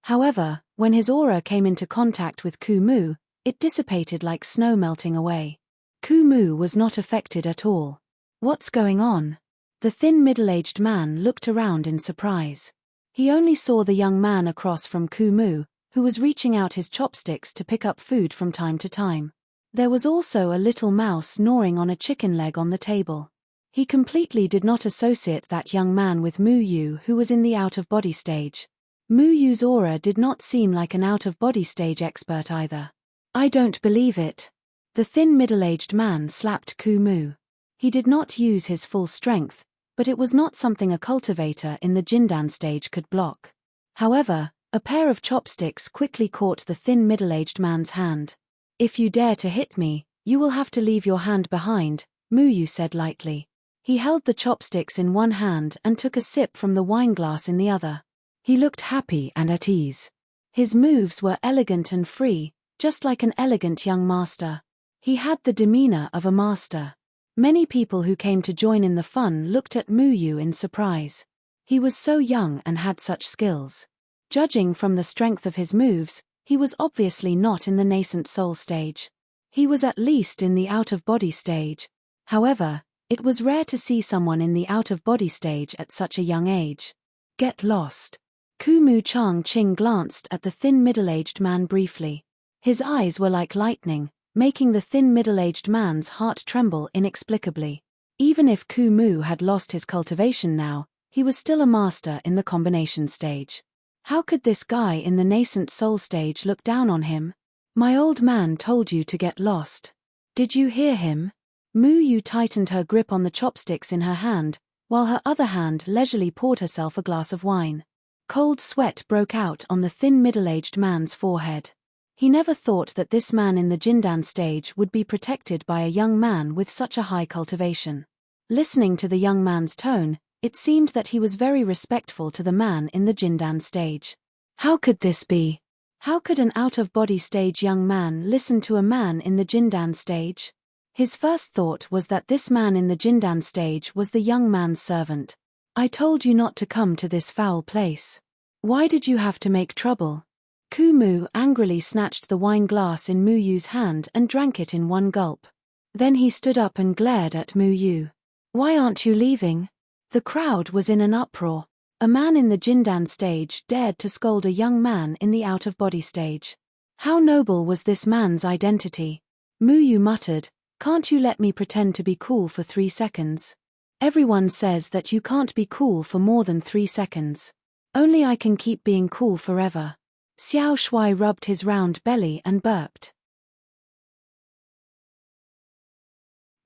Speaker 1: However, when his aura came into contact with Ku Mu, it dissipated like snow melting away. Ku Mu was not affected at all. What's going on? The thin middle-aged man looked around in surprise. He only saw the young man across from Ku Mu, who was reaching out his chopsticks to pick up food from time to time. There was also a little mouse gnawing on a chicken leg on the table. He completely did not associate that young man with Mu Yu, who was in the out-of-body stage. Mu Yu's aura did not seem like an out-of-body stage expert either. I don't believe it. The thin middle-aged man slapped Ku Mu. He did not use his full strength, but it was not something a cultivator in the Jindan stage could block. However, a pair of chopsticks quickly caught the thin middle-aged man's hand. If you dare to hit me, you will have to leave your hand behind, Mu Yu said lightly. He held the chopsticks in one hand and took a sip from the wineglass in the other. He looked happy and at ease. His moves were elegant and free, just like an elegant young master. He had the demeanor of a master. Many people who came to join in the fun looked at Mu Yu in surprise. He was so young and had such skills. Judging from the strength of his moves, he was obviously not in the nascent soul stage. He was at least in the out-of-body stage. However, it was rare to see someone in the out-of-body stage at such a young age. Get lost. Ku Mu Changqing glanced at the thin middle-aged man briefly. His eyes were like lightning, making the thin middle-aged man's heart tremble inexplicably. Even if Ku Mu had lost his cultivation now, he was still a master in the combination stage. How could this guy in the nascent soul stage look down on him? My old man told you to get lost. Did you hear him? Mu Yu tightened her grip on the chopsticks in her hand, while her other hand leisurely poured herself a glass of wine. Cold sweat broke out on the thin middle-aged man's forehead. He never thought that this man in the Jindan stage would be protected by a young man with such a high cultivation. Listening to the young man's tone, it seemed that he was very respectful to the man in the Jindan stage. How could this be? How could an out-of-body stage young man listen to a man in the Jindan stage? His first thought was that this man in the Jindan stage was the young man's servant. I told you not to come to this foul place. Why did you have to make trouble? Ku Mu angrily snatched the wine glass in Mu Yu's hand and drank it in one gulp. Then he stood up and glared at Mu Yu. Why aren't you leaving? The crowd was in an uproar. A man in the Jindan stage dared to scold a young man in the out-of-body stage. How noble was this man's identity? Mu Yu muttered, "Can't you let me pretend to be cool for 3 seconds? Everyone says that you can't be cool for more than 3 seconds. Only I can keep being cool forever." Xiao Shui rubbed his round belly and burped.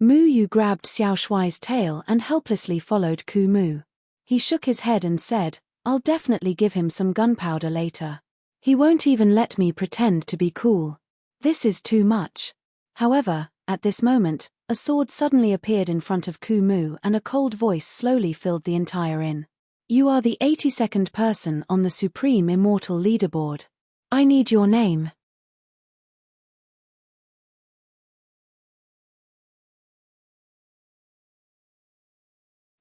Speaker 1: Mu Yu grabbed Xiao Shui's tail and helplessly followed Ku Mu. He shook his head and said, "I'll definitely give him some gunpowder later. He won't even let me pretend to be cool. This is too much." However, at this moment, a sword suddenly appeared in front of Ku Mu and a cold voice slowly filled the entire inn. "You are the 82nd person on the Supreme Immortal Leaderboard. I need your name."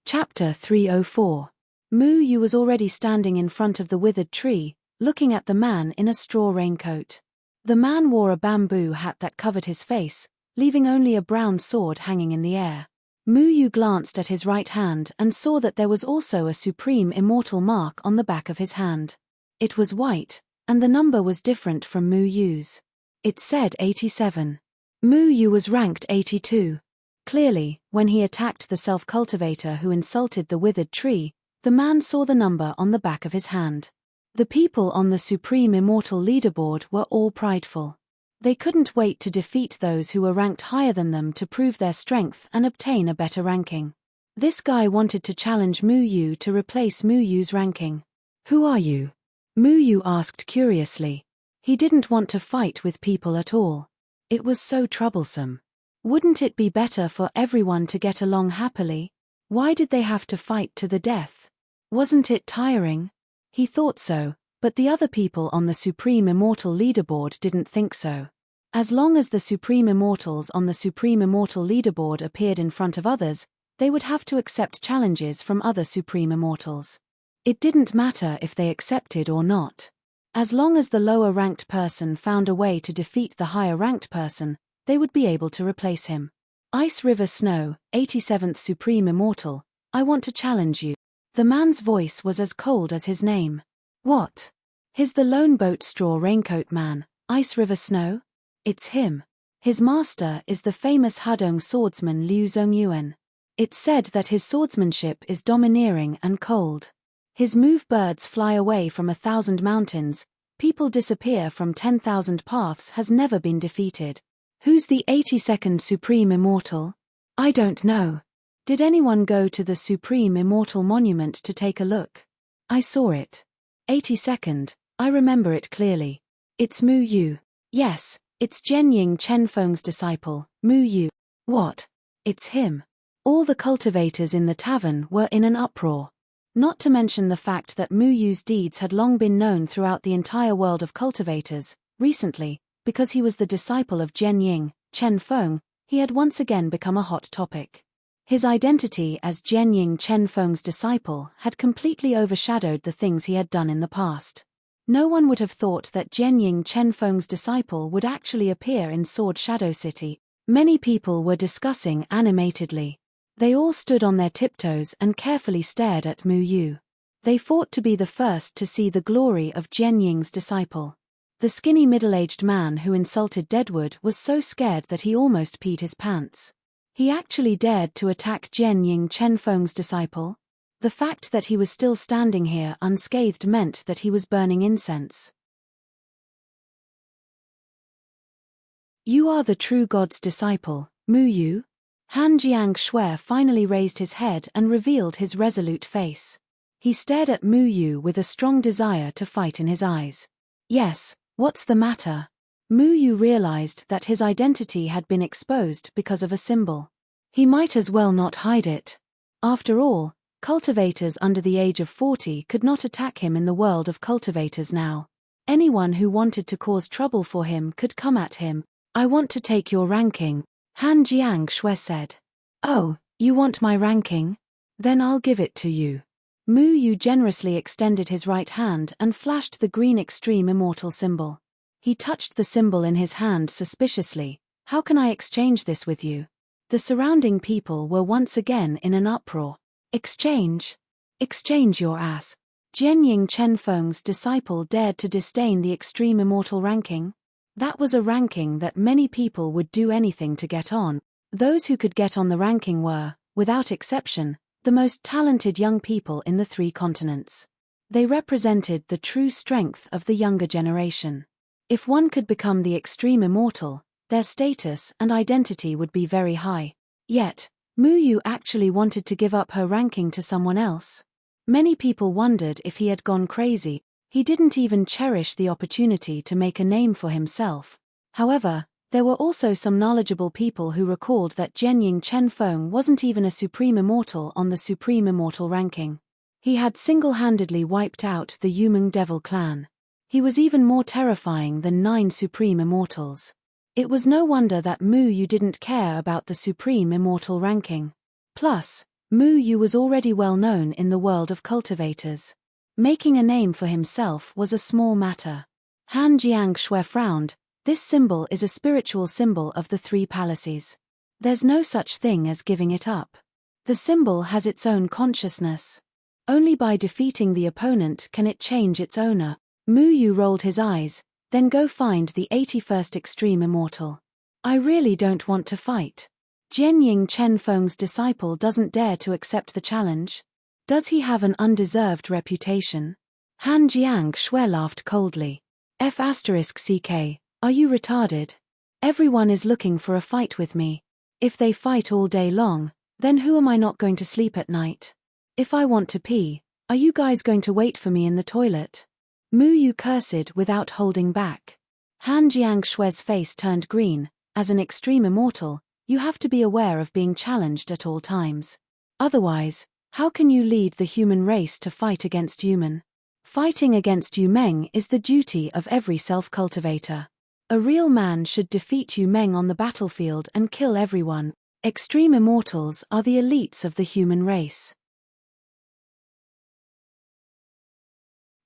Speaker 1: Chapter 304. Mu Yu was already standing in front of the withered tree, looking at the man in a straw raincoat. The man wore a bamboo hat that covered his face, leaving only a brown sword hanging in the air. Mu Yu glanced at his right hand and saw that there was also a supreme immortal mark on the back of his hand. It was white, and the number was different from Mu Yu's. It said 87. Mu Yu was ranked 82. Clearly, when he attacked the self-cultivator who insulted the withered tree, the man saw the number on the back of his hand. The people on the Supreme Immortal Leaderboard were all prideful. They couldn't wait to defeat those who were ranked higher than them to prove their strength and obtain a better ranking. This guy wanted to challenge Mu Yu to replace Mu Yu's ranking. Who are you? Mu Yu asked curiously. He didn't want to fight with people at all. It was so troublesome. Wouldn't it be better for everyone to get along happily? Why did they have to fight to the death? Wasn't it tiring? He thought so, but the other people on the Supreme Immortal leaderboard didn't think so. As long as the Supreme Immortals on the Supreme Immortal leaderboard appeared in front of others, they would have to accept challenges from other Supreme Immortals. It didn't matter if they accepted or not. As long as the lower-ranked person found a way to defeat the higher-ranked person, they would be able to replace him. Ice River Snow, 87th Supreme Immortal, I want to challenge you. The man's voice was as cold as his name. What? He's the Lone Boat Straw Raincoat Man, Ice River Snow? It's him. His master is the famous Hadong swordsman Liu Zongyuan. It's said that his swordsmanship is domineering and cold. His move birds fly away from 1,000 mountains, people disappear from 10,000 paths has never been defeated. Who's the 82nd Supreme Immortal? I don't know. Did anyone go to the Supreme Immortal Monument to take a look? I saw it. 82nd, I remember it clearly. It's Mu Yu. Yes, it's Zhenying Chenfeng's disciple, Mu Yu. What? It's him. All the cultivators in the tavern were in an uproar. Not to mention the fact that Mu Yu's deeds had long been known throughout the entire world of cultivators. Recently, because he was the disciple of Zhenying Chenfeng, he had once again become a hot topic. His identity as Zhenying Chenfeng's disciple had completely overshadowed the things he had done in the past. No one would have thought that Zhenying Chenfeng's disciple would actually appear in Sword Shadow City. Many people were discussing animatedly. They all stood on their tiptoes and carefully stared at Mu Yu. They fought to be the first to see the glory of Zhenying's disciple. The skinny middle-aged man who insulted Deadwood was so scared that he almost peed his pants. He actually dared to attack Zhenying Chenfeng's disciple. The fact that he was still standing here unscathed meant that he was burning incense. You are the true God's disciple, Mu Yu? Han Jiang Shui finally raised his head and revealed his resolute face. He stared at Mu Yu with a strong desire to fight in his eyes. Yes, what's the matter? Mu Yu realized that his identity had been exposed because of a symbol. He might as well not hide it. After all, cultivators under the age of 40 could not attack him in the world of cultivators now. Anyone who wanted to cause trouble for him could come at him. I want to take your ranking, Han Jiang Shui said. Oh, you want my ranking? Then I'll give it to you. Mu Yu generously extended his right hand and flashed the green Extreme Immortal symbol. He touched the symbol in his hand suspiciously. How can I exchange this with you? The surrounding people were once again in an uproar. Exchange? Exchange your ass. Zhenying Chenfeng's disciple dared to disdain the Extreme Immortal ranking. That was a ranking that many people would do anything to get on. Those who could get on the ranking were, without exception, the most talented young people in the 3 continents. They represented the true strength of the younger generation. If one could become the Extreme Immortal, their status and identity would be very high. Yet, Mu Yu actually wanted to give up her ranking to someone else. Many people wondered if he had gone crazy. He didn't even cherish the opportunity to make a name for himself. However, there were also some knowledgeable people who recalled that Zhenying Chenfeng wasn't even a Supreme Immortal on the Supreme Immortal ranking. He had single-handedly wiped out the Yumeng Devil clan. He was even more terrifying than 9 Supreme Immortals. It was no wonder that Mu Yu didn't care about the Supreme Immortal ranking. Plus, Mu Yu was already well known in the world of cultivators. Making a name for himself was a small matter. Han Jiang Shui frowned. This symbol is a spiritual symbol of the 3 palaces. There's no such thing as giving it up. The symbol has its own consciousness. Only by defeating the opponent can it change its owner. Mu Yu rolled his eyes. Then go find the 81st Extreme Immortal. I really don't want to fight. Zhenying Chenfeng's disciple doesn't dare to accept the challenge. Does he have an undeserved reputation? Han Jiang Shui laughed coldly. F***CK, are you retarded? Everyone is looking for a fight with me. If they fight all day long, Then who am I not going to sleep at night? If I want to pee, are you guys going to wait for me in the toilet? Mu Yu cursed without holding back. Han Jiangshui's face turned green. As an extreme immortal, you have to be aware of being challenged at all times. Otherwise, how can you lead the human race to fight against human? Fighting against Yu Meng is the duty of every self-cultivator. A real man should defeat Yu Meng on the battlefield and kill everyone. Extreme immortals are the elites of the human race.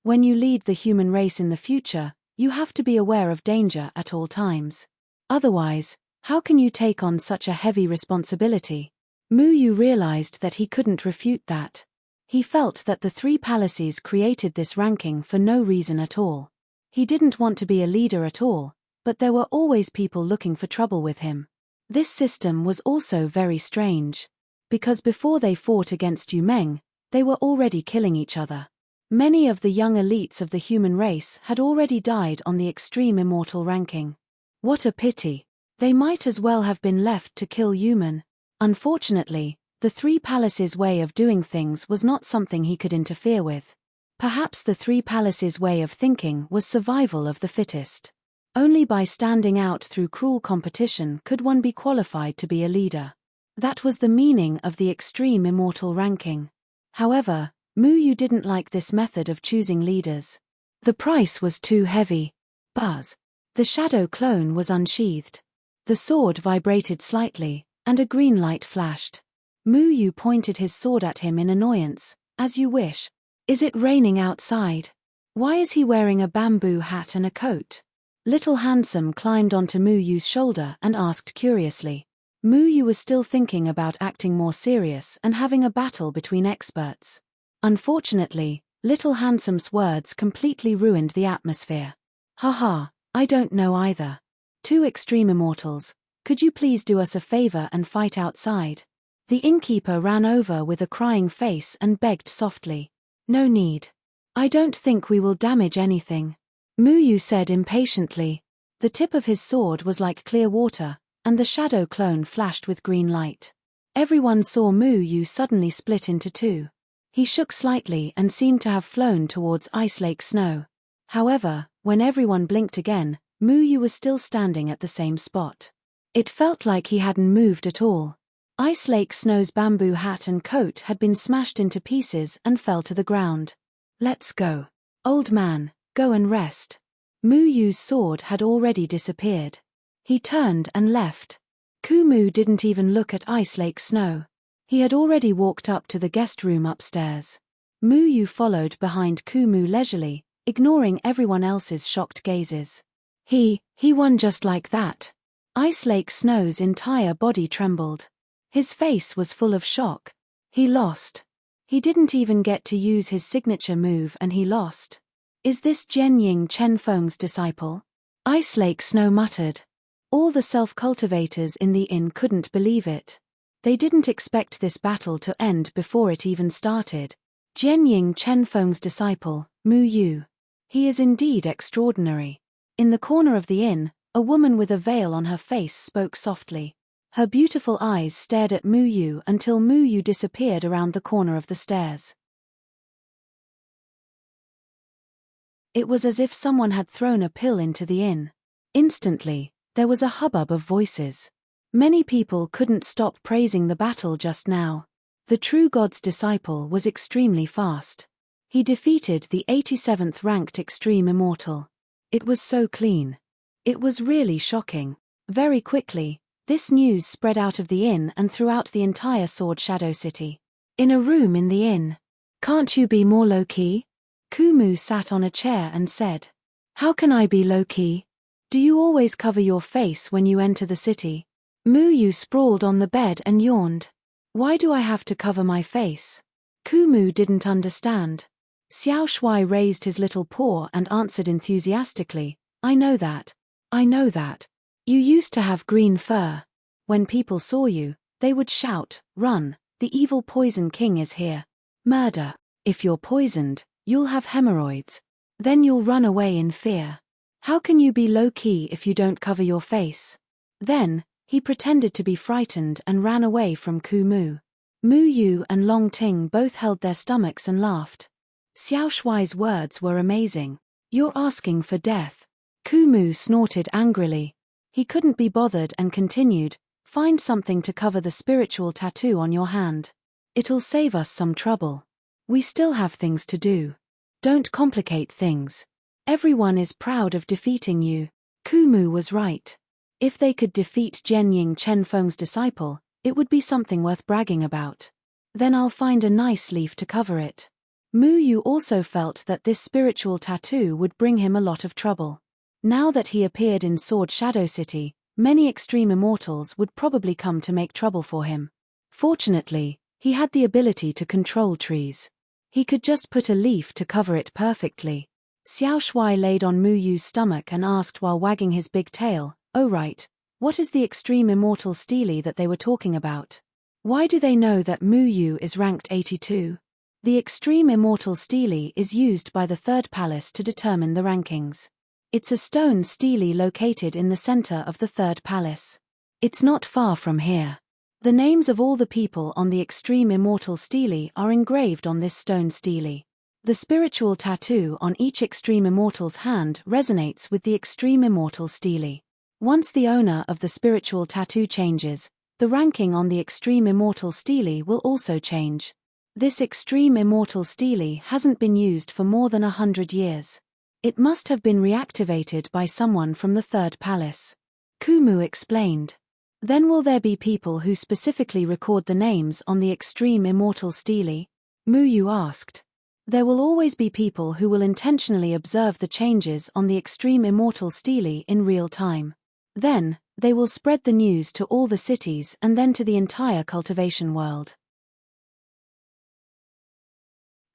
Speaker 1: When you lead the human race in the future, you have to be aware of danger at all times. Otherwise, how can you take on such a heavy responsibility? Mu Yu realized that he couldn't refute that. He felt that the three palaces created this ranking for no reason at all. He didn't want to be a leader at all, but there were always people looking for trouble with him. This system was also very strange. Because before they fought against Yu Meng, they were already killing each other. Many of the young elites of the human race had already died on the extreme immortal ranking. What a pity. They might as well have been left to kill human. Unfortunately, the three palaces' way of doing things was not something he could interfere with. Perhaps the three palaces' way of thinking was survival of the fittest. Only by standing out through cruel competition could one be qualified to be a leader. That was the meaning of the extreme immortal ranking. However, Mu Yu didn't like this method of choosing leaders. The price was too heavy. Buzz. The shadow clone was unsheathed. The sword vibrated slightly, and a green light flashed. Mu Yu pointed his sword at him in annoyance. As you wish. Is it raining outside? Why is he wearing a bamboo hat and a coat? Little Handsome climbed onto Mu Yu's shoulder and asked curiously. Mu Yu was still thinking about acting more serious and having a battle between experts. Unfortunately, Little Handsome's words completely ruined the atmosphere. Haha, I don't know either. Two extreme immortals, could you please do us a favor and fight outside? The innkeeper ran over with a crying face and begged softly. No need. I don't think we will damage anything. Mu Yu said impatiently. The tip of his sword was like clear water, and the shadow clone flashed with green light. Everyone saw Mu Yu suddenly split into two. He shook slightly and seemed to have flown towards Ice Lake Snow. However, when everyone blinked again, Mu Yu was still standing at the same spot. It felt like he hadn't moved at all. Ice Lake Snow's bamboo hat and coat had been smashed into pieces and fell to the ground. Let's go. Old man, go and rest. Mu Yu's sword had already disappeared. He turned and left. Kumu didn't even look at Ice Lake Snow. He had already walked up to the guest room upstairs. Mu Yu followed behind Kumu leisurely, ignoring everyone else's shocked gazes. He won just like that. Ice Lake Snow's entire body trembled. His face was full of shock. He lost. He didn't even get to use his signature move and he lost. Is this Jianying Chenfeng's disciple? Ice Lake Snow muttered. All the self-cultivators in the inn couldn't believe it. They didn't expect this battle to end before it even started. Jianying Chenfeng's disciple, Mu Yu. He is indeed extraordinary. In the corner of the inn, a woman with a veil on her face spoke softly. Her beautiful eyes stared at Mu Yu until Mu Yu disappeared around the corner of the stairs. It was as if someone had thrown a pill into the inn. Instantly, there was a hubbub of voices. Many people couldn't stop praising the battle just now. The true god's disciple was extremely fast. He defeated the 87th ranked extreme immortal. It was so clean. It was really shocking. Very quickly, this news spread out of the inn and throughout the entire Sword Shadow City. In a room in the inn. Can't you be more low-key? Kumu sat on a chair and said. How can I be low-key? Do you always cover your face when you enter the city? Mu Yu sprawled on the bed and yawned. Why do I have to cover my face? Kumu didn't understand. Xiao Shui raised his little paw and answered enthusiastically, I know that. I know that. You used to have green fur. When people saw you, they would shout, run, the evil poison king is here. Murder. If you're poisoned, you'll have hemorrhoids. Then you'll run away in fear. How can you be low-key if you don't cover your face? Then, he pretended to be frightened and ran away from Kumu. Mu Yu and Long Ting both held their stomachs and laughed. Xiao Shuai's words were amazing. You're asking for death. Kumu snorted angrily. He couldn't be bothered and continued, find something to cover the spiritual tattoo on your hand. It'll save us some trouble. We still have things to do. Don't complicate things. Everyone is proud of defeating you. Kumu was right. If they could defeat Jianying Chenfeng's disciple, it would be something worth bragging about. Then I'll find a nice leaf to cover it. Mu Yu also felt that this spiritual tattoo would bring him a lot of trouble. Now that he appeared in Sword Shadow City, many extreme immortals would probably come to make trouble for him. Fortunately, he had the ability to control trees. He could just put a leaf to cover it perfectly. Xiao Shuai laid on Mu Yu's stomach and asked while wagging his big tail, "Oh right, what is the extreme immortal stele that they were talking about? Why do they know that Mu Yu is ranked 82? The extreme immortal stele is used by the third palace to determine the rankings. It's a stone stele located in the center of the third palace. It's not far from here. The names of all the people on the extreme immortal stele are engraved on this stone stele. The spiritual tattoo on each extreme immortal's hand resonates with the extreme immortal stele. Once the owner of the spiritual tattoo changes, the ranking on the extreme immortal stele will also change. This extreme immortal stele hasn't been used for more than 100 years. It must have been reactivated by someone from the third palace." Kumu explained. "Then will there be people who specifically record the names on the extreme immortal stele?" Mu Yu asked. "There will always be people who will intentionally observe the changes on the extreme immortal stele in real time. Then, they will spread the news to all the cities and then to the entire cultivation world.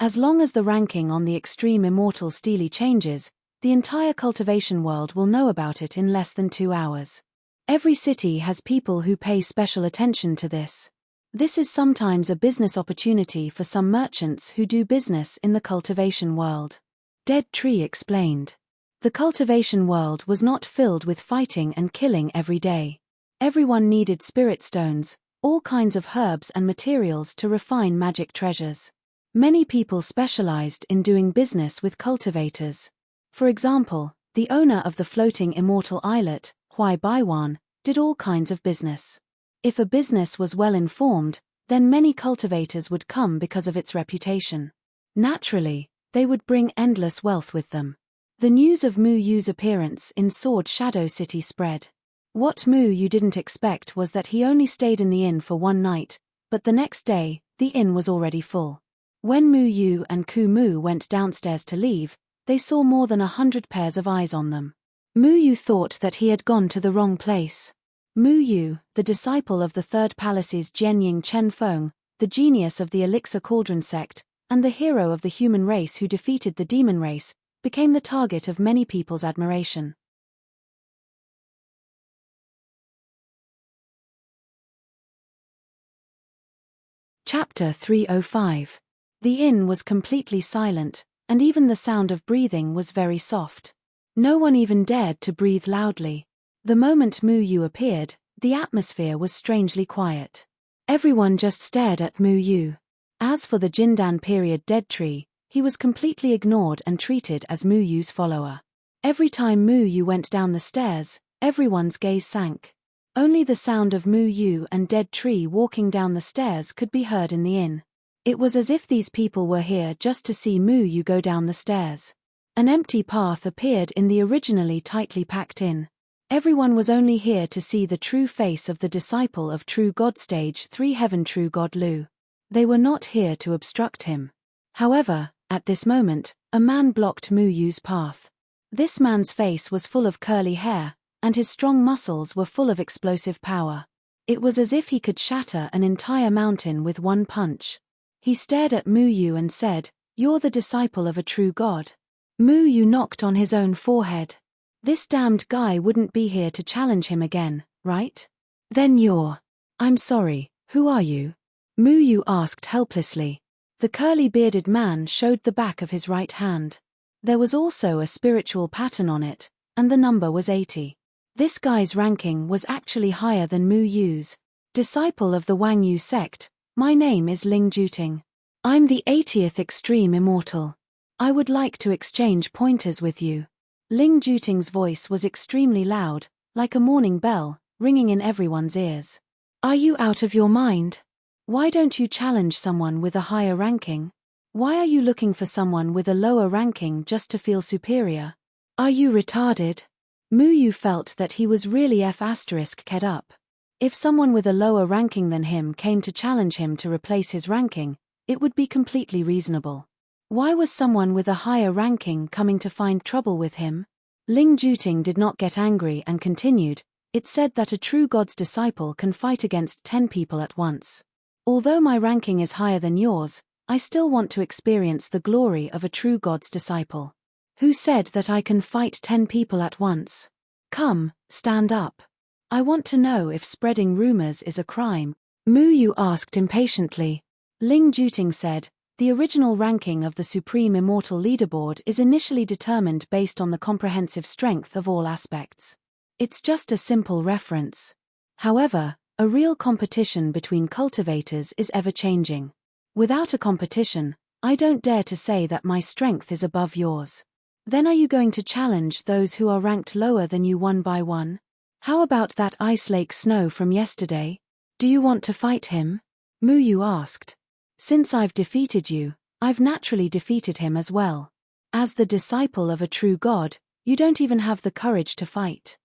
Speaker 1: As long as the ranking on the extreme immortal stele changes, the entire cultivation world will know about it in less than 2 hours. Every city has people who pay special attention to this. This is sometimes a business opportunity for some merchants who do business in the cultivation world." Dead Tree explained. The cultivation world was not filled with fighting and killing every day. Everyone needed spirit stones, all kinds of herbs and materials to refine magic treasures. Many people specialized in doing business with cultivators. For example, the owner of the floating immortal islet, Huai Baiwan, did all kinds of business. If a business was well informed, then many cultivators would come because of its reputation. Naturally, they would bring endless wealth with them. The news of Mu Yu's appearance in Sword Shadow City spread. What Mu Yu didn't expect was that he only stayed in the inn for 1 night, but the next day, the inn was already full. When Mu Yu and Kumu went downstairs to leave, they saw more than 100 pairs of eyes on them. Mu Yu thought that he had gone to the wrong place. Mu Yu, the disciple of the Third Palace's Jianying Chenfeng, the genius of the Elixir Cauldron sect, and the hero of the human race who defeated the demon race, became the target of many people's admiration. Chapter 305. The inn was completely silent, and even the sound of breathing was very soft. No one even dared to breathe loudly. The moment Mu Yu appeared, the atmosphere was strangely quiet. Everyone just stared at Mu Yu. As for the Jindan period Dead Tree, he was completely ignored and treated as Mu Yu's follower. Every time Mu Yu went down the stairs, everyone's gaze sank. Only the sound of Mu Yu and Dead Tree walking down the stairs could be heard in the inn. It was as if these people were here just to see Mu Yu go down the stairs. An empty path appeared in the originally tightly packed inn. Everyone was only here to see the true face of the disciple of True God Stage 3 Heaven True God Lu. They were not here to obstruct him. However, at this moment, a man blocked Mu Yu's path. This man's face was full of curly hair, and his strong muscles were full of explosive power. It was as if he could shatter an entire mountain with one punch. He stared at Mu Yu and said, "You're the disciple of a true god." Mu Yu knocked on his own forehead. This damned guy wouldn't be here to challenge him again, right? Then I'm sorry, who are you? Mu Yu asked helplessly. The curly-bearded man showed the back of his right hand. There was also a spiritual pattern on it, and the number was 80. This guy's ranking was actually higher than Mu Yu's. Disciple of the Wang Yu sect, My name is Ling Juting. I'm the 80th Extreme Immortal. I would like to exchange pointers with you. Ling Juting's voice was extremely loud, like a morning bell, ringing in everyone's ears. Are you out of your mind? Why don't you challenge someone with a higher ranking? Why are you looking for someone with a lower ranking just to feel superior? Are you retarded? Mu Yu felt that he was really F***ed up. If someone with a lower ranking than him came to challenge him to replace his ranking, it would be completely reasonable. Why was someone with a higher ranking coming to find trouble with him? Ling Juting did not get angry and continued, "It said that a true God's disciple can fight against 10 people at once. Although my ranking is higher than yours, I still want to experience the glory of a true God's disciple. Who said that I can fight 10 people at once? Come, stand up. I want to know if spreading rumors is a crime." Mu Yu asked impatiently. Ling Juting said, "The original ranking of the Supreme Immortal Leaderboard is initially determined based on the comprehensive strength of all aspects. It's just a simple reference. However, a real competition between cultivators is ever-changing. Without a competition, I don't dare to say that my strength is above yours. Then are you going to challenge those who are ranked lower than you one by one? How about that Ice Lake Snow from yesterday? Do you want to fight him?" Mu Yu asked. "Since I've defeated you, I've naturally defeated him as well. As the disciple of a true God, you don't even have the courage to fight.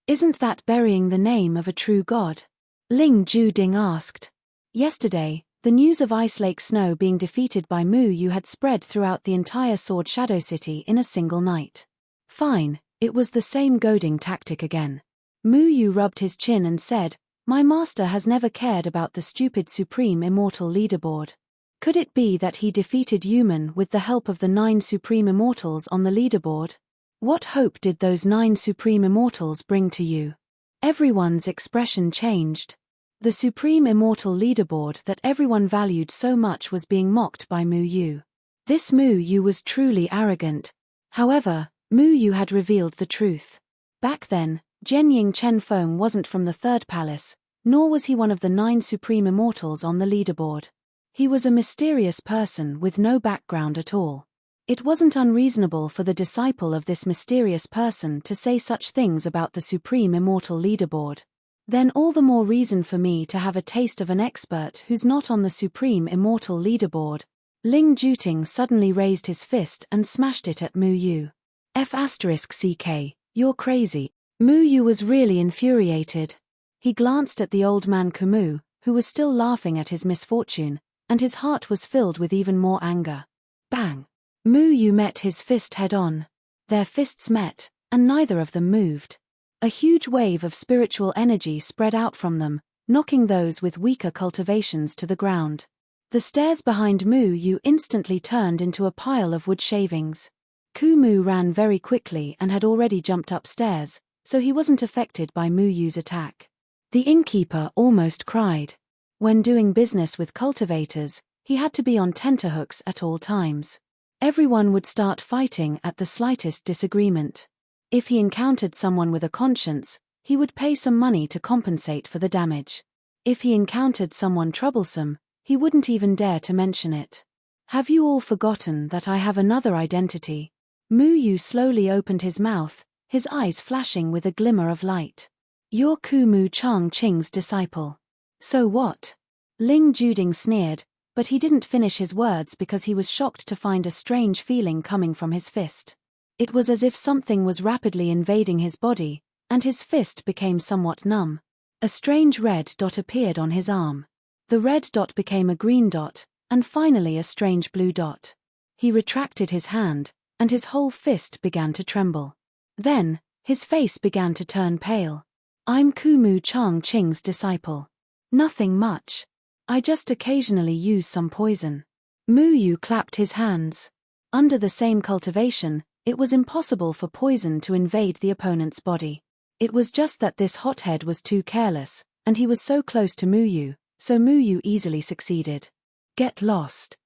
Speaker 1: Isn't that burying the name of a true God?" Ling Juting asked. Yesterday, the news of Ice Lake Snow being defeated by Mu Yu had spread throughout the entire Sword Shadow City in a single night. Fine, it was the same goading tactic again. Mu Yu rubbed his chin and said, "My master has never cared about the stupid Supreme Immortal Leaderboard. Could it be that he defeated Human with the help of the 9 Supreme Immortals on the leaderboard? What hope did those 9 Supreme Immortals bring to you?" Everyone's expression changed. The Supreme Immortal Leaderboard that everyone valued so much was being mocked by Mu Yu. This Mu Yu was truly arrogant. However, Mu Yu had revealed the truth. Back then, Jianying Chen Feng wasn't from the Third Palace, nor was he one of the 9 Supreme Immortals on the leaderboard. He was a mysterious person with no background at all. It wasn't unreasonable for the disciple of this mysterious person to say such things about the Supreme Immortal Leaderboard. Then all the more reason for me to have a taste of an expert who's not on the Supreme Immortal Leaderboard. Ling Juting suddenly raised his fist and smashed it at Mu Yu. F***ck, you're crazy. Mu Yu was really infuriated. He glanced at the old man Kumu, who was still laughing at his misfortune, and his heart was filled with even more anger. Bang! Mu Yu met his fist head-on. Their fists met, and neither of them moved. A huge wave of spiritual energy spread out from them, knocking those with weaker cultivations to the ground. The stairs behind Mu Yu instantly turned into a pile of wood shavings. Kumu ran very quickly and had already jumped upstairs, so he wasn't affected by Mu Yu's attack. The innkeeper almost cried. When doing business with cultivators, he had to be on tenterhooks at all times. Everyone would start fighting at the slightest disagreement. If he encountered someone with a conscience, he would pay some money to compensate for the damage. If he encountered someone troublesome, he wouldn't even dare to mention it. Have you all forgotten that I have another identity? Mu Yu slowly opened his mouth, his eyes flashing with a glimmer of light. You're Kumu Chang Qing's disciple. So what? Ling Juting sneered, but he didn't finish his words because he was shocked to find a strange feeling coming from his fist. It was as if something was rapidly invading his body, and his fist became somewhat numb. A strange red dot appeared on his arm. The red dot became a green dot, and finally a strange blue dot. He retracted his hand, and his whole fist began to tremble. Then, his face began to turn pale. I'm Kumu Chang Qing's disciple. Nothing much. I just occasionally use some poison. Mu Yu clapped his hands. Under the same cultivation, it was impossible for poison to invade the opponent's body. It was just that this hothead was too careless, and he was so close to Mu Yu, so Mu Yu easily succeeded. Get lost.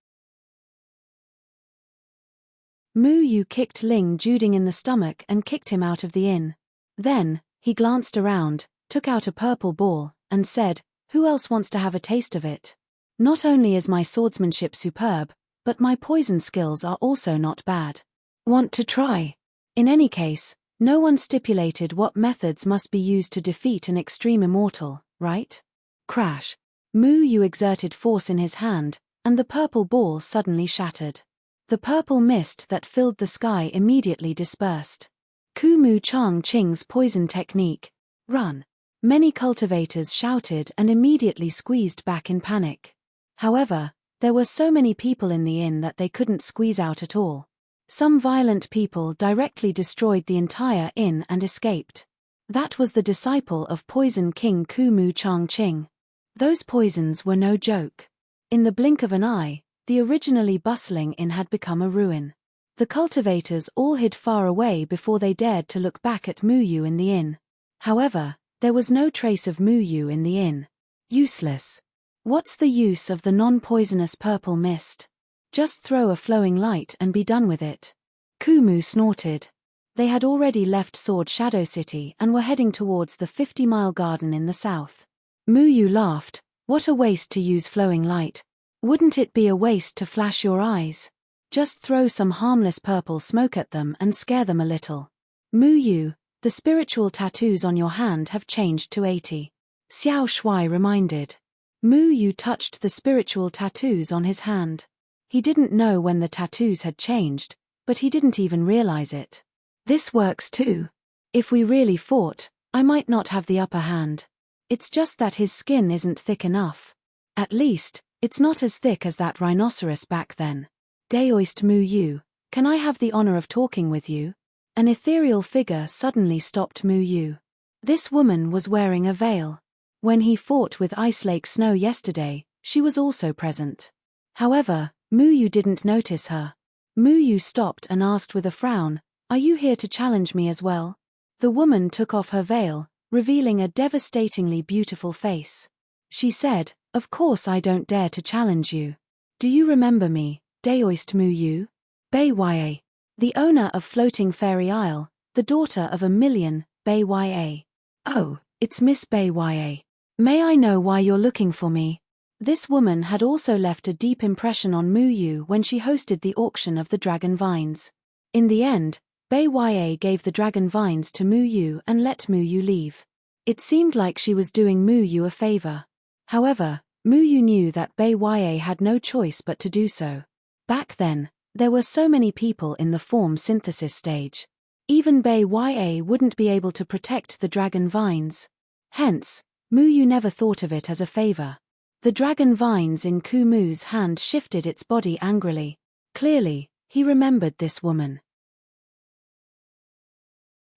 Speaker 1: Mu Yu kicked Ling Juting in the stomach and kicked him out of the inn. Then, he glanced around, took out a purple ball, and said, "Who else wants to have a taste of it? Not only is my swordsmanship superb, but my poison skills are also not bad. Want to try?" In any case, no one stipulated what methods must be used to defeat an extreme immortal, right? Crash. Mu Yu exerted force in his hand, and the purple ball suddenly shattered. The purple mist that filled the sky immediately dispersed. Ku Mu Chang Ching's poison technique. Run. Many cultivators shouted and immediately squeezed back in panic. However, there were so many people in the inn that they couldn't squeeze out at all. Some violent people directly destroyed the entire inn and escaped. That was the disciple of Poison King Ku Mu Chang Ching. Those poisons were no joke. In the blink of an eye, the originally bustling inn had become a ruin. The cultivators all hid far away before they dared to look back at Mu Yu in the inn. However, there was no trace of Mu Yu in the inn. Useless. What's the use of the non-poisonous purple mist? Just throw a flowing light and be done with it. Ku Mu snorted. They had already left Sword Shadow City and were heading towards the 50-mile garden in the south. Mu Yu laughed. What a waste to use flowing light. Wouldn't it be a waste to flash your eyes? Just throw some harmless purple smoke at them and scare them a little. Mu Yu, the spiritual tattoos on your hand have changed to 80. Xiao Shui reminded. Mu Yu touched the spiritual tattoos on his hand. He didn't know when the tattoos had changed, but he didn't even realize it. This works too. If we really fought, I might not have the upper hand. It's just that his skin isn't thick enough. At least, it's not as thick as that rhinoceros back then. Daoist Mu Yu, can I have the honor of talking with you? An ethereal figure suddenly stopped Mu Yu. This woman was wearing a veil. When he fought with Ice Lake Snow yesterday, she was also present. However, Mu Yu didn't notice her. Mu Yu stopped and asked with a frown, "Are you here to challenge me as well?" The woman took off her veil, revealing a devastatingly beautiful face. She said, "Of course I don't dare to challenge you. Do you remember me, Daoist Mu Yu? Bai Ya, the owner of Floating Fairy Isle, the daughter of a million, Bai Ya. Oh, it's Miss Bai Ya. May I know why you're looking for me?" This woman had also left a deep impression on Mu Yu when she hosted the auction of the dragon vines. In the end, Bai Ya gave the dragon vines to Mu Yu and let Mu Yu leave. It seemed like she was doing Mu Yu a favor. However, Mu Yu knew that Bai Ya had no choice but to do so. Back then, there were so many people in the form synthesis stage. Even Bai Ya wouldn't be able to protect the dragon vines. Hence, Mu Yu never thought of it as a favor. The dragon vines in Ku Mu's hand shifted its body angrily. Clearly, he remembered this woman.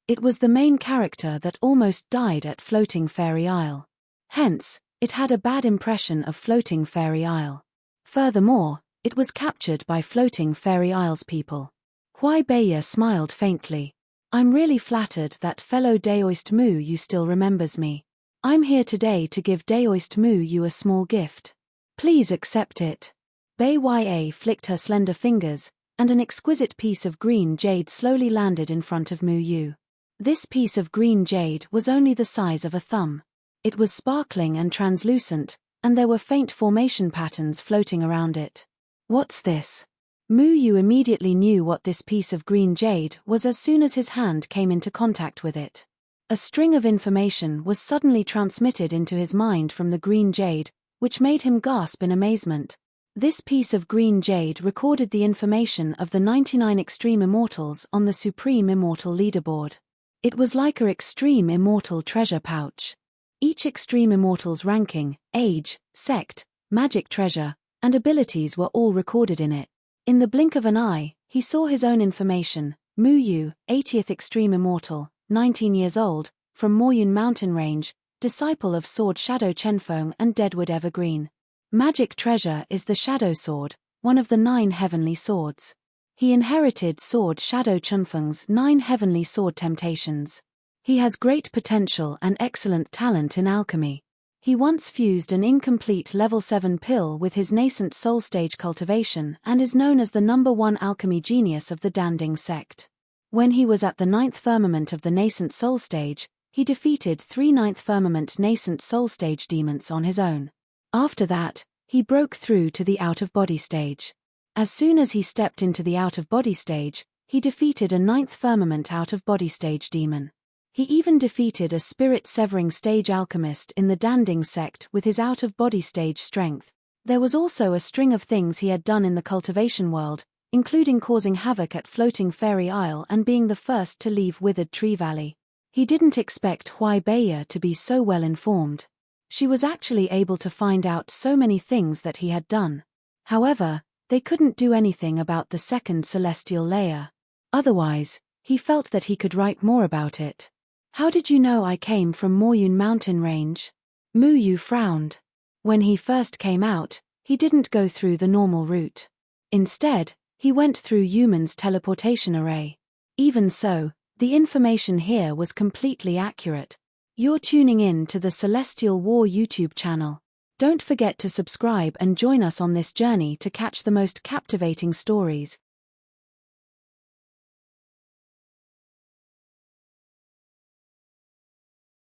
Speaker 1: It was the main character that almost died at Floating Fairy Isle. Hence, it had a bad impression of Floating Fairy Isle. Furthermore, it was captured by Floating Fairy Isle's people. Huai Beiya smiled faintly. "I'm really flattered that fellow Daoist Mu Yu still remembers me. I'm here today to give Daoist Mu Yu a small gift. Please accept it." Bai Ya flicked her slender fingers, and an exquisite piece of green jade slowly landed in front of Mu Yu. This piece of green jade was only the size of a thumb. It was sparkling and translucent, and there were faint formation patterns floating around it. "What's this?" Mu Yu immediately knew what this piece of green jade was as soon as his hand came into contact with it. A string of information was suddenly transmitted into his mind from the green jade, which made him gasp in amazement. This piece of green jade recorded the information of the 99 extreme immortals on the Supreme Immortal leaderboard. It was like a extreme immortal treasure pouch. Each extreme immortal's ranking, age, sect, magic treasure, and abilities were all recorded in it. In the blink of an eye, he saw his own information. Mu Yu, 80th extreme immortal, 19 years old, from Moyun Mountain Range, disciple of Sword Shadow Chenfeng and Deadwood Evergreen. Magic treasure is the Shadow Sword, one of the 9 heavenly swords. He inherited Sword Shadow Chenfeng's 9 heavenly sword temptations. He has great potential and excellent talent in alchemy. He once fused an incomplete level 7 pill with his nascent soul stage cultivation and is known as the #1 alchemy genius of the Danding sect. When he was at the 9th firmament of the nascent soul stage, he defeated 3 ninth firmament nascent soul stage demons on his own. After that, he broke through to the out-of-body stage. As soon as he stepped into the out-of-body stage, he defeated a 9th firmament out-of-body stage demon. He even defeated a spirit-severing stage alchemist in the Danding sect with his out-of-body stage strength. There was also a string of things he had done in the cultivation world, including causing havoc at Floating Fairy Isle and being the first to leave Withered Tree Valley. He didn't expect Hui Beiya to be so well informed. She was actually able to find out so many things that he had done. However, they couldn't do anything about the second celestial layer. Otherwise, he felt that he could write more about it. How did you know I came from Moryun mountain range? Mu Yu frowned. When he first came out, he didn't go through the normal route. Instead, he went through Yuman's teleportation array. Even so, the information here was completely accurate. You're tuning in to the Celestial War YouTube channel. Don't forget to subscribe and join us on this journey to catch the most captivating stories,